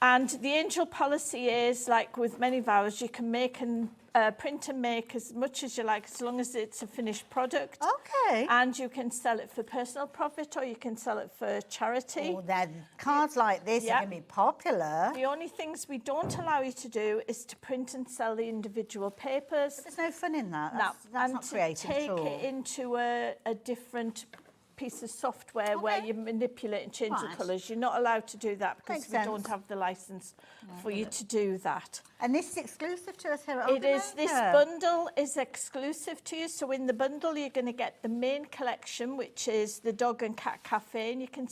And the angel policy is, like with many vows, you can make and print and make as much as you like, as long as it's a finished product. Okay. And you can sell it for personal profit or you can sell it for charity. Oh, then cards like this are going to be popular. The only things we don't allow you to do is to print and sell the individual papers. But there's no fun in that. No, That's and not to creative take at all. it into a different piece of software where you manipulate and change the Right. colours. You're not allowed to do that because Makes we sense. don't have the licence for you to do that. And this is exclusive to us here at It is. This HobbyMaker. bundle is exclusive to you. So in the bundle, you're going to get the main collection, which is the Dog and Cat Café. And you can,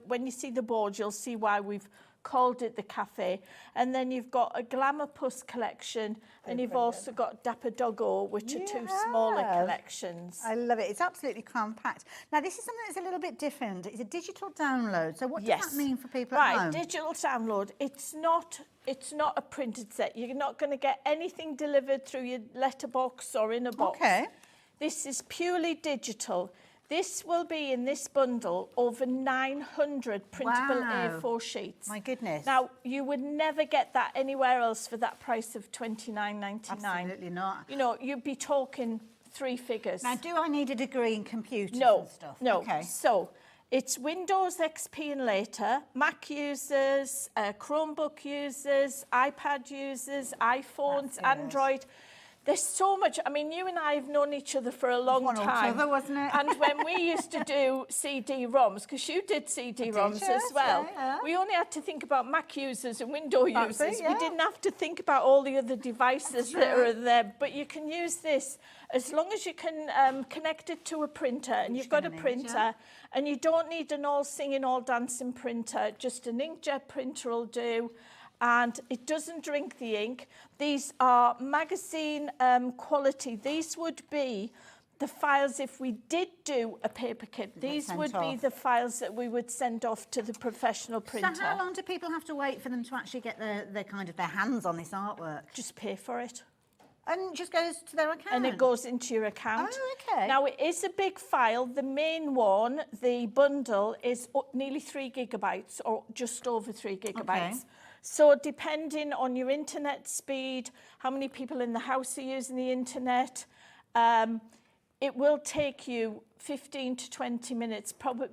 when you see the board, you'll see why we've called it the Café. And then you've got a Glamour Puss collection, and you've also got Dapper Doggo, which are two smaller collections. I love it. It's absolutely cram-packed. Now, this is something that's a little bit different. It's a digital download. So what does that mean for people at home? Right, digital download. It's not a printed set. You're not going to get anything delivered through your letterbox or in a box. Okay. This is purely digital. This will be in this bundle over 900 printable Wow. A4 sheets. My goodness. Now, you would never get that anywhere else for that price of $29.99. Absolutely not. You know, you'd be talking 3 figures. Now, do I need a degree in computers No, and stuff? no. Okay. So it's Windows XP and later, Mac users, Chromebook users, iPad users, iPhones, Android. There's so much. I mean, you and I have known each other for a long time. October, wasn't it? And when we used to do CD-ROMs, because you did CD-ROMs as well, we only had to think about Mac users and Windows users. We didn't have to think about all the other devices that are there. But you can use this as long as you can connect it to a printer, and you've got a printer, and you don't need an all-singing, all-dancing printer. Just an inkjet printer will do. And it doesn't drink the ink. These are magazine quality. These would be the files if we did do a paper kit. These would be the files that we would send off to the professional printer. So how long do people have to wait for them to actually get their kind of their hands on this artwork? Just pay for it. And it just goes to their account? And it goes into your account. Oh, okay. Now, it is a big file. The main one, the bundle, is nearly 3 gigabytes or just over 3 gigabytes. Okay. So depending on your internet speed, how many people in the house are using the internet, it will take you 15 to 20 minutes, probably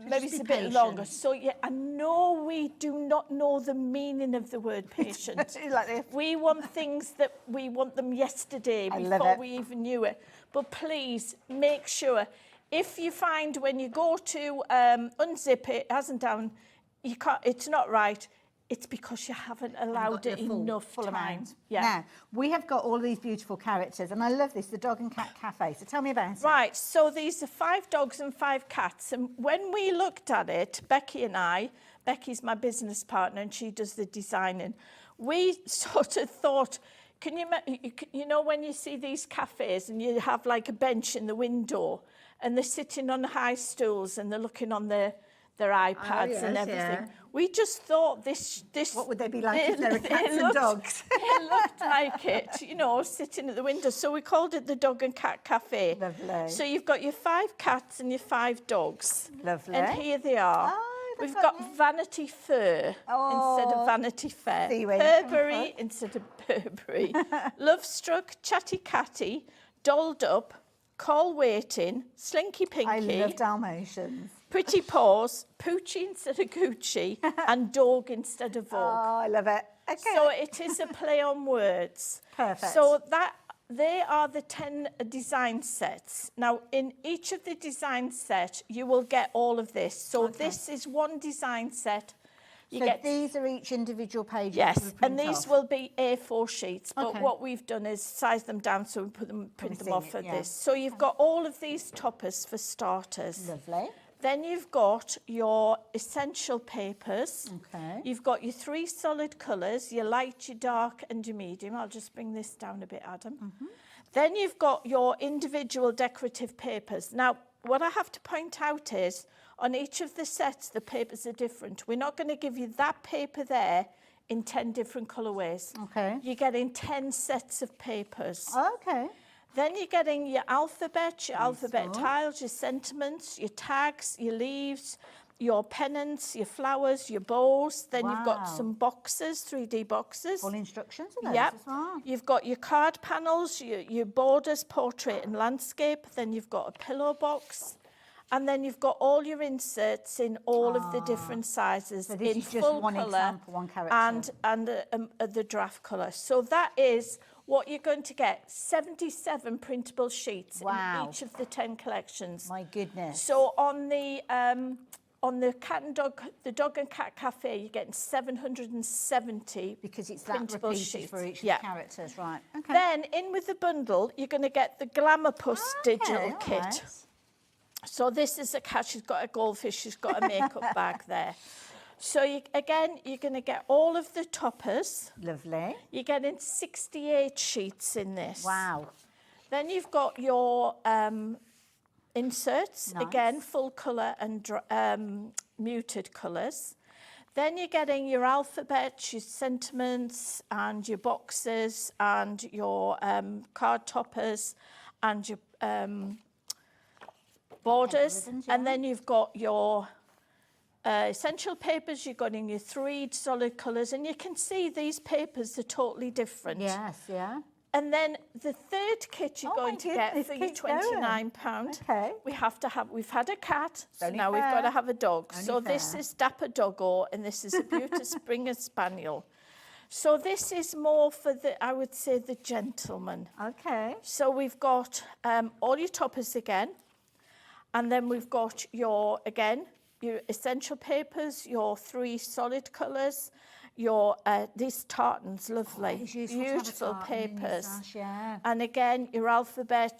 maybe it's a bit longer. So yeah, I know we do not know the meaning of the word patient. We want things that we want them yesterday before we even knew it. But please make sure, if you find when you go to unzip it, hasn't down, you can't, it's not right. It's because you haven't allowed it enough time. amount. Yeah. Now, we have got all these beautiful characters, and I love this, the Dog and Cat Cafe. So tell me about it. Right, so these are 5 dogs and 5 cats. And when we looked at it, Becky and I, Becky's my business partner and she does the designing, we sort of thought, you know when you see these cafes and you have like a bench in the window and they're sitting on high stools and they're looking on their iPads and everything. Yeah. We just thought this... What would they be like if they were cats and dogs? It looked like it, you know, sitting at the window. So we called it the Dog and Cat Cafe. Lovely. So you've got your 5 cats and your 5 dogs. Lovely. And here they are. Oh, We've that's got lovely. Vanity Fair instead of Vanity Fair. See where you come Burberry instead of Burberry. Love Struck, Chatty Catty, Dolled Up, Call Waiting, Slinky Pinky. I love Dalmatians. Pretty Paws, Poochie instead of Gucci, and Dog instead of Vogue. Oh, I love it. Okay. So it is a play on words. Perfect. So they are the 10 design sets. Now, in each of the design set, you will get all of this. So this is one design set. You so get these are each individual pages. Yes, and these will be A4 sheets, but Okay. what we've done is size them down so we print them seen off it, of yeah. this. So you've got all of these toppers for starters. Lovely. Then you've got your essential papers. Okay. You've got your 3 solid colours, your light, your dark and your medium. I'll just bring this down a bit, Adam. Mm-hmm. Then you've got your individual decorative papers. Now, what I have to point out is on each of the sets, the papers are different. We're not going to give you that paper there in 10 different colourways. Okay. You're getting 10 sets of papers. Okay. Then you're getting your alphabet tiles, your sentiments, your tags, your leaves, your pennants, your flowers, your bows. Then you've got Wow. some boxes, 3D boxes. Full instructions for those Yep. as well. You've got your card panels, your borders, portrait and landscape. Then you've got a pillow box. And then you've got all your inserts in all of the different sizes So this in is just full one colour example, one character. and the draft colour. So that is what you're going to get, 77 printable sheets Wow. in each of the 10 collections. My goodness. So on the cat and dog, the Dog and Cat Cafe, you're getting 770 because it's that printable repeated sheets. for each Yeah. of the characters, right? Okay. Then in with the bundle, you're going to get the Glamour Puss digital all kit. right. So this is a cat, she's got a goldfish, she's got a makeup bag there. So you're going to get all of the toppers. Lovely. You're getting 68 sheets in this. Wow. Then you've got your inserts, Nice. again, full colour and muted colours. Then you're getting your alphabet, your sentiments and your boxes and your card toppers and your borders. ribbons, And yeah. then you've got your essential papers, you've got in your 3 solid colours, and you can see these papers are totally different. Yes, yeah. And then the third kit you're Oh my going to get goodness, for your keep going. £29. Okay. We've had a cat, so Only now we've got fair. to have a dog. Only So this fair. is Dapper Doggo, and this is a Beauty Springer Spaniel. So this is more for I would say, the gentleman. Okay. So we've got all your toppers again, and then we've got your essential papers, your 3 solid colours, your these tartans, lovely, It's useful to have a beautiful tartan in your papers. sash, yeah. And again, your alphabet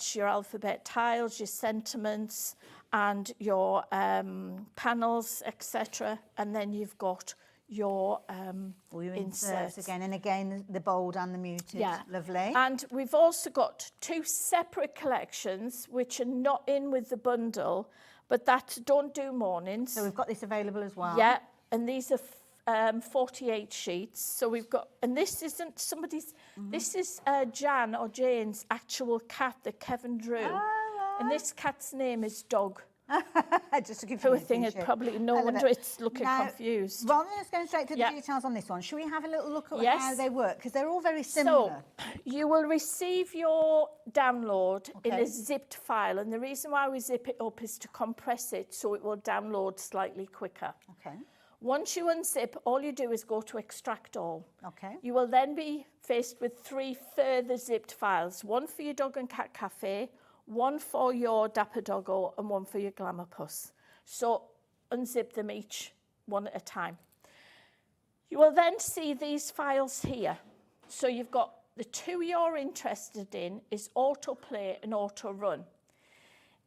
tiles, your sentiments, and your panels, etc. And then you've got your All your inserts inserts. again, and again the bold and the muted. Yeah. Lovely. And we've also got 2 separate collections which are not in with the bundle, but that don't do mornings. So we've got this available as well. Yeah, and these are 48 sheets. So we've got, and this isn't somebody's, this is Jan or Jane's actual cat that Kevin drew. And this cat's name is Dog. Just to give Poor you an thing, indication. probably no I love wonder it. it's looking Now, confused. Rather than us going straight to the Yeah. details on this one, should we have a little look at Yes. how they work? Because they're all very similar. So you will receive your download in Okay. a zipped file, and the reason why we zip it up is to compress it so it will download slightly quicker. Okay. Once you unzip, all you do is go to extract all. Okay. You will then be faced with 3 further zipped files, one for your Dog and Cat Cafe, one for your Dapper Doggo, and one for your Glamour Puss. So unzip them each one at a time. You will then see these files here. So you've got the two you're interested in is autoplay and auto run.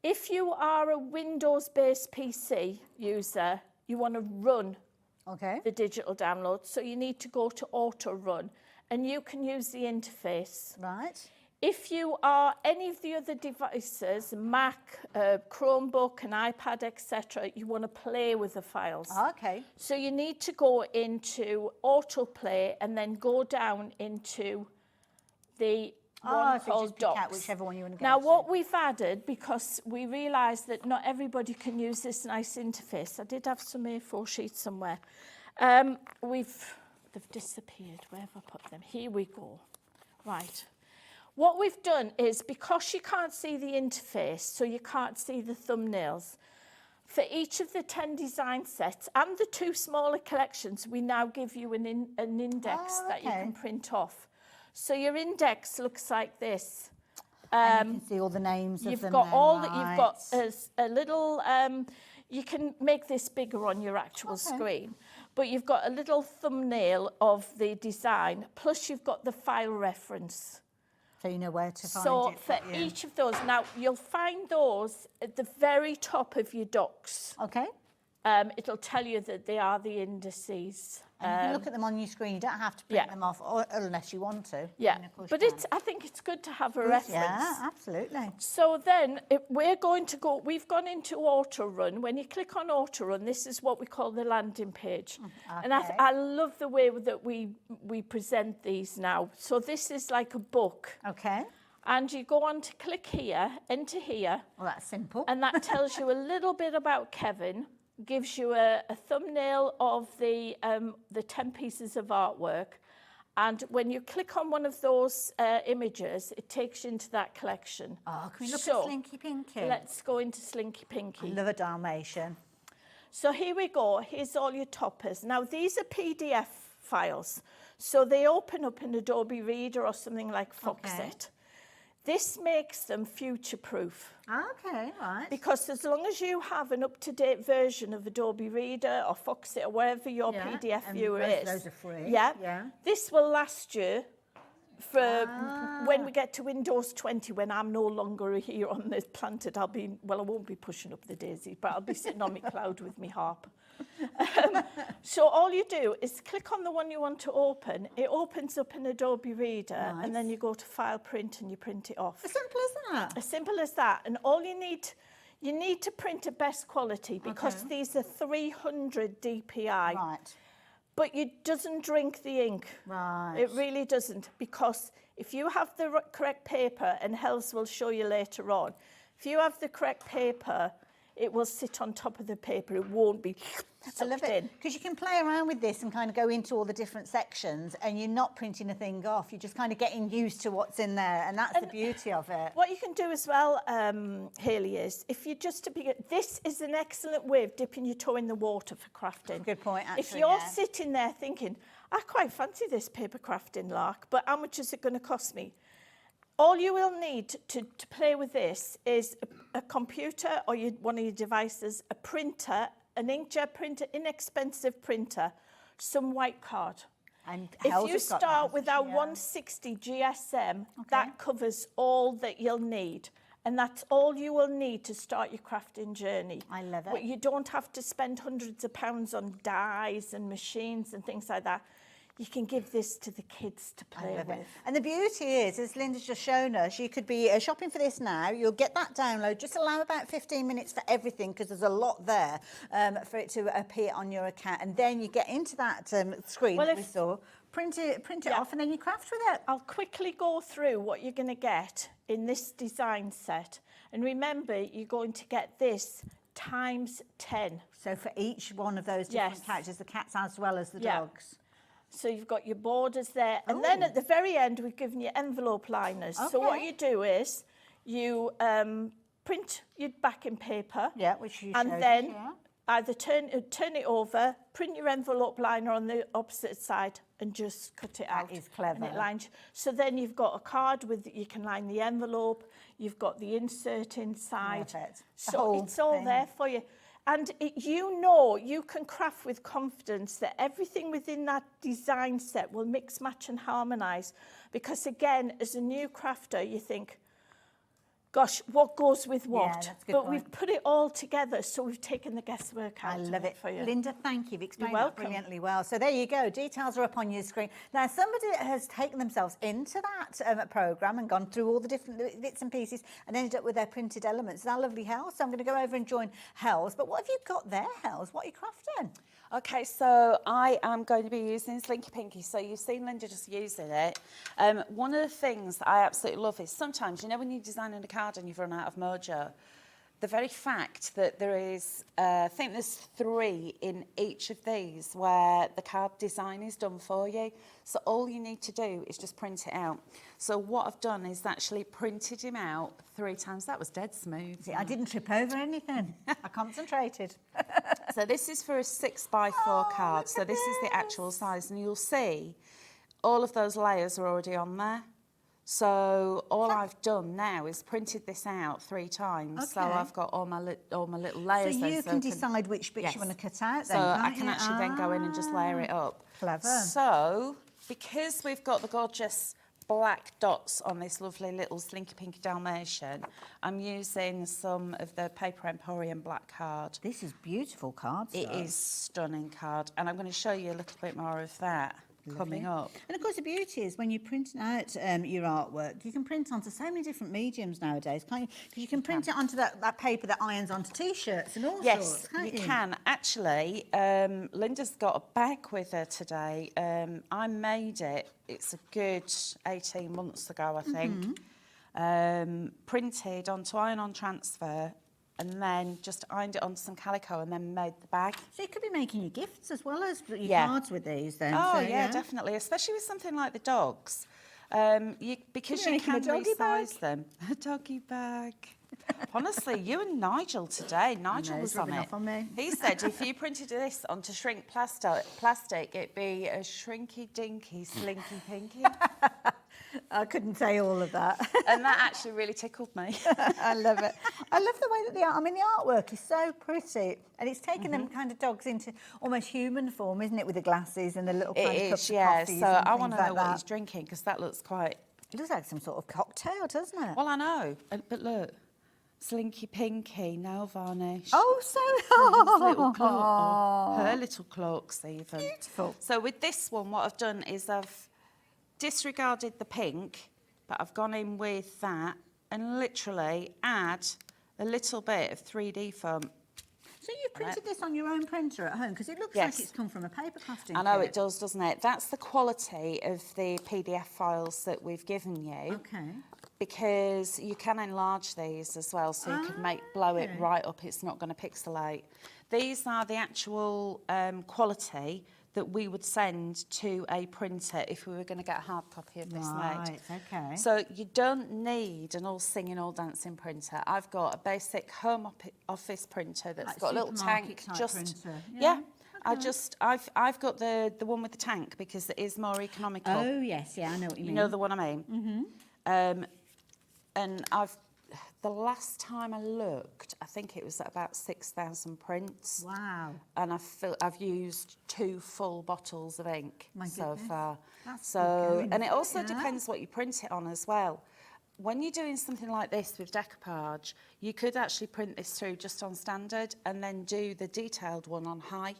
If you are a Windows-based PC user, you want to run the digital download, so you need to go to auto run, and you can use the interface. Right. If you are any of the other devices, Mac, Chromebook, an iPad, etc., you want to play with the files. Okay. So you need to go into autoplay and then go down into the one so called just pick out docs. whichever one you want to go Now, to. what we've added, because we realised that not everybody can use this nice interface. I did have some A4 sheets somewhere. They've disappeared. Where have I put them? Here we go. Right. What we've done is, because you can't see the interface, so you can't see the thumbnails, for each of the 10 design sets and the 2 smaller collections, we now give you an index that you can print off. So your index looks like this. And you can see all the names of them. You've got all that. You've got a little. You can make this bigger on your actual screen, but you've got a little thumbnail of the design. Plus, you've got the file reference. So you know where to find So it. for each of those, now you'll find those at the very top of your docs. Okay. It'll tell you that they are the indices. And you can look at them on your screen. You don't have to print them off, unless you want to. Yeah, I mean, of course but you can. I think it's good to have a reference. Yeah, absolutely. So then we've gone into auto run. When you click on auto run, this is what we call the landing page. And I love the way that we present these now. So this is like a book. Okay. And you go on to click here, enter here. Well, that's simple. And that tells you a little bit about Kevin, gives you a thumbnail of the 10 pieces of artwork. And when you click on one of those images, it takes you into that collection. Oh, can we look at Slinky Pinky? Let's go into Slinky Pinky. I love a Dalmatian. So here we go. Here's all your toppers. Now, these are PDF files. So they open up in Adobe Reader or something like Foxit. This makes them future-proof. Okay, right. Because as long as you have an up-to-date version of Adobe Reader or Foxit or wherever your PDF viewer is. Those are free. Yeah. This will last you for when we get to Windows 20, when I'm no longer here on this planet. I won't be pushing up the daisy, but I'll be sitting on my cloud with my harp. So all you do is click on the one you want to open. It opens up in Adobe Reader, and then you go to File Print and you print it off. As simple as that? As simple as that. And all you need to print at best quality, because these are 300 DPI. Right. But it doesn't drink the ink. Right. It really doesn't, because if you have the correct paper, and Hells will show you later on, if you have the correct paper, it will sit on top of the paper. It won't be I love sucked in. it, because you can play around with this and kind of go into all the different sections, and you're not printing a thing off. You're just kind of getting used to what's in there, and that's the beauty of it. What you can do as well, Hayley, is if you this is an excellent way of dipping your toe in the water for crafting. Good point, actually. If you're sitting there thinking, I quite fancy this paper crafting lark, but how much is it going to cost me? All you will need to play with this is a computer or one of your devices, a printer, an inkjet printer, inexpensive printer, some white card. And if you start with our 160 GSM, that covers all that you'll need. And that's all you will need to start your crafting journey. I love it. But you don't have to spend hundreds of pounds on dyes and machines and things like that. You can give this to the kids to play with. And the beauty is, as Linda's just shown us, you could be shopping for this now. You'll get that download. Just allow about 15 minutes for everything, because there's a lot there for it to appear on your account. And then you get into that screen that we saw, print it off, and then you craft with it. I'll quickly go through what you're going to get in this design set. And remember, you're going to get this times 10. So for each one of those different characters, the cats as well as the dogs. So you've got your borders there. And then at the very end, we've given you envelope liners. So what you do is you print your backing paper. Yeah, which you and showed then us, either turn it over, print your envelope liner on the opposite side, and just cut it out. That is clever. And it lines. So then you've got a card with, you can line the envelope. You've got the insert inside. Perfect. So it's all there for you. And you can craft with confidence that everything within that design set will mix, match and harmonise. Because again, as a new crafter, you think, gosh, what goes with what? Yeah, that's a good but point. we've put it all together, so we've taken the guesswork out I of love it for you. Linda, thank you. You've explained that welcome. brilliantly well. So there you go. Details are up on your screen. Now, somebody has taken themselves into that programme and gone through all the different bits and pieces and ended up with their printed elements. It's our lovely Hels. So I'm going to go over and join Hels. But what have you got there, Hels? What are you crafting? Okay, so I am going to be using Slinky Pinky. So you've seen Linda just using it. One of the things that I absolutely love is sometimes, you know, when you're designing a card and you've run out of mojo, the very fact that there is, I think there's 3 in each of these where the card design is done for you. So all you need to do is just print it out. So what I've done is actually printed him out 3 times. That was dead smooth. See, I didn't trip over anything. I concentrated. So this is for a 6x4 card. So this is the actual size, and you'll see all of those layers are already on there. So all I've done now is printed this out 3 times. So Okay. I've got all my little layers. So there, you can decide which bits Yes. you want to cut out So then, I can't can you? actually then go in and just layer it up. Clever. So because we've got the gorgeous black dots on this lovely little Slinky Pinky Dalmatian, I'm using some of the Paper Emporium black card. This is beautiful cards. It is stunning card, and I'm going to show you a little bit more of that coming up. And of course, the beauty is when you're printing out your artwork, you can print onto so many different mediums nowadays, can't you? Because you can print it onto that paper that irons onto T-shirts and all Yes, sorts, can't you can. Actually, Linda's got a bag with her today. I made it. It's a good 18 months ago, I think. Printed onto iron-on transfer, and then just ironed it onto some calico and then made the bag. So you could be making your gifts as well as your Yeah. cards with these then. Oh, so, yeah, definitely, especially with something like the dogs. Because You're you making a can doggy bag? resize them. A doggy bag. Honestly, you and Nigel today, Nigel it's was on rubbing it. off on me. He said if you printed this onto shrink plastic, it'd be a shrinky dinky slinky pinky. I couldn't say all of that. And that actually really tickled me. I love it. I love the way that the artwork is so pretty, and it's taken them kind of dogs into almost human form, isn't it? With the glasses and the little kind of It cups is, of yeah. coffees So and I things want to like know what that. he's drinking, because that looks quite... It looks like some sort of cocktail, doesn't it? Well, I know. But look, Slinky Pinky, nail varnish. Oh, His so little cloak, or her little cloaks even. beautiful. So with this one, what I've done is I've disregarded the pink, but I've gone in with that and literally add a little bit of 3D foam. So you printed this on your own printer at home? Because it looks Yes. like it's come from a paper crafting I know kit. it does, doesn't it? That's the quality of the PDF files that we've given you. Okay. Because you can enlarge these as well, so you can blow it right up. It's not going to pixelate. These are the actual quality that we would send to a printer if we were going to get a hard copy of this made. Right, okay. So you don't need an all singing, all dancing printer. I've got a basic home office printer that's Like got a little supermarket tank. type Just printer, yeah. okay. I've got the one with the tank because it is more economical. Oh, yes, yeah, I know what you mean. You know the one I mean? And the last time I looked, I think it was at about 6,000 prints. Wow. And I've used 2 full bottles of ink My so goodness. far. That's So, good going, and it isn't also it? depends what you print it on as well. When you're doing something like this with decoupage, you could actually print this through just on standard and then do the detailed one on high.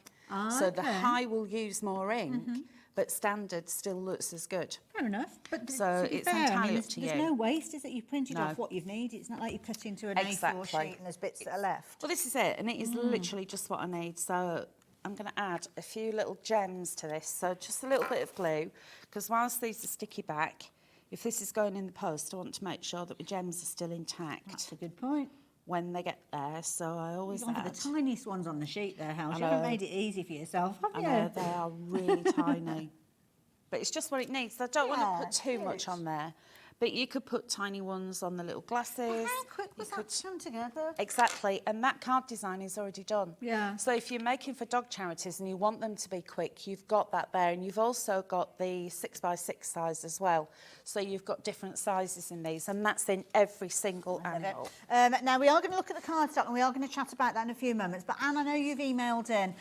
So the okay. high will use more ink, but standard still looks as good. Fair enough. But So to be it's fair, entirely there's, up to there's you. no waste, is it? You've printed No. off what you've needed. It's not like you cut into an A4 Exactly. sheet and there's bits that are left. Well, this is it, and it is literally just what I need. So I'm going to add a few little gems to this. So just a little bit of glue, because whilst these are sticky back, if this is going in the post, I want to make sure that the gems are still intact That's a good point. when they get there. So I always You've gone for add. the tiniest ones on the sheet there, Hal. I You haven't know. made it easy for yourself, have I you? know, they are really tiny. But it's just what it needs. I don't want Yeah, to put too much good. on there. But you could put tiny ones on the little glasses. How quick was that to come together? Exactly, and that card design is already done. Yeah. So if you're making for dog charities and you want them to be quick, you've got that there, and you've also got the 6x6 size as well. So you've got different sizes in these, and that's in every single animal. Now, we are going to look at the cardstock, and we are going to chat about that in a few moments. But, Anne, I know you've emailed in.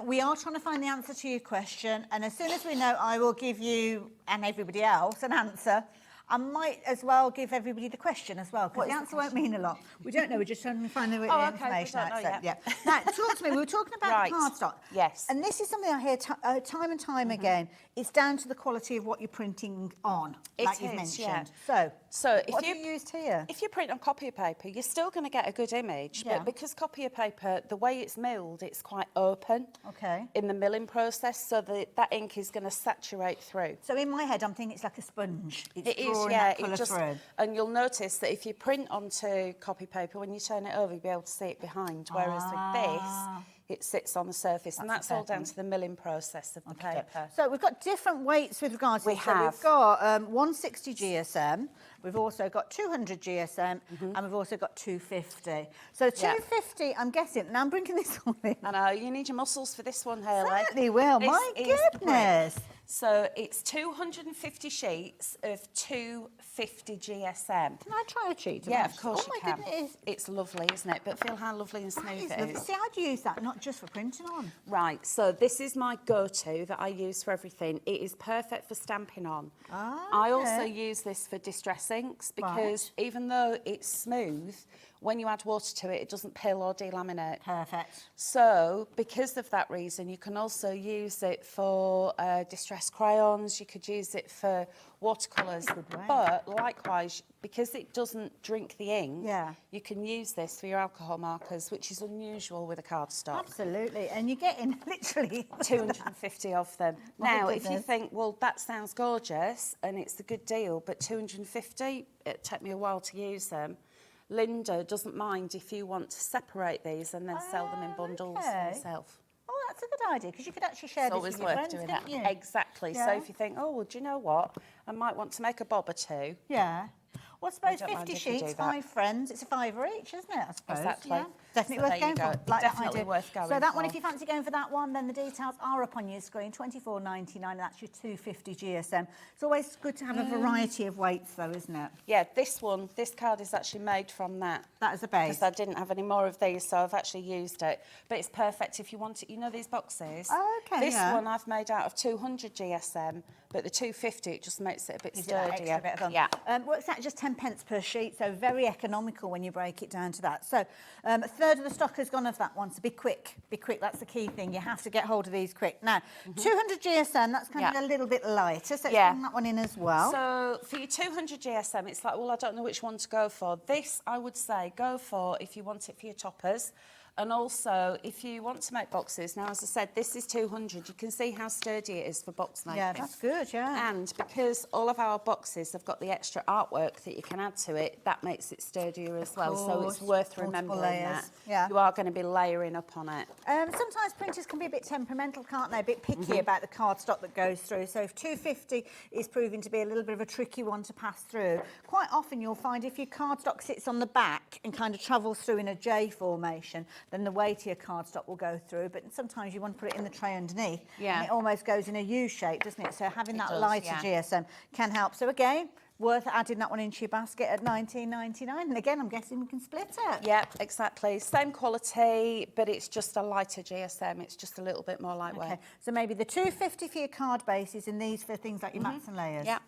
We are trying to find the answer to your question, and as soon as we know, I will give you and everybody else an answer. I might as well give everybody the question as well, because the answer won't mean a lot. We don't know, we're just trying to find the information out. So, yeah. Now, talk to me. We were talking about cardstock. Yes. And this is something I hear time and time again. It's down to the quality of what you're printing on, like you've mentioned. Yeah. So what have you used here? If you print on copier paper, you're still going to get a good image, but because copier paper, the way it's milled, it's quite open in the milling process, so that ink is going to saturate through. So in my head, I'm thinking it's like a sponge. It is, yeah. And you'll notice that if you print onto copy paper, when you turn it over, you'll be able to see it behind, whereas with this, it sits on the surface, and that's all down to the milling process of the paper. So we've got different weights with regards to We this. have. So we've got 160 GSM, we've also got 200 GSM, and we've also got 250. So 250, I'm guessing, now I'm bringing this all in. I know, you need your muscles for this one, Hayley. Certainly will, my goodness. So it's 250 sheets of 250 GSM. Can I try a sheet? Yeah, of course you can. Goodness. It's lovely, isn't it? But feel how lovely and smooth it is. See, I'd use that not just for printing on. Right, so this is my go-to that I use for everything. It is perfect for stamping on. I also use this for distress inks because even though it's smooth, when you add water to it, it doesn't peel or delaminate. Perfect. So, because of that reason, you can also use it for distress crayons, you could use it for watercolours, but likewise, because it doesn't drink the ink, you can use this for your alcohol markers, which is unusual with a cardstock. Absolutely, and you're getting literally 250 of them. Now, if you think, well, that sounds gorgeous and it's a good deal, but 250, it'd take me a while to use them. Linda doesn't mind if you want to separate these and then sell them in bundles for yourself. Oh, that's a good idea, because you could actually share this with your friends, couldn't you? Exactly. So if you think, oh, well, do you know what? I might want to make a bob or two. Yeah. Well, I suppose 50 sheets, 5 friends, it's a £5 each, isn't it, I suppose? Exactly. Yeah. Definitely worth going for. Like Definitely worth going for. So that one, if you fancy going for that one, then the details are up on your screen, £24.99, and that's your 250 GSM. It's always good to have a variety of weights, though, isn't it? Yeah, this card is actually made from that. That is the base. Because I didn't have any more of these, so I've actually used it. But it's perfect if you want it. You know these boxes? Oh, okay, This one I've made out of 200 GSM, but the 250, it just makes it a bit sturdier. Works out just 10 pence per sheet, so very economical when you break it down to that. So a third of the stock has gone of that one, so be quick, that's the key thing. You have to get hold of these quick. Now, 200 GSM, that's kind of a little bit lighter, so let's bring that one in as well. So for your 200 GSM, it's like, well, I don't know which one to go for. This, I would say, go for if you want it for your toppers. And also, if you want to make boxes, now, as I said, this is 200. You can see how sturdy it is for box making. Yeah, that's good, yeah. And because all of our boxes have got the extra artwork that you can add to it, that makes it sturdier as well. So it's worth remembering that. Yeah. You are going to be layering up on it. Sometimes printers can be a bit temperamental, can't they? A bit picky about the cardstock that goes through. So if 250 is proving to be a little bit of a tricky one to pass through, quite often you'll find if your cardstock sits on the back and kind of travels through in a J formation, then the weight of your cardstock will go through, but sometimes you want to put it in the tray underneath, and it almost goes in a U shape, doesn't it? So having that lighter GSM can help. So again, worth adding that one into your basket at $19.99, and again, I'm guessing we can split it. Yep, exactly. Same quality, but it's just a lighter GSM. It's just a little bit more lightweight. Okay, so maybe the 250 for your card bases and these for things like your mats and layers. Yeah.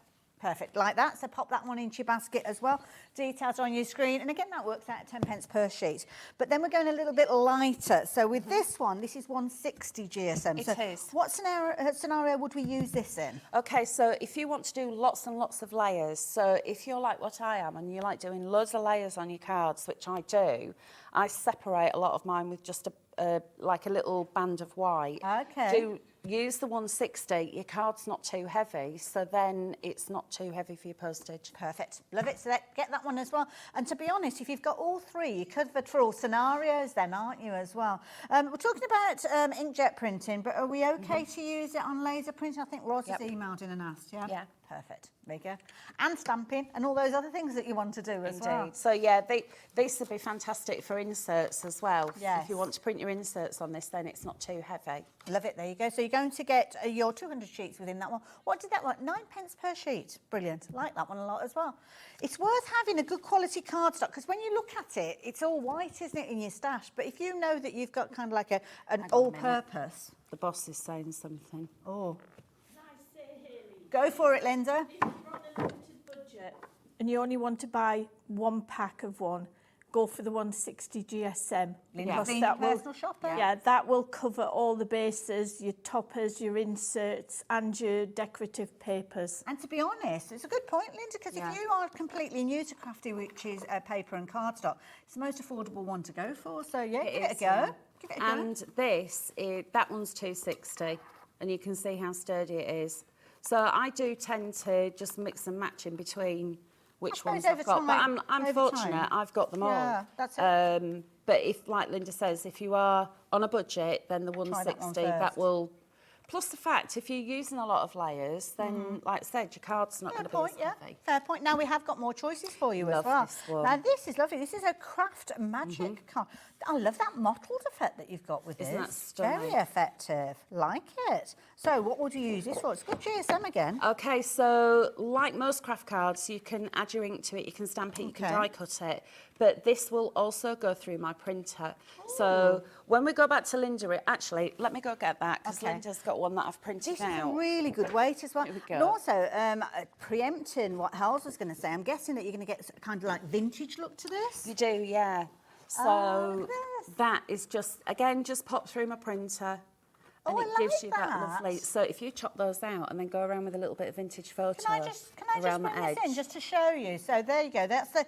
Perfect, like that. So pop that one into your basket as well. Details are on your screen. And again, that works out at 10 pence per sheet. But then we're going a little bit lighter. So with this one, this is 160 GSM. It is. What scenario would we use this in? Okay, so if you want to do lots and lots of layers, so if you're like what I am and you like doing loads of layers on your cards, which I do, I separate a lot of mine with just like a little band of white. Okay. Use the 160, your card's not too heavy, so then it's not too heavy for your postage. Perfect. Love it. So get that one as well. And to be honest, if you've got all three, you're covered for all scenarios then, aren't you, as well? We're talking about inkjet printing, but are we okay to use it on laser printing? I think Ross has emailed in and asked, Yeah, Perfect. There you go. And stamping and all those other things that you want to do as well. Indeed. So yeah, these would be fantastic for inserts as well. Yes. If you want to print your inserts on this, then it's not too heavy. Love it. There you go. So you're going to get your 200 sheets within that one. What did that want? 9 pence per sheet. Brilliant. Like that one a lot as well. It's worth having a good quality cardstock because when you look at it, it's all white, isn't it, in your stash? But if you know that you've got kind of like an all-purpose. The boss is saying something. Oh. Go for it, Linda. If you're on a limited budget and you only want to buy 1 pack of one, go for the 160 GSM. Linda's being your personal shopper. Yeah, that will cover all the bases, your toppers, your inserts and your decorative papers. And to be honest, it's a good point, Linda, because if you are completely new to Crafty Witches paper and cardstock, it's the most affordable one to go for. So yeah, give it a go. Give it a go. And that one's 260, and you can see how sturdy it is. So I do tend to just mix and match in between which ones I've got. But I'm fortunate, I've got them all. Yeah, that's it. But if, like Linda says, if you are on a budget, then the 160, that will... Plus the fact, if you're using a lot of layers, then, like I said, your card's not going to be as heavy. Fair point. Now we have got more choices for you Love as well. this one. Now this is lovely. This is a craft magic card. I love that mottled effect that you've got with Isn't that this. stunning? Very effective. Like it. So what would you use this for? It's good GSM again. Okay, so like most craft cards, you can add your ink to it, you can stamp it, you can die cut it, but this will also go through my printer. So when we go back to Linda, actually, let me go get that, because Linda's got one that I've printed This out. is a really good weight as well. Here we go. And also, preempting what Hels was going to say, I'm guessing that you're going to get kind of like vintage look to this. You do, yeah. So that is just, again, just pop through my printer. And it gives you that lovely. So if you chop those out and then go around with a little bit of vintage photo Can I just around bring the edge. this in just to show you? So there you go. That's the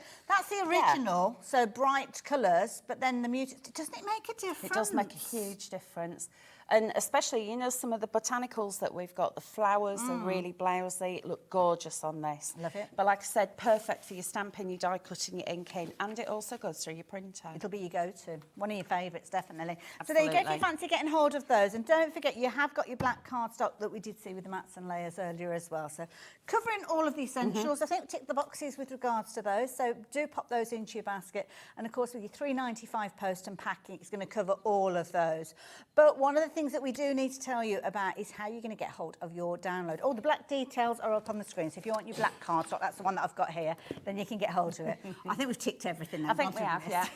original. So bright colours, but then the muted. Doesn't it make a difference? It does make a huge difference. And especially, you know, some of the botanicals that we've got, the flowers are really blousy, look gorgeous on this. Love it. But like I said, perfect for your stamping, your die cutting, your inking, and it also goes through your printer. It'll be your go-to. One of your favourites, definitely. Absolutely. So there you go, if you fancy getting hold of those. And don't forget, you have got your black cardstock that we did see with the mats and layers earlier as well. So covering all of the essentials, I think tick the boxes with regards to those. So do pop those into your basket. And of course, with your £3.95 post and packing, it's going to cover all of those. But one of the things that we do need to tell you about is how you're going to get hold of your download. All the black details are up on the screen. So if you want your black cardstock, that's the one that I've got here, then you can get hold of it. I think we've ticked everything now. I think we have, yeah.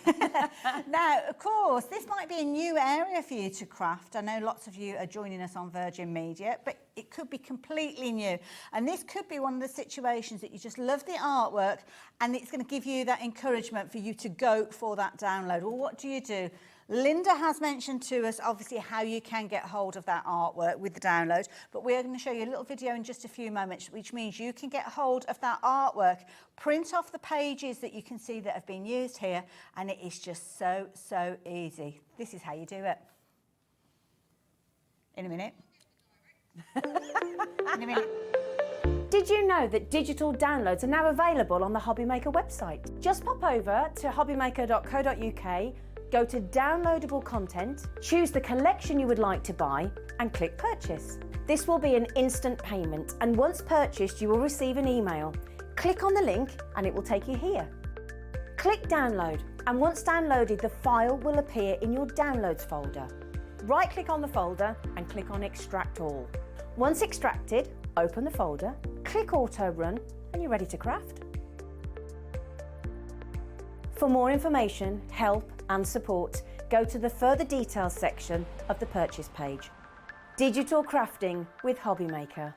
Now, of course, this might be a new area for you to craft. I know lots of you are joining us on Virgin Media, but it could be completely new. And this could be one of the situations that you just love the artwork and it's going to give you that encouragement for you to go for that download. Well, what do? Linda has mentioned to us, obviously, how you can get hold of that artwork with the download, but we're going to show you a little video in just a few moments, which means you can get hold of that artwork, print off the pages that you can see that have been used here, and it is just so, so easy. This is how you do it. In a minute. In a minute. Did you know that digital downloads are now available on the HobbyMaker website? Just pop over to hobbymaker.co.uk, go to downloadable content, choose the collection you would like to buy and click purchase. This will be an instant payment and once purchased you will receive an email. Click on the link and it will take you here. Click download and once downloaded the file will appear in your downloads folder. Right click on the folder and click on extract all. Once extracted, open the folder, click auto run and you're ready to craft. For more information, help and support, go to the further details section of the purchase page. Digital crafting with HobbyMaker.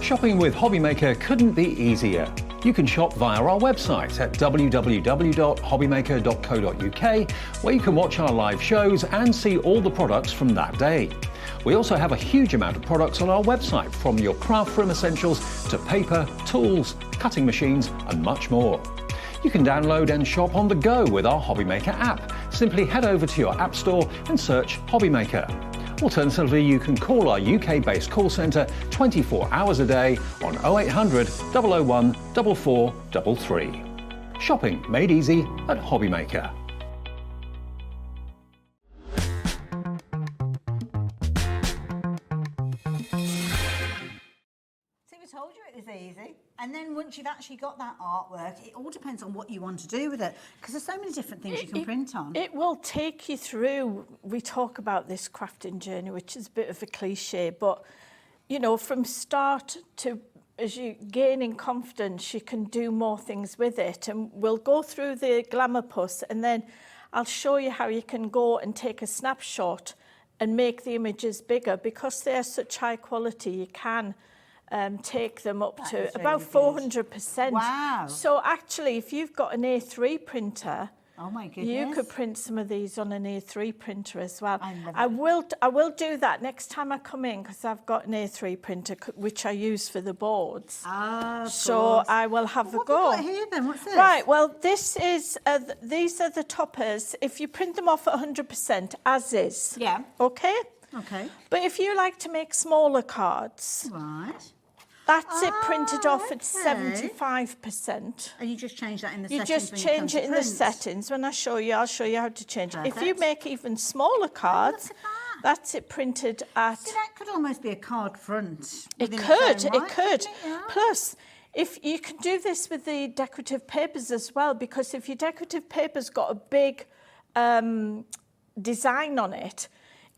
Shopping with HobbyMaker couldn't be easier. You can shop via our website at www.hobbymaker.co.uk, where you can watch our live shows and see all the products from that day. We also have a huge amount of products on our website, from your craft room essentials to paper, tools, cutting machines and much more. You can download and shop on the go with our HobbyMaker app. Simply head over to your app store and search HobbyMaker. Alternatively, you can call our UK-based call centre 24 hours a day on 0800 001 4433. Shopping made easy at HobbyMaker. told you it was easy. And then once you've actually got that artwork, it all depends on what you want to do with it, because there's so many different things you can print on. It will take you through. We talk about this crafting journey, which is a bit of a cliche, but you know, from start to as you gain in confidence, you can do more things with it. And we'll go through the glamour puss, and then I'll show you how you can go and take a snapshot and make the images bigger. Because they're such high quality, you can take them up to about 400%. Wow. So actually, if you've got an A3 printer, oh my goodness, you could print some of these on an A3 printer as well. I will do that next time I come in, because I've got an A3 printer which I use for the boards. Ah, so I will have a go. What have you got here then? What's this? Right, well, this is these are the toppers. If you print them off at 100%, as is. Yeah. Okay? Okay. But if you like to make smaller cards, Right. that's it printed off at okay. 75%. And you just change that in the You settings. just when you come change to it in the print. settings. When I show you, I'll show you how to change it. If you Perfect. make even smaller cards, look at that. that's it printed at... See, that could almost be a card front. It within its could, own it right, could. couldn't it? Yeah. Plus, if you can do this with the decorative papers as well, because if your decorative paper's got a big design on it,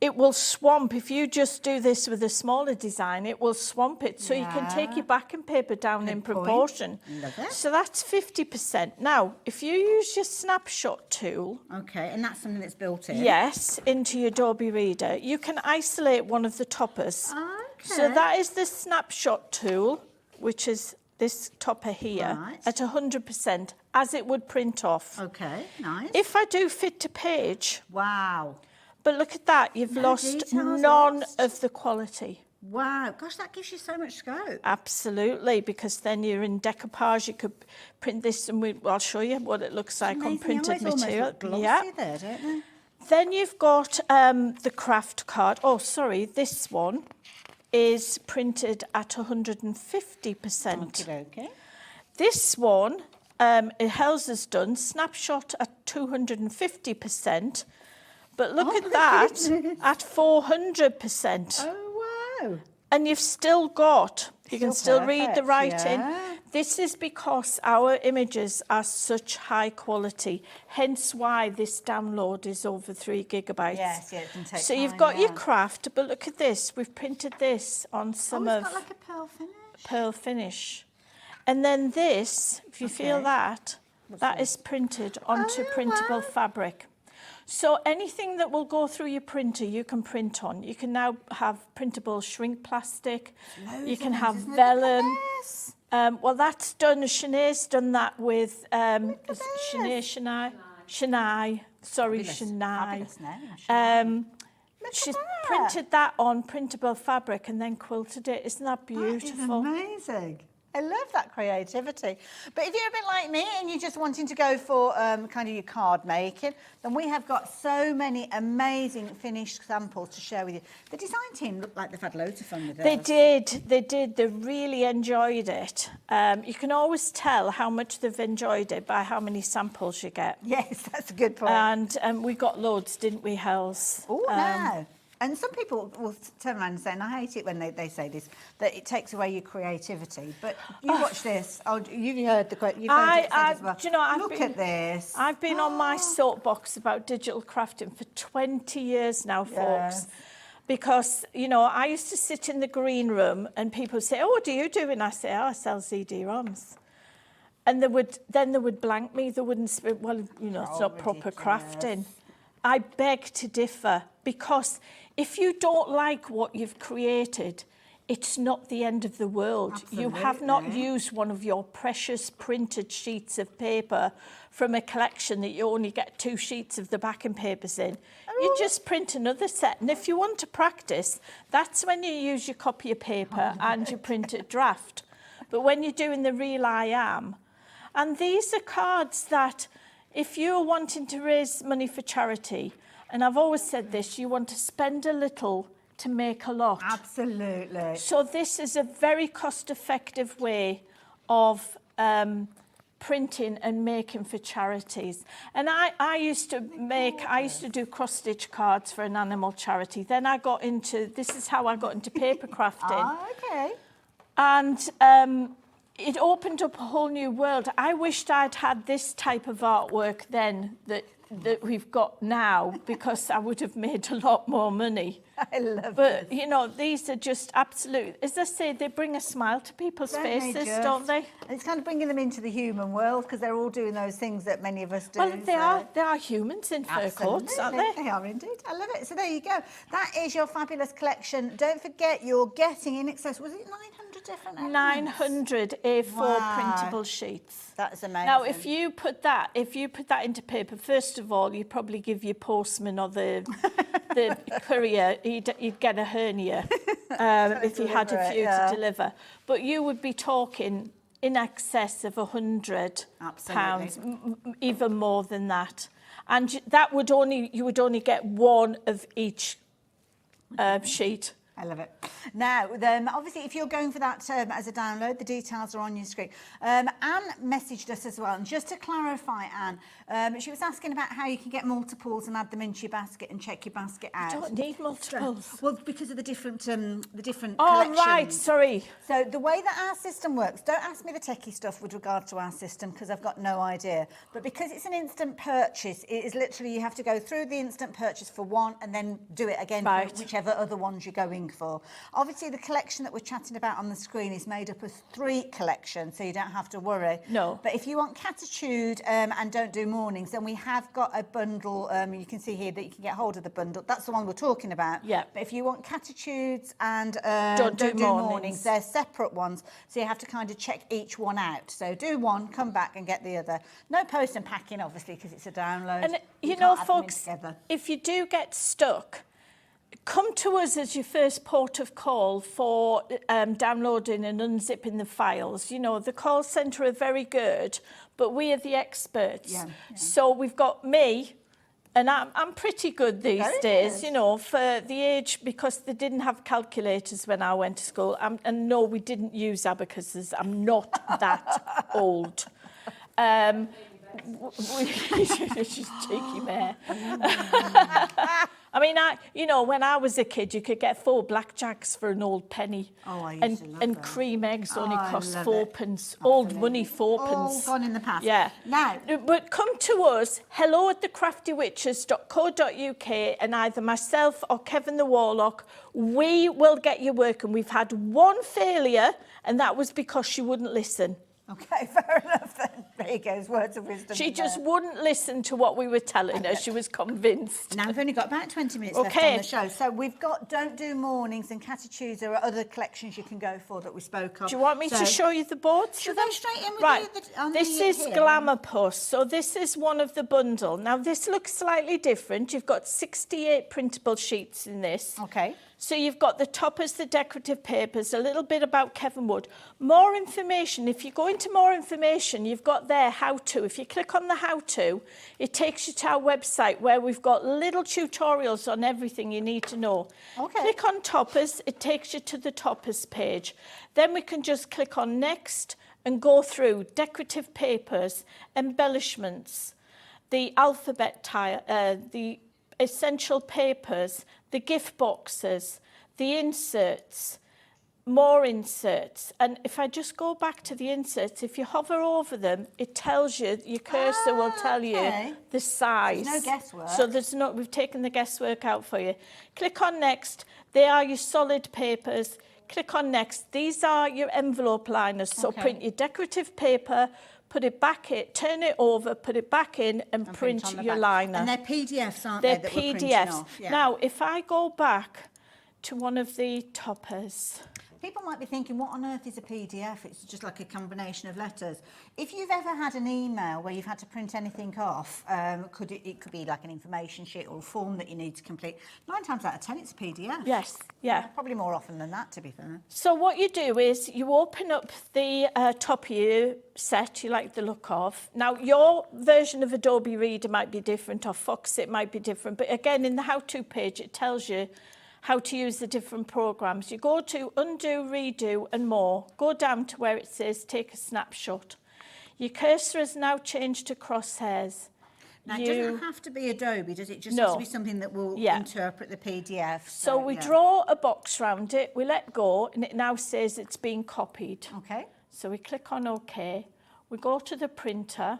it will swamp. If you just do this with a smaller design, it will swamp it. So you can take your backing paper down in proportion. Love it. So that's 50%. Now, if you use your snapshot tool, Okay, and that's something that's built in. yes, into your Adobe Reader, you can isolate one of the toppers. Okay. So that is the snapshot tool, which is this topper here, Right. at 100%, as it would print off. Okay, nice. If I do fit to page, Wow. but look at that, you've No lost details none lost. of the quality. Wow. Gosh, that gives you so much scope. Absolutely, because then you're in decoupage, you could print this, and I'll show you what it looks like on Amazing. printed They always material. Almost look glossy Yeah. there, don't they? Then you've got the craft card. Oh, sorry, this one is printed at 150%. Okay. This one, Hels has done snapshot at 250%, but look Oh at my that goodness. at 400%. Oh, wow. And you've still got, you can still read the perfect, writing. yeah. This is because our images are such high quality, hence why this download is over 3 gigabytes. Yes, yeah, it can take So you've time, got your yeah. craft, but look at this. We've printed this on some Oh, of it's got like a pearl finish. pearl finish. And then this, if you feel Okay. that, that is printed onto Oh, printable wow. fabric. So anything that will go through your printer, you can print on. You can now have printable shrink plastic. You can have vellum. Well, that's done. Shanae's done that with Shanae. Sorry, Shanae. Fabulous name. She's that. printed that on printable fabric and then quilted it. Isn't that That is beautiful? amazing. I love that creativity. But if you're a bit like me and you're just wanting to go for kind of your card making, then we have got so many amazing finished samples to share with you. The design team looked like they've had loads of fun with They those. did. They really enjoyed it. You can always tell how much they've enjoyed it by how many samples you get. Yes, that's a good point. And we got loads, didn't we, Hels? Oh, no. And some people will turn around and say, and I hate it when they say this, that it takes away your creativity. But you watch this. Oh, you've heard the quote. You've heard it said as well. Do you know, Look at this. I've been on my soapbox about digital crafting for 20 years now, folks. Yes. Because, you know, I used to sit in the green room and people would say, oh, what do you do? And I say, oh, I sell CD-ROMs. And they would blank me. They wouldn't say, well, you know, it's not proper crafting. I beg to differ, because if you don't like what you've created, it's not the end of the world. You have not used one of your precious printed sheets of paper from a collection that you only get 2 sheets of the backing papers in. You just print another set. And if you want to practice, that's when you use your copy of paper and your printed draft. But when you're doing the real I am, and these are cards that, if you're wanting to raise money for charity, and I've always said this, you want to spend a little to make a lot. Absolutely. So this is a very cost-effective way of printing and making for charities. And I used to do cross-stitch cards for an animal charity. Then I got into, this is how I got into paper crafting. Ah, okay. And it opened up a whole new world. I wished I'd had this type of artwork then that we've got now, because I would have made a lot more money. I love But, this. you know, these are just absolute, as I say, they bring a smile to people's faces, don't they? And it's kind of bringing them into the human world, because they're all doing those things that many of us do. Well, they are humans in fur coats, aren't they? They are indeed. I love it. So there you go. That is your fabulous collection. Don't forget, you're getting in excess, was it 900 different elements? 900 A4 Wow. printable sheets. That is amazing. Now, if you put that into paper, first of all, you'd probably give your postman or the courier, you'd get a hernia if you had a few to deliver. But you would be talking in excess of £100, even more than that. And that would you would only get one of each sheet. I love it. Now, then, obviously, if you're going for that as a download, the details are on your screen. Anne messaged us as well, and just to clarify, Anne, she was asking about how you can get multiples and add them into your basket and check your basket out. You don't need multiples. Well, because of the different collections. Right, sorry. So the way that our system works, don't ask me the techie stuff with regard to our system, because I've got no idea. But because it's an instant purchase, it is literally, you have to go through the instant purchase for one and then do it again for whichever other ones you're going for. Obviously, the collection that we're chatting about on the screen is made up of 3 collections, so you don't have to worry. No. But if you want Catitude and don't do mornings, then we have got a bundle. You can see here that you can get hold of the bundle. That's the one we're talking about. Yeah. But if you want Catitudes and don't do mornings, they're separate ones, so you have to kind of check each one out. So do one, come back and get the other. No post and packing, obviously, because it's a download. And you can't know, add them in folks, together. if you do get stuck, come to us as your first port of call for downloading and unzipping the files. You know, the call centre are very good, but we are the experts. Yeah. So we've got me, and I'm pretty good these Very days, good. you know, for the age, because they didn't have calculators when I went to school. And no, we didn't use abacuses. I'm not that old. She's cheeky mare. I mean, you know, when I was a kid, you could get 4 blackjacks for an old penny. Oh, I used to love and them. cream eggs only I cost love 4 it. pence. Old money, 4 All pence. gone in the past. Yeah. Now, But come to us, hello@thecraftywitches.co.uk, and either myself or Kevin the Warlock, we will get you working. We've had one failure, and that was because she wouldn't listen. okay, fair enough then. There you go, words of wisdom. She in just there. wouldn't listen to what we were telling her. She was convinced. Now, we've only got about 20 minutes left Okay. on the show. So we've got Don't Do Mornings and Catitudes. There are other collections you can go for that we spoke of. Do you want me to show you the boards? Should for them? we go straight in with Right. This is here? Glamour Puss. So this is one of the bundle. Now, this looks slightly different. You've got 68 printable sheets in this. Okay. So you've got the toppers, the decorative papers, a little bit about Kevin Wood. More information. If you go into more information, you've got there how-to. If you click on the how-to, it takes you to our website where we've got little tutorials on everything you need to know. Okay. Click on toppers, it takes you to the toppers page. Then we can just click on next and go through decorative papers, embellishments, the alphabet tile, the essential papers, the gift boxes, the inserts, more inserts. And if I just go back to the inserts, if you hover over them, it tells you, your cursor will tell okay. you the size. There's no guesswork. So we've taken the guesswork out for you. Click on next. They are your solid papers. Click on next. These are your envelope liners. So Okay. print your decorative paper, put it back in, turn it over, put it back in, and print on the your back. liner. And they're PDFs, aren't They're they? That we're printing PDFs. off? Yeah. Now, if I go back to one of the toppers, People might be thinking, what on earth is a PDF? It's just like a combination of letters. If you've ever had an email where you've had to print anything off, it could be like an information sheet or a form that you need to complete. 9 times out of 10, it's a PDF. yes, yeah. Probably more often than that, to be fair. So what you do is you open up the top of your set you like the look of. Now, your version of Adobe Reader might be different, or Fox it might be different, but again, in the how-to page, it tells you how to use the different programs. You go to undo, redo, and more. Go down to where it says take a snapshot. Your cursor has now changed to crosshairs. Now, it doesn't have to be Adobe, does it? Just No. has to be something that will Yeah. interpret the PDF. So we yeah. draw a box round it, we let go, and it now says it's been copied. Okay. So we click on OK. We go to the printer,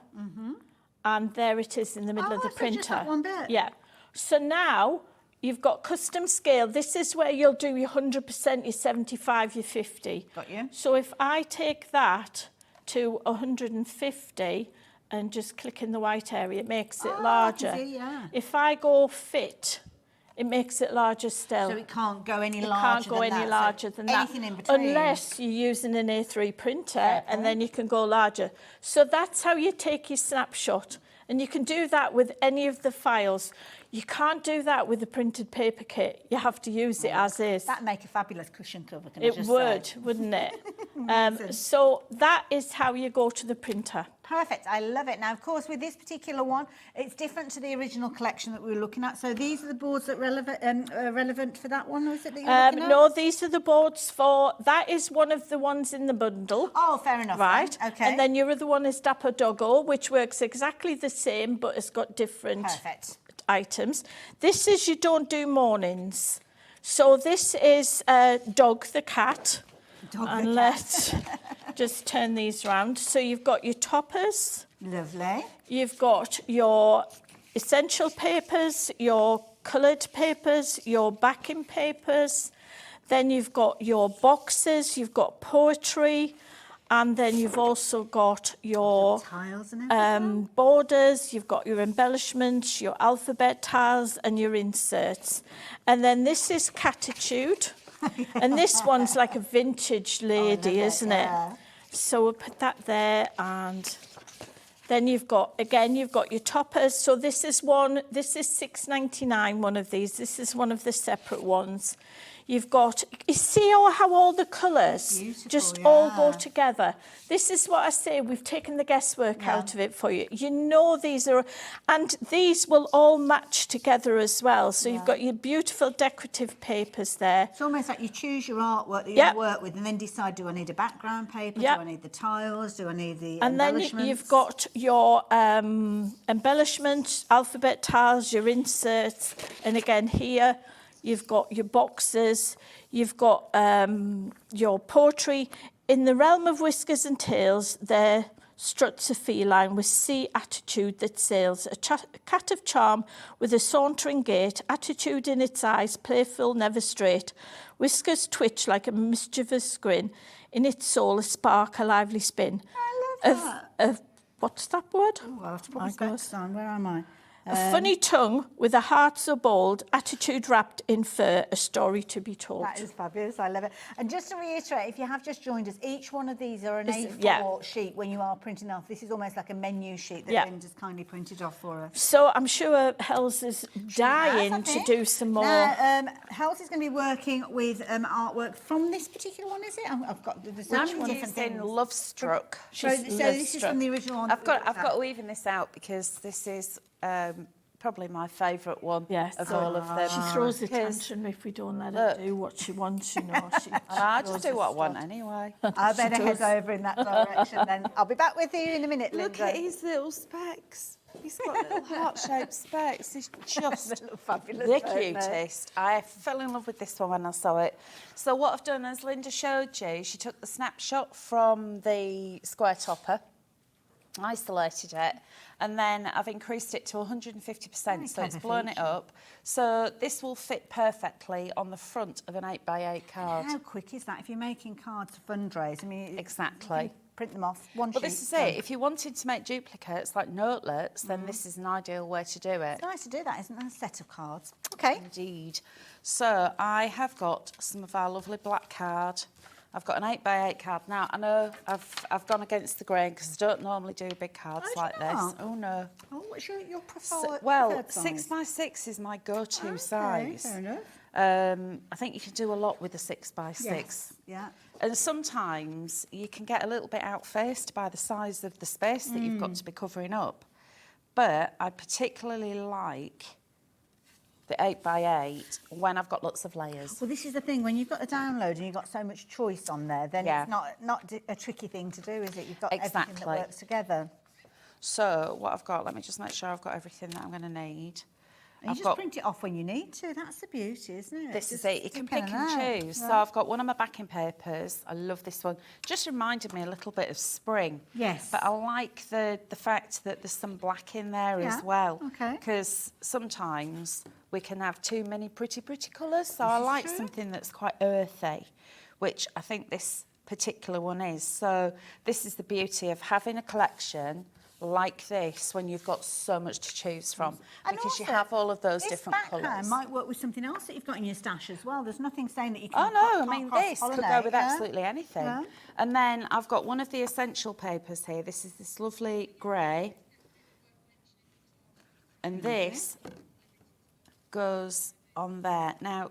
and there it is in the middle of the so printer. just that one bit. Yeah. So now you've got custom scale. This is where you'll do your 100%, your 75, your 50. Got you. So if I take that to 150 and just click in the white area, it makes it larger. I can see, yeah. If I go fit, it makes it larger still. So it can't go any It larger can't go than any that. larger So than that. anything in between. Unless you're using an A3 printer, and then you can go larger. So that's how you take your snapshot. And you can do that with any of the files. You can't do that with the printed paper kit. You have to use it as is. That'd make a fabulous cushion cover, can I It just would, say? wouldn't it? So that is how you go to the printer. Perfect, I love it. Now, of course, with this particular one, it's different to the original collection that we were looking at. So these are the boards that are relevant for that one, was it that you're looking at? No, these are the boards for, that is one of the ones in the bundle. Oh, fair enough. Right. Then. Okay. And then your other one is Dapper Doggo, which works exactly the same, but it's got different Perfect. items. This is You Don't Do Mornings. So this is Dog the cat. And let's just turn these round. So you've got your toppers. Lovely. You've got your essential papers, your coloured papers, your backing papers. Then you've got your boxes, you've got poetry, and then you've also got your Tiles and everything. borders, you've got your embellishments, your alphabet tiles, and your inserts. And then this is Catitude. And this one's like a vintage lady, isn't it? Yeah. So we'll put that there, and then you've got, again, you've got your toppers. So this is one, this is £6.99, one of these. This is one of the separate ones. You've got, you see how all the colours just all go together. This is what I say, we've taken the guesswork out of it for you. You know these are, and these will all match together as well. So you've got your beautiful decorative papers there. It's almost like you choose your artwork that you want to work with and then decide, do I need a background paper? Yep. Do I need the tiles? Do I need the And then embellishments? you've got your embellishments, alphabet tiles, your inserts, and again here, you've got your boxes, you've got your poetry. In the realm of whiskers and tails, there struts a feline with sea attitude that sails, a cat of charm with a sauntering gait, attitude in its eyes, playful, never straight. Whiskers twitch like a mischievous grin, in its soul a spark, a lively spin. I love that. What's that word? Oh, I'll have to put my specs on. Where am I? A funny tongue with a heart so bold, attitude wrapped in fur, a story to be told. That is fabulous. I love it. And just to reiterate, if you have just joined us, each one of these are an Is- A4 yeah. sheet when you are printing off. This is almost like a menu sheet that Yeah. Linda's kindly printed off for us. So I'm sure Hells is dying to do some more. Now, Hells is going to be working with artwork from this particular one, is it? I've got the I'm different using things. Love Struck. So this is from the original one. I've got to even this out because this is probably my favourite one Yes. of all of them. She throws a Because- tantrum if we don't let Look. her do what she wants, you know. She And I throws just do a what I want stuff. anyway. I better head does. over in that direction then. I'll be back with you in a minute, Look Linda. at his little specs. He's got little heart-shaped specs. He's just Fabulous. the aren't they? cutest. I fell in love with this one when I saw it. So what I've done, as Linda showed you, she took the snapshot from the square topper, isolated it, and then I've increased it to 150%, so it's clever blown it feature. up. So this will fit perfectly on the front of an 8x8 card. How quick is that if you're making cards to fundraise? I mean, Exactly. you can print them off one But sheet. this is it. If you wanted to make duplicates like notelets, then this is an ideal way to do it. It's nice to do that, isn't it? A set of cards. Okay. Indeed. So I have got some of our lovely black card. I've got an 8x8 card. Now, I know I've gone against the grain because I don't normally do big cards Oh, like do you this. not? Oh, no. Oh, what's your So, preferred size? 6x6 is my go-to Okay, size. fair enough. I think you can do a lot with a 6x6. Yes, yeah. And sometimes you can get a little bit outfaced by the size of the space that you've got to be covering up. But I particularly like the 8x8 when I've got lots of layers. Well, this is the thing. When you've got the download and you've got so much choice on there, then Yeah. it's not a tricky thing to do, is it? You've got everything Exactly. that works together. So what I've got, let me just make sure I've got everything that I'm going to need. And you just print it off when you need to. That's the beauty, isn't it? This is it. You can pick and choose. So I've got one of my backing papers. I love this one. Just reminded me a little bit of spring. Yes. But I like the fact that there's some black in there as well. Okay. Because sometimes we can have too many pretty colours. So I like something that's quite earthy, which I think this particular one is. So this is the beauty of having a collection like this when you've got so much to choose from, and because you also, have all of those different this backhand colours. might work with something else that you've got in your stash as well. There's nothing saying that you Oh can. no, I mean this could go with absolutely anything. Yeah. And then I've got one of the essential papers here. This is this lovely grey, and this goes on there. Now,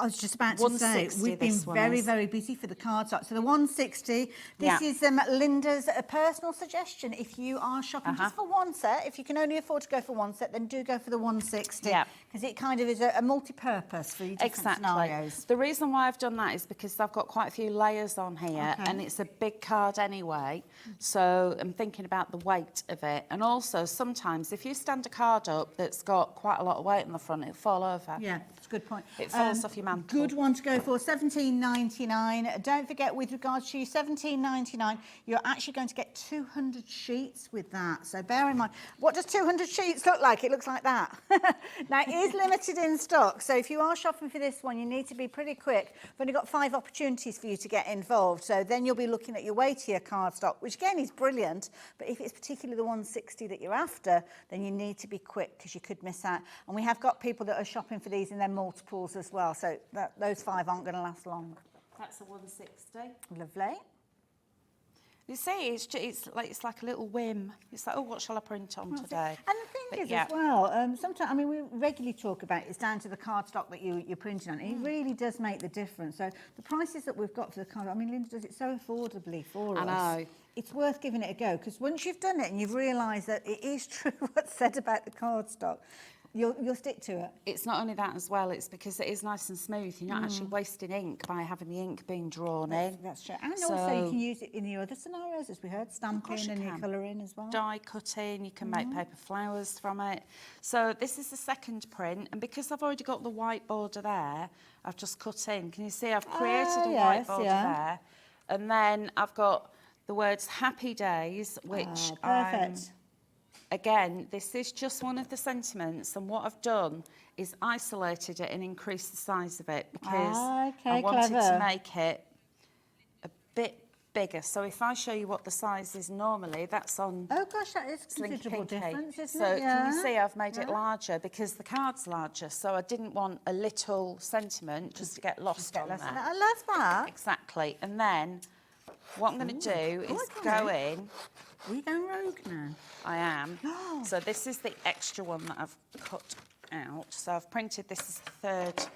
I was just about to say, we've been very busy for the cardstock. So the 160, this is Linda's personal suggestion. If you are shopping just for one set, if you can only afford to go for one set, then do go for the 160. Because it kind of is a multi-purpose for your different scenarios. The reason why I've done that is because I've got quite a few layers on here, and it's a big card anyway. So I'm thinking about the weight of it. And also, sometimes if you stand a card up that's got quite a lot of weight on the front, it'll fall over. Yeah, that's a good point. It falls off your mantle. Good one to go for, $17.99. Don't forget, with regards to $17.99, you're actually going to get 200 sheets with that. So bear in mind, what does 200 sheets look like? It looks like that. Now, it is limited in stock, so if you are shopping for this one, you need to be pretty quick. We've only got 5 opportunities for you to get involved, so then you'll be looking at your weightier cardstock, which again is brilliant, but if it's particularly the 160 that you're after, then you need to be quick because you could miss out. And we have got people that are shopping for these in their multiples as well, so those 5 aren't going to last long. That's a 160. Lovely. You see, it's like a little whim. It's like, oh, what shall I print on today? And the thing is as well, sometimes, I mean, we regularly talk about it's down to the cardstock that you're printing on. It really does make the difference. So the prices that we've got for the card, I mean, Linda does it so affordably for us. I know. It's worth giving it a go, because once you've done it and you've realised that it is true what's said about the cardstock, you'll stick to it. It's not only that as well, it's because it is nice and smooth. You're not actually wasting ink by having the ink being drawn in. That's true. And also you can use it in the other scenarios, as we heard, stamping and your colouring as well. Die cutting, you can make paper flowers from it. So this is the second print, and because I've already got the white border there, I've just cut in. Can you see I've created a white border there? And then I've got the words Happy Days, which perfect. Again, this is just one of the sentiments, and what I've done is isolated it and increased the size of it because I wanted to make it a bit bigger. So if I show you what the size is normally, that's on Oh gosh, that is Slinky considerable Pinky. difference, isn't So it? can you see I've made it larger because the card's larger, so I didn't want a little sentiment just to get lost on there. I love that. Exactly. And then what I'm going to do is go in. Are you going rogue now? I am. So this is the extra one that I've cut out. So I've printed this as the third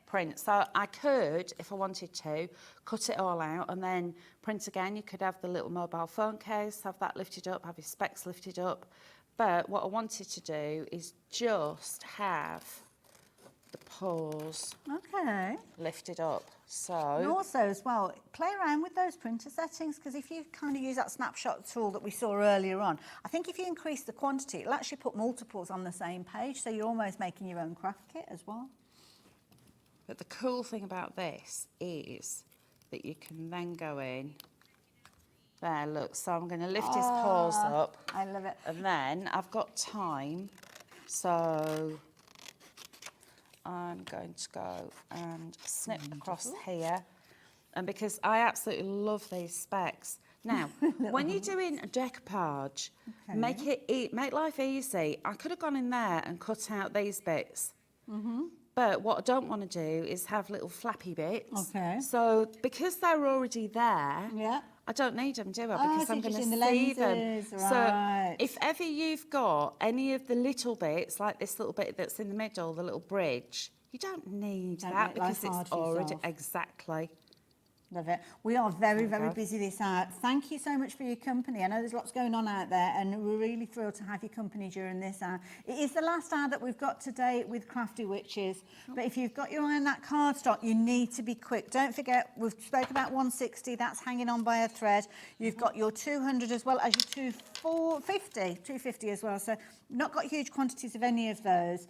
print. So I could, if I wanted to, cut it all out and then print again. You could have the little mobile phone case, have that lifted up, have your specs lifted up. But what I wanted to do is just have the paws lifted up. So and also as well, play around with those printer settings, because if you kind of use that snapshot tool that we saw earlier on, I think if you increase the quantity, it'll actually put multiples on the same page, so you're almost making your own craft kit as well. But the cool thing about this is that you can then go in. There, look, so I'm going to lift his paws up. I love it. And then I've got time, so I'm going to go and snip across here. And because I absolutely love these specs. Now, when you're doing a decoupage, make life easy. I could have gone in there and cut out these bits. But what I don't want to do is have little flappy bits. So because they're already there, I don't need them, do I? Because I'm going to see them. So if ever you've got any of the little bits, like this little bit that's in the middle, the little bridge, you don't need that because it's already exactly. Love it. We are very, very busy this hour. Thank you so much for your company. I know there's lots going on out there, and we're really thrilled to have your company during this hour. It is the last hour that we've got today with Crafty Witches, but if you've got your eye on that cardstock, you need to be quick. Don't forget, we've spoke about 160, that's hanging on by a thread. You've got your 200 as well as your 250 as well. So not got huge quantities of any of those.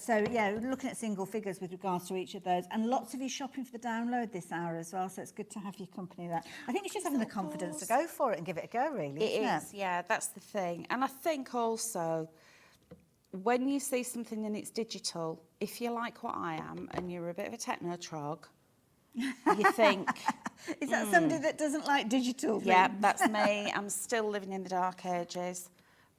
So yeah, we're looking at single figures with regards to each of those, and lots of you shopping for the download this hour as well. So it's good to have your company there. I think it's just having the confidence to go for it and give it a go, really. It is, yeah, that's the thing. And I think also, when you see something and it's digital, if you're like what I am and you're a bit of a techno-trog, you think... Is that somebody that doesn't like digital things? Yeah, that's me. I'm still living in the dark ages.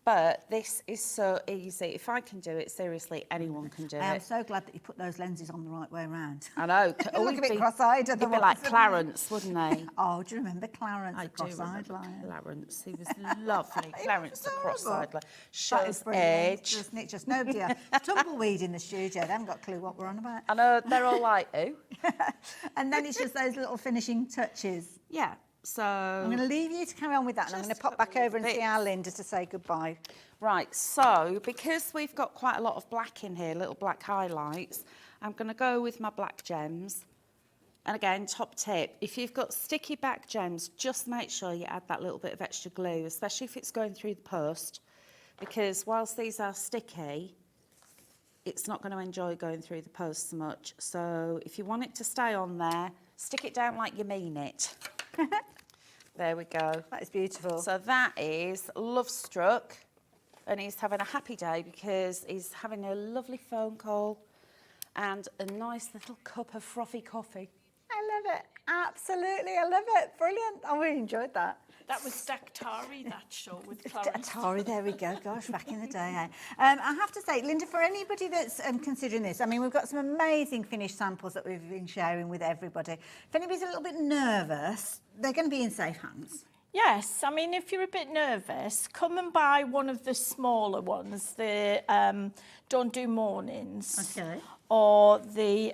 But this is so easy. If I can do it, seriously, anyone can do it. I'm so glad that you put those lenses on the right way around. I know. He'd look a bit cross-eyed. He'd be like Clarence, wouldn't he? Oh, do you remember Clarence, I the do cross-eyed remember lion? Clarence. He was lovely. Clarence, the cross-eyed lion. That is Shows brilliant, age. doesn't it? Just nobody else. Tumbleweed in the studio. They haven't got a clue what we're on about. I know, they're all like, who? And then it's just those little finishing touches. Yeah, so... I'm going to leave you to carry on with that, and I'm going to pop back over and see our Linda to say goodbye. Right, so because we've got quite a lot of black in here, little black highlights, I'm going to go with my black gems. And again, top tip, if you've got sticky back gems, just make sure you add that little bit of extra glue, especially if it's going through the post, because whilst these are sticky, it's not going to enjoy going through the post so much. So if you want it to stay on there, stick it down like you mean it. There we go. That is beautiful. So that is Love Struck. And he's having a happy day because he's having a lovely phone call and a nice little cup of frothy coffee. I love it. Absolutely, I love it. Brilliant. I really enjoyed that. That was Dactari, that show with Clarence. Atari, there we go. Gosh, back in the day. Eh? I have to say, Linda, for anybody that's considering this, I mean, we've got some amazing finished samples that we've been sharing with everybody. If anybody's a little bit nervous, they're going to be in safe hands. Yes, I mean, if you're a bit nervous, come and buy one of the smaller ones, the Don't Do Mornings. Okay. Or the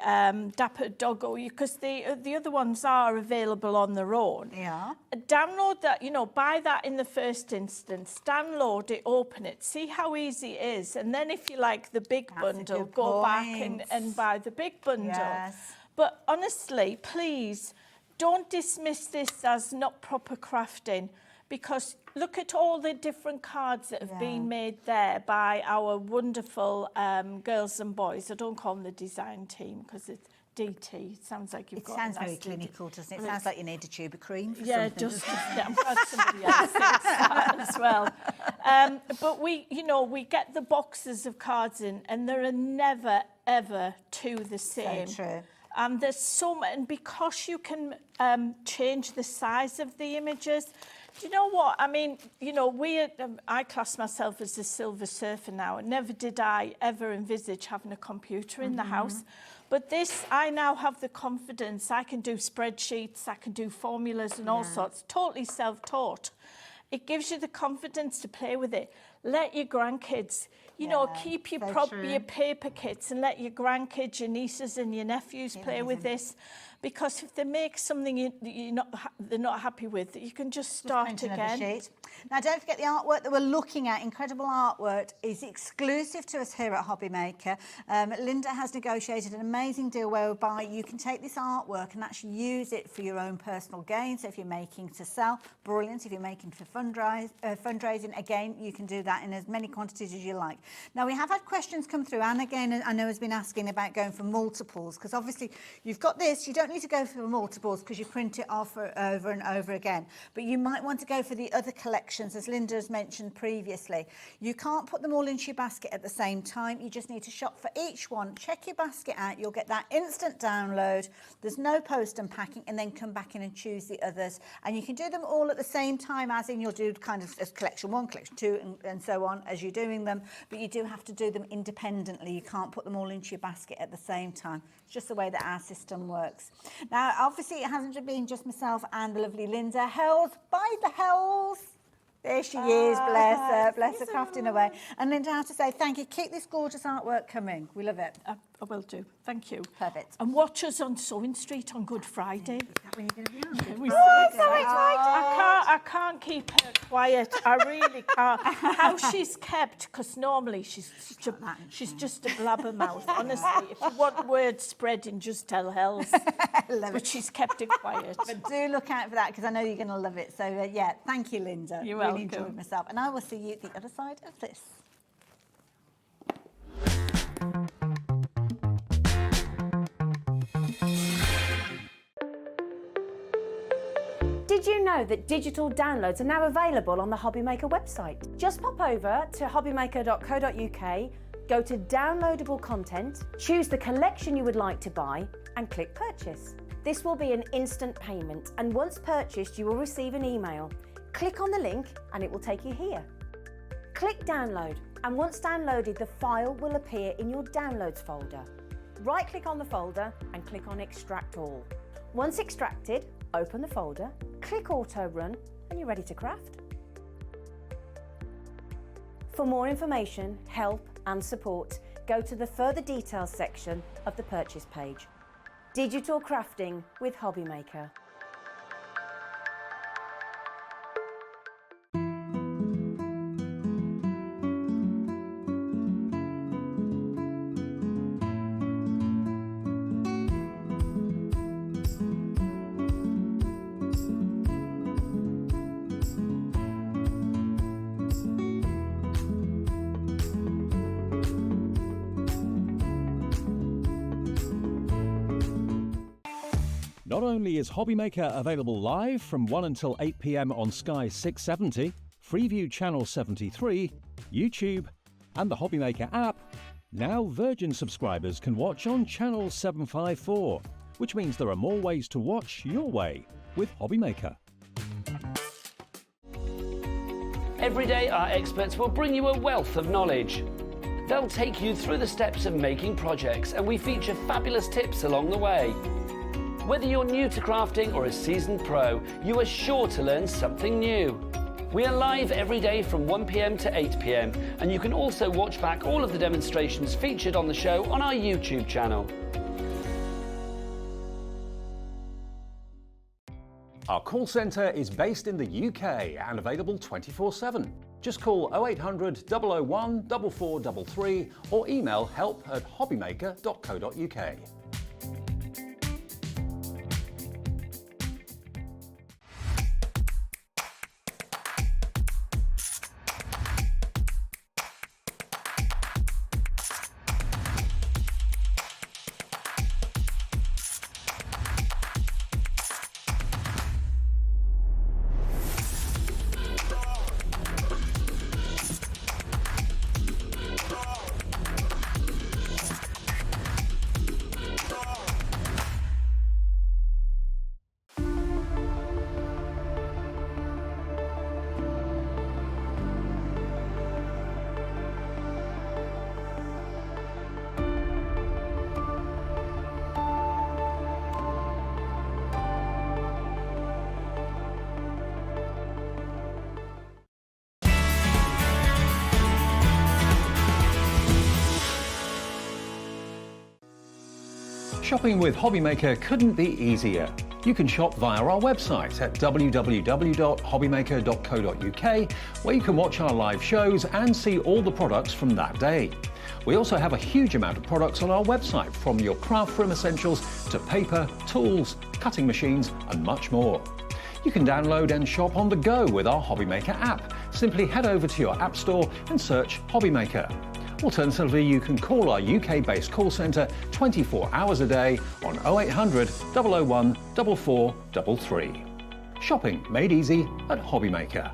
Dapper Doggo, because the other ones are available on their own. Yeah. Download that, you know, buy that in the first instance, download it, open it, see how easy it is. And then if you like the big bundle, go back and buy the big bundle. Yes. But honestly, please, don't dismiss this as not proper crafting, because look at all the different cards that have been made there by our wonderful girls and boys. I don't call them the design team because it's DT. It sounds like you've got... It sounds very clinical, doesn't it? It sounds like you need a tube of cream for yeah, something. just I'm glad somebody else thinks that as well. But we, you know, we get the boxes of cards in, and there are never ever two the same. So true. There's so much, and because you can change the size of the images. Do you know what? I mean, you know, I class myself as a silver surfer now. Never did I ever envisage having a computer in the house. But this, I now have the confidence. I can do spreadsheets, I can do formulas and all sorts, totally self-taught. It gives you the confidence to play with it. Let your grandkids, you know, keep your paper kits and let your grandkids, your nieces and your nephews play with this. Because if they make something they're not happy with, you can just start again. Sheet. Now, don't forget the artwork that we're looking at, incredible artwork, is exclusive to us here at HobbyMaker. Linda has negotiated an amazing deal whereby you can take this artwork and actually use it for your own personal gain. So if you're making to sell, brilliant. If you're making for fundraising, again, you can do that in as many quantities as you like. Now, we have had questions come through, and again, I know has been asking about going for multiples, because obviously you've got this, you don't need to go for multiples because you print it off over and over again, but you might want to go for the other collections, as Linda has mentioned previously. You can't put them all into your basket at the same time. You just need to shop for each one, check your basket out, you'll get that instant download, there's no post and packing, and then come back in and choose the others. And you can do them all at the same time, as in you'll do kind of as collection 1, collection 2, and so on as you're doing them, but you do have to do them independently. You can't put them all into your basket at the same time. It's just the way that our system works. Now, obviously, it hasn't been just myself and the lovely Linda. Hells, by the hells. There she is, bless her crafting away. And Linda, I have to say thank you. Keep this gorgeous artwork coming. We love it. I will do. Thank you. Perfect. And watch us on Sewing Street on Good Friday. Is that when you're going to be on? We Oh, see so that. exciting. I can't keep her quiet. I really can't. How she's kept, because normally she's just a blabbermouth. Honestly, if you want words spreading, just tell Hells. But she's kept it quiet. But do look out for that because I know you're going to love it. So, yeah, thank you, Linda. You're really welcome. enjoyed myself. And I will see you at the other side of this. Did you know that digital downloads are now available on the HobbyMaker website? Just pop over to hobbymaker.co.uk, go to downloadable content, choose the collection you would like to buy, and click purchase. This will be an instant payment, and once purchased, you will receive an email. Click on the link and it will take you here. Click download, and once downloaded, the file will appear in your downloads folder. Right-click on the folder and click on extract all. Once extracted, open the folder, click auto run, and you're ready to craft. For more information, help and support, go to the further details section of the purchase page. Digital crafting with HobbyMaker. Not only is HobbyMaker available live from 1 until 8 p.m. on Sky 670, Freeview Channel 73, YouTube, and the HobbyMaker app, now Virgin subscribers can watch on Channel 754, which means there are more ways to watch your way with HobbyMaker. Every day, our experts will bring you a wealth of knowledge. They'll take you through the steps of making projects, and we feature fabulous tips along the way. Whether you're new to crafting or a seasoned pro, you are sure to learn something new. We are live every day from 1 p.m. to 8 p.m, and you can also watch back all of the demonstrations featured on the show on our YouTube channel. Our call centre is based in the UK and available 24/7. Just call 0800 001 4433 or email help@hobbymaker.co.uk. Shopping with HobbyMaker couldn't be easier. You can shop via our website at www.hobbymaker.co.uk, where you can watch our live shows and see all the products from that day. We also have a huge amount of products on our website, from your craft room essentials to paper, tools, cutting machines, and much more. You can download and shop on the go with our HobbyMaker app. Simply head over to your app store and search HobbyMaker. Alternatively, you can call our UK-based call centre 24 hours a day on 0800 001 4433. Shopping made easy at HobbyMaker.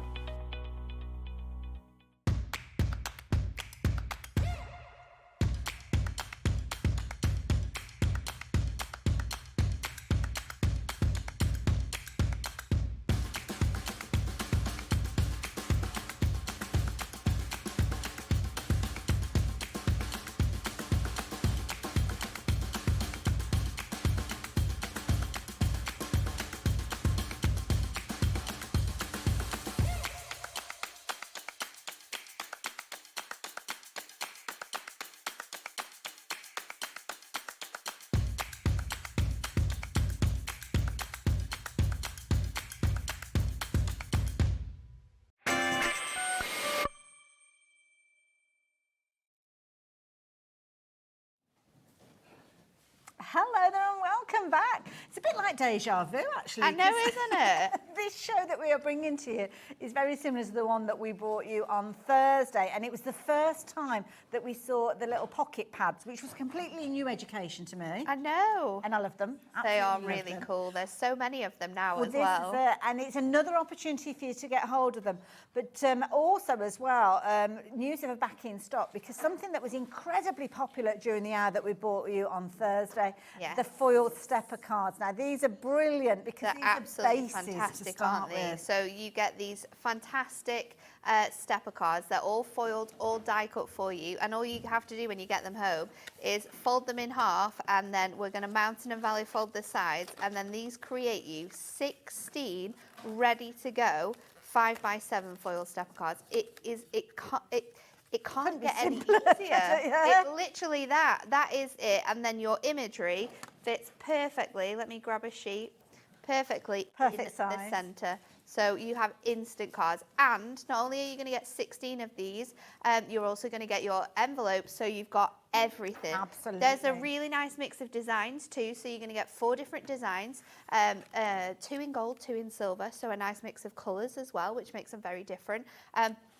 like deja vu, actually. I know, 'cause isn't it? This show that we are bringing to you is very similar to the one that we brought you on Thursday, and it was the first time that we saw the little pocket pads, which was completely new education to me. I know. And I love them. They are Absolutely love really them. cool. There's so many of them now as This well. is it, and it's another opportunity for you to get hold of them. But also as well, news of a back in stock, because something that was incredibly popular during the hour that we brought you on Thursday, Yes. the foiled stepper cards. Now these are brilliant because They're these are absolutely bases to fantastic, start aren't they? with. So you get these fantastic stepper cards. They're all foiled, all die cut for you, and all you have to do when you get them home is fold them in half, and then we're going to mountain and valley fold the sides, and then these create you 16 ready to go 5x7 foil stepper cards. It can't get any easier. Yeah. It literally that is it, and then your imagery fits perfectly. Let me grab a sheet. Perfectly Perfect in the size. centre. So you have instant cards, and not only are you going to get 16 of these, you're also going to get your envelopes, so you've got everything. Absolutely. There's a really nice mix of designs too, so you're going to get 4 different designs, 2 in gold, 2 in silver, so a nice mix of colours as well, which makes them very different.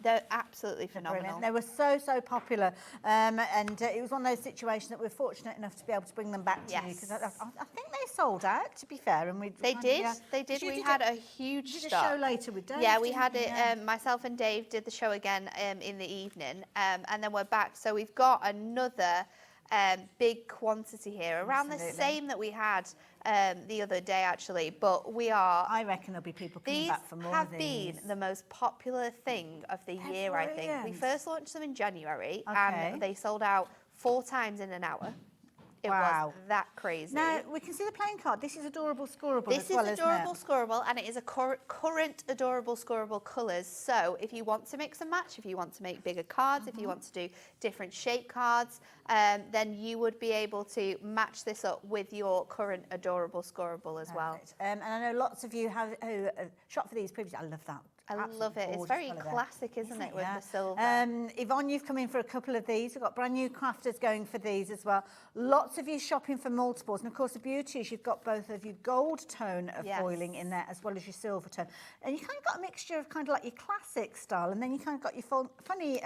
They're absolutely phenomenal. Brilliant. They were so popular, and it was one of those situations that we're fortunate enough to be able to bring them back to you, because I think they sold out, to be fair, and They did. We had a huge did a stock. show later with Dave. Yeah, we didn't had you? it. Yeah. Myself and Dave did the show again in the evening, and then we're back. So we've got another big quantity here, around the Absolutely. same that we had the other day, actually. But we are. I reckon there'll be people coming These back for more have of been these. the most popular thing of the They're year, I think. We brilliant. first launched them in January, Okay. and they sold out 4 times in an hour. It Wow. was that crazy. Now, we can see the playing card. This is adorable scoreable This as well, is isn't adorable it? scoreable, and it is a current adorable scoreable colours. So if you want to mix and match, if you want to make bigger cards, if you want to do different shape cards, then you would be able to match this up with your current adorable scoreable as well. Perfect. And I know lots of you who shot for these previously. I love that. I love it. It's gorgeous very colour there. classic, isn't it, with Yeah. the silver? Yvonne, you've come in for a couple of these. We've got brand new crafters going for these as well. Lots of you shopping for multiples. And of course, the beauty is you've got both of your gold tone of Yes. foiling in there as well as your silver tone. And you kind of got a mixture of kind of like your classic style, and then you kind of got your funny,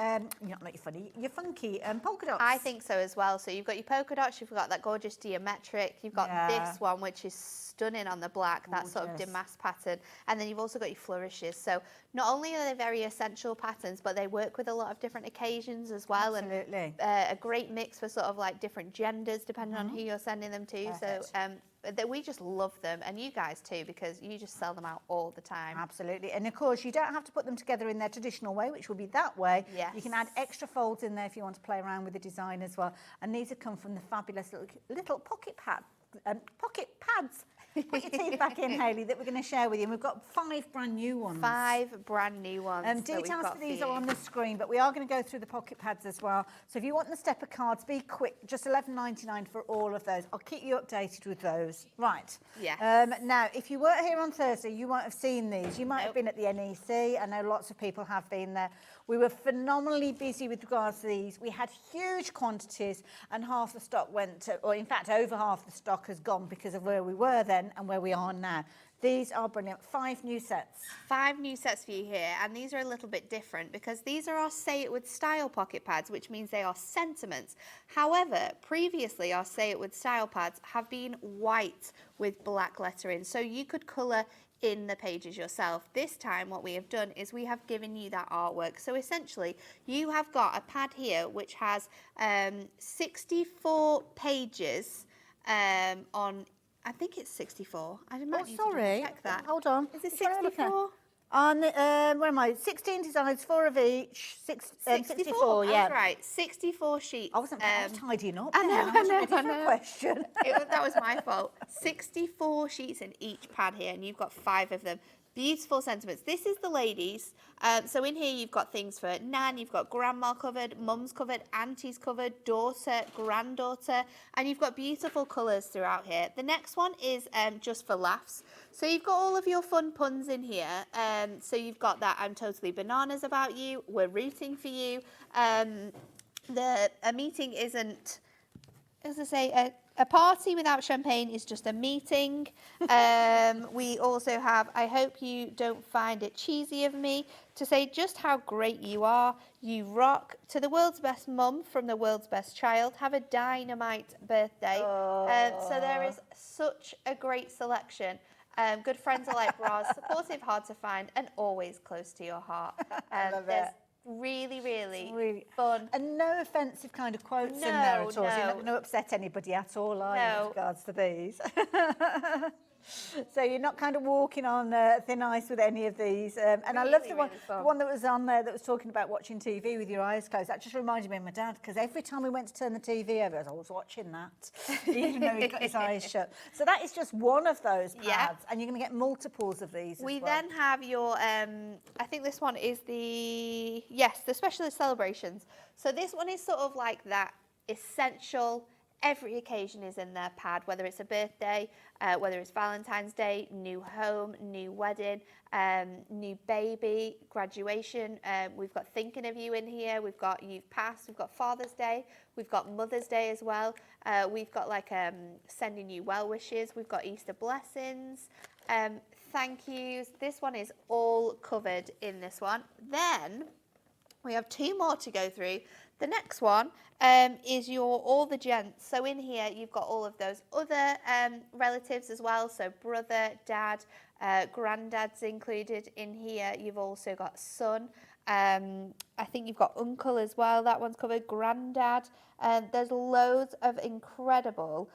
your funky polka dots. I think so as well. So you've got your polka dots, you've got that gorgeous geometric, you've got Yeah. this one, which is stunning on the black, that sort of Gorgeous. damask pattern. And then you've also got your flourishes. So not only are they very essential patterns, but they work with a lot of different occasions as well. Absolutely. And a great mix for sort of like different genders, depending on who you're sending them to. Perfect. So we just love them, and you guys too, because you just sell them out all the time. Absolutely. And of course, you don't have to put them together in their traditional way, which will be that way. Yes. You can add extra folds in there if you want to play around with the design as well. And these have come from the fabulous little pocket pads. Put your teeth back in, Hayley, that we're going to share with you. And we've got 5 brand new ones. 5 brand new ones. that we've Details got for these you. are on the screen, but we are going to go through the pocket pads as well. So if you want the stepper cards, be quick. Just $11.99 for all of those. I'll keep you updated with those. Right. Yes. Now, if you weren't here on Thursday, you won't have seen these. You might have Nope. been at the NEC. I know lots of people have been there. We were phenomenally busy with regards to these. We had huge quantities, and half the stock went to, or in fact, over half the stock has gone because of where we were then and where we are now. These are brilliant. 5 new sets. 5 new sets for you here, and these are a little bit different because these are our Say It With Style pocket pads, which means they are sentiments. However, previously our Say It With Style pads have been white with black lettering, so you could colour in the pages yourself. This time what we have done is we have given you that artwork. So essentially you have got a pad here which has 64 pages on, I think it's 64. I might need to sorry. check that. Hold on. Is it Which one are we looking at? 64? On where am I? 16 designs, 4 of each. 64, yeah. That's right. 64 sheets. I wasn't tidying up. I know, then. wasn't I ready know, for I know. a question. That was my fault. 64 sheets in each pad here, and you've got 5 of them. Beautiful sentiments. This is the ladies. So in here you've got things for Nan, you've got grandma covered, mum's covered, auntie's covered, daughter, granddaughter, and you've got beautiful colours throughout here. The next one is just for laughs. So you've got all of your fun puns in here. So you've got that I'm totally bananas about you, we're rooting for you. A meeting isn't, as I say, A party without champagne is just a meeting. We also have, I hope you don't find it cheesy of me to say just how great you are. You rock. To the world's best mum from the world's best child. Have a dynamite birthday. So there is such a great selection. Good friends are like bras, supportive, hard to find, and always close to your heart. I love there's it. Really fun. And no offensive kind of quotes in there at all. So you're not going to upset anybody at all, are you, with regards to these? So you're not kind of walking on thin ice with any of these. And I love the one that was on there that was talking about watching TV with your eyes closed. That just reminded me of my dad, because every time we went to turn the TV over, I was watching that, even though he'd got his eyes shut. So that is just one of those pads, and you're going to get multiples of these We as well. then have your, I think this one is the specialist celebrations. So this one is sort of like that essential, every occasion is in their pad, whether it's a birthday, whether it's Valentine's Day, new home, new wedding, new baby, graduation. We've got thinking of you in here. We've got you've passed. We've got Father's Day. We've got Mother's Day as well. We've got like sending you well wishes. We've got Easter blessings. Thank yous. This one is all covered in this one. Then we have two more to go through. The next one is your all the gents. So in here you've got all of those other relatives as well. So brother, dad, granddad's included in here. You've also got son. I think you've got uncle as well. That one's covered. Granddad. There's loads of incredible.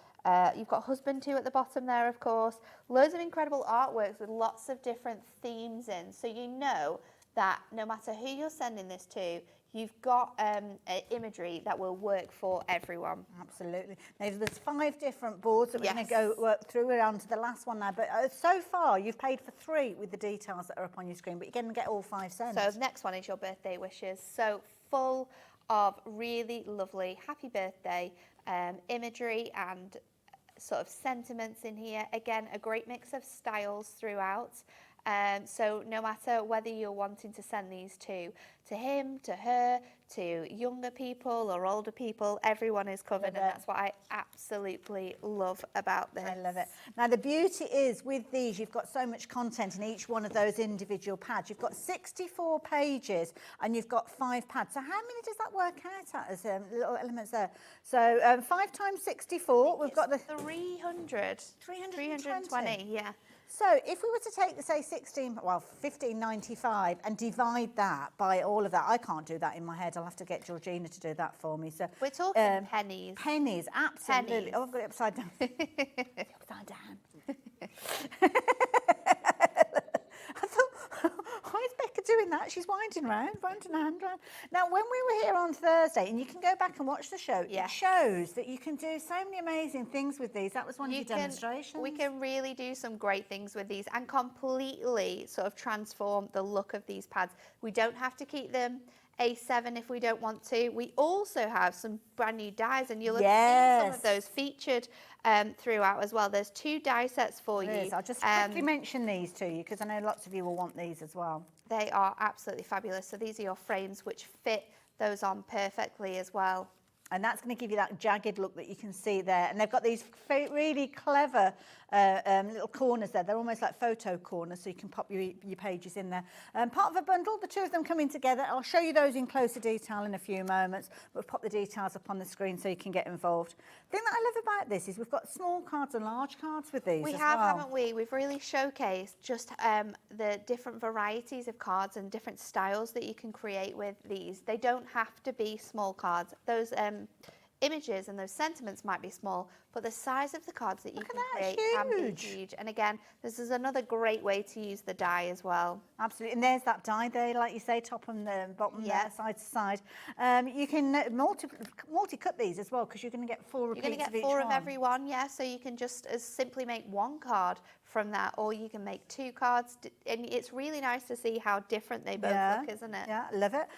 You've got husband too at the bottom there, of course. Loads of incredible artworks with lots of different themes in. So you know that no matter who you're sending this to, you've got imagery that will work for everyone. Absolutely. Now, there's 5 different boards that we're going to go work through. We're on to the last one now. But so far, you've paid for 3 with the details that are up on your screen, but you're going to get all 5 cents. So the next one is your birthday wishes. So full of really lovely happy birthday imagery and sort of sentiments in here. Again, a great mix of styles throughout. So no matter whether you're wanting to send these to him, to her, to younger people or older people, everyone is covered, and that's what I absolutely love about this. I love it. Now the beauty is with these, you've got so much content in each one of those individual pads. You've got 64 pages and you've got 5 pads. So how many does that work out at as little elements there? So 5 times 64, we've got the 300. 320, yeah. So if we were to take, say, 15.95 and divide that by all of that, I can't do that in my head. I'll have to get Georgina to do that for me. So we're talking pennies. Pennies, absolutely. Pennies. Oh, I've got it upside down. Upside down. I thought, why is Becca doing that? She's winding round, winding her hand round. Now, when we were here on Thursday, and you can go back and watch the show, it shows that you can do so many amazing things with these. That was one of your demonstrations. We can really do some great things with these and completely sort of transform the look of these pads. We don't have to keep them A7 if we don't want to. We also have some brand new dies, and you'll have seen some of those featured throughout as well. There's 2 die sets for you. I'll just quickly mention these to you because I know lots of you will want these as well. They are absolutely fabulous. So these are your frames which fit those on perfectly as well. And that's going to give you that jagged look that you can see there. And they've got these really clever little corners there. They're almost like photo corners, so you can pop your pages in there. Part of a bundle, the 2 of them come in together. I'll show you those in closer detail in a few moments. We'll pop the details up on the screen so you can get involved. The thing that I love about this is we've got small cards and large cards with these. We have, haven't we? We've really showcased just the different varieties of cards and different styles that you can create with these. They don't have to be small cards. Those images and those sentiments might be small, but the size of the cards that you can create can be huge. And again, this is another great way to use the die as well. Absolutely. And there's that die there, like you say, top and the bottom there, side to side. You can multi-cut these as well, because you're going to get 4 repeats of each one. You're going to get 4 of every one, yeah. So you can just simply make 1 card from that, or you can make 2 cards. And it's really nice to see how different they both look, isn't it? Yeah, love it.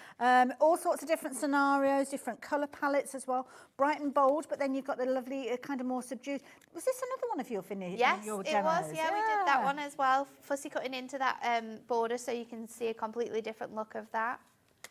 All sorts of different scenarios, different colour palettes as well. Bright and bold, but then you've got the lovely kind of more subdued. Was this another one of your finishes? Yes, your it demos? was. Yeah, we did that one as well. Fussy cutting into that border so you can see a completely different look of that.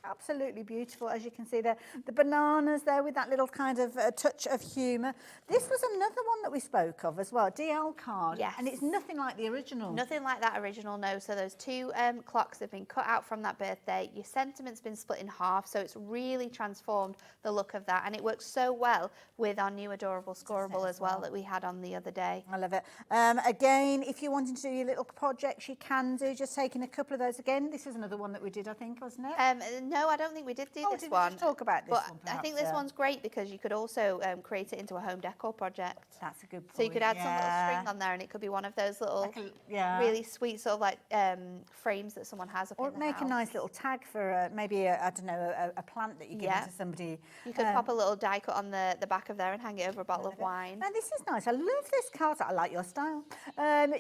Absolutely beautiful, as you can see there. The bananas there with that little kind of touch of humour. This was another one that we spoke of as well, DL card. Yes. And it's nothing like the original. Nothing like that original, no. So those two clocks have been cut out from that birthday. Your sentiment's been split in half, so it's really transformed the look of that. And it works so well with our new adorable scoreable as well that we had on the other day. I love it. Again, if you're wanting to do your little projects, you can do. Just taking a couple of those. Again, this was another one that we did, I think, wasn't it? No, I don't think we did do this did we one. just talk about this but one, I perhaps, think this yeah. one's great because you could also create it into a home decor project. That's a good point. So you could add some little string on there, and it could be one of those little, really sweet sort of like frames that someone has up Or in the make house. a nice little tag for maybe I don't know, a plant that you give to somebody. You could pop a little die cut on the back of there and hang it over a bottle of wine. Now this is nice. I love this cardstock. I like your style.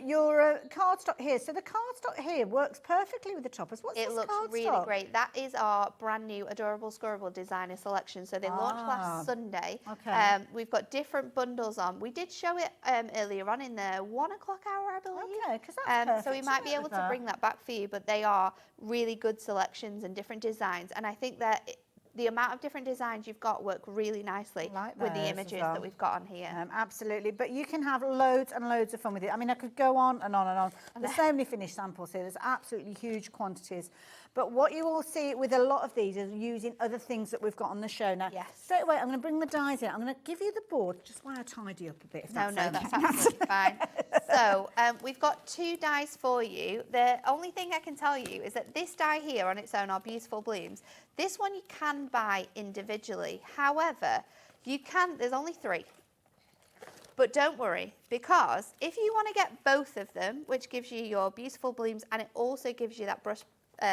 Your cardstock here. So the cardstock here works perfectly with the toppers. What's this It looks cardstock? really great. That is our brand new adorable scoreable designer selection. So they launched last Sunday. Okay. We've got different bundles on. We did show it earlier on in the 1 o'clock hour, I believe. Okay, because that's perfect. So we might be able to bring that back for you, but they are really good selections and different designs. And I think that the amount of different designs you've got work really nicely with the images that we've got on here. Absolutely, but you can have loads and loads of fun with it. I mean, I could go on and on and on. There's so many finished samples here. There's absolutely huge quantities. But what you will see with a lot of these is using other things that we've got on the show. Now, straight away, I'm going to bring the dies in. I'm going to give you the board just while I tidy up a bit. If that's okay. That's absolutely fine. So we've got 2 dies for you. The only thing I can tell you is that this die here on its own, our beautiful blooms, this one you can buy individually. However, you can, there's only 3. But don't worry, because if you want to get both of them, which gives you your beautiful blooms and it also gives you that brush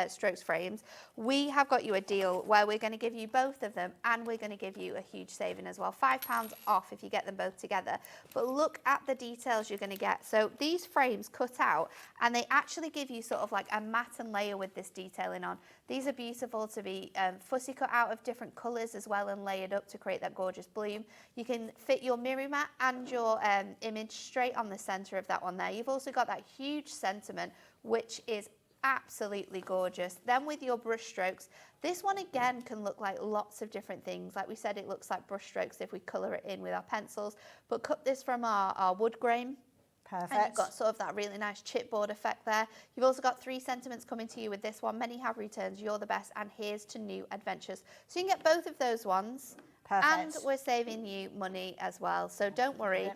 strokes frames, we have got you a deal where we're going to give you both of them and we're going to give you a huge saving as well. £5 off if you get them both together. But look at the details you're going to get. So these frames cut out and they actually give you sort of like a matte and layer with this detailing on. These are beautiful to be fussy cut out of different colours as well and layered up to create that gorgeous bloom. You can fit your mirror mat and your image straight on the centre of that one there. You've also got that huge sentiment, which is absolutely gorgeous. Then with your brush strokes, this one again can look like lots of different things. Like we said, it looks like brush strokes if we colour it in with our pencils, but cut this from our wood grain. Perfect. And you've got sort of that really nice chipboard effect there. You've also got 3 sentiments coming to you with this one. Many have returns, you're the best, and here's to new adventures. So you can get both of those ones. Perfect. And we're saving you money as well. So don't worry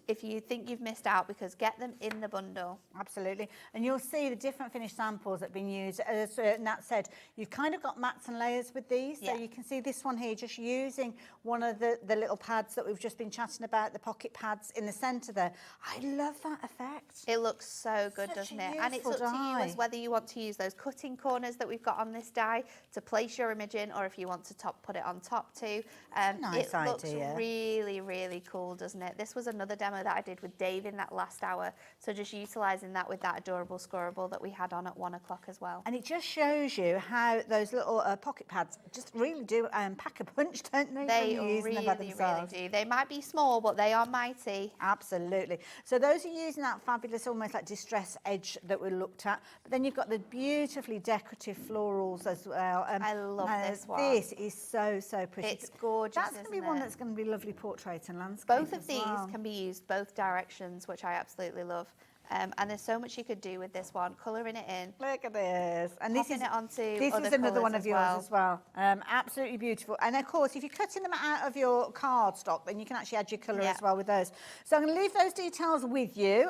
if you think you've missed out, because get them in the bundle. Absolutely. And you'll see the different finished samples that have been used. As Nat said, you've kind of got mats and layers with these. So you can see this one here, just using one of the little pads that we've just been chatting about, the pocket pads in the centre there. I love that effect. It looks so good, doesn't it? And it's up to you as whether you want to use those cutting corners that we've got on this die to place your image in, or if you want to put it on top too. Nice it looks idea. really, really cool, doesn't it? This was another demo that I did with Dave in that last hour. So just utilising that with that adorable scoreable that we had on at 1 o'clock as well. And it just shows you how those little pocket pads just really do pack a punch, don't they? They really, really do. They might be small, but they are mighty. Absolutely. So those are using that fabulous, almost like distress edge that we looked at. But then you've got the beautifully decorative florals as well. I love this one. This is so, so pretty. It's gorgeous, That's going to be isn't one it? that's going to be lovely portrait and landscape. Both of these can be used both directions, which I absolutely love. And there's so much you could do with this one, colouring it in. Look at this. And this is it onto this other is another one colours of yours as well. Absolutely beautiful. And of course, if you're cutting them out of your cardstock, then you can actually add your colour as well with those. So I'm going to leave those details with you.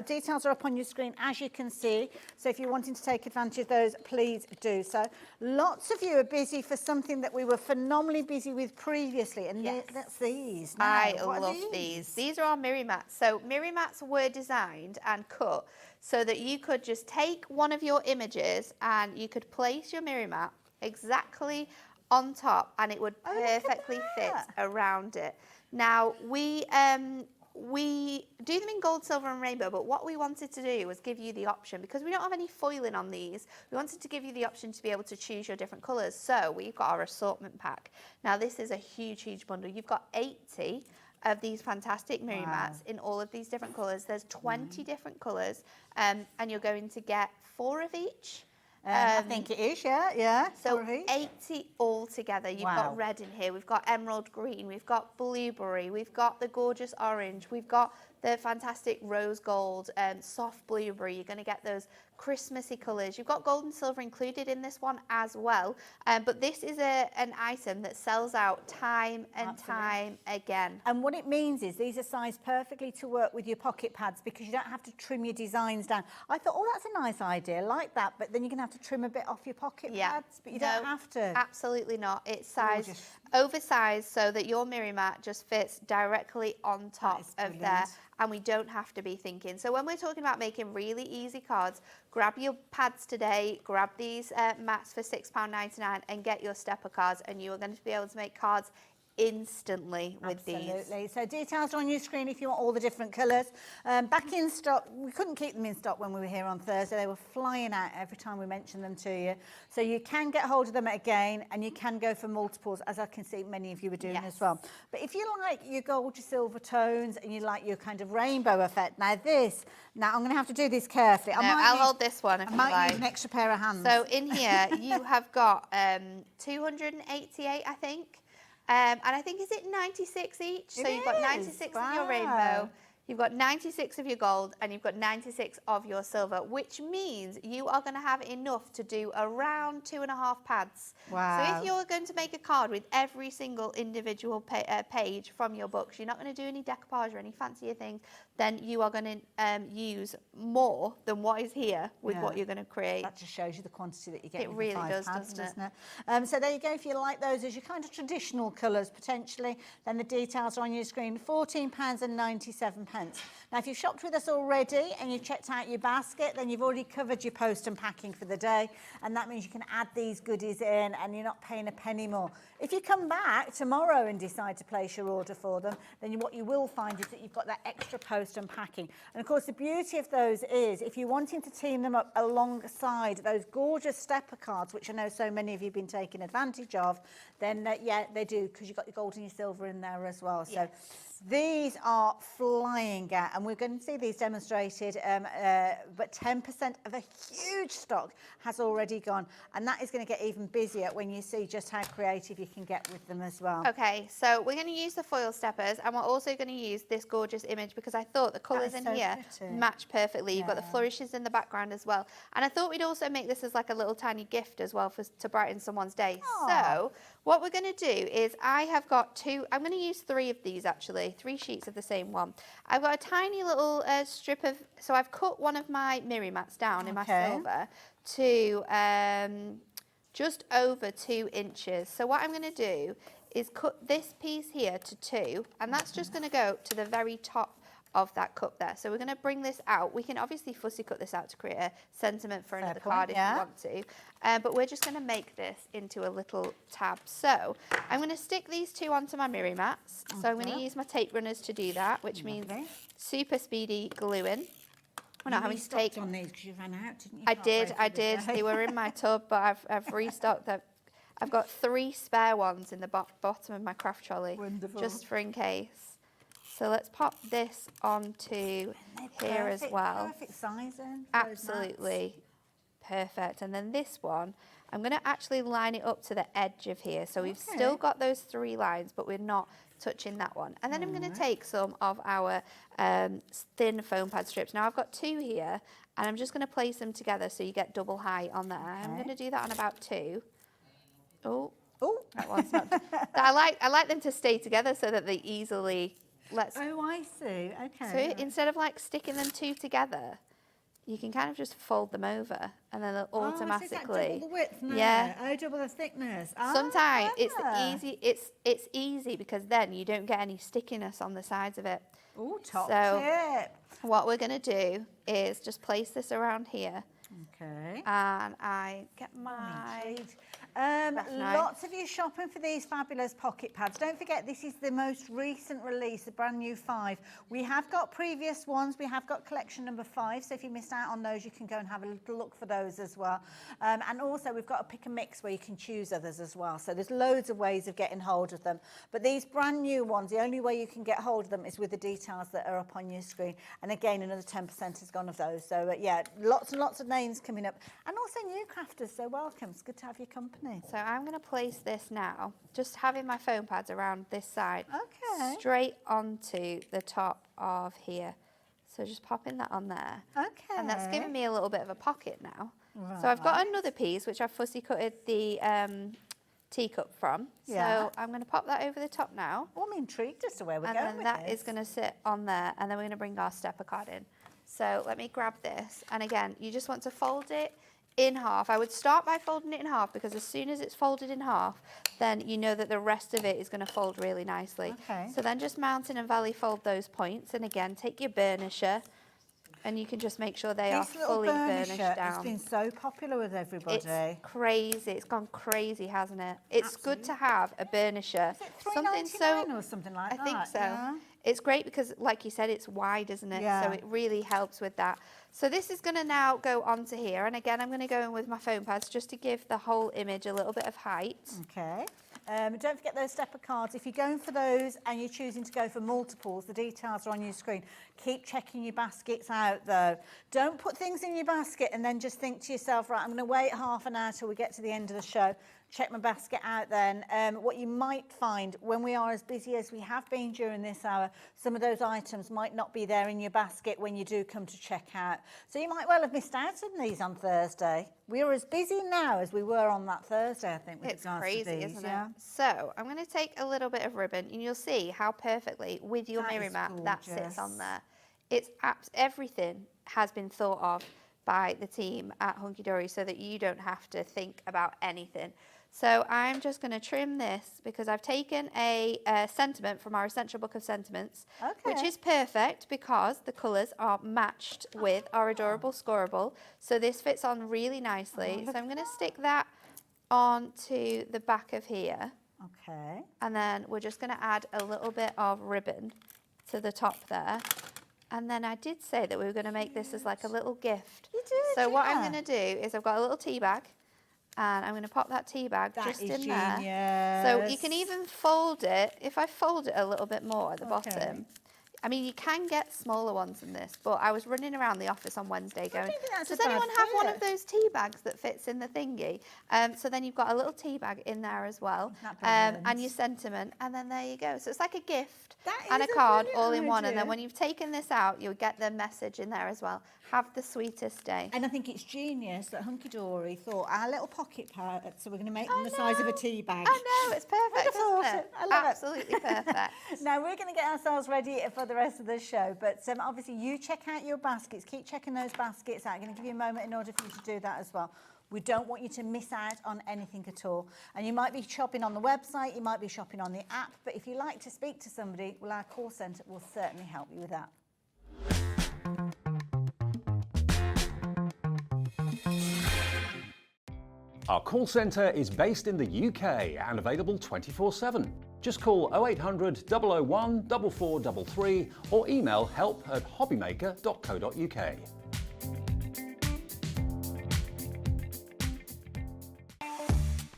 Details are up on your screen, as you can see. So if you're wanting to take advantage of those, please do so. Lots of you are busy for something that we were phenomenally busy with previously, and that's these. Now, I love these. These are our mirror mats. So mirror mats were designed and cut so that you could just take one of your images and you could place your mirror mat exactly on top and it would perfectly fit around it. Now we do them in gold, silver and rainbow, but what we wanted to do was give you the option, because we don't have any foiling on these, we wanted to give you the option to be able to choose your different colours. So we've got our assortment pack. Now this is a huge, huge bundle. You've got 80 of these fantastic mirror mats in all of these different colours. There's 20 different colours, and you're going to get 4 of each. I think it is, yeah. So Sorry. 80 altogether. You've Wow. got red in here, we've got emerald green, we've got blueberry, we've got the gorgeous orange, we've got the fantastic rose gold and soft blueberry. You're going to get those Christmassy colours. You've got gold and silver included in this one as well. But this is an item that sells out time and time again. And what it means is these are sized perfectly to work with your pocket pads because you don't have to trim your designs down. I thought, oh, that's a nice idea, like that, but then you're going to have to trim a bit off your pocket pads, but you don't have to. Absolutely not. It's sized oversized so that your mirror mat just fits directly on top of there, and we don't have to be thinking. So when we're talking about making really easy cards, grab your pads today, grab these mats for £6.99 and get your stepper cards, and you are going to be able to make cards instantly with these. Absolutely. So details are on your screen if you want all the different colours. Back in stock, we couldn't keep them in stock when we were here on Thursday. They were flying out every time we mentioned them to you. So you can get hold of them again, and you can go for multiples, as I can see many of you are doing as well. But if you like your gold, your silver tones, and you like your kind of rainbow effect, now I'm going to have to do this carefully. I'll hold this one if I you might like. use an extra pair of hands. So in here you have got 288, I think. And I think, is it 96 each? So you've got 96 of your rainbow, you've got 96 of your gold, and you've got 96 of your silver, which means you are going to have enough to do around 2.5 pads. Wow. So if you're going to make a card with every single individual page from your books, you're not going to do any decoupage or any fancier things, then you are going to use more than what is here with what you're going to create. That just shows you the quantity that you get. It really does, doesn't it? So there you go. If you like those as your kind of traditional colours, potentially, then the details are on your screen. £14.97. Now, if you've shopped with us already and you've checked out your basket, then you've already covered your post and packing for the day, and that means you can add these goodies in and you're not paying a penny more. If you come back tomorrow and decide to place your order for them, then what you will find is that you've got that extra post and packing. And of course, the beauty of those is if you're wanting to team them up alongside those gorgeous stepper cards, which I know so many of you have been taking advantage of, then they do, because you've got your gold and your silver in there as well. So these are flying out, and we're going to see these demonstrated, but 10% of a huge stock has already gone, and that is going to get even busier when you see just how creative you can get with them as well. Okay, so we're going to use the foil steppers, and we're also going to use this gorgeous image because I thought the colours in here match perfectly. You've got the flourishes in the background as well, and I thought we'd also make this as like a little tiny gift as well to brighten someone's day. So what we're going to do is I have got I'm going to use 3 of these actually, 3 sheets of the same one. I've got a tiny little strip of, so I've cut one of my mirror mats down in my silver to just over 2 inches. So what I'm going to do is cut this piece here to 2, and that's just going to go to the very top of that cup there. So we're going to bring this out. We can obviously fussy cut this out to create a sentiment for another card if you want to, but we're just going to make this into a little tab. So I'm going to stick these 2 onto my mirror mats. So I'm going to use my tape runners to do that, which means super speedy gluing. We're not having to take on these because you ran out, didn't you? I did. They were in my tub, but I've restocked them. I've got 3 spare ones in the bottom of my craft trolley. Wonderful. Just for in case. So let's pop this onto here as well. Perfect sizing. Absolutely perfect. And then this one, I'm going to actually line it up to the edge of here. So we've still got those 3 lines, but we're not touching that one. And then I'm going to take some of our thin foam pad strips. Now I've got 2 here, and I'm just going to place them together so you get double height on there. I'm going to do that on about 2. Oh, that one's not. I like them to stay together so that they easily. Oh, I see. Okay. So instead of like sticking them 2 together, you can kind of just fold them over, and then they'll automatically. So double the width now. Yeah. Oh, double the thickness. Sometimes it's easy because then you don't get any stickiness on the sides of it. Oh, top tip. What we're going to do is just place this around here. Okay. And I get my. Lots of you shopping for these fabulous pocket pads. Don't forget, this is the most recent release, the brand new 5. We have got previous ones. We have got collection number 5. So if you missed out on those, you can go and have a little look for those as well. And also, we've got a pick and mix where you can choose others as well. So there's loads of ways of getting hold of them. But these brand new ones, the only way you can get hold of them is with the details that are up on your screen. And again, another 10% has gone gone of those. So yeah, lots and lots of names coming up, and also new crafters. So welcome. It's good to have your company. So I'm going to place this now, just having my foam pads around this side, Okay. straight onto the top of here. So just popping that on there. Okay. And that's giving me a little bit of a pocket now. Right. So I've got another piece which I've fussy cutted the teacup from. Yeah. So I'm going to pop that over the top now. Oh, I'm intrigued as to where we're And going then with that this. is going to sit on there, and then we're going to bring our stepper card in. So let me grab this, and again, you just want to fold it in half. I would start by folding it in half, because as soon as it's folded in half, then you know that the rest of it is going to fold really nicely. Okay. So then just mountain and valley fold those points, and again, take your burnisher, and you can just make sure they are This little fully burnished burnisher down. has been so popular with everybody. It's crazy. It's gone crazy, hasn't it? It's good to have a burnisher. Is it $3.99 or something like that? I think so. Yeah. It's great because, like you said, it's wide, isn't it? Yeah. So it really helps with that. So this is going to now go onto here. And again, I'm going to go in with my foam pads just to give the whole image a little bit of height. Okay. Don't forget those stepper cards. If you're going for those and you're choosing to go for multiples, the details are on your screen. Keep checking your baskets out, though. Don't put things in your basket and then just think to yourself, right, I'm going to wait half an hour till we get to the end of the show. Check my basket out then. What you might find when we are as busy as we have been during this hour, some of those items might not be there in your basket when you do come to check out. So you might well have missed out on these on Thursday. We're as busy now as we were on that Thursday, I think, with It's regards crazy, to these. isn't it? So I'm going to take a little bit of ribbon, and you'll see how perfectly with your That mirror is mat that sits gorgeous. on there. It's everything has been thought of by the team at Hunkydory so that you don't have to think about anything. So I'm just going to trim this because I've taken a sentiment from our Essential Book of Sentiments, which Okay. is perfect because the colours are matched with our adorable scoreable. So this fits on really nicely. So I'm going to stick that onto the back of here. Okay. And then we're just going to add a little bit of ribbon to the top there. And then I did say that we were going to make this as like a little gift. You did, So what I'm yeah. going to do is I've got a little tea bag, and I'm going to pop that tea bag That just is in there. genius. So you can even fold it. If I fold it a little bit more at the bottom, I mean, you can get smaller ones than this, but I was running around the office on Wednesday going, don't think that's does a bad anyone have one fit." of those tea bags that fits in the thingy? So then you've got a little tea bag in there as well, Isn't that and brilliant? your sentiment, and then there you go. So it's like a gift That and a is a card brilliant all in one, and idea. then when you've taken this out, you'll get the message in there as well. Have the sweetest day. And I think it's genius that Hunkydory thought our little pocket pad, so we're going to make them the size of a tea bag. I know, it's perfect, Wonderful. isn't it? I love it. Absolutely perfect. Now we're going to get ourselves ready for the rest of the show, but obviously you check out your baskets. Keep checking those baskets out. I'm going to give you a moment in order for you to do that as well. We don't want you to miss out on anything at all. And you might be shopping on the website, you might be shopping on the app, but if you like to speak to somebody, well, our call centre will certainly help you with that. Our call centre is based in the UK and available 24/7. Just call 0800 001 4433 or email help@hobbymaker.co.uk.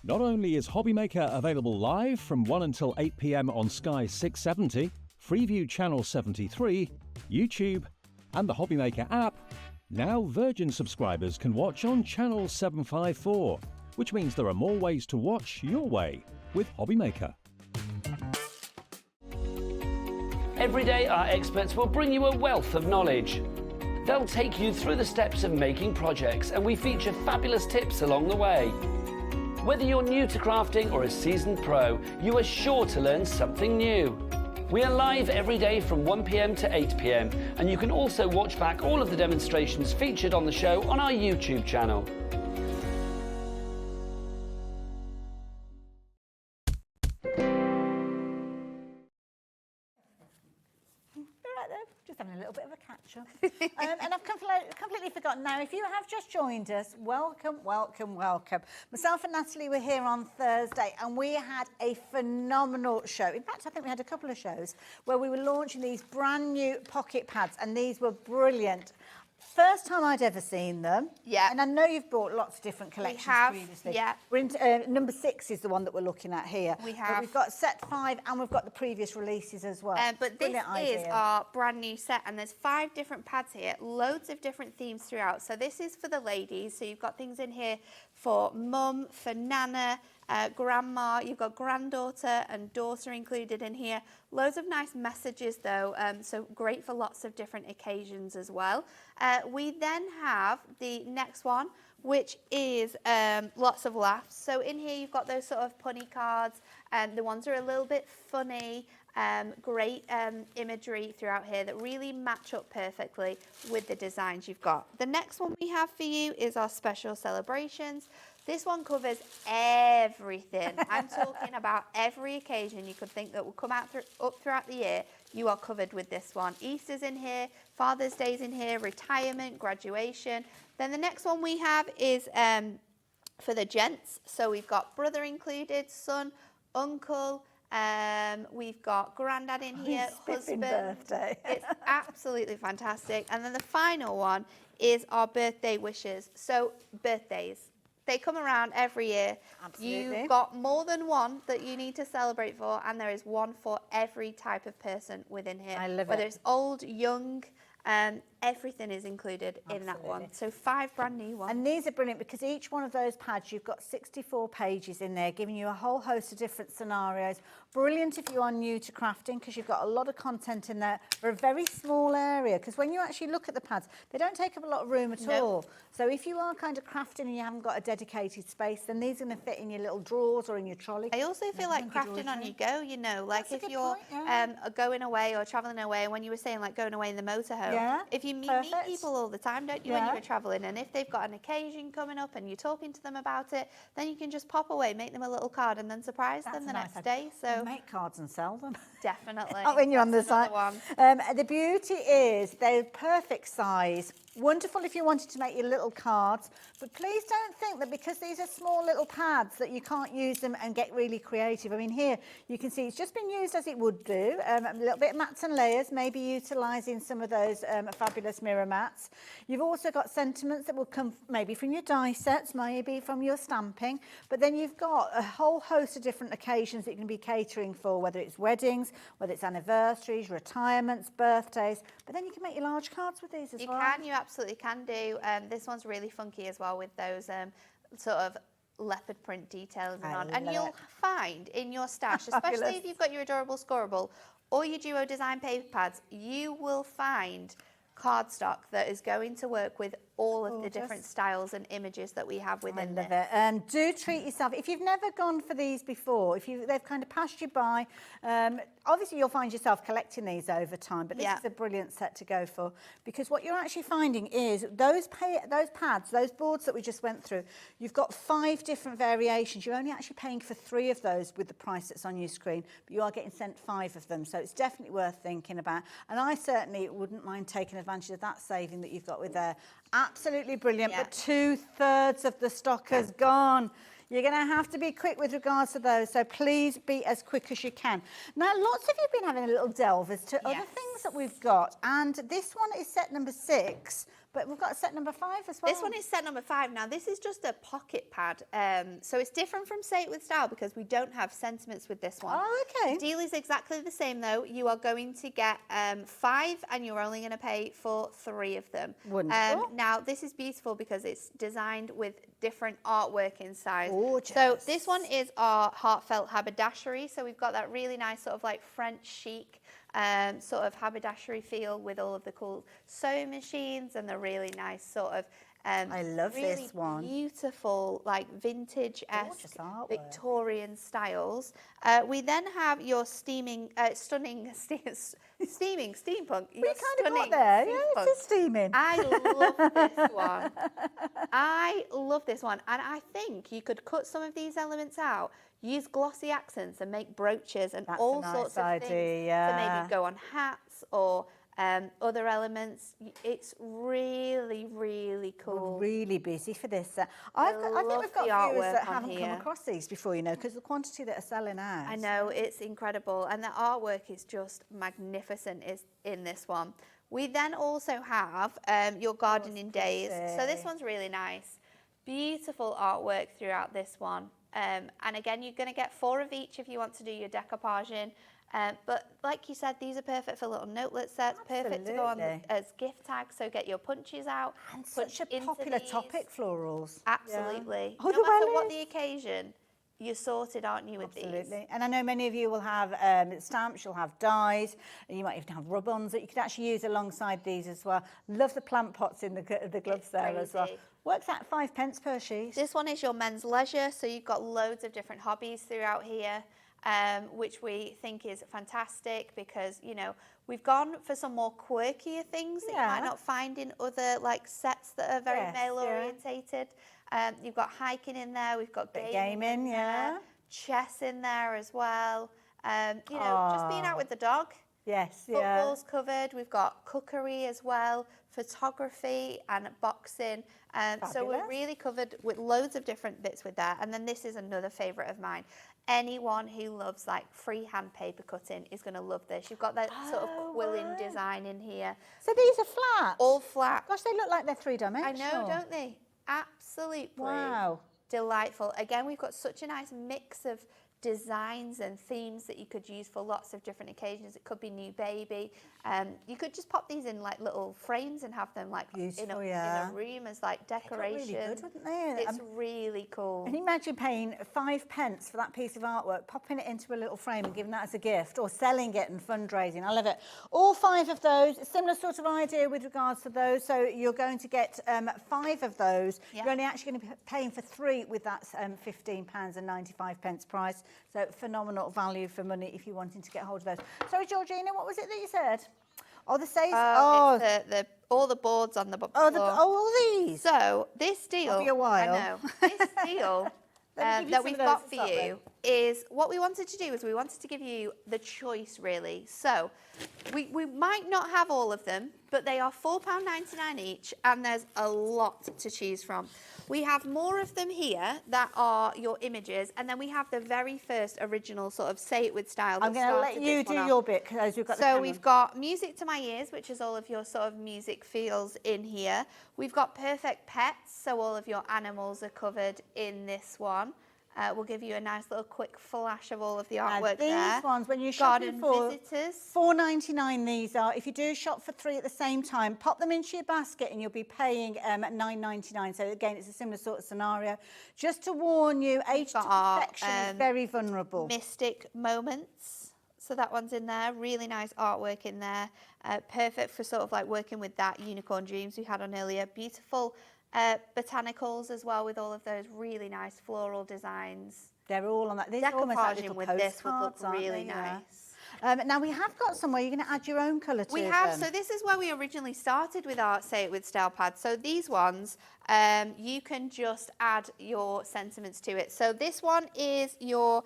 Not only is HobbyMaker available live from 1 until 8 p.m. on Sky 670, Freeview Channel 73, YouTube, and the HobbyMaker app, now Virgin subscribers can watch on Channel 754, which means there are more ways to watch your way with HobbyMaker. Every day, our experts will bring you a wealth of knowledge. They'll take you through the steps of making projects, and we feature fabulous tips along the way. Whether you're new to crafting or a seasoned pro, you are sure to learn something new. We are live every day from 1 p.m. to 8 p.m, and you can also watch back all of the demonstrations featured on the show on our YouTube channel. Right there, just having a little bit of a catch-up. And I've completely forgotten now, if you have just joined us, welcome, welcome, welcome. Myself and Natalie were here on Thursday and we had a phenomenal show. In fact, I think we had a couple of shows where we were launching these brand new pocket pads and these were brilliant. First time I'd ever seen them. Yeah. And I know you've brought lots of different collections have, previously. yeah. We're in, number 6 is the one that we're looking at here. We But have. we've got set 5 and we've got the previous releases as well. But this Brilliant is idea. our brand new set, and there's 5 different pads here, loads of different themes throughout. So this is for the ladies. So you've got things in here for mum, for nana, grandma, you've got granddaughter and daughter included in here. Loads of nice messages though, so great for lots of different occasions as well. We then have the next one, which is lots of laughs. So in here you've got those sort of punny cards, and the ones are a little bit funny. Great imagery throughout here that really match up perfectly with the designs you've got. The next one we have for you is our special celebrations. This one covers everything. I'm talking about every occasion you could think that will come out up throughout the year. You are covered with this one. Easter's in here, Father's Day's in here, retirement, graduation. Then the next one we have is for the gents. So we've got brother included, son, uncle. We've got granddad in here, husband. Birthday. It's absolutely fantastic. And then the final one is our birthday wishes. So birthdays. They come around every year. Absolutely. You've got more than one that you need to celebrate for, and there is one for every type of person within here. I love Whether it. it's old, young, everything is included in that one. So 5 brand new ones. And these are brilliant because each one of those pads, you've got 64 pages in there, giving you a whole host of different scenarios. Brilliant if you are new to crafting because you've got a lot of content in there for a very small area. Because when you actually look at the pads, they don't take up a lot of room at all. So if you are kind of crafting and you haven't got a dedicated space, then these are going to fit in your little drawers or in your trolley. I also feel like crafting on you go, you know, like That's a if good you're point, yeah. going away or travelling away, and when you were saying like going away in the motorhome, Yeah, if you meet perfect. people all the time, don't you, when you Yeah. were travelling, and if they've got an occasion coming up and you're talking to them about it, then you can just pop away, make them a little card and then surprise them the next day. So make cards and sell them. definitely. Not when you're on the That's side. another one. The beauty is they're perfect size. Wonderful if you wanted to make your little cards, but please don't think that because these are small little pads that you can't use them and get really creative. I mean, here you can see it's just been used as it would do, a little bit of mats and layers, maybe utilising some of those fabulous mirror mats. You've also got sentiments that will come maybe from your die sets, maybe from your stamping, but then you've got a whole host of different occasions that you can be catering for, whether it's weddings, whether it's anniversaries, retirements, birthdays, but then you can make your large cards with these as well. You can, you absolutely can do. This one's really funky as well with those sort of leopard print details and on. And you'll find in your stash, especially if you've got your adorable scoreable or your duo design paper pads, you will find cardstock that is going to work with all of the different styles and images that we have within I love this. it. Do treat yourself. If you've never gone for these before, they've kind of passed you by, obviously you'll find yourself collecting these over time, but this is a brilliant set to go for because what you're actually finding is those pads, those boards that we just went through, you've got 5 different variations. You're only actually paying for 3 of those with the price that's on your screen, but you are getting sent 5 of them, so it's definitely worth thinking about. And I certainly wouldn't mind taking advantage of that saving that you've got with there. Absolutely brilliant, but 2/3 of the stock has gone. You're going to have to be quick with regards to those, so please be as quick as you can. Now, lots of you have been having a little delve as to other things that we've got, and this one is set number 6, but we've got set number 5 as well. This one is set number 5. Now, this is just a pocket pad, so it's different from Say It With Style because we don't have sentiments with this one. Oh, okay. The deal is exactly the same, though. You are going to get 5, and you're only going to pay for 3 of them. Wonderful. Now, this is beautiful because it's designed with different artwork inside. Gorgeous. So this one is our heartfelt haberdashery. So we've got that really nice sort of like French chic sort of haberdashery feel with all of the cool sewing machines and the really nice sort of I love really this one. Beautiful, like vintage-esque Victorian styles. We then have your stunning steaming steampunk. We kind of got there. Yeah, it's steaming. I love this one. I love this one, and I think you could cut some of these elements out, use glossy accents, and make brooches and all sorts of things to maybe go on hats or other elements. It's really, really cool. We're really busy for this. I think we've got viewers that haven't come across these before, you know, because the quantity that are selling out. I know, it's incredible. And the artwork is just magnificent in this one. We then also have your gardening days. So this one's really nice. Beautiful artwork throughout this one. And again, you're going to get 4 of each if you want to do your decoupage in. But like you said, these are perfect for little notelet sets, perfect to go on as gift tags, so get your punches out. And such a popular topic, florals. Absolutely. Yeah. No matter what the occasion, you're sorted, aren't you, with these? Absolutely. And I know many of you will have stamps, you'll have dies, and you might even have rub-ons that you could actually use alongside these as well. Love the plant pots in the gloves there as well. Works out 5p per sheet. This one is your men's leisure, so you've got loads of different hobbies throughout here. Which we think is fantastic because, you know, we've gone for some more quirkier things that you might not find in other like sets that are very male orientated. You've got hiking in there, we've got gaming in there, chess in there as well. You know, just being out with the dog. Yes, Football's covered. We've got cookery as well, photography and boxing. So we're really covered with loads of different bits with that. And then this is another favourite of mine. Anyone who loves like freehand paper cutting is going to love this. You've got that sort of quilling design in here. So these are flat? All flat. Gosh, they look like they're three-dimensional. I know, don't they? Absolutely. Wow. Delightful. Again, we've got such a nice mix of designs and themes that you could use for lots of different occasions. It could be new baby. You could just pop these in like little frames and have them like in a room as like decoration. Really good, wouldn't they? It's really cool. And imagine paying 5p for that piece of artwork, popping it into a little frame and giving that as a gift, or selling it and fundraising. I love it. All 5 of those, similar sort of idea with regards to those. So you're going to get 5 of those. You're only actually going to be paying for 3 with that £15.95 price. So phenomenal value for money if you're wanting to get hold of those. Sorry, Georgina, what was it that you said? Oh, the says. It's all the boards on the floor. All these. So this deal. It'll be a while. I know. This deal that we've got for you is what we wanted to do is we wanted to give you the choice, really. So we might not have all of them, but they are £4.99 each, and there's a lot to choose from. We have more of them here that are your images, and then we have the very first original sort of Say It With style. I'm going to let you do your bit because we've got the So we've got Music to My Ears, which is all of your sort of music feels in here. We've got Perfect Pets, so all of your animals are covered in this one. We'll give you a nice little quick flash of all of the artwork there. These ones, when you're shopping for visitors. £4.99 these are. If you do shop for 3 at the same time, pop them into your basket and you'll be paying £9.99. So again, it's a similar sort of scenario. Just to warn you, age to perfection is very vulnerable. Mystic Moments. So that one's in there. Really nice artwork in there. Perfect for sort of like working with that Unicorn Dreams we had on earlier. Beautiful. Botanicals as well, with all of those really nice floral designs. They're all on that. These are almost like little with this would look postcards, really nice. Now we have got somewhere you're going to add your own colour to. We have. So this is where we originally started with our Say It With style pads. So these ones, you can just add your sentiments to it. So this one is your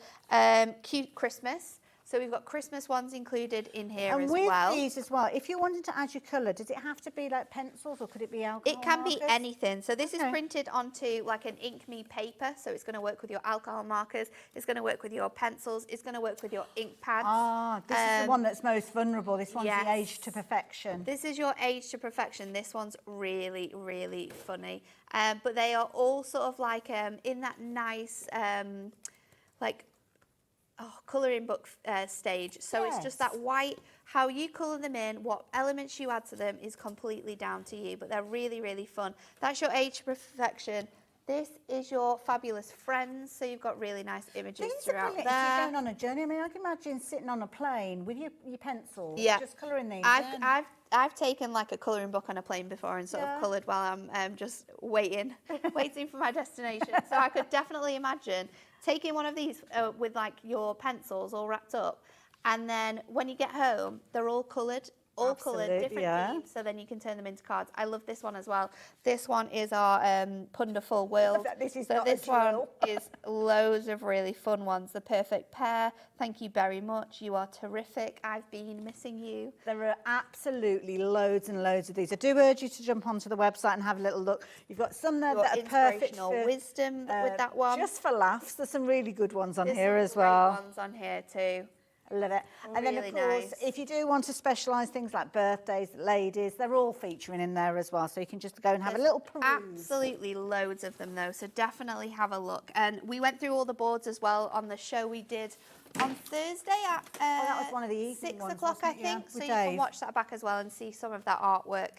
cute Christmas. So we've got Christmas ones included in here as well. And with these as well, if you wanted to add your colour, does it have to be like pencils or could it be alcohol It can markers? be anything. So this is printed onto like an Ink Me paper. So it's going to work with your alcohol markers. It's going to work with your pencils. It's going to work with your ink pads. Ah, this is the one that's most vulnerable. This one's the Age to Perfection. This is your Age to Perfection. This one's really, really funny. But they are all sort of like in that nice, like, colouring book stage. So it's just that white, how you colour them in, what elements you add to them is completely down to you, but they're really, really fun. That's your Age to Perfection. This is your Fabulous Friends, so you've got really nice images throughout there. If you're going on a journey, I mean, I can imagine sitting on a plane with your pencils, just colouring these I've taken like a colouring book on a plane before and sort of coloured while I'm just waiting for my destination. So I could definitely imagine taking one of these with like your pencils all wrapped up, and then when you get home, they're all coloured. Different themes, so then you can turn them into cards. I love this one as well. This one is our Punderful World. This one is loads of really fun ones. The Perfect Pair. Thank you very much. You are terrific. I've been missing you. There are absolutely loads and loads of these. I do urge you to jump onto the website and have a little look. You've got some there that are perfect for wisdom with that one. Just for laughs. There's some really good ones on here as great well. Ones on here too. I love it. And then, of Really course, nice. if you do want to specialise things like birthdays, ladies, they're all featuring in there as well. So you can just go and have a little peruse. Absolutely loads of them, though. So definitely have a look. And we went through all the boards as well on the show we did on Thursday at that was one of the evening 6 ones, o'clock, wasn't I it? Yeah, think. with So you can Dave. watch that back as well and see some of that artwork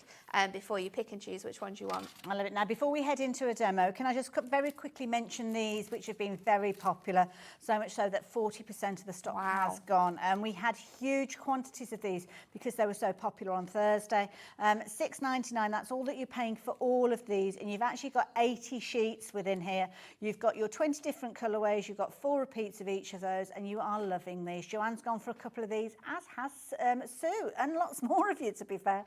before you pick and choose which ones you want. I love it. Now, before we head into a demo, can I just very quickly mention these, which have been very popular, so much so that 40% of the stock has gone. And we had huge quantities of these because they were so popular on Thursday. $6.99, that's all that you're paying for all of these. And you've actually got 80 sheets within here. You've got your 20 different colourways. You've got 4 repeats of each of those, and you are loving these. Joanne's gone for a couple of these, as has Sue, and lots more of you, to be fair.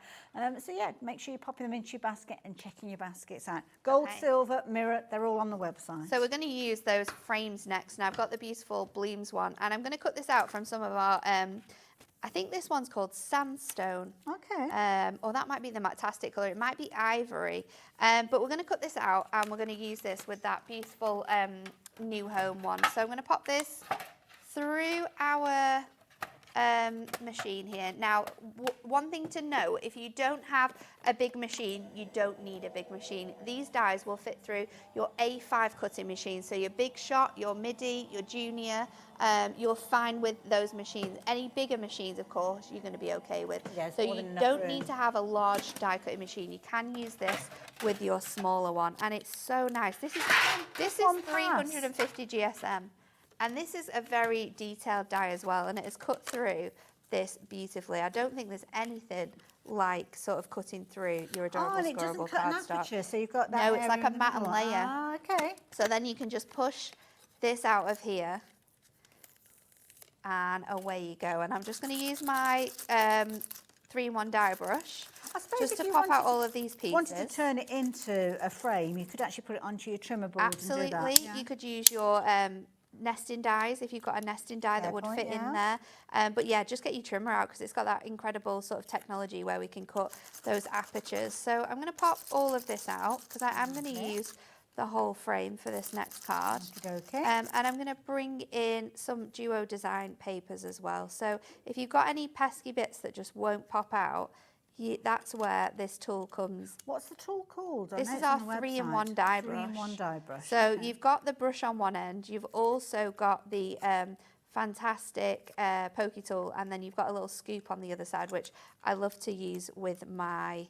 So, yeah, make sure you're popping them into your basket and checking your baskets out. Gold, silver, mirror, they're all on the website. So we're going to use those frames next. Now, I've got the beautiful Blooms one, and I'm going to cut this out from some of our... I think this one's called sandstone. Okay. Or that might be the Matastic colour. It might be ivory. But we're going to cut this out, and we're going to use this with that beautiful New Home one. So I'm going to pop this through our machine here. Now, one thing to know, if you don't have a big machine, you don't need a big machine. These dies will fit through your A5 cutting machine. So your Big Shot, your MIDI, your Junior, you're fine with those machines. Any bigger machines, of course, you're going to be okay with. Yes, so you don't need to have a large die cutting machine. You can use this with your smaller one, and it's so nice. This is 350 GSM. And this is a very detailed die as well, and it is cut through this beautifully. I don't think there's anything like sort of cutting through your adorable and it doesn't scorable cut an cardstock. aperture, so you've got that. No, it's like area a in the matte middle. layer. Ah, okay. So then you can just push this out of here, and away you go. And I'm just going to use my 3-in-1 die brush just to pop out all of these pieces. Wanted to turn it into a frame, you could actually put it onto your trimmer board. Absolutely. And do that. Yeah. You could use your nesting dies if you've got a nesting die that would fit in there. But yeah, just get your trimmer out because it's got that incredible sort of technology where we can cut those apertures. So I'm going to pop all of this out because I am going to use the whole frame for this next card. Okay. And I'm going to bring in some duo design papers as well. So if you've got any pesky bits that just won't pop out, that's where this tool comes. What's the tool called? This is our 3-in-1 die brush. 3-in-1 die brush. So you've got the brush on one end, you've also got the fantastic pokey tool, and then you've got a little scoop on the other side, which I love to use with my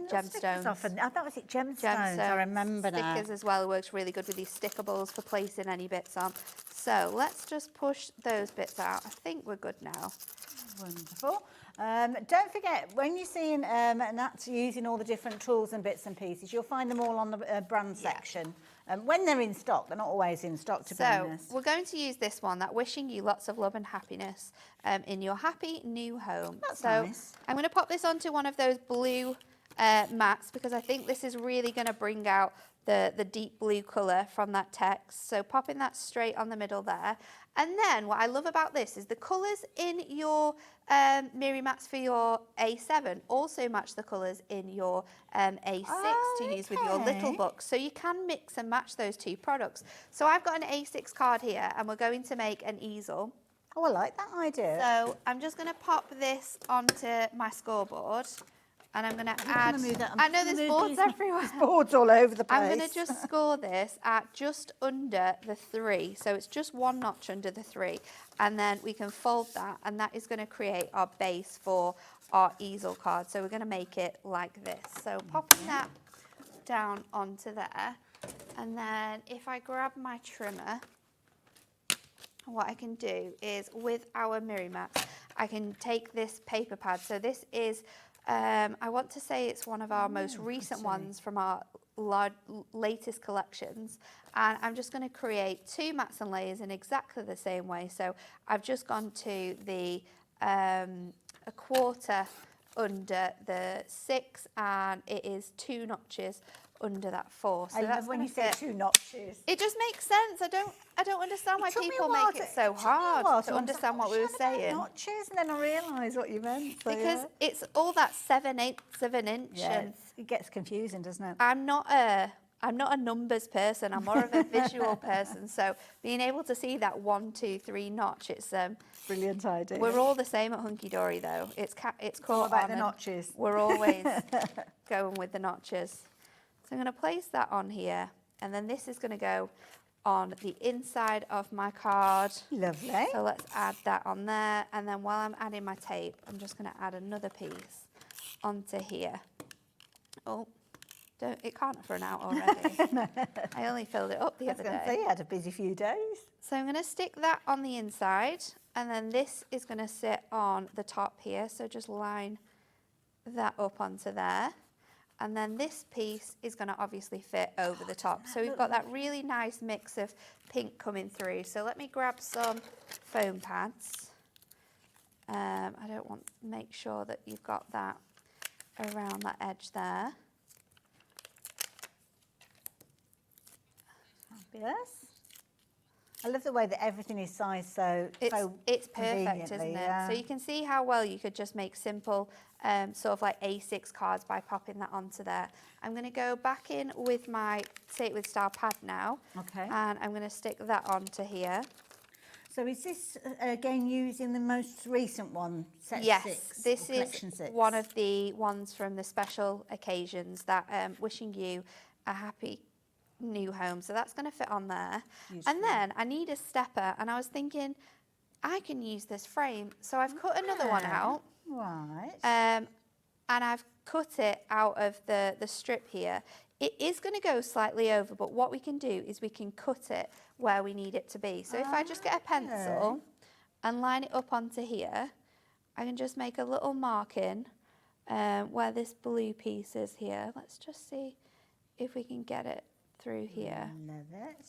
gemstones. Off and, that was it, gemstones. I remember now. Stickers as well works really good with these stickables for placing any bits on. So let's just push those bits out. I think we're good now. Wonderful. Don't forget, when you're seeing Nat using all the different tools and bits and pieces, you'll find them all on the brand section. When they're in stock, they're not always in stock, to be honest. So we're going to use this one, that wishing you lots of love and happiness in your happy new home. That's nice. I'm going to pop this onto one of those blue mats because I think this is really going to bring out the deep blue colour from that text. So popping that straight on the middle there. And then what I love about this is the colours in your Miri mats for your A7 also match the colours in your A6 to use with your little books. So you can mix and match those two products. So I've got an A6 card here and we're going to make an easel. Oh, I like that idea. So I'm just going to pop this onto my scoreboard. And I'm going to add... I know there's boards everywhere. There's boards all over the place. I'm going to just score this at just under the 3. So it's just 1 notch under the 3. And then we can fold that. And that is going to create our base for our easel card. So we're going to make it like this. So popping that down onto there. And then if I grab my trimmer, what I can do is with our Miri mat, I can take this paper pad. So this is... I want to say it's one of our most recent ones from our latest collections, and I'm just going to create 2 mats and layers in exactly the same way. So I've just gone to the a quarter under the 6, and it is 2 notches under that 4. So I that's love when you say 2 notches. It just makes sense. I don't understand why people make it so hard to understand what we were saying. Notches, and then I realised what you meant. So because it's all that 7/8 of an inch. Yeah, it gets confusing, doesn't it? I'm not a I'm not a numbers person. I'm more of a visual person. So being able to see that 1, 2, 3 notch, it's Brilliant idea. We're all the same at Hunkydory though. It's all caught about on the and notches. We're always going with the notches. So I'm going to place that on here, and then this is going to go on the inside of my card. Lovely. So let's add that on there, and then while I'm adding my tape, I'm just going to add another piece onto here. Oh, it can't have run out already. I only filled it up the other day. You had a busy few days. So I'm going to stick that on the inside, and then this is going to sit on the top here. So just line that up onto there. And then this piece is going to obviously fit over the top. So we've got that really nice mix of pink coming through. So let me grab some foam pads. I don't want, make sure that you've got that around that edge there. Fabulous. I love the way that everything is sized so it's perfect, isn't it? Yeah. So you can see how well you could just make simple sort of like A6 cards by popping that onto there. I'm going to go back in with my Say It With Style pad now. Okay. And I'm going to stick that onto here. So is this again using the most recent one, set Yes, 6? this is collection 6? one of the ones from the special occasions that wishing you a happy new home. So that's going to fit on there. Beautiful. And then I need a stepper, and I was thinking I can use this frame. So I've cut another one out. Right. And I've cut it out of the strip here. It is going to go slightly over, but what we can do is we can cut it where we need it to be. So if I just get a pencil and line it up onto here, I can just make a little marking where this blue piece is here. Let's just see if we can get it through here. Love it.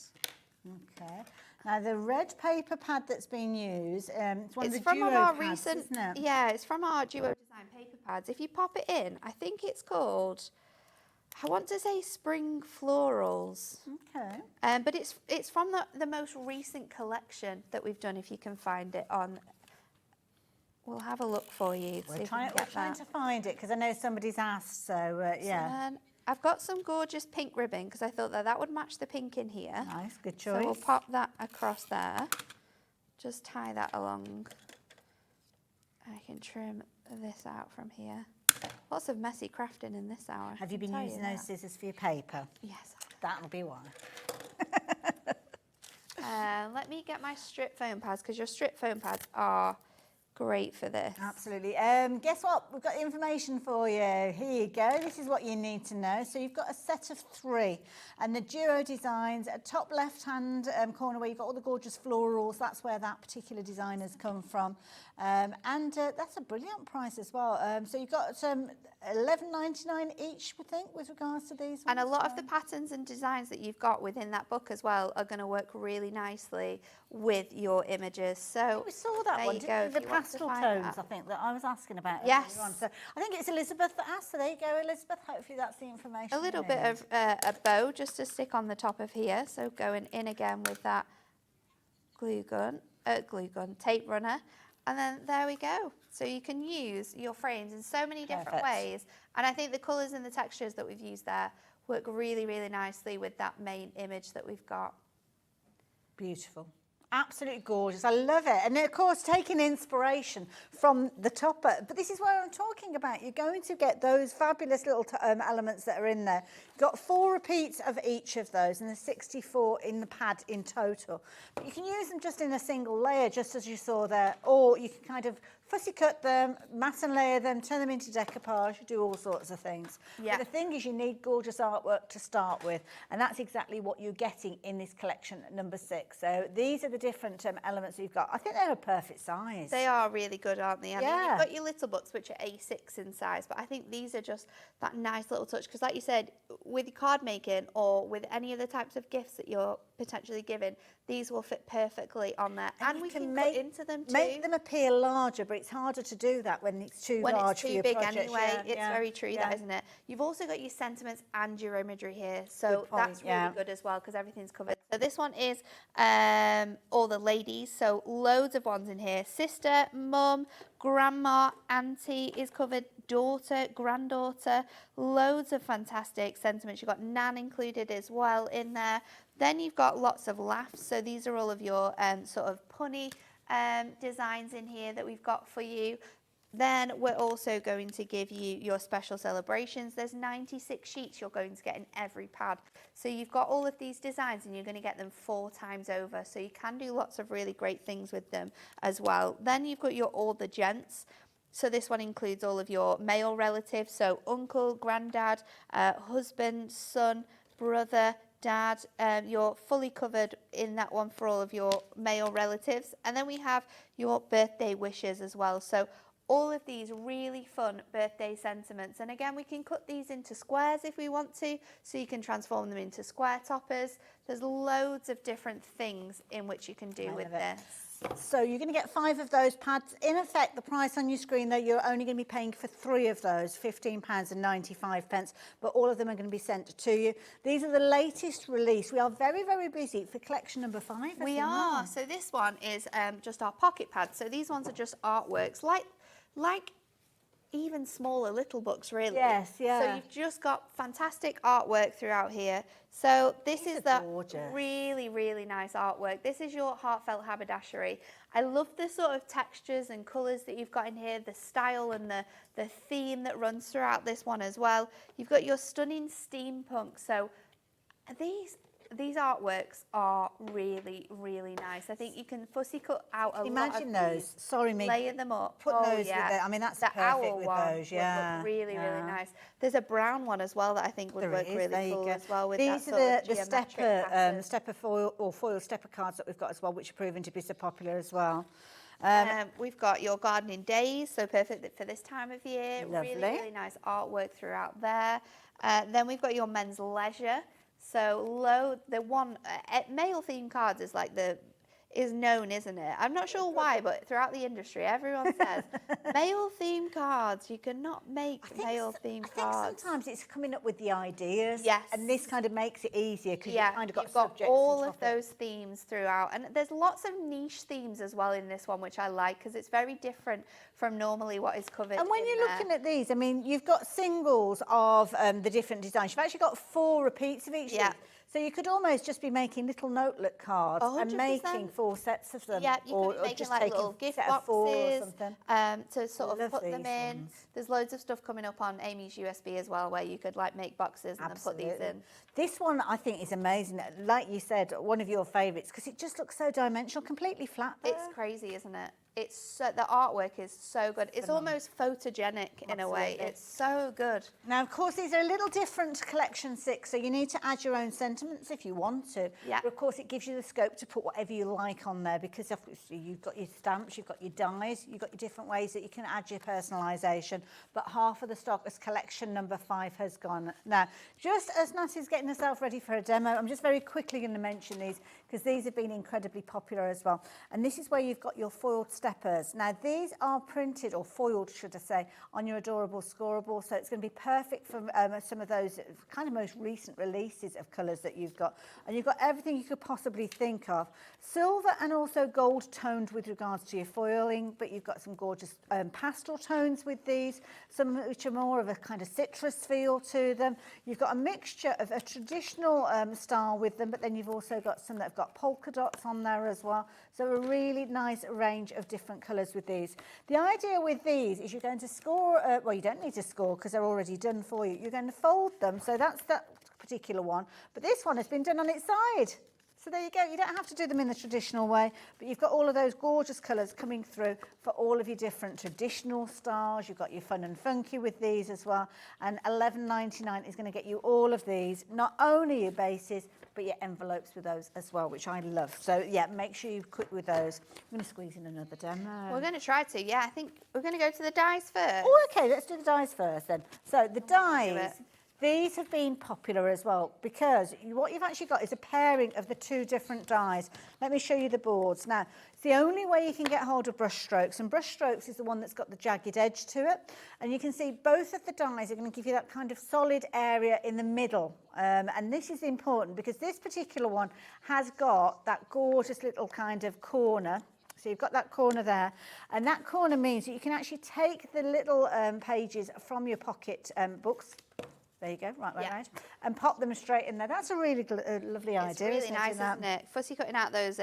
Okay. Now the red paper pad that's been used, it's one of the from duo our pads, recent, isn't it? yeah, it's from our duo design paper pads. If you pop it in, I think it's called, I want to say Spring Florals. Okay. But it's from the most recent collection that we've done. If you can find it on, we'll have a look for you. We're trying to find it because I know somebody's asked. So yeah. So I've got some gorgeous pink ribbon because I thought that would match the pink in here. Nice, good choice. So we'll pop that across there. Just tie that along. I can trim this out from here. Lots of messy crafting in this hour. Have you been using those scissors for your paper? Yes. That'll be why. Let me get my strip foam pads because your strip foam pads are great for this. Absolutely. Guess what? We've got the information for you. Here you go. This is what you need to know. So you've got a set of 3, and the duo designs at top left-hand corner where you've got all the gorgeous florals. That's where that particular design has come from, and that's a brilliant price as well. So you've got $11.99 each, we think, with regards to these ones. And a lot of the patterns and designs that you've got within that book as well are going to work really nicely with your images. So we saw that there one, you didn't go, we? The if you want to pastel find tones, that. I think, that I was asking about Yes. earlier on. So I think it's Elizabeth that asked. So there you go, Elizabeth. Hopefully that's the information. A little you bit need. of a bow just to stick on the top of here. So going in again with that tape runner. And then there we go. So you can use your frames in so many different ways. And I think the colours and the textures that we've used there work really, really nicely with that main image that we've got. Beautiful. Absolutely gorgeous. I love it. And of course, taking inspiration from the topper. But this is what I'm talking about. You're going to get those fabulous little elements that are in there. You've got 4 repeats of each of those, and there's 64 in the pad in total. But you can use them just in a single layer, just as you saw there, or you can kind of fussy cut them, mat and layer them, turn them into decoupage, do all sorts of things. Yeah. But the thing is, you need gorgeous artwork to start with, and that's exactly what you're getting in this collection number 6. So these are the different elements you've got. I think they're a perfect size. They are really good, aren't they? I mean, Yeah. you've got your little books, which are A6 in size, but I think these are just that nice little touch. Because like you said, with your card making or with any of the types of gifts that you're potentially giving, these will fit perfectly on there. And we can cut into them too. Make them appear larger, but it's harder to do that when it's too large for your big project. anyway. Yeah, It's yeah, very true, yeah. that, isn't it? You've also got your sentiments and your imagery here, so Good point, that's really yeah. good as well because everything's covered. So this one is all the ladies, so loads of ones in here. Sister, mum, grandma, auntie is covered, daughter, granddaughter, loads of fantastic sentiments. You've got nan included as well in there. Then you've got lots of laughs. So these are all of your sort of punny designs in here that we've got for you. Then we're also going to give you your special celebrations. There's 96 sheets you're going to get in every pad. So you've got all of these designs and you're going to get them 4 times over. So you can do lots of really great things with them as well. Then you've got your all the gents. So this one includes all of your male relatives. So uncle, granddad, husband, son, brother, dad. You're fully covered in that one for all of your male relatives. And then we have your birthday wishes as well. So all of these really fun birthday sentiments. And again, we can cut these into squares if we want to, so you can transform them into square toppers. There's loads of different things in which you can do with this. So you're going to get 5 of those pads. In effect, the price on your screen, though, you're only going to be paying for 3 of those, £15.95, but all of them are going to be sent to you. These are the latest release. We are very, very busy for collection number 5. We are. So this one is just our pocket pads. So these ones are just artworks, like even smaller little books, really. Yes, yeah. So you've just got fantastic artwork throughout here. So this is the really, really nice artwork. This is your heartfelt haberdashery. I love the sort of textures and colours that you've got in here, the style and the theme that runs throughout this one as well. You've got your stunning steampunk. So these artworks are really, really nice. I think you can fussy cut out a lot of Imagine those. Sorry, me. Layer them up. Put those with it. I mean, that's the perfect owl with one those. Yeah. would look really, really nice. There's a brown one as well that I think would work really cool as well with These that are sort of the geometric stepper, patterns. stepper foil or foil stepper cards that we've got as well, which are proving to be so popular as well. We've got your gardening days, so perfect for this time of year. Lovely. Really, really nice artwork throughout there. Then we've got your men's leisure. So the one male themed cards is known, isn't it? I'm not sure why, but throughout the industry, everyone says male themed cards. You cannot make male themed cards. I think sometimes it's coming up with the ideas. Yes. And this kind of makes it easier because Yeah, you've kind of got you've got subjects all and of those themes throughout, and there's lots of niche themes as well in this one, which I like because it's very different from normally what is covered. And when you're looking at these, I mean, you've got singles of the different designs. You've actually got 4 repeats of each. Yeah. So you could almost just be making little notelet cards and 100%. making 4 sets of them. Yeah, you could be making like little gift boxes to sort of put them in. There's loads of stuff coming up on Amy's USB as well, where you could like make boxes and then put these in. This one I think is amazing. Like you said, one of your favourites because it just looks so dimensional, completely flat there. It's crazy, isn't it? It's so, the artwork is so good. It's almost photogenic in a way. It's so good. Now, of course, these are a little different to Collection 6, so you need to add your own sentiments if you want to. Yeah. But, of course, it gives you the scope to put whatever you like on there because obviously you've got your stamps, you've got your dies, you've got your different ways that you can add your personalisation. But half of the stock as Collection number 5 has gone. Now, just as Nattie's getting herself ready for a demo, I'm just very quickly going to mention these because these have been incredibly popular as well. And this is where you've got your foiled steppers. Now, these are printed, or foiled, should I say, on your adorable scoreable. So it's going to be perfect for some of those kind of most recent releases of colours that you've got. And you've got everything you could possibly think of. Silver and also gold toned with regards to your foiling, but you've got some gorgeous pastel tones with these, some which are more of a kind of citrus feel to them. You've got a mixture of a traditional style with them, but then you've also got some that have got polka dots on there as well. So a really nice range of different colours with these. The idea with these is you're going to score, well, you don't need to score because they're already done for you. You're going to fold them, so that's that particular one. But this one has been done on its side. So there you go. You don't have to do them in the traditional way, but you've got all of those gorgeous colours coming through for all of your different traditional styles. You've got your fun and funky with these as well. And $11.99 is going to get you all of these, not only your bases, but your envelopes with those as well, which I love. So yeah, make sure you're quick with those. I'm going to squeeze in another demo. We're going to try to, yeah. I think we're going to go to the dies first. Oh, okay, let's do the dies first then. So the dies, these have been popular as well because what you've actually got is a pairing of the 2 different dies. Let me show you the boards. Now, it's the only way you can get hold of brush strokes, and brush strokes is the one that's got the jagged edge to it. And you can see both of the dies are going to give you that kind of solid area in the middle. And this is important because this particular one has got that gorgeous little kind of corner So you've got that corner there, and that corner means that you can actually take the little pages from your pocket books. There you go, right, and pop them straight in there. That's a really lovely idea. It's really nice, isn't it? Fussy cutting out those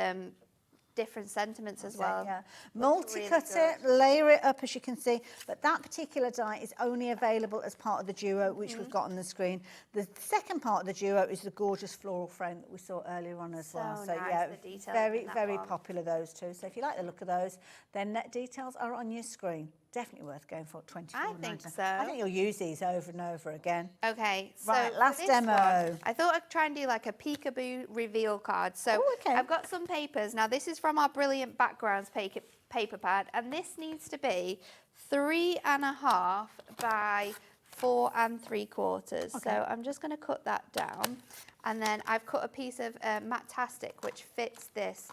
different sentiments as well. Yeah, multi-cut it, layer it up as you can see, but that particular die is only available as part of the duo, which we've got on the screen. The second part of the duo is the gorgeous floral frame that we saw earlier on as well. So nice, yeah, the detail very, in that very one. popular, those two. So if you like the look of those, then net details are on your screen. Definitely worth going for $24.99. I think so. I think you'll use these over and over again. Okay, so Right, for last this demo. one, I thought I'd try and do like a peekaboo reveal card. So Oh, okay. I've got some papers. Now this is from our Brilliant Backgrounds paper pad, and this needs to be 3.5 by 4 3/4. So I'm just going to cut that down, and then I've cut a piece of Matastic which fits this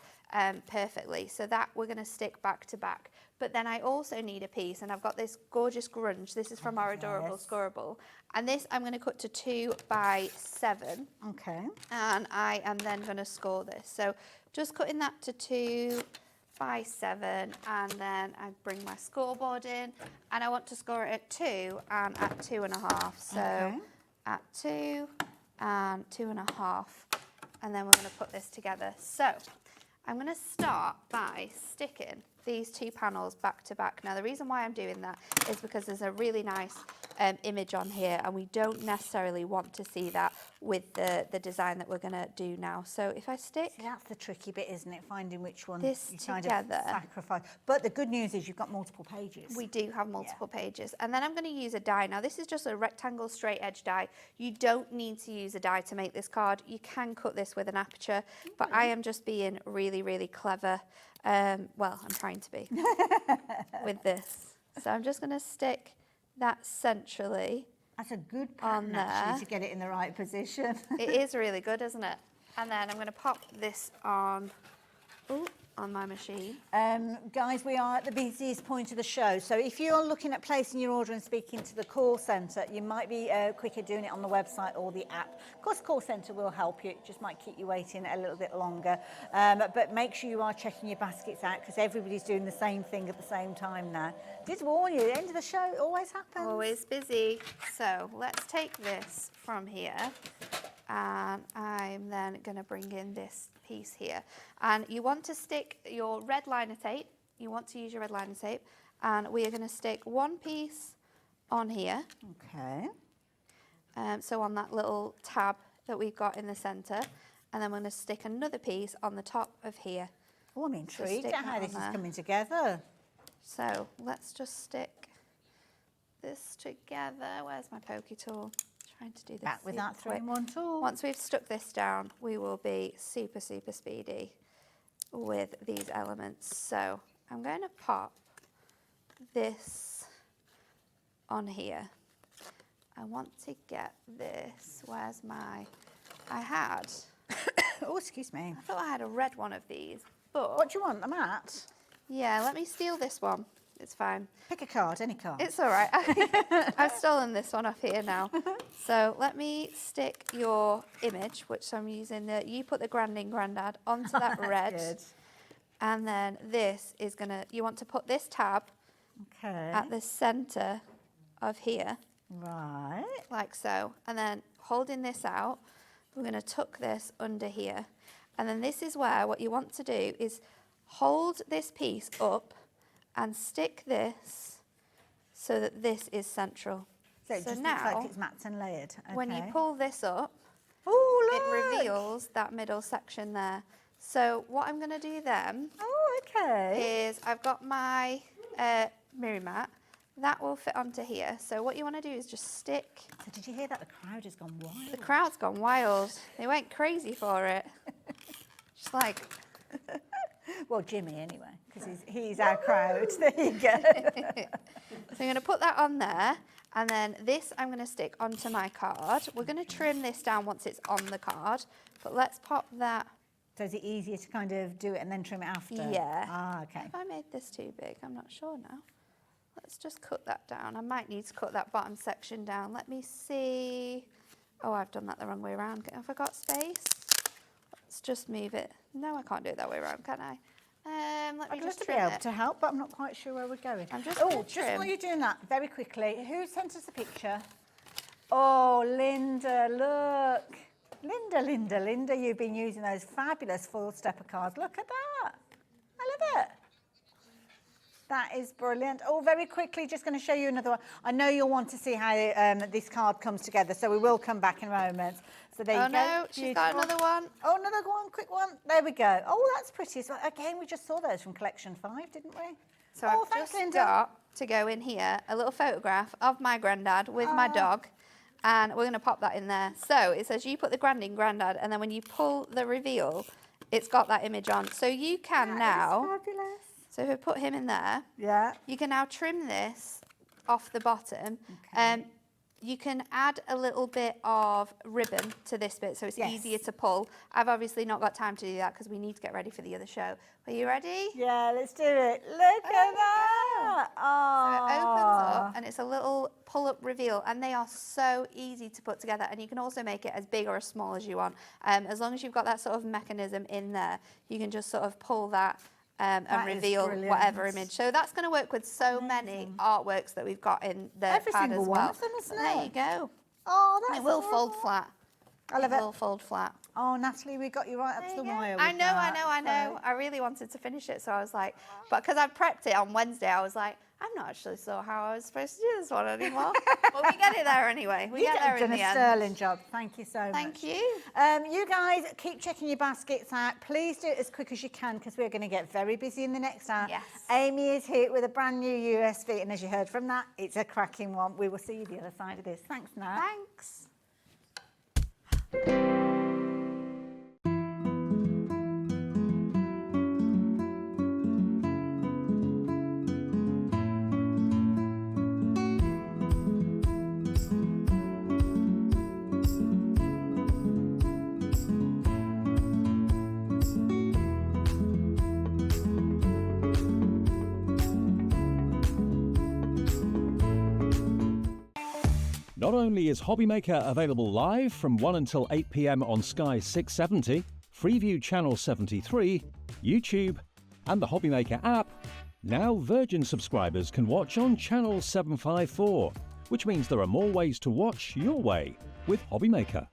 perfectly. So that we're going to stick back to back. But then I also need a piece, and I've got this gorgeous grunge. This is from our adorable Scorable. And this I'm going to cut to 2 by 7. Okay. And I am then going to score this. So just cutting that to 2 by 7, and then I bring my scoreboard in, and I want to score it at 2 and at 2.5. So at 2 and 2.5, and then we're going to put this together. So I'm going to start by sticking these two panels back to back. Now the reason why I'm doing that is because there's a really nice image on here, and we don't necessarily want to see that with the design that we're going to do now. So if I stick... See, that's the tricky bit, isn't it? Finding which one this you kind together. of sacrifice. But the good news is you've got multiple pages. We do have multiple pages. And then I'm going to use a die. Now this is just a rectangle straight edge die. You don't need to use a die to make this card. You can cut this with an aperture, but I am just being really, really clever. Well, I'm trying to be with this. So I'm just going to stick that centrally. That's a good pattern actually to get it in the right position. It is really good, isn't it? And then I'm going to pop this on my machine. Guys, we are at the busiest point of the show, so if you're looking at placing your order and speaking to the call centre, you might be quicker doing it on the website or the app. Of course, call centre will help you. It just might keep you waiting a little bit longer, but make sure you are checking your baskets out, because everybody's doing the same thing at the same time now. Did warn you, the end of the show always happens. Always busy. So let's take this from here, and I'm then going to bring in this piece here. And you want to stick your red liner tape. You want to use your red liner tape, and we are going to stick one piece on here. Okay. So on that little tab that we've got in the centre, and then we're going to stick another piece on the top of here. Oh, I'm intrigued stick at how that this on is there. coming together. So let's just stick this together. Where's my pokey tool? Trying to do this Back with super that quick. 3-in-1 tool. Once we've stuck this down, we will be super, super speedy with these elements. So I'm going to pop this on here. I want to get this. Where's my... I had... Oh, excuse me. I thought I had a red one of these, but... What do you want, the mat? Yeah, let me steal this one. It's fine. Pick a card, any card. It's all right. I've stolen this one off here now. So let me stick your image, which I'm using. You put the Grandad onto that red. Good. And then this is going to, you want to put this tab at the centre of here. Right. Like so. And then holding this out, we're going to tuck this under here. And then this is where what you want to do is hold this piece up and stick this so that this is central. So it just looks like it's matte and layered. Okay. When you pull this up, oh, it reveals that middle section there. So what I'm going to do then is I've got my mirror mat. That will fit onto here. So what you want to do is just stick. So did you hear that? The crowd has gone wild. The crowd's gone wild. They went crazy for it. Just like... Well, Jimmy anyway, because he's our crowd. There you go. So I'm going to put that on there, and then this I'm going to stick onto my card. We're going to trim this down once it's on the card, but let's pop that. So is it easier to kind of do it and then trim it after? Yeah. Ah, okay. Have I made this too big? I'm not sure now. Let's just cut that down. I might need to cut that bottom section down. Let me see. Oh, I've done that the wrong way around. Have I got space? Let's just move it. No, I can't do it that way around, can I? Let me I'd love just to be trim able it. to help, but I'm not quite sure where we're going. I'm just Oh, gonna just trim. while you're doing that, very quickly, who sent us a picture? Oh, Linda, look. Linda, you've been using those fabulous foil stepper cards. Look at that. I love it. That is brilliant. Oh, very quickly, just going to show you another one. I know you'll want to see how this card comes together, so we will come back in a moment. So there you go. No, she's got Beautiful. another one. Oh, another one, quick one. There we go. Oh, that's pretty as well. Again, we just saw those from Collection 5, didn't we? So oh, I've thanks, just Linda. got to go in here a little photograph of my granddad with my dog, and we're going to pop that in there. So it says you put the grand in granddad, and then when you pull the reveal, it's got that image on. So you can now. That is fabulous. So if we put him in there, Yeah. you can now trim this off the bottom. You can add a little bit of ribbon to this bit so it's Yes. easier to pull. I've obviously not got time to do that because we need to get ready for the other show. Are you ready? Yeah, let's do it. Look at that. Oh. So it opens up and it's a little pull-up reveal, and they are so easy to put together, and you can also make it as big or as small as you want. As long as you've got that sort of mechanism in there, you can just sort of pull that and That is reveal brilliant. whatever image. So that's going to work with so many artworks that we've got in the Every pad single as one well. of them, isn't There it? you go. Oh, that's It will fold adorable. flat. I love It it. will fold flat. Oh, Natalie, we got you right up to the wire. I with know. that, I really wanted to finish it, so I was like, but because I prepped it on Wednesday, I was like, I'm not actually sure how I was supposed to do this one anymore. But we get it there anyway. We get there You've in done the a end. sterling job. Thank you so much. Thank you. You guys, keep checking your baskets out. Please do it as quick as you can because we're going to get very busy in the next hour. Yes. Amy is here with a brand new USV, and as you heard from that, it's a cracking one. We will see you the other side of this. Thanks, Nat. Thanks. Not only is HobbyMaker available live from 1 until 8 p.m. on Sky 670, Freeview Channel 73, YouTube, and the HobbyMaker app, now Virgin subscribers can watch on Channel 754, which means there are more ways to watch your way with HobbyMaker.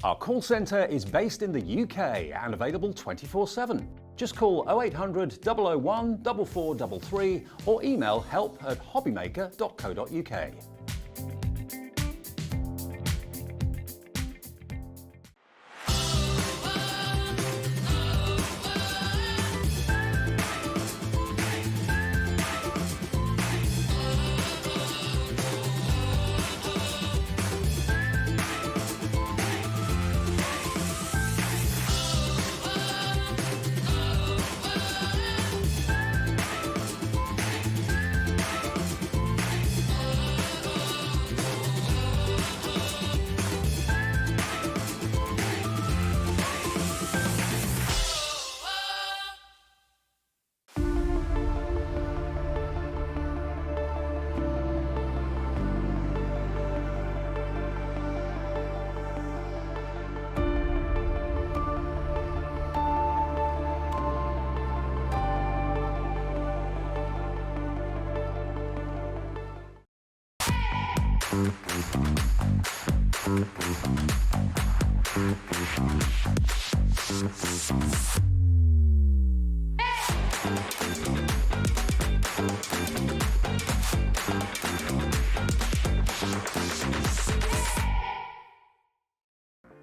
Our call centre is based in the UK and available 24/7. Just call 0800 001 4433 or email help@hobbymaker.co.uk.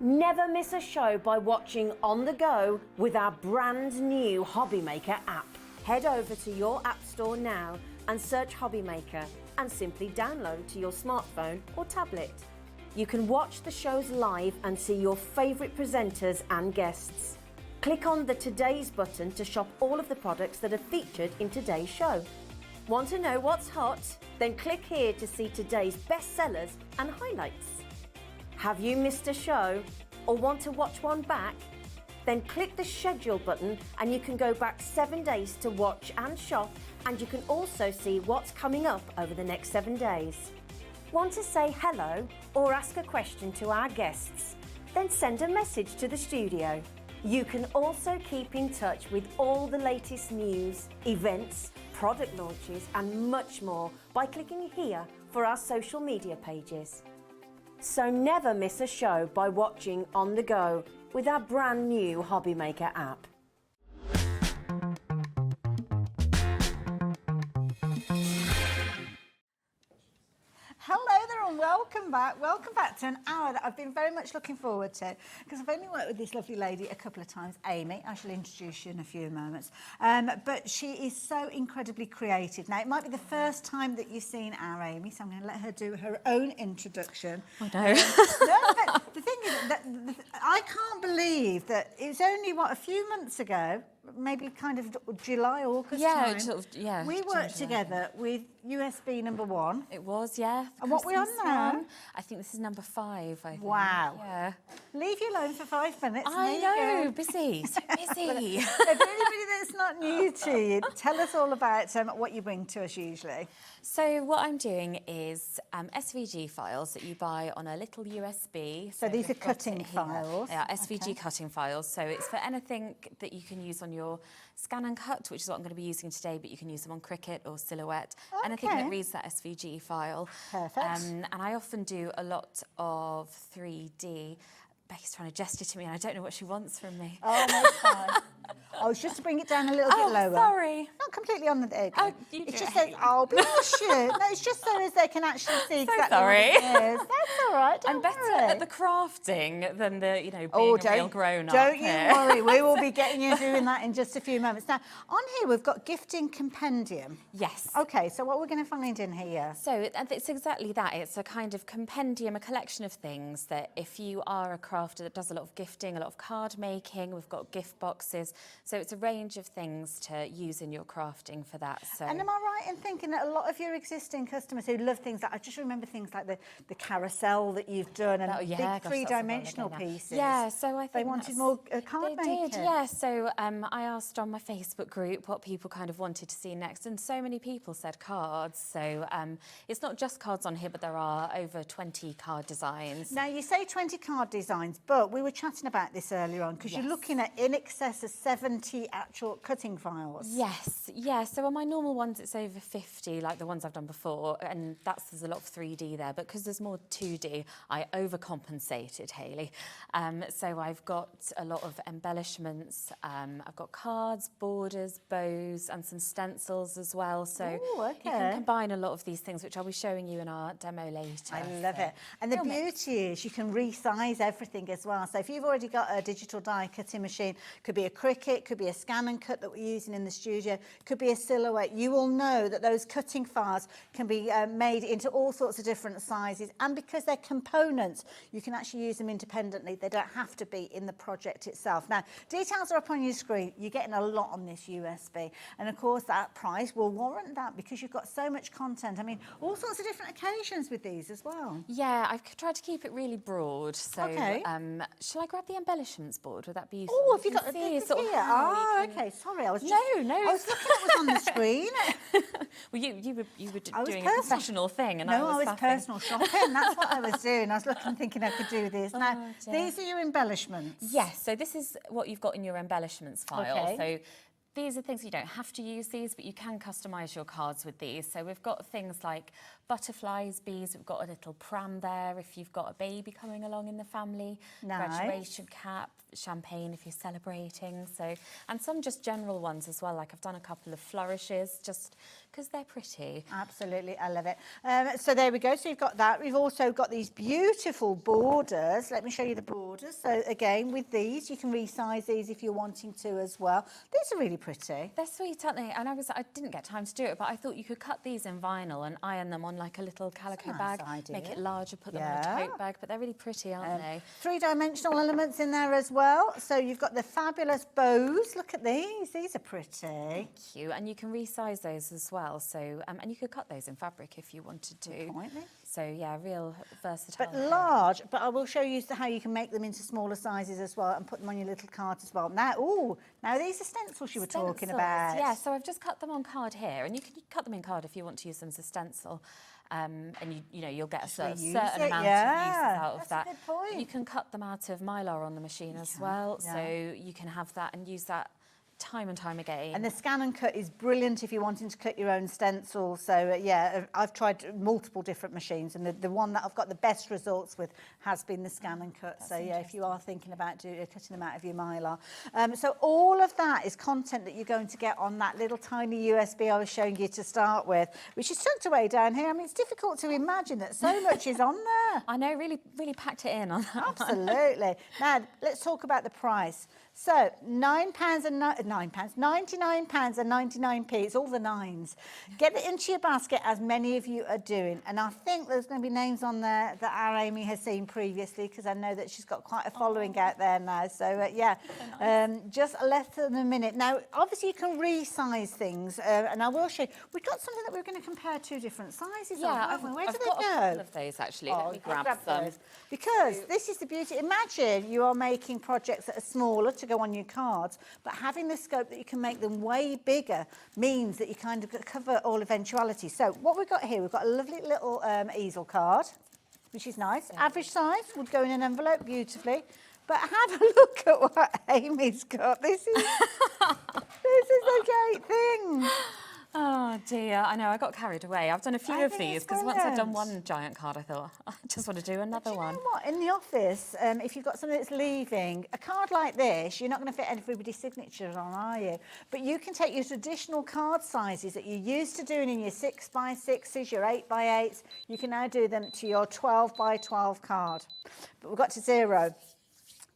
Never miss a show by watching on the go with our brand new HobbyMaker app. Head over to your app store now and search HobbyMaker and simply download to your smartphone or tablet. You can watch the shows live and see your favourite presenters and guests. Click on the Today's button to shop all of the products that are featured in today's show. Want to know what's hot? Then click here to see today's bestsellers and highlights. Have you missed a show or want to watch one back? Then click the schedule button and you can go back 7 days to watch and shop, and you can also see what's coming up over the next 7 days. Want to say hello or ask a question to our guests? Then send a message to the studio. You can also keep in touch with all the latest news, events, product launches and much more by clicking here for our social media pages. So never miss a show by watching on the go with our brand new HobbyMaker app. Hello there and welcome back. Welcome back to an hour that I've been very much looking forward to because I've only worked with this lovely lady a couple of times, Amy. I shall introduce you in a few moments. But she is so incredibly creative. Now, it might be the first time that you've seen our Amy, so I'm going to let her do her own introduction. I know. No, but the thing is that I can't believe that it was only, what, a few months ago, maybe kind of July, August time. Sort of, yeah. We worked together with USB number 1. It was, yeah. And what we're on Christmas now? one. I think this is number 5, I think. Wow. Yeah. Leave you alone for 5 minutes. and I there you know, go. busy, so busy. So for anybody that's not new to you, tell us all about what you bring to us usually. So what I'm doing is SVG files that you buy on a little USB. So these we've are got cutting it here. files. They are SVG Okay. cutting files. So it's for anything that you can use on your Scan and Cut, which is what I'm going to be using today, but you can use them on Cricut or Silhouette. Anything Okay. that reads that SVG file. Perfect. And I often do a lot of 3D. Becky's trying to gesture to me and I don't know what she wants from me. Oh, no, it's fine. Oh, it's just to bring it down a little bit lower. Sorry. Not completely on the egg. Oh, you it's do just it. so, oh, bless you. No, it's just so as they can actually see exactly sorry. what it is. That's all right. Don't I'm better worry. at the crafting than the, being Oh, a real grown-up. don't you here. worry. We will be getting you doing that in just a few moments. Now, on here we've got gifting compendium. Yes. Okay, so what we're going to find in here? So it's exactly that. It's a kind of compendium, a collection of things that if you are a crafter that does a lot of gifting, a lot of card making, we've got gift boxes. So it's a range of things to use in your crafting for that. So. And am I right in thinking that a lot of your existing customers who love things like, I just remember things like the carousel that you've done and Oh, yeah, big gosh, that's a while three-dimensional ago now. pieces. Yeah, so I think they wanted more card They making. did, yeah. So I asked on my Facebook group what people kind of wanted to see next, and so many people said cards. So it's not just cards on here, but there are over 20 card designs. Now, you say 20 card designs, but we were chatting about this earlier on because you're looking at in excess of 70 actual cutting files. Yes, yeah. So on my normal ones, it's over 50, like the ones I've done before, and there's a lot of 3D there. But because there's more 2D, I overcompensated, Hayley. So I've got a lot of embellishments. I've got cards, borders, bows, and some stencils as well. So Ooh, okay. you can combine a lot of these things, which I'll be showing you in our demo later. I love it. And the beauty is you can resize everything as well. So if you've already got a digital die cutting machine, could be a Cricut, could be a Scan and Cut that we're using in the studio, could be a Silhouette, you will know that those cutting files can be made into all sorts of different sizes. And because they're components, you can actually use them independently. They don't have to be in the project itself. Now, details are up on your screen. You're getting a lot on this USB. And of course, that price will warrant that because you've got so much content. I mean, all sorts of different occasions with these as well. Yeah, I've tried to keep it really broad. So, Okay. Shall I grab the embellishments board? Would that be useful? Oh, have you can got see this sort of here? how Oh, we can- okay. Sorry, I was just... No. I was looking at what's on the screen. Well, you were I was doing a personal- professional thing, and No, I was faffing. personal shopping. That's what I was doing. I was looking, thinking I could do this. Now, dear. these are your embellishments. Yes, so this is what you've got in your embellishments file. Okay. So these are things you don't have to use these, but you can customise your cards with these. So we've got things like butterflies, bees, we've got a little pram there if you've got a baby coming along in the family, Nice. graduation cap, champagne if you're celebrating. So, and some just general ones as well, like I've done a couple of flourishes just because they're pretty. Absolutely, I love it. So there we go. So you've got that. We've also got these beautiful borders. Let me show you the borders. So again, with these, you can resize these if you're wanting to as well. These are really pretty. They're sweet, aren't they? And I didn't get time to do it, but I thought you could cut these in vinyl and iron them on like a little calico nice bag, idea. make it larger, put them in Yeah. a tote bag. But they're really pretty, aren't they? Three-dimensional elements in there as well. So you've got the fabulous bows. Look at these. These are pretty. Cute, and you can resize those as well. So, and you could cut those in fabric if you wanted to. Point me. So yeah, real versatile. But large, but I will show you how you can make them into smaller sizes as well and put them on your little cards as well. Now these are stencils you were talking Stencils, about. Yeah, so I've just cut them on card here, and you can cut them in card if you want to use them as a stencil. and you'll get a certain reuse amount it, of yeah. uses out of That's a that. good point. You can cut them out of Mylar on the machine as well, so you can have that and use that time and time again. And the scan and cut is brilliant if you're wanting to cut your own stencil. So I've tried multiple different machines, and the one that I've got the best results with has been the scan and cut. So if you are thinking about cutting them out of your Mylar. So all of that is content that you're going to get on that little tiny USB I was showing you to start with, which is tucked away down here. I mean, it's difficult to imagine that so much is on there. I know, really packed it in on that one. Absolutely. Now, let's talk about the price. So, £99.99p, it's all the nines. Get it into your basket, as many of you are doing. And I think there's going to be names on there that our Amy has seen previously, because I know that she's got quite a following out there now. So, just less than a minute. Now, obviously, you can resize things, and I will show you. We've got something that we're going to compare two different sizes of, haven't we? Where do they go? I've got a couple of those, actually. Let me grab some. Those. Because this is the beauty. Imagine you are making projects that are smaller to go on your cards, but having the scope that you can make them way bigger means that you kind of cover all eventualities. So what we've got here, we've got a lovely little easel card, which is nice. Average size would go in an envelope beautifully. But have a look at what Amy's got. This is a great thing. Oh dear, I know, I got carried away. I've done a few of these because once I've done one giant card, I thought, I just want to do another one. You know what? In the office, if you've got somebody that's leaving, a card like this, you're not going to fit everybody's signatures on, are you? But you can take your traditional card sizes that you're used to doing in your 6x6s, your 8x8s. You can now do them to your 12x12 card. But we've got to zero.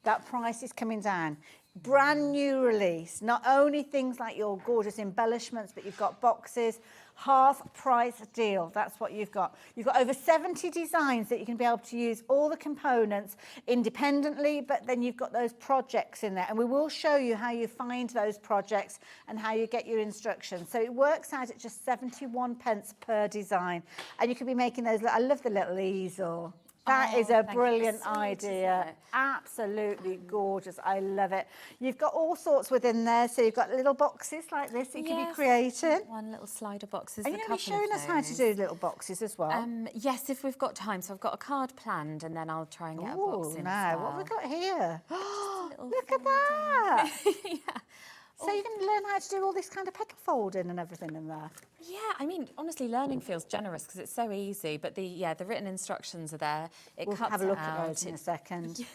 That price is coming down. Brand new release, not only things like your gorgeous embellishments, but you've got boxes, half price deal. That's what you've got. You've got over 70 designs that you can be able to use all the components independently, but then you've got those projects in there. And we will show you how you find those projects and how you get your instructions. So it works out at just 71 pence per design. And you could be making those, I love the little easel. That is a brilliant idea. Absolutely gorgeous. I love it. You've got all sorts within there. So you've got little boxes like this that you can be creating. One little slider box. And you're going to be showing us how to do little boxes as well. Yes, if we've got time. So I've got a card planned, and then I'll try and get a box in now, as well. what have we got here? Look at that. So you can learn how to do all this kind of petal folding and everything in there. Yeah, I mean, honestly, learning feels generous because it's so easy. But the written instructions are there. We'll have a look at those in a second.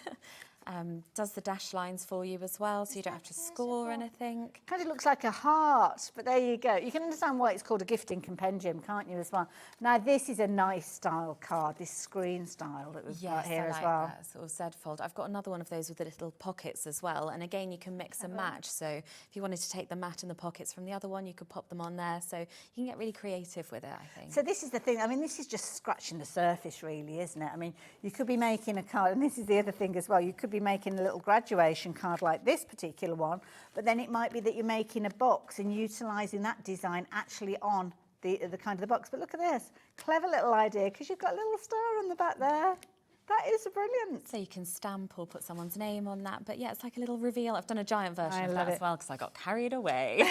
Does the dash lines for you as well, so you don't have to score anything. Kind of looks like a heart, but there you go. You can understand why it's called a gifting compendium, can't you, as well? Now, this is a nice style card, this screen style that we've got here as well. That sort of Z fold. I've got another one of those with the little pockets as well. And again, you can mix and match. So if you wanted to take the mat and the pockets from the other one, you could pop them on there. So you can get really creative with it, I think. So this is the thing. I mean, this is just scratching the surface, really, isn't it? I mean, you could be making a card, and this is the other thing as well. You could be making a little graduation card like this particular one, but then it might be that you're making a box and utilising that design actually on the kind of the box. But look at this, clever little idea, because you've got a little star on the back there. That is brilliant. So you can stamp or put someone's name on that. But yeah, it's like a little reveal. I've done a giant version of that as well because I got carried away.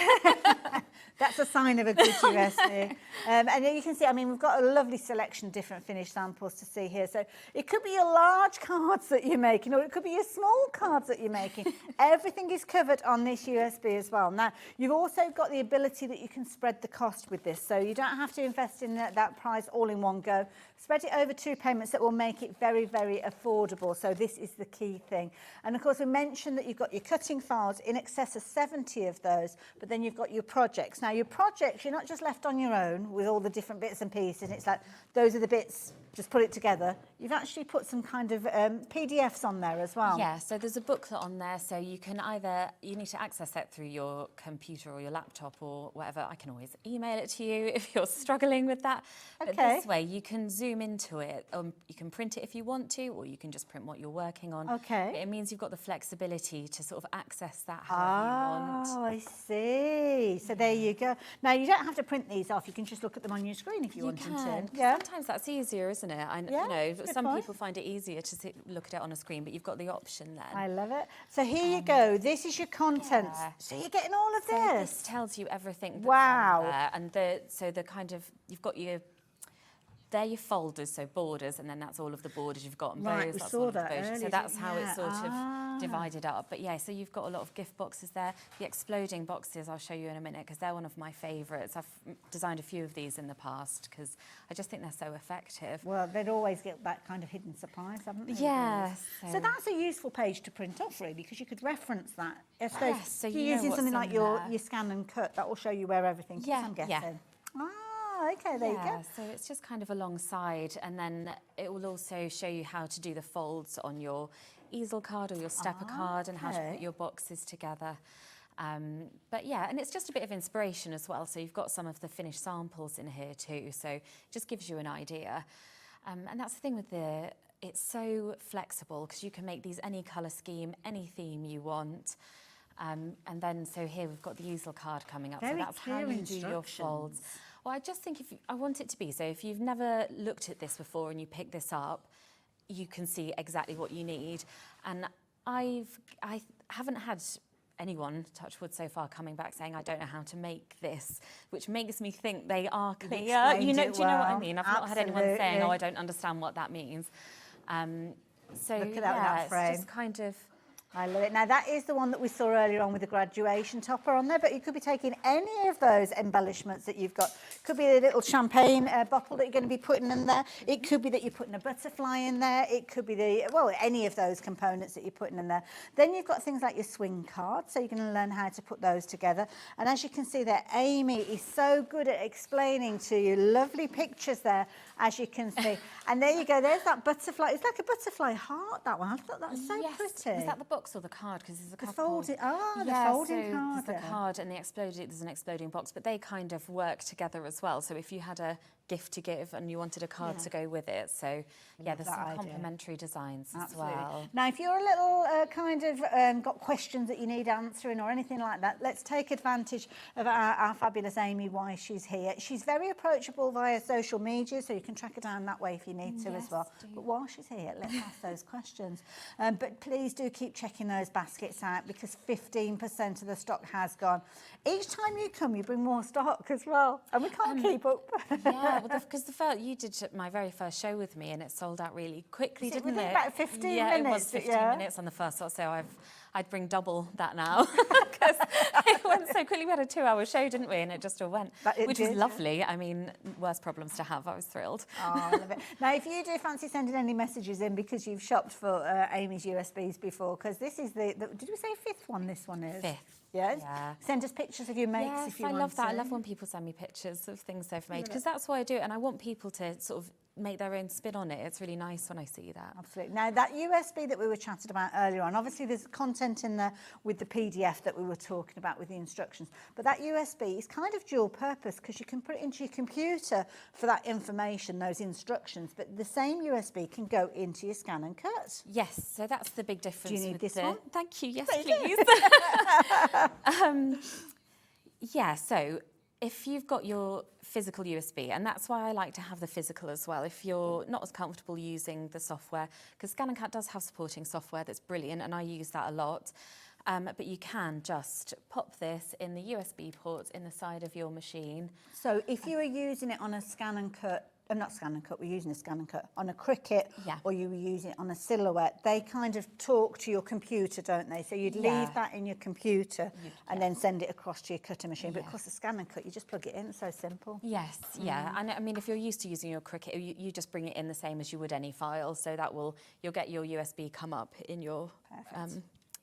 That's a sign of a good USB. And you can see, I mean, we've got a lovely selection of different finished samples to see here. So it could be your large cards that you're making, or it could be your small cards that you're making. Everything is covered on this USB as well. Now, you've also got the ability that you can spread the cost with this. So you don't have to invest in that price all in one go. Spread it over 2 payments that will make it very, very affordable. So this is the key thing. And of course, we mentioned that you've got your cutting files, in excess of 70 of those, but then you've got your projects. Now, your projects, you're not just left on your own with all the different bits and pieces. And it's like, those are the bits, just put it together. You've actually put some kind of PDFs on there as well. Yeah, so there's a booklet on there, so you can you need to access that through your computer or your laptop or whatever. I can always email it to you if you're struggling with that. But this way, you can zoom into it. You can print it if you want to, or you can just print what you're working on. Okay. But it means you've got the flexibility to sort of access that however you want. Oh, I see. So there you go. Now, you don't have to print these off. You can just look at them on your screen if you wanted to. Yeah. Sometimes that's easier, isn't it? You know, some point. people find it easier to look at it on a screen, but you've got the option then. I love it. So here you go. This is your contents. Yeah. So you're getting all of this. This tells you everything that's wow. on there. And so the kind of, you've got your they're your folders, so borders, and then that's all of the borders you've got. And Right, bows, we that's saw all of the that bows. earlier, So that's how yeah. it's sort of divided up. But yeah, so you've got a lot of gift boxes there. The exploding boxes, I'll show you in a minute, because they're one of my favourites. I've designed a few of these in the past because I just think they're so effective. Well, they'd always get that kind of hidden surprise, haven't they? Yeah. So that's a useful page to print off, really, because you could reference that. I suppose Yes, so if you you're know using what's something like in your there. scan and cut, that will show you where everything is, I'm guessing. Yeah. Ah, okay, there you go. So it's just kind of alongside, and then it will also show you how to do the folds on your easel card or your stepper card, and how to okay. put your boxes together. But yeah, and it's just a bit of inspiration as well. So you've got some of the finished samples in here too. So it just gives you an idea. And that's the thing with it's so flexible because you can make these any colour scheme, any theme you want. And then, so here we've got the easel card coming up. Very so that's how clear you do your folds. instructions. Well, I just think I want it to be, so if you've never looked at this before and you pick this up, you can see exactly what you need. And I haven't had anyone, touch wood so far, coming back saying, I don't know how to make this, which makes me think they are clear. explained You know, it do you know what I well. mean? I've not had anyone saying, Absolutely. oh, I don't understand what that means. So Look at that with yeah, that it's frame. just kind of... I love it. Now, that is the one that we saw earlier on with the graduation topper on there, but you could be taking any of those embellishments that you've got. Could be a little champagne bottle that you're going to be putting in there. It could be that you're putting a butterfly in there. It could be any of those components that you're putting in there. Then you've got things like your swing cards, so you're going to learn how to put those together. And as you can see there, Amy is so good at explaining to you. Lovely pictures there, as you can see. And there you go. There's that butterfly. It's like a butterfly heart, that one. I thought that was so pretty. Was that the box or the card? Because there's a couple. folding- the Yeah, folding so card, There's yeah. the card and there's an exploding box, but they kind of work together as well. So if you had a gift to give and you wanted a card to go with it, so yeah, there's that some idea. complementary designs Absolutely. as well. Now, if you're a little got questions that you need answering or anything like that, let's take advantage of our fabulous Amy while she's here. She's very approachable via social media, so you can track her down that way if you need to as well. But while she's here, let's ask those questions. But please do keep checking those baskets out because 15% of the stock has gone. Each time you come, you bring more stock as well, and we can't keep up. Yeah, well, because you did my very first show with me, and it sold out really quickly, Was it didn't within it? about 15 yeah, it was minutes, 15 yeah. minutes on the first lot, so I'd bring double that now because it went so quickly. We had a 2-hour show, didn't we? And it just all went, It which did, was yeah. lovely. I mean, worse problems to have. I was thrilled. Oh, I love it. Now, if you do fancy sending any messages in because you've shopped for Amy's USBs before, because this is the did we say fifth one? This one is Fifth. Yes. Yeah. Send us pictures of your mates Yes, if you I want love that. I to. love when people send me pictures of things they've made because that's why I do it, and I want people to sort of make their own spin on it. It's really nice when I see that. Absolutely. Now, that USB that we were chatting about earlier on, obviously there's content in there with the PDF that we were talking about with the instructions, but that USB is kind of dual purpose because you can put it into your computer for that information, those instructions, but the same USB can go into your scan and cut. Yes, so that's the big difference. Do you need with this the... one? Thank you. Yes, please. Yeah, so if you've got your physical USB, and that's why I like to have the physical as well, if you're not as comfortable using the software, because Scan and Cut does have supporting software that's brilliant, and I use that a lot, but you can just pop this in the USB port in the side of your machine. So if you were using it on a scan and cut, not scan and cut, we're using a scan and cut on a Cricut, or you were using it on a Silhouette, they kind of talk to your computer, don't they? So you'd leave that in your computer and then send it across to your cutter machine. But of course, the scan and cut, you just plug it in, it's so simple. Yes, yeah. And I mean, if you're used to using your Cricut, you just bring it in the same as you would any file. So you'll get your USB come up in your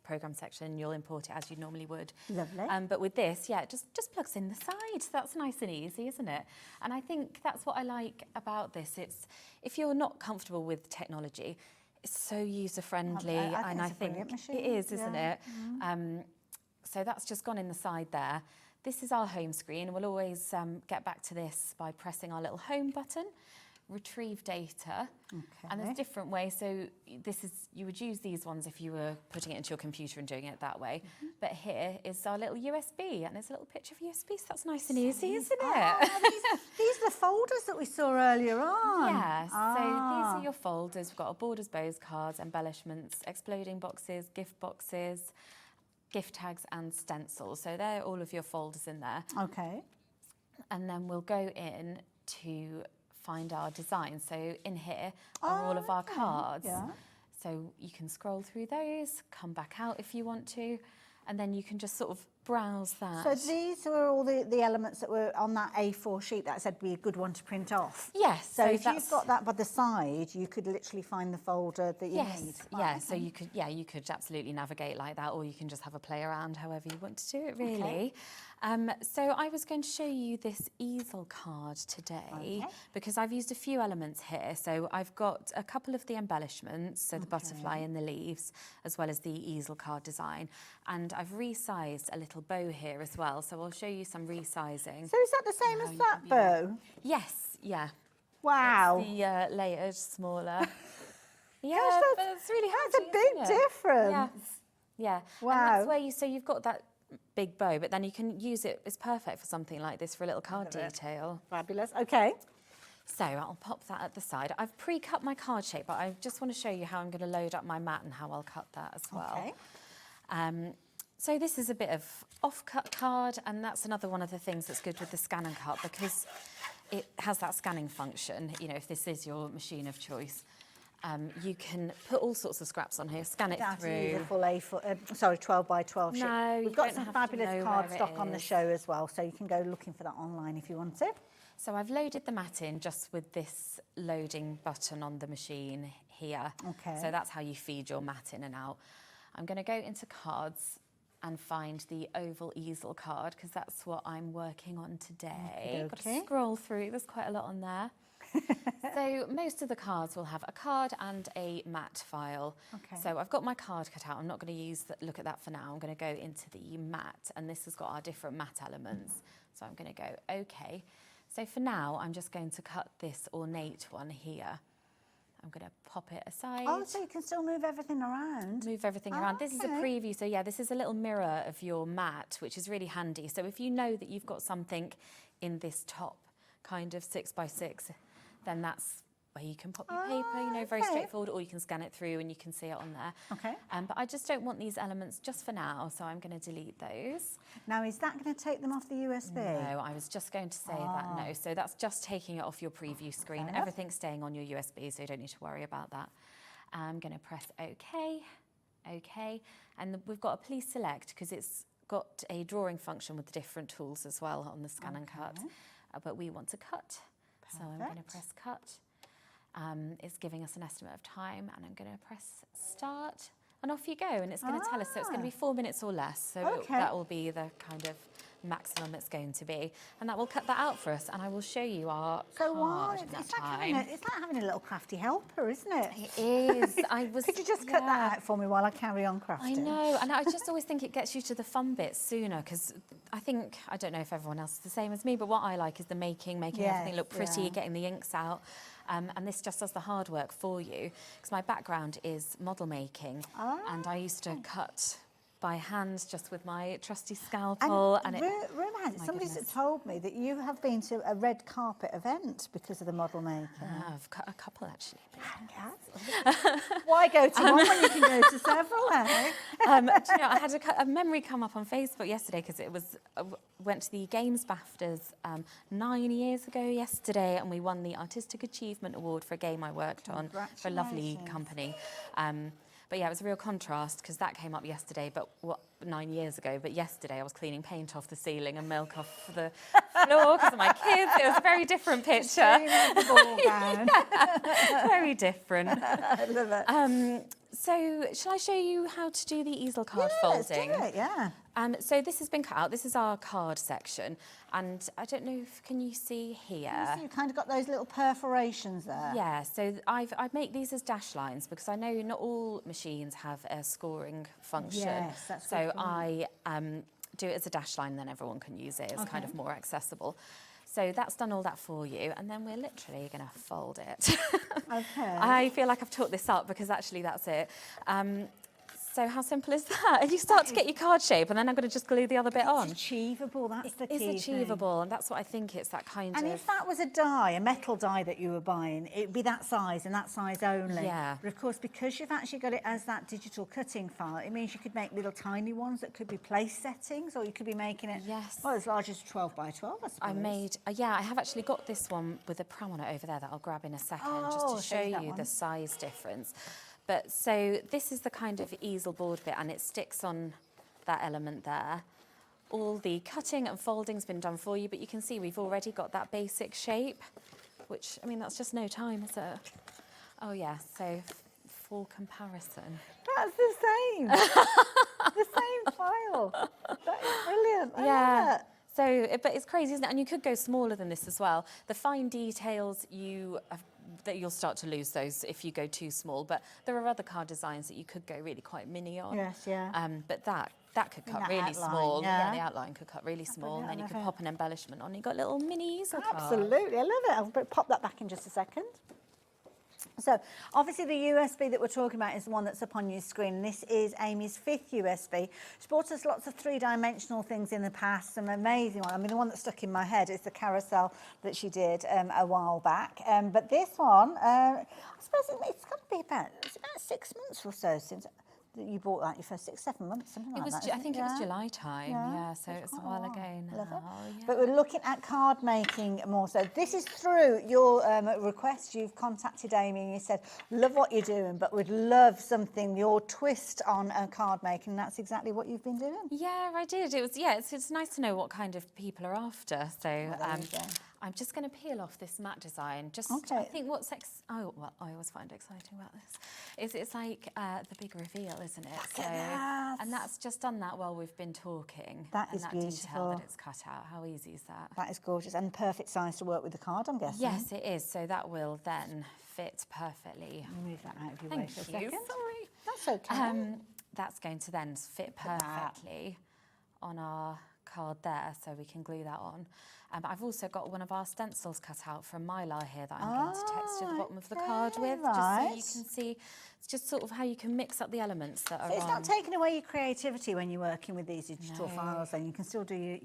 program section, you'll import it as you normally would. Lovely. But with this, yeah, it just plugs in the side. That's nice and easy, isn't it? And I think that's what I like about this. It's if you're not comfortable with technology, it's so user-friendly, and I think it is, isn't it? So that's just gone in the side there. This is our home screen. We'll always get back to this by pressing our little home button. Retrieve data, and there's different ways. So you would use these ones if you were putting it into your computer and doing it that way. But here is our little USB, and there's a little picture of USB. So that's nice and easy, isn't it? These are the folders that we saw earlier on. Yeah. So these are your folders. We've got our borders, bows, cards, embellishments, exploding boxes, gift tags, and stencils. So they're all of your folders in there. Okay. And then we'll go in to find our design. So in here are all of our cards. Yeah. So you can scroll through those, come back out if you want to, and then you can just sort of browse that. So these were all the elements that were on that A4 sheet that I said would be a good one to print off? Yes. So if you've got that by the side, you could literally find the folder that you need. Yeah, so you could absolutely navigate like that, or you can just have a play around however you want to do it, really. So I was going to show you this easel card today because I've used a few elements here. So I've got a couple of the embellishments, so the butterfly and the leaves, as well as the easel card design. And I've resized a little bow here as well. So I'll show you some resizing. So is that the same as that bow? Yes, yeah. Wow. It's the layered, smaller. Yeah, Gosh, but it's really handy, that's a big isn't it? difference. Yeah. Wow. And that's where so you've got that big bow, but then you can use it, it's perfect for something like this, for a little card detail. Fabulous, okay. So I'll pop that at the side. I've pre-cut my card shape, but I just want to show you how I'm going to load up my mat and how I'll cut that as well. Okay. So this is a bit of off-cut card, and that's another one of the things that's good with the scan and cut because it has that scanning function. You know, if this is your machine of choice, you can put all sorts of scraps on here, scan it through. The full A4, 12 by 12 sheet. No, We've got some fabulous card stock on the show as well, so you can go looking for that online if you want it. So I've loaded the mat in just with this loading button on the machine here. Okay. So that's how you feed your mat in and out. I'm going to go into cards and find the oval easel card because that's what I'm working on today. Got to scroll through, there's quite a lot on there. So most of the cards will have a card and a mat file. Okay. So I've got my card cut out. I'm not going to look at that for now. I'm going to go into the mat, and this has got our different mat elements. So I'm going to go OK. So for now, I'm just going to cut this ornate one here. I'm going to pop it aside. Oh, so you can still move everything around? Move everything around. This is a preview. So yeah, this is a little mirror of your mat, which is really handy. So if you know that you've got something in this top kind of 6x6, then that's where you can pop your paper, you know, very straightforward, or you can scan it through and you can see it on there. Okay. But I just don't want these elements just for now, so I'm going to delete those. Now, is that going to take them off the USB? No, I was just going to say that no. So that's just taking it off your preview screen. Everything's staying on your USB, so you don't need to worry about that. I'm going to press OK, OK, and we've got a please select because it's got a drawing function with different tools as well on the scan and cut, but we want to cut. So I'm going to press cut. It's giving us an estimate of time, and I'm going to press start, and off you go, and it's going to tell us, so it's going to be 4 minutes or less, so that will be the kind of maximum it's going to be, and that will cut that out for us, and I will show you our card in that time. It's like having a little crafty helper, isn't it? It is. Could you just cut that out for me while I carry on crafting? I know, and I just always think it gets you to the fun bits sooner, because I don't know if everyone else is the same as me, but what I like is the making everything look pretty, getting the inks out. And this just does the hard work for you, because my background is model making, and I used to cut by hand just with my trusty scalpel. And rumour has it, somebody's told me that you have been to a red carpet event because of the model making. I've cut a couple actually. Why go to one when you can go to several? Do you know, I had a memory come up on Facebook yesterday because it was went to the Games BAFTAs 9 years ago yesterday, and we won the Artistic Achievement Award for a game I worked on for a lovely company. But yeah, it was a real contrast because that came up yesterday, but 9 years ago. But yesterday I was cleaning paint off the ceiling and milk off the floor because of my kids. It was a very different picture. Very different. I love it. So shall I show you how to do the easel card folding? Let's do it, So this has been cut out. This is our card section. And I don't know if, can you see here? You've kind of got those little perforations there. Yeah, so I make these as dash lines because I know not all machines have a scoring function. Yes, that's so I do it as a dash line, then everyone can use it. It's kind of more accessible. So that's done all that for you, and then we're literally going to fold it. Okay. I feel like I've taught this up because actually that's it. So how simple is that? And you start to get your card shape, and then I'm going to just glue the other bit on. It's achievable, that's the key It is thing. achievable, and that's what I think it's that kind And of... if that was a die, a metal die that you were buying, it'd be that size and that size only. Yeah. But of course, because you've actually got it as that digital cutting file, it means you could make little tiny ones that could be place settings, or you could be making it, well, as large as 12 by 12, I suppose. I made, yeah, I have actually got this one with a pram on it over there that I'll grab in a second, just to show you the size difference. But so this is the kind of easel board bit, and it sticks on that element there. All the cutting and folding's been done for you, but you can see we've already got that basic shape, which, I mean, that's just no time, is it? Oh yeah, so for comparison. That's the same. The same file. That is brilliant. I love it. So, but it's crazy, isn't it? And you could go smaller than this as well. The fine details, that you'll start to lose those if you go too small. But there are other card designs that you could go really quite mini on. Yes, yeah. But that could cut really small. Yeah, the outline could cut really small, and then you could pop an embellishment on. You've got little mini easel cards. Absolutely, I love it. I'll pop that back in just a second. So obviously the USB that we're talking about is the one that's up on your screen. This is Amy's 5th USB. She brought us lots of three-dimensional things in the past, some amazing ones. I mean, the one that stuck in my head is the carousel that she did a while back. But this one, I suppose it's got to be about 6 months or so since you bought that, your first 6, 7 months, something like that. I think it was July time, so it's a while ago now. Love it. But we're looking at card making more so. This is through your request. You've contacted Amy and you said, love what you're doing, but would love something, your twist on card making. And that's exactly what you've been doing. Yeah, I did. It was, it's nice to know what kind of people are after. So I'm just going to peel off this matte design. I think what I always find exciting about this is it's like the big reveal, isn't it? Look at that. And that's just done that while we've been talking. That is beautiful. Detail that it's cut out. How easy is that? That is gorgeous and perfect size to work with the card, I'm guessing. Yes, it is. So that will then fit perfectly. Move that out of your way for a second. Sorry. That's okay. That's going to then fit perfectly on our card there, so we can glue that on. I've also got one of our stencils cut out from Mylar here that I'm going to texture the bottom of the card with, just so you can see. It's just sort of how you can mix up the elements that are It's not taking away your creativity when you're working with these digital files, and you can still do your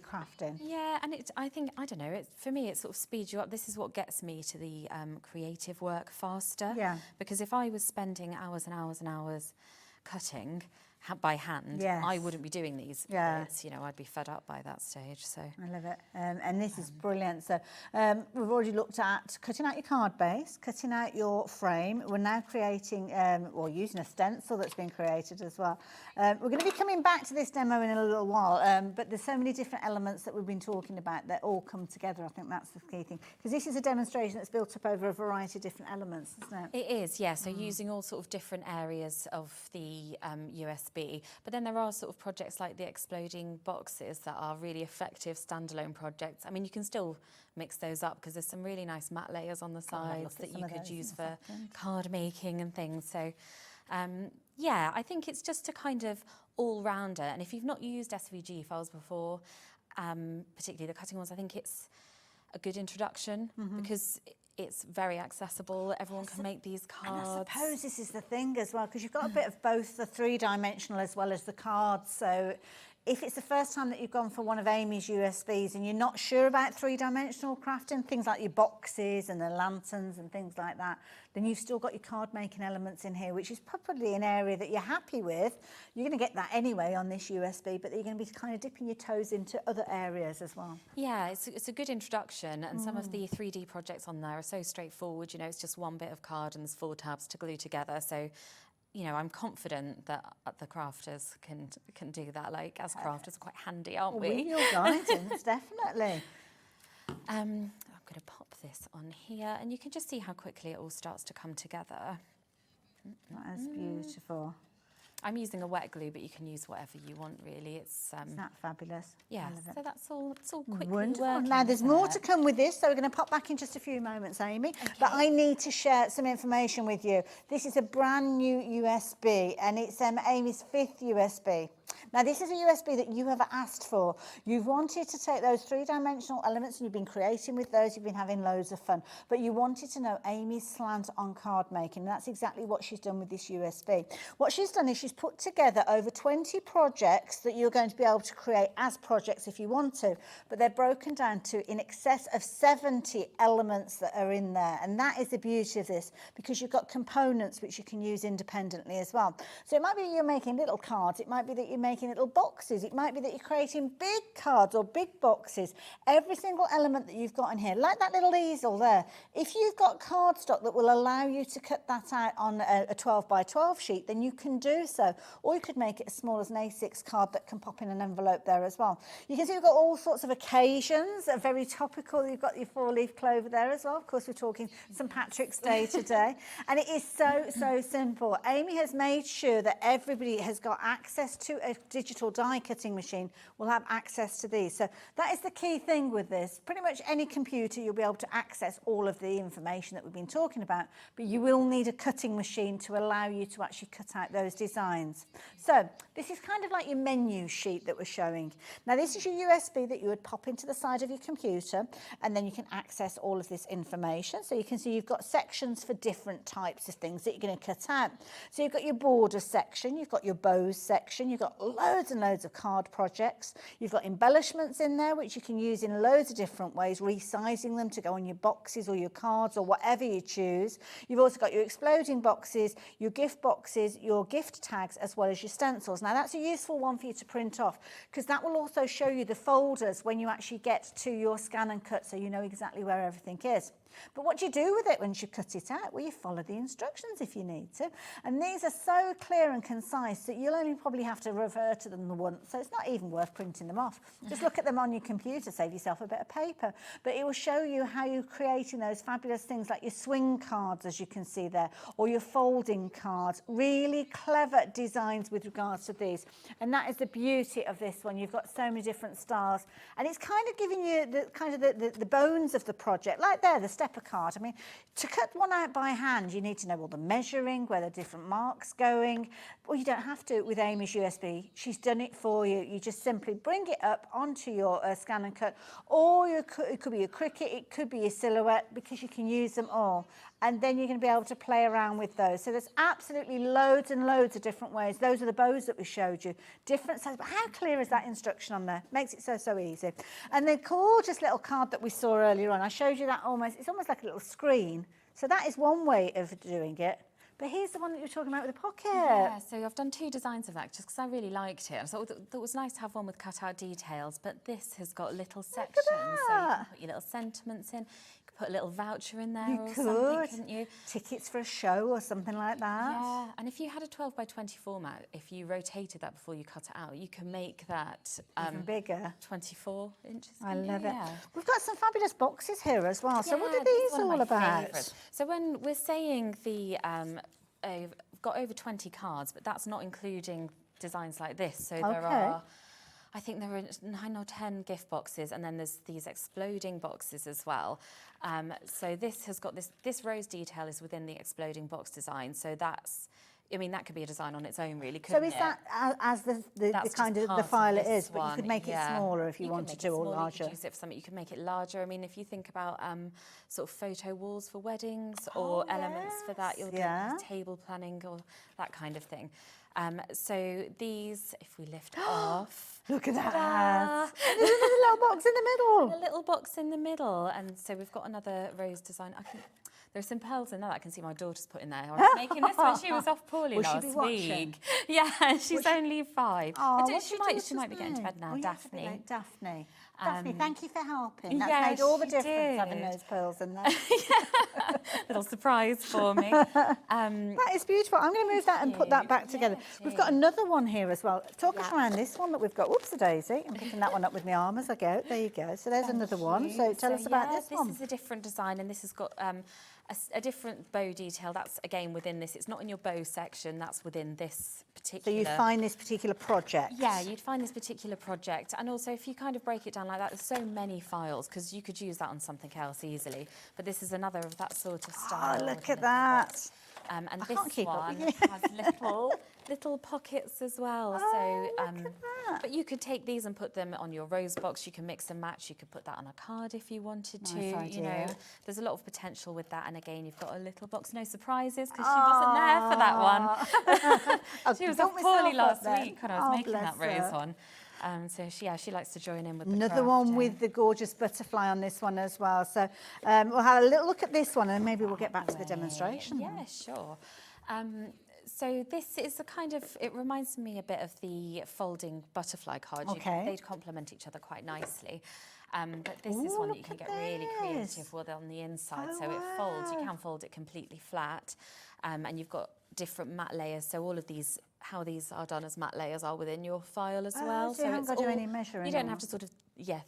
crafting. Yeah, and I don't know, for me it sort of speeds you up. This is what gets me to the creative work faster. Yeah. Because if I was spending hours and hours and hours cutting by hand, I wouldn't be doing these. Yeah. I'd be fed up by that stage. So I love it. And this is brilliant. So we've already looked at cutting out your card base, cutting out your frame. We're now creating, using a stencil that's been created as well. We're going to be coming back to this demo in a little while, but there's so many different elements that we've been talking about that all come together. I think that's the key thing. Because this is a demonstration that's built up over a variety of different elements, isn't it? It is, yeah. So using all sort of different areas of the USB. But then there are sort of projects like the exploding boxes that are really effective standalone projects. I mean, you can still mix those up because there's some really nice matte layers on the sides that you could use for card making and things. So, I think it's just a kind of all-rounder. And if you've not used SVG files before, particularly the cutting ones, I think it's a good introduction because it's very accessible. Everyone can make these cards. And I suppose this is the thing as well, because you've got a bit of both the three-dimensional as well as the cards. So if it's the first time that you've gone for one of Amy's USBs and you're not sure about three-dimensional crafting, things like your boxes and the lanterns and things like that, then you've still got your card-making elements in here, which is probably an area that you're happy with. You're going to get that anyway on this USB, but you're going to be kind of dipping your toes into other areas as well. Yeah, it's a good introduction, and some of the 3D projects on there are so straightforward. It's just one bit of card and there's 4 tabs to glue together. So I'm confident that the crafters can do that. Like, as crafters, quite handy, aren't we? With your guidance, definitely. I'm going to pop this on here, and you can just see how quickly it all starts to come together. That is beautiful. I'm using a wet glue, but you can use whatever you want, really. Isn't that fabulous? Yeah, so that's all quickly wonderful. working. Now, there's more to come with this, so we're going to pop back in just a few moments, Amy. Okay. But I need to share some information with you. This is a brand new USB, and it's Amy's 5th USB. Now, this is a USB that you have asked for. You've wanted to take those three-dimensional elements and you've been creating with those. You've been having loads of fun. But you wanted to know Amy's slant on card making. And that's exactly what she's done with this USB. What she's done is she's put together over 20 projects that you're going to be able to create as projects if you want to. But they're broken down to in excess of 70 elements that are in there. And that is the beauty of this, because you've got components which you can use independently as well. So it might be you're making little cards. It might be that you're making little boxes. It might be that you're creating big cards or big boxes. Every single element that you've got in here, like that little easel there, if you've got cardstock that will allow you to cut that out on a 12 by 12 sheet, then you can do so. Or you could make it as small as an A6 card that can pop in an envelope there as well. You can see we've got all sorts of occasions, are very topical. You've got your 4-leaf clover there as well. Of course, we're talking St. Patrick's Day today. And it is so simple. Amy has made sure that everybody has got access to a digital die cutting machine, will have access to these. So that is the key thing with this. Pretty much any computer, you'll be able to access all of the information that we've been talking about, but you will need a cutting machine to allow you to actually cut out those designs. So this is kind of like your menu sheet that we're showing. Now this is your USB that you would pop into the side of your computer, and then you can access all of this information. So you can see you've got sections for different types of things that you're going to cut out. So you've got your border section, you've got your bows section, you've got loads and loads of card projects. You've got embellishments in there, which you can use in loads of different ways, resizing them to go on your boxes or your cards or whatever you choose. You've also got your exploding boxes, your gift tags, as well as your stencils. Now that's a useful one for you to print off, because that will also show you the folders when you actually get to your scan and cut, so you know exactly where everything is. But what do you do with it once you cut it out? Well, you follow the instructions if you need to. And these are so clear and concise that you'll only probably have to refer to them once. So it's not even worth printing them off. Just look at them on your computer, save yourself a bit of paper. But it will show you how you're creating those fabulous things like your swing cards, as you can see there, or your folding cards. Really clever designs with regards to these. And that is the beauty of this one. You've got so many different styles. And it's kind of giving you the bones of the project. Like there, the stepper card. I mean, to cut one out by hand, you need to know all the measuring, where the different marks going. Well, you don't have to with Amy's USB. She's done it for you. You just simply bring it up onto your scan and cut, or it could be a cricket, it could be a silhouette, because you can use them all. And then you're going to be able to play around with those. So there's absolutely loads and loads of different ways. Those are the bows that we showed you. Different sizes. But how clear is that instruction on there? Makes it so easy. And the gorgeous little card that we saw earlier on, I showed you that it's almost like a little screen. So that is one way of doing it. But here's the one that you were talking about with the pocket. Yeah, so I've done 2 designs of that just because I really liked it. I thought it was nice to have one with cut-out details, but this has got little sections. So you can put your little sentiments in. You could put a little voucher in there something, couldn't you? Tickets for a show or something like that. Yeah, and if you had a 12 by 20 format, if you rotated that before you cut it out, you can make that even bigger. 24 inches. I love it. Yeah. We've got some fabulous boxes here as well. So what are these all about? Favourites. So when we're saying we've got over 20 cards, but that's not including designs like this. So there are, I think there are 9 or 10 gift boxes, and then there's these exploding boxes as well. So this has got this rose detail is within the exploding box design. So that's, I mean, that could be a design on its own, really, couldn't it? So is that as the kind of the file it is, but you could make it smaller if you wanted to, or larger? You could use it for something. You could make it larger. I mean, if you think about sort of photo walls for weddings, or elements for that, you're doing table planning or that kind of thing. So these, if we lift off, look at that! There's another little box in the middle. A little box in the middle, and so we've got another rose design. There's some pearls in there that I can see my daughter's put in there. I was making this when she was off poorly last week. Yeah, she's only 5. Oh, she might be getting to bed now, Daphne. Like Daphne. Daphne, thank you for helping. That's made all the difference, having those pearls in there. Little surprise for me. That is beautiful. I'm going to move that and put that back together. We've got another one here as well. Talk us around this one that we've got. Whoops, a daisy. I'm picking that one up with my arm as I go. There you go. So there's another one. So tell us about this one. This is a different design, and this has got a different bow detail. That's again within this. It's not in your bow section. That's within this particular. So you find this particular project. Yeah, you'd find this particular project, and also if you kind of break it down down like that. There's so many files because you could use that on something else easily. But this is another of that sort of style. Oh, look at that. And I this can't keep up one with you. has little pockets as well. Oh, so, look at that. but you could take these and put them on your rose box. You can mix and match. You could put that on a card if you wanted to. Nice You know, idea. there's a lot of potential with that. And again, you've got a little box, no surprises, because she wasn't there for that one. She was off poorly last week when I was making that rose one. So she likes to join in with the Another one with the gorgeous butterfly on this one as well. So we'll have a little look at this one and maybe we'll get back to the demonstration. Yeah, sure. So this is a kind of, it reminds me a bit of the folding butterfly card. Okay. They'd complement each other quite nicely. But this is one that you can get really creative with on the inside. So it folds, you can fold it completely flat. And you've got different matte layers. So all of these, how these are done as matte layers are within your file as well. So you haven't got to do any measuring. You don't have to sort of,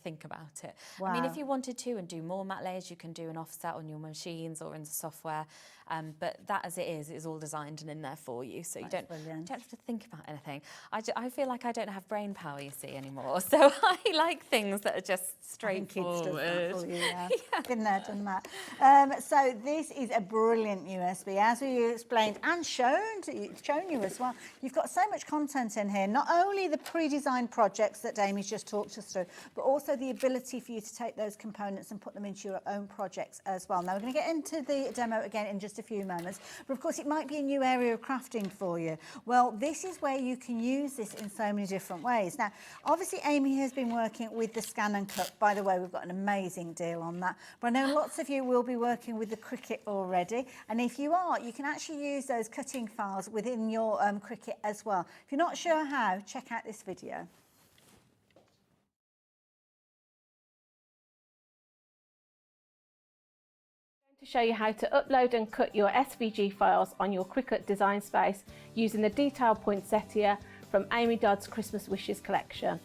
think about it. Wow. I mean, if you wanted to and do more matte layers, you can do an offset on your machines or in the software. But that as it is all designed and in there for you. So you don't have to think about anything. I feel like I don't have brain power, you see, anymore. So I like things that are just straightforward. Yeah. Been there, done that. So this is a brilliant USB. As we explained and shown you as well, you've got so much content in here. Not only the pre-designed projects that Amy's just talked us through, but also the ability for you to take those components and put them into your own projects as well. Now we're going to get into the demo again in just a few moments, but of course it might be a new area of crafting for you. Well, this is where you can use this in so many different ways. Now, obviously Amy has been working with the Scan and Cut. By the way, we've got an amazing deal on that. But I know lots of you will be working with the Cricut already, and if you are, you can actually use those cutting files within your Cricut as well. If you're not sure how, check out this video. To show you how to upload and cut your SVG files on your Cricut design space using the detail poinsettia from Amy Dodd's Christmas Wishes collection.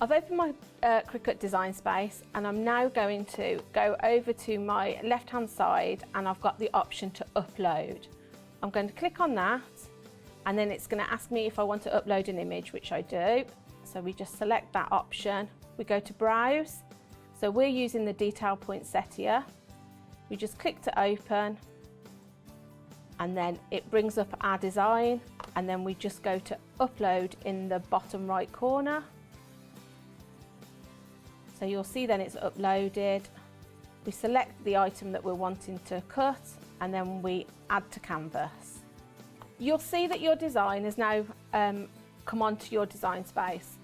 I've opened my Cricut design space and I'm now going to go over to my left hand side and I've got the option to upload. I'm going to click on that and then it's going to ask me if I want to upload an image, which I do. So we just select that option. We go to browse. So we're using the detail poinsettia. We just click to open and then it brings up our design and then we just go to upload in the bottom right corner. So you'll see then it's uploaded. We select the item that we're wanting to cut and then we add to canvas. You'll see that your design has now come onto your design space.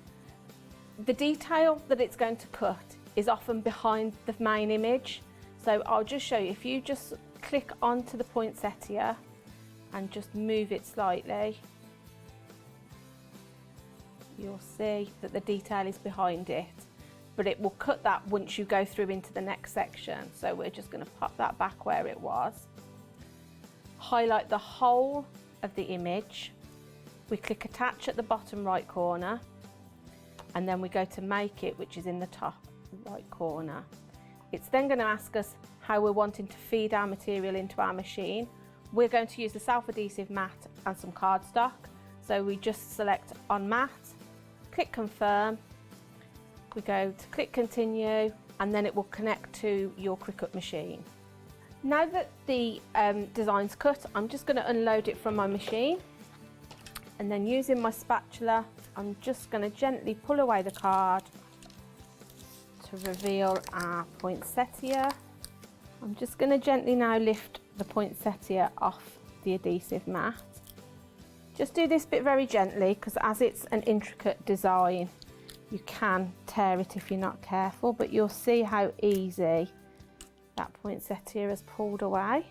The detail that it's going to cut is often behind the main image. So I'll just show you, if you just click onto the poinsettia and just move it slightly, you'll see that the detail is behind it, but it will cut that once you go through into the next section. So we're just going to pop that back where it was. Highlight the whole of the image. We click attach at the bottom right corner, and then we go to make it, which is in the top right corner. It's then going to ask us how we're wanting to feed our material into our machine. We're going to use the self-adhesive mat and some cardstock. So we just select on mat, click confirm, we go to click continue, and then it will connect to your Cricut machine. Now that the design's cut, I'm just going to unload it from my machine. And then using my spatula, I'm just going to gently pull away the card to reveal our poinsettia. I'm just going to gently now lift the poinsettia off the adhesive mat. Just do this bit very gently because as it's an intricate design, you can tear it if you're not careful, but you'll see how easy that poinsettia has pulled away.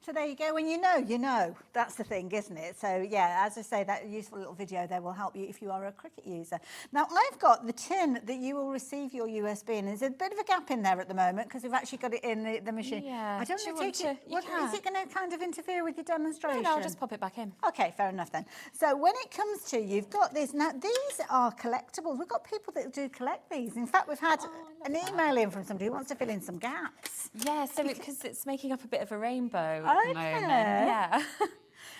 So there you go. When you know. That's the thing, isn't it? So yeah, as I say, that useful little video there will help you if you are a Cricut user. Now I've got the tin that you will receive your USB in. There's a bit of a gap in there at the moment because we've actually got it in the machine. Yeah. I don't know. Is it going to kind of interfere with your demonstration? No, I'll just pop it back in. Okay, fair enough then. So when it comes to, you've got this. Now these are collectibles. We've got people that do collect these. In fact, we've had an email in from somebody who wants to fill in some gaps. Yeah, so because it's making up a bit of a rainbow. the moment. Yeah.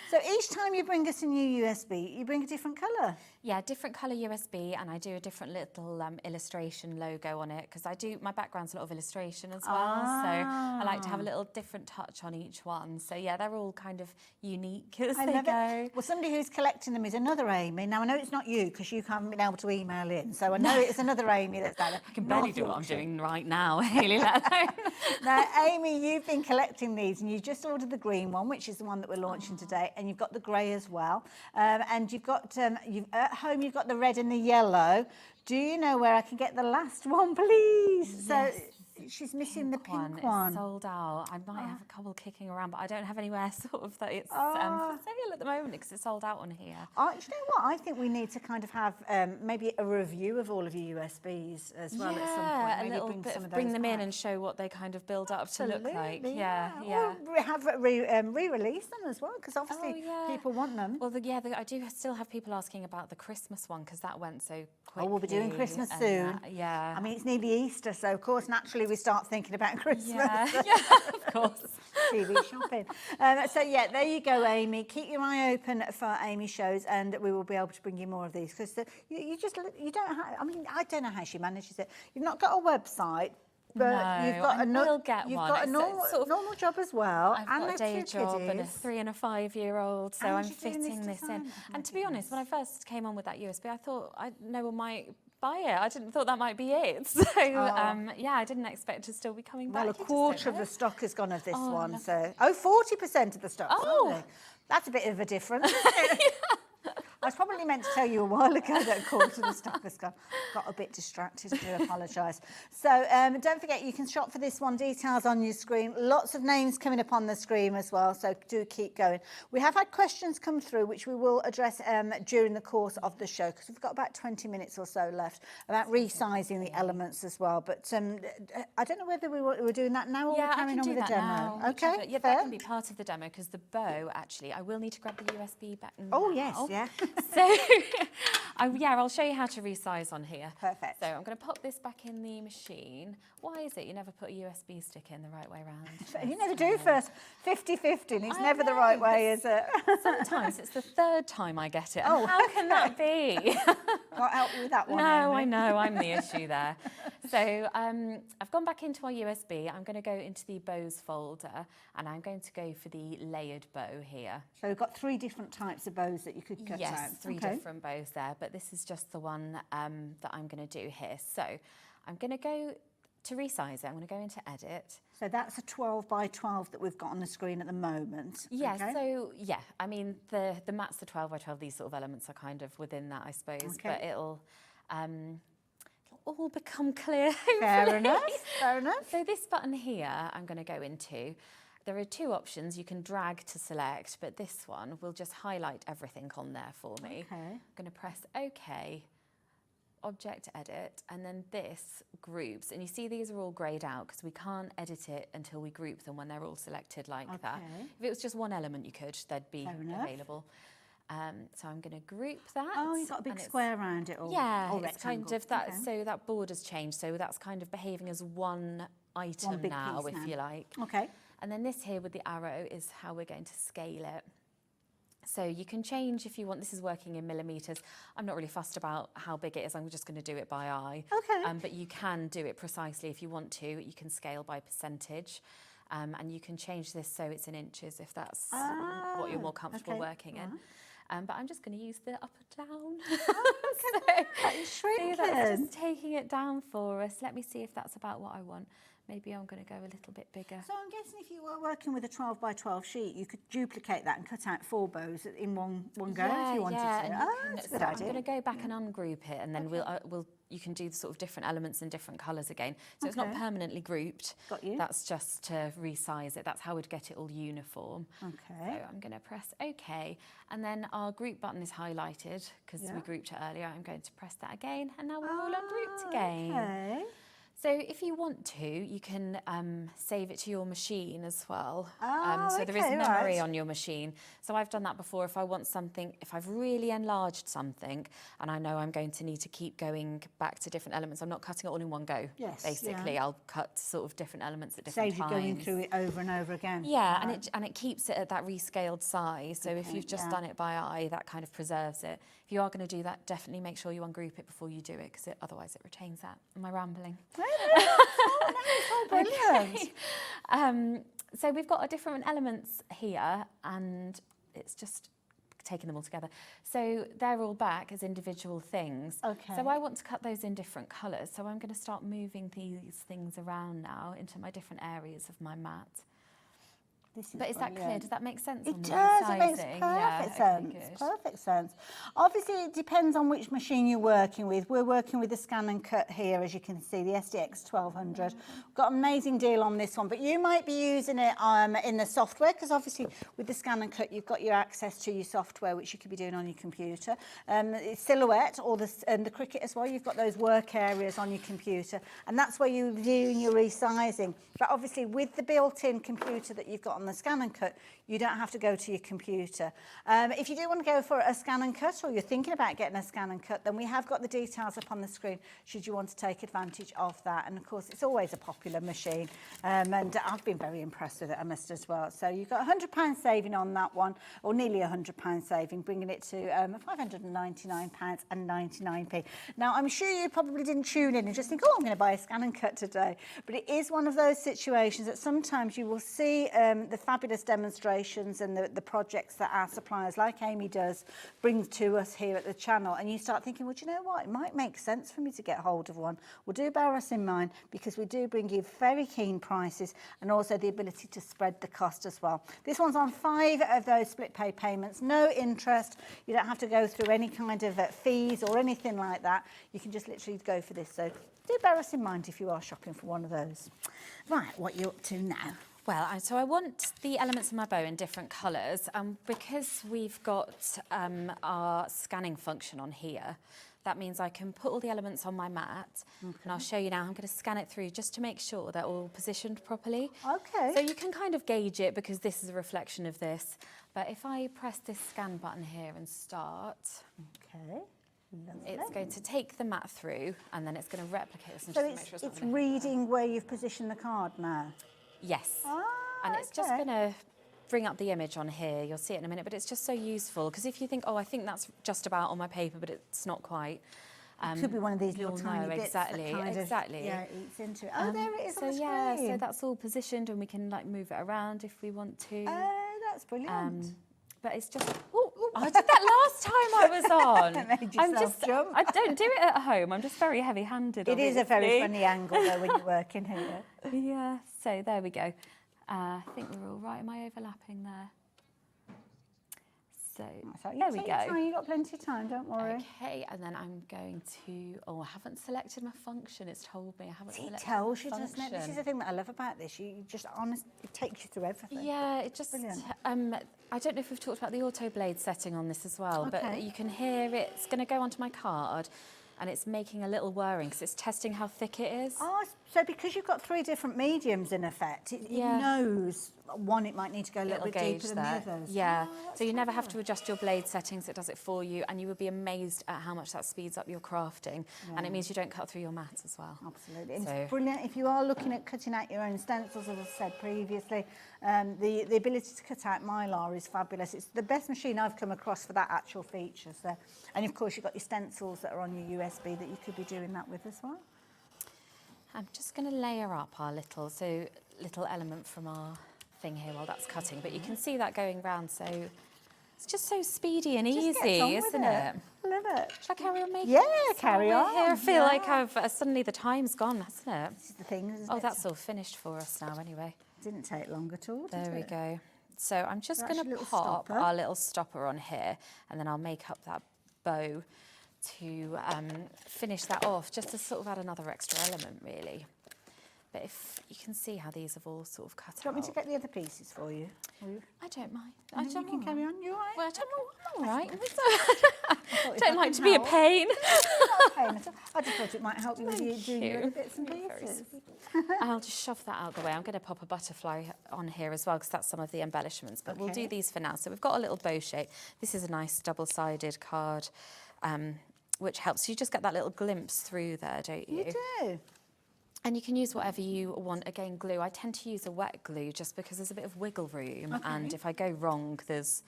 So each time you bring us a new USB, you bring a different colour? Yeah, different colour USB, and I do a different little illustration logo on it because my background's a lot of illustration as well. So I like to have a little different touch on each one. So yeah, they're all kind of unique as they go. Well, somebody who's collecting them is another Amy. Now I know it's not you because you haven't been able to email in. So I know it's another Amy that's there. I can barely do what I'm doing right now, Hayley, let alone. Now, Amy, you've been collecting these and you just ordered the green one, which is the one that we're launching today, and you've got the grey as well. And you've got, at home, you've got the red and the yellow. Do you know where I can get the last one, please? Yes. So she's missing the pink one. It's sold out. I might have a couple kicking around, but I don't have anywhere sort of that it's for sale at the moment because it's sold out on here. You know what? I think we need to kind of have maybe a review of all of your USBs as well at some point. Maybe a little bring bit some of bring those them back. in and show what they kind of build up to look like. Yeah. Yeah. Or we have re-release them as well because obviously people want them. Well, I do still have people asking about the Christmas one because that went so quickly. Oh, we'll be doing Christmas soon. Yeah. I mean, it's nearly Easter, so of course, naturally, we start thinking about Christmas. Yeah, of course. TV shopping. So yeah, there you go, Amy. Keep your eye open for Amy shows, and we will be able to bring you more of these because you don't have. I mean, I don't know how she manages it. You've not got a website. But no, you've got you've got a normal job as well. I've got a day job and a 3 and a 5-year-old, so I'm fitting this in. And to be honest, when I first came on with that USB, I thought no one might buy it. I didn't thought that might be it. So yeah, I didn't expect to still be coming back. Well, a quarter of the stock has gone of this one. So 40% of the stock. Oh, that's a bit of a difference, isn't it? I was probably meant to tell you a while ago that a quarter of the stock has gone. Got a bit distracted, I do apologise. So don't forget, you can shop for this one. Details on your screen. Lots of names coming up on the screen as well, so do keep going. We have had questions come through, which we will address during the course of the show, because we've got about 20 minutes or so left, about resizing the elements as well. But I don't know whether we're doing that now or we're carrying on with the demo. Now. Okay, yeah, that can be part of the demo, because the bow, actually, I will need to grab the USB back now. Oh, yes, yeah. So, I'll show you how to resize on here. Perfect. So I'm going to pop this back in the machine. Why is it you never put a USB stick in the right way around? You never do first. 50-50, and it's never the right way, is it? Sometimes it's the third time I get it. Oh, how can that be? Can't help you with that one. No, Amy. I know, I'm the issue there. So I've gone back into our USB. I'm going to go into the bows folder, and I'm going to go for the layered bow here. So we've got 3 different types of bows that you could cut out. Yes, 3 different bows there, but this is just the one that I'm going to do here. So I'm going to go to resize it. I'm going to go into edit. So that's a 12 by 12 that we've got on the screen at the moment. Yeah, okay. so yeah, I mean the mat's the 12 by 12. These sort of elements are kind of within that, I suppose, but it'll all become clear. Fair enough. Fair enough. So this button here, I'm going to go into. There are 2 options. You can drag to select, but this one will just highlight everything on there for me. Okay. I'm going to press OK, Object Edit, and then this groups. And you see these are all greyed out because we can't edit it until we group them when they're all selected like that. If it was just one element, you could. They'd be available. So I'm going to group that. Oh, you've got a big square around it all. Yeah, or it's kind of that. So that border's changed. So that's kind of behaving as one item now, if you like. Okay. And then this here with the arrow is how we're going to scale it. So you can change if you want. This is working in millimetres. I'm not really fussed about how big it is. I'm just going to do it by eye. Okay. But you can do it precisely if you want to. You can scale by percentage. And you can change this so it's in inches if that's what you're more comfortable working in. But I'm just going to use the up and down. So that's just taking it down for us. Let me see if that's about what I want. Maybe I'm going to go a little bit bigger. So I'm guessing if you were working with a 12 by 12 sheet, you could duplicate that and cut out 4 bows in one go if you wanted to. That's a good idea. I'm going to go back and ungroup it, and then you can do the sort of different elements in different colours again. So it's not permanently grouped. Got you. That's just to resize it. That's how we'd get it all uniform. Okay. So I'm going to press OK, and then our group button is highlighted because we grouped it earlier. I'm going to press that again, and now we're all ungrouped again. Okay. So if you want to, you can save it to your machine as well. So there is okay, memory right. on your machine. So I've done that before. If I want something, if I've really enlarged something and I know I'm going to need to keep going back to different elements, I'm not cutting it all in one go. Yes, Basically, yeah. I'll cut sort of different elements at different Saves you times. going through it over and over again. Yeah, Right. and it keeps it at that rescaled size. So if you've just yeah. done it by eye, that kind of preserves it. If you are going to do that, definitely make sure you ungroup it before you do it, because otherwise it retains that. Am I rambling? Brilliant. So we've got different elements here, and it's just taking them all together. So they're all back as individual things. Okay. So I want to cut those in different colours. So I'm going to start moving these things around now into my different areas of my mat. But is that clear? Does that make sense? It on the does. It makes resizing? perfect Okay, sense. good. Perfect sense. Obviously, it depends on which machine you're working with. We're working with the Scan and Cut here, as you can see, the SDX 1200. We've got an amazing deal on this one, but you might be using it in the software, because obviously with the Scan and Cut, you've got your access to your software, which you could be doing on your computer. Silhouette or the Cricut as well, you've got those work areas on your computer, and that's where you're doing your resizing. But obviously, with the built-in computer that you've got on the Scan and Cut, you don't have to go to your computer. If you do want to go for a Scan and Cut, or you're thinking about getting a Scan and Cut, then we have got the details up on the screen should you want to take advantage of that. And of course, it's always a popular machine, and I've been very impressed with it, I must as well. So you've got £100 saving on that one, or nearly £100 saving, bringing it to £599.99p. Now, I'm sure you probably didn't tune in and just think, oh, I'm going to buy a Scan and Cut today. But it is one of those situations that sometimes you will see the fabulous demonstrations and the projects that our suppliers, like Amy does, bring to us here at the channel, and you start thinking, well, do you know what, it might make sense for me to get hold of one. Well, do bear us in mind, because we do bring you very keen prices and also the ability to spread the cost as well. This one's on 5 of those split pay payments, no interest. You don't have to go through any kind of fees or anything like that. You can just literally go for this. So do bear us in mind if you are shopping for one of those. Right, what are you up to now? Well, so I want the elements of my bow in different colours, and because we've got our scanning function on here, that means I can put all the elements on my mat, and I'll show you now. I'm going to scan it through just to make sure they're all positioned properly. Okay. So you can kind of gauge it, because this is a reflection of this. But if I press this scan button here and start, Okay. Lovely. it's going to take the mat through, and then it's going to replicate this. And So just make sure it's not gonna hit reading where you've positioned the card now? Yes. Ah, And it's just okay. going to bring up the image on here. You'll see it in a minute, but it's just so useful, because if you think, oh, I think that's just about on my paper, but it's not quite. It could be one of these little you'll tiny know, bits exactly, that kind exactly. of, yeah, eats into it. Oh, there it is so on the yeah, screen. so that's all positioned, and we can like move it around if we want to. Oh, that's brilliant. But it's just, I did that last time I was on. Made yourself jump. I don't do it at home. I'm just very heavy-handed. It is a very obviously. funny angle though when you're working here. Yeah, so there we go. I think we're all right. Am I overlapping there? So there we Take your time, go. you've got plenty of time, don't worry. Okay, and then I'm going to, I haven't selected my function. It's told me I haven't It selected tells my you, doesn't it? This is function. the thing that I love about this. You just honestly, it takes you through everything. Yeah, it just, Brilliant. I don't know if we've talked about the auto blade setting on this as well, Okay. but you can hear it's going to go onto my card, and it's making a little whirring because it's testing how thick it is. Oh, so because you've got 3 different mediums in effect, it Yeah. knows one, it might need to go a little It'll bit gauge deeper than that. the others. Yeah, Oh, that's so you never have to fabulous. adjust your blade settings, it does it for you, and you would be amazed at how much that speeds up your crafting, and it means you don't cut through your mat as well. Absolutely. And So- it's brilliant. If you are looking at cutting out your own stencils, as I said previously, the ability to cut out Mylar is fabulous. It's the best machine I've come across for that actual feature. So, and of course, you've got your stencils that are on your USB that you could be doing that with as well. I'm just going to layer up our little element from our thing here while that's cutting, but you can see that going round, so it's just so speedy and Just easy, gets on with isn't it? Love it. Shall I carry on making Yeah, this carry while we're on, Here? I feel like yeah. I've suddenly the time's gone, hasn't it? This is the thing, isn't Oh, it? that's all finished for us now anyway. Didn't take long at all, did There we it? go. So I'm just That's going your to little pop stopper. our little stopper on here, and then I'll make up that bow to finish that off, just to sort of add another extra element, really. But if you can see how these have all sort of cut Do you want me to out. get the other pieces for you? I don't mind. You can carry on. You all right? Well, I'm all right. thought if Don't I like can to be a help- pain. Not a pain at all. I just thought it might help you with you doing your other bits and pieces. I'll just shove that out the way. I'm going to pop a butterfly on here as well because that's some of the embellishments, but we'll do these for now. So we've got a little bow shape. This is a nice double-sided card, which helps. You just get that little glimpse through there, don't you? You do. And you can use whatever you want. Again, glue. I tend to use a wet glue just because there's a bit of wiggle room. And if I go wrong, you've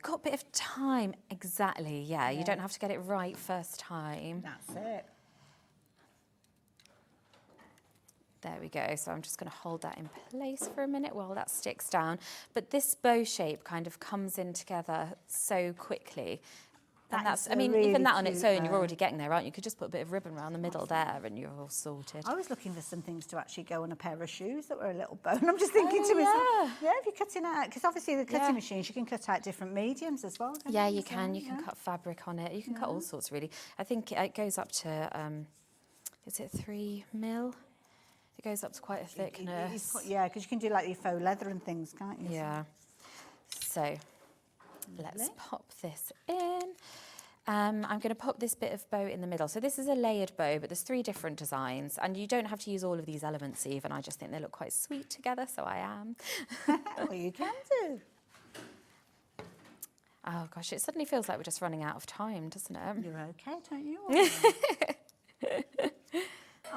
got a bit of time. Exactly, yeah. You don't have to get it right first time. That's it. There we go. So I'm just going to hold that in place for a minute while that sticks down. But this bow shape kind of comes in together so quickly. And that's, I mean, even that on its own, you're already getting there, aren't you? You could just put a bit of ribbon around the middle there and you're all sorted. I was looking for some things to actually go on a pair of shoes that were a little bow. And I'm just thinking to myself, if you're cutting out, because obviously the cutting machines, you can cut out different mediums as well. Yeah, you can. You can cut fabric on it. You can cut all sorts, really. I think it goes up to, is it 3 mil? It goes up to quite a thickness. Yeah, because you can do like your faux leather and things, can't you? Yeah. So let's pop this in. I'm going to pop this bit of bow in the middle. So this is a layered bow, but there's 3 different designs, and you don't have to use all of these elements even. I just think they look quite sweet together, so I am. Well, you can do. Oh gosh, it suddenly feels like we're just running out of time, doesn't it? You're okay, don't you?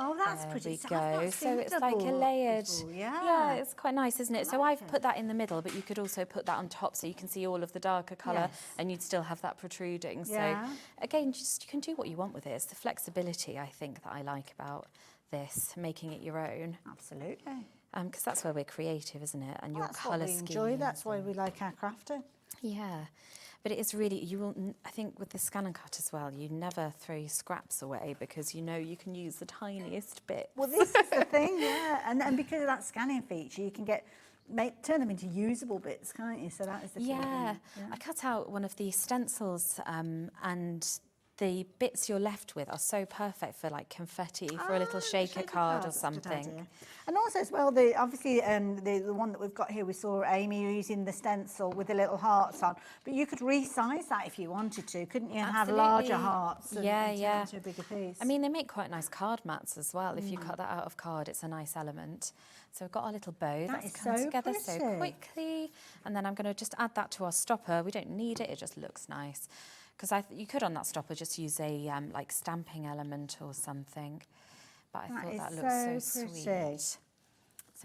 Oh, that's pretty. There we go. So it's like a layered. Yeah, it's quite nice, isn't it? So I've put that in the middle, but you could also put that on top so you can see all of the darker colour and you'd still have that protruding. So again, just you can do what you want with it. It's the flexibility, I think, that I like about this, making it your own. Absolutely. Because that's where we're creative, isn't it? And your colour scheme. Enjoy. That's why we like our crafting. Yeah. But it is really, you will, I think with the scan and cut as well, you never throw your scraps away because you know you can use the tiniest bit. Well, this is the thing, and because of that scanning feature, you can turn them into usable bits, can't you? So that is the cool thing. I cut out one of the stencils and the bits you're left with are so perfect for like confetti, for a little shaker card or something. And also as well, obviously the one that we've got here, we saw Amy using the stencil with the little hearts on, but you could resize that if you wanted to, couldn't you? And have larger hearts and turn it into a bigger piece. I mean, they make quite nice card mats as well. If you cut that out of card, it's a nice element. So we've got our little bow that's come together so quickly. And then I'm going to just add that to our stopper. We don't need it, it just looks nice. Because you could on that stopper just use a like stamping element or something. But I thought that looked so sweet. So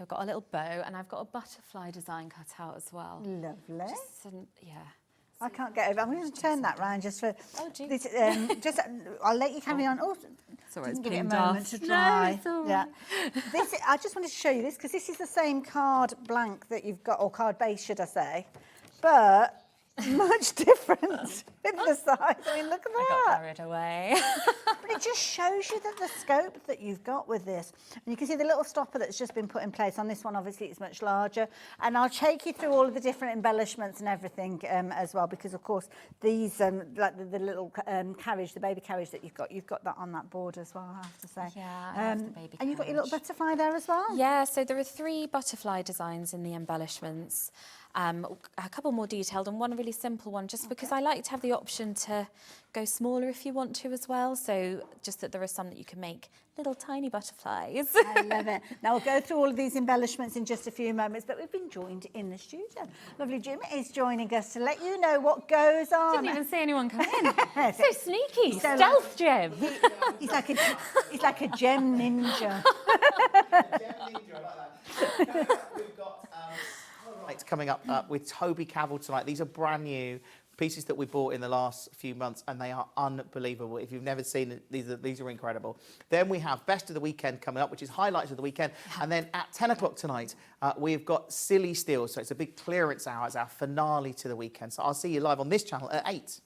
I've got a little bow and I've got a butterfly design cut out as well. Lovely. Yeah. I can't get over. I'm going to turn that round just for. Oh, gee. This, I'll let you carry on. Oh, sorry, didn't give it a moment to dry. No, it's all right. I just wanted to show you this because this is the same card blank that you've got, or card base, should I say? But much different in the size. I mean, look at that. I got carried away. But it just shows you the scope that you've got with this. And you can see the little stopper that's just been put in place. On this one, obviously, it's much larger. And I'll take you through all of the different embellishments and everything as well, because, of course, these, like the little carriage, the baby carriage that you've got that on that board as well, I have to say. Yeah, I love the baby and you've got your little butterfly there as well? Yeah, so there are 3 butterfly designs in the embellishments. A couple more detailed and one really simple one, just because I like to have the option to go smaller if you want to as well. So just that there are some that you can make little tiny butterflies. I love it. Now we'll go through all of these embellishments in just a few moments, but we've been joined in the studio. Lovely Jim is joining us to let you know what goes on. Didn't even see anyone come in. So sneaky, stealth Gem. He's like a gem ninja. Gem ninja, I like that. We've got coming up with Toby Cavell tonight. These are brand new pieces that we bought in the last few months, and they are unbelievable. If you've never seen it, these are incredible. Then we have Best of the Weekend coming up, which is highlights of the weekend. And then at 10 o'clock tonight, we've got Silly Steals. So it's a big clearance hour. It's our finale to the weekend. So I'll see you live on this channel at 8.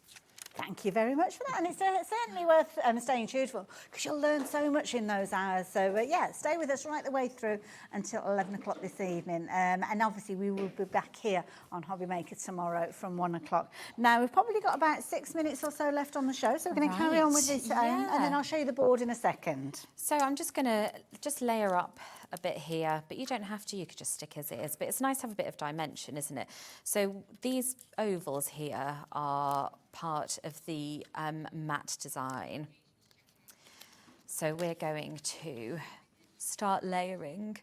Thank you very much for that, and it's certainly worth staying tuned for, because you'll learn so much in those hours. So yeah, stay with us right the way through until 11 o'clock this evening, and obviously we will be back here on HobbyMaker tomorrow from 1 o'clock. Now we've probably got about 6 minutes or so left on the show, so we're going to carry on with this, and then I'll show you the board in a second. So I'm just going to layer up a bit here, but you don't have to, you could just stick as it is, but it's nice to have a bit of dimension, isn't it? So these ovals here are part of the mat design. So we're going to start layering.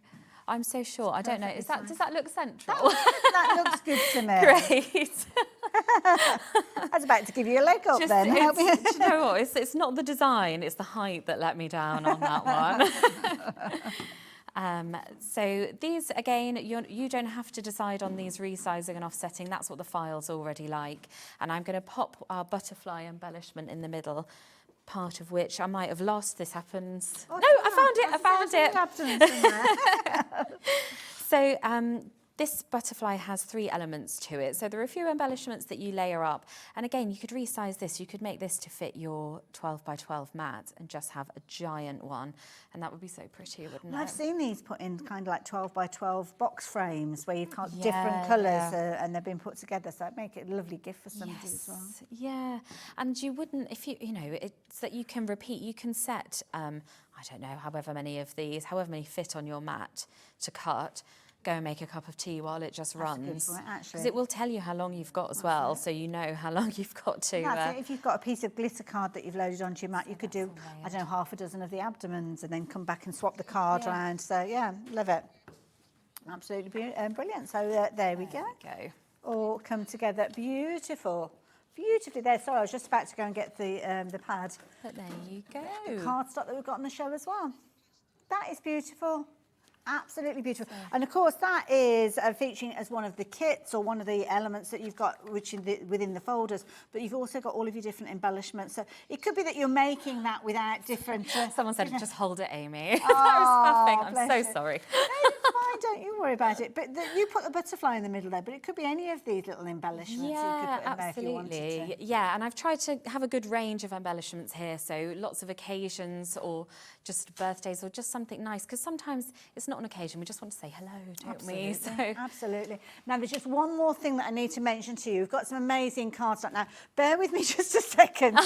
I'm so short. I don't know. Does that look central? That looks good to me. Great. I was about to give you a leg up then. Do you know what? It's not the design, it's the height that let me down on that one. So these, again, you don't have to decide on these resizing and offsetting. That's what the file's already like. And I'm going to pop our butterfly embellishment in the middle, part of which I might have lost. This happens. Oh, no, I found it. So this butterfly has 3 elements to it. So there are a few embellishments that you layer up. And again, you could resize this. You could make this to fit your 12 by 12 mat and just have a giant one. And that would be so pretty, wouldn't it? I've seen these put in kind of like 12 by 12 box frames where you've got different colours and they've been put together. So it'd make it a lovely gift for somebody as well. Yeah, and you wouldn't, if you know, it's that you can repeat, you can set, I don't know, however many fit on your mat to cut. Go and make a cup of tea while it just runs. Because it will tell you how long you've got as well, so you know how long you've got to... if you've got a piece of glitter card that you've loaded onto your mat, you could do, I don't know, half a dozen of the abdomens and then come back and swap the card around. So, yeah, love it. Absolutely brilliant. So, there we go. All come together. Beautiful. Beautifully there. Sorry, I was just about to go and get the pad. But there you go. The cardstock that we've got on the show as well. That is beautiful. Absolutely beautiful. And of course that is featuring as one of the kits or one of the elements that you've got within the folders, but you've also got all of your different embellishments. So it could be that you're making that without different... Someone said, just hold it, Amy. I was laughing. I'm so sorry. No, it's fine, don't you worry about it. But you put a butterfly in the middle there, but it could be any of these little embellishments you could put in there if you wanted to. Yeah, and I've tried to have a good range of embellishments here, so lots of occasions or just birthdays or just something nice, because sometimes it's not an occasion, we just want to say hello, don't we? So. Absolutely. Now, there's just one more thing that I need to mention to you. We've got some amazing cardstock. Now, bear with me just a second.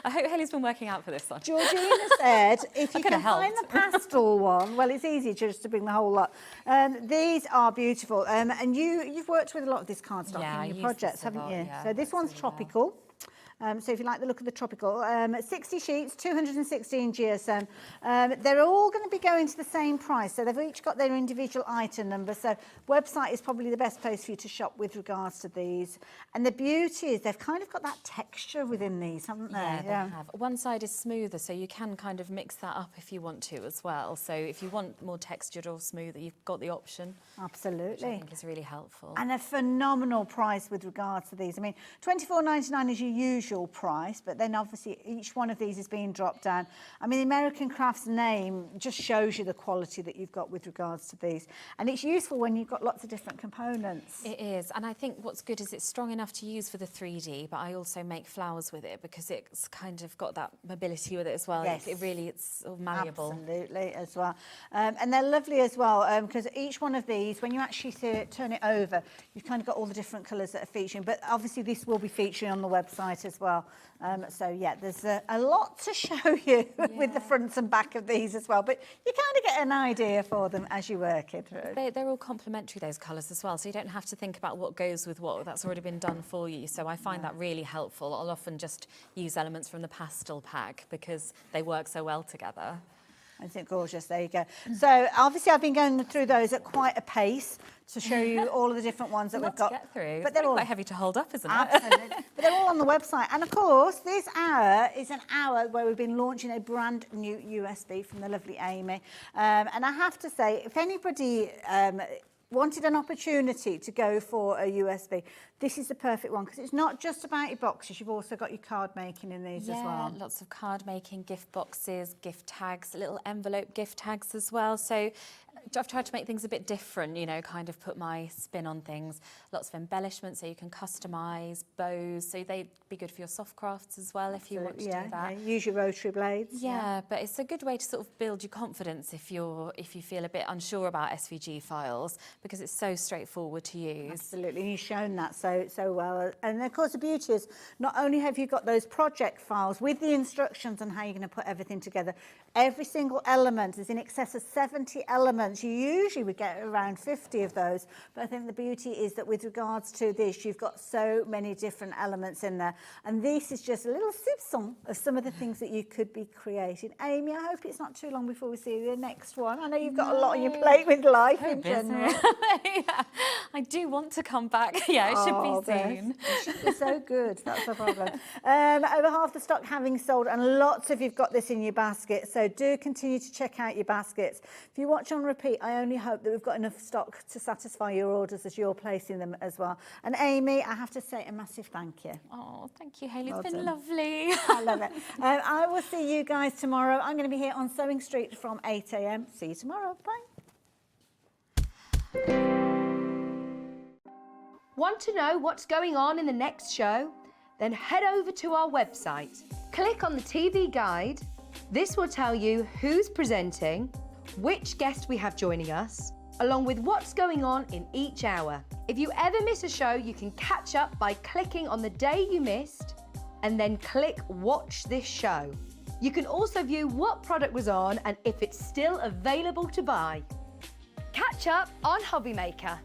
I hope Hayley's been working out for this one. Georgina said, if you can find the pastel one, well, it's easy just to bring the whole lot. These are beautiful. And you've worked with a lot of this cardstock in your projects, haven't you? Yeah, so this one's tropical. So if you like the look of the tropical, 60 sheets, 216 GSM. They're all going to be going to the same price. So they've each got their individual item number. So website is probably the best place for you to shop with regards to these. And the beauty is they've kind of got that texture within these, haven't they? Yeah, they have. One side is smoother, so you can kind of mix that up if you want to as well. So if you want more textured or smoother, you've got the option. Absolutely. Which I think is really helpful. And a phenomenal price with regards to these. I mean, $24.99 is your usual price, but then obviously each one of these is being dropped down. I mean, the American Crafts name just shows you the quality that you've got with regards to these, and it's useful when you've got lots of different components. It is, and I think what's good is it's strong enough to use for the 3D, but I also make flowers with it because it's kind of got that mobility with it as well. Yes. It's sort of malleable. Absolutely, as well. And they're lovely as well, because each one of these, when you actually turn it over, you've kind of got all the different colours that are featuring, but obviously this will be featuring on the website as well. So yeah, there's a lot to show you with the fronts and back of these as well, but you kind of get an idea for them as you work it through. They're all complementary, those colours as well, so you don't have to think about what goes with what. That's already been done for you, so I find that really helpful. I'll often just use elements from the pastel pack because they work so well together. Isn't it gorgeous? There you go. So obviously I've been going through those at quite a pace to show you all of the different ones that we've got. To get through. But they're all quite heavy to hold up, isn't it? Absolutely. But they're all on the website. And of course, this hour is an hour where we've been launching a brand new USB from the lovely Amy. And I have to say, if anybody wanted an opportunity to go for a USB, this is the perfect one because it's not just about your boxes, you've also got your card making in these as well. Lots of card making, gift boxes, gift tags, little envelope gift tags as well. So I've tried to make things a bit different, you know, kind of put my spin on things. Lots of embellishments so you can customise, bows, so they'd be good for your soft crafts as well if you want to do that. Yeah. Use your rotary blades. Yeah, but it's a good way to sort of build your confidence if you feel a bit unsure about SVG files because it's so straightforward to use. Absolutely, you've shown that so well. And of course the beauty is not only have you got those project files with the instructions on how you're going to put everything together, every single element is in excess of 70 elements months, you usually would get around 50 of those. But I think the beauty is that with regards to this, you've got so many different elements in there. And this is just a little soupçon of some of the things that you could be creating. Amy, I hope it's not too long before we see the next one. I know you've got a lot on your plate with life in general. Yeah, I do want to come back. Yeah, it should be soon. It should be so good. That's the problem. Over half the stock having sold, and lots of you've got this in your basket. So do continue to check out your baskets. If you watch on repeat, I only hope that we've got enough stock to satisfy your orders as you're placing them as well. And Amy, I have to say a massive thank you. Oh, thank you, Hayley. Well It's been done. lovely. I love it. I will see you guys tomorrow. I'm going to be here on Sewing Street from 8 a.m. See you tomorrow. Bye. Want to know what's going on in the next show? Then head over to our website. Click on the TV guide. This will tell you who's presenting, which guest we have joining us, along with what's going on in each hour. If you ever miss a show, you can catch up by clicking on the day you missed and then click Watch This Show. You can also view what product was on and if it's still available to buy. Catch up on HobbyMaker.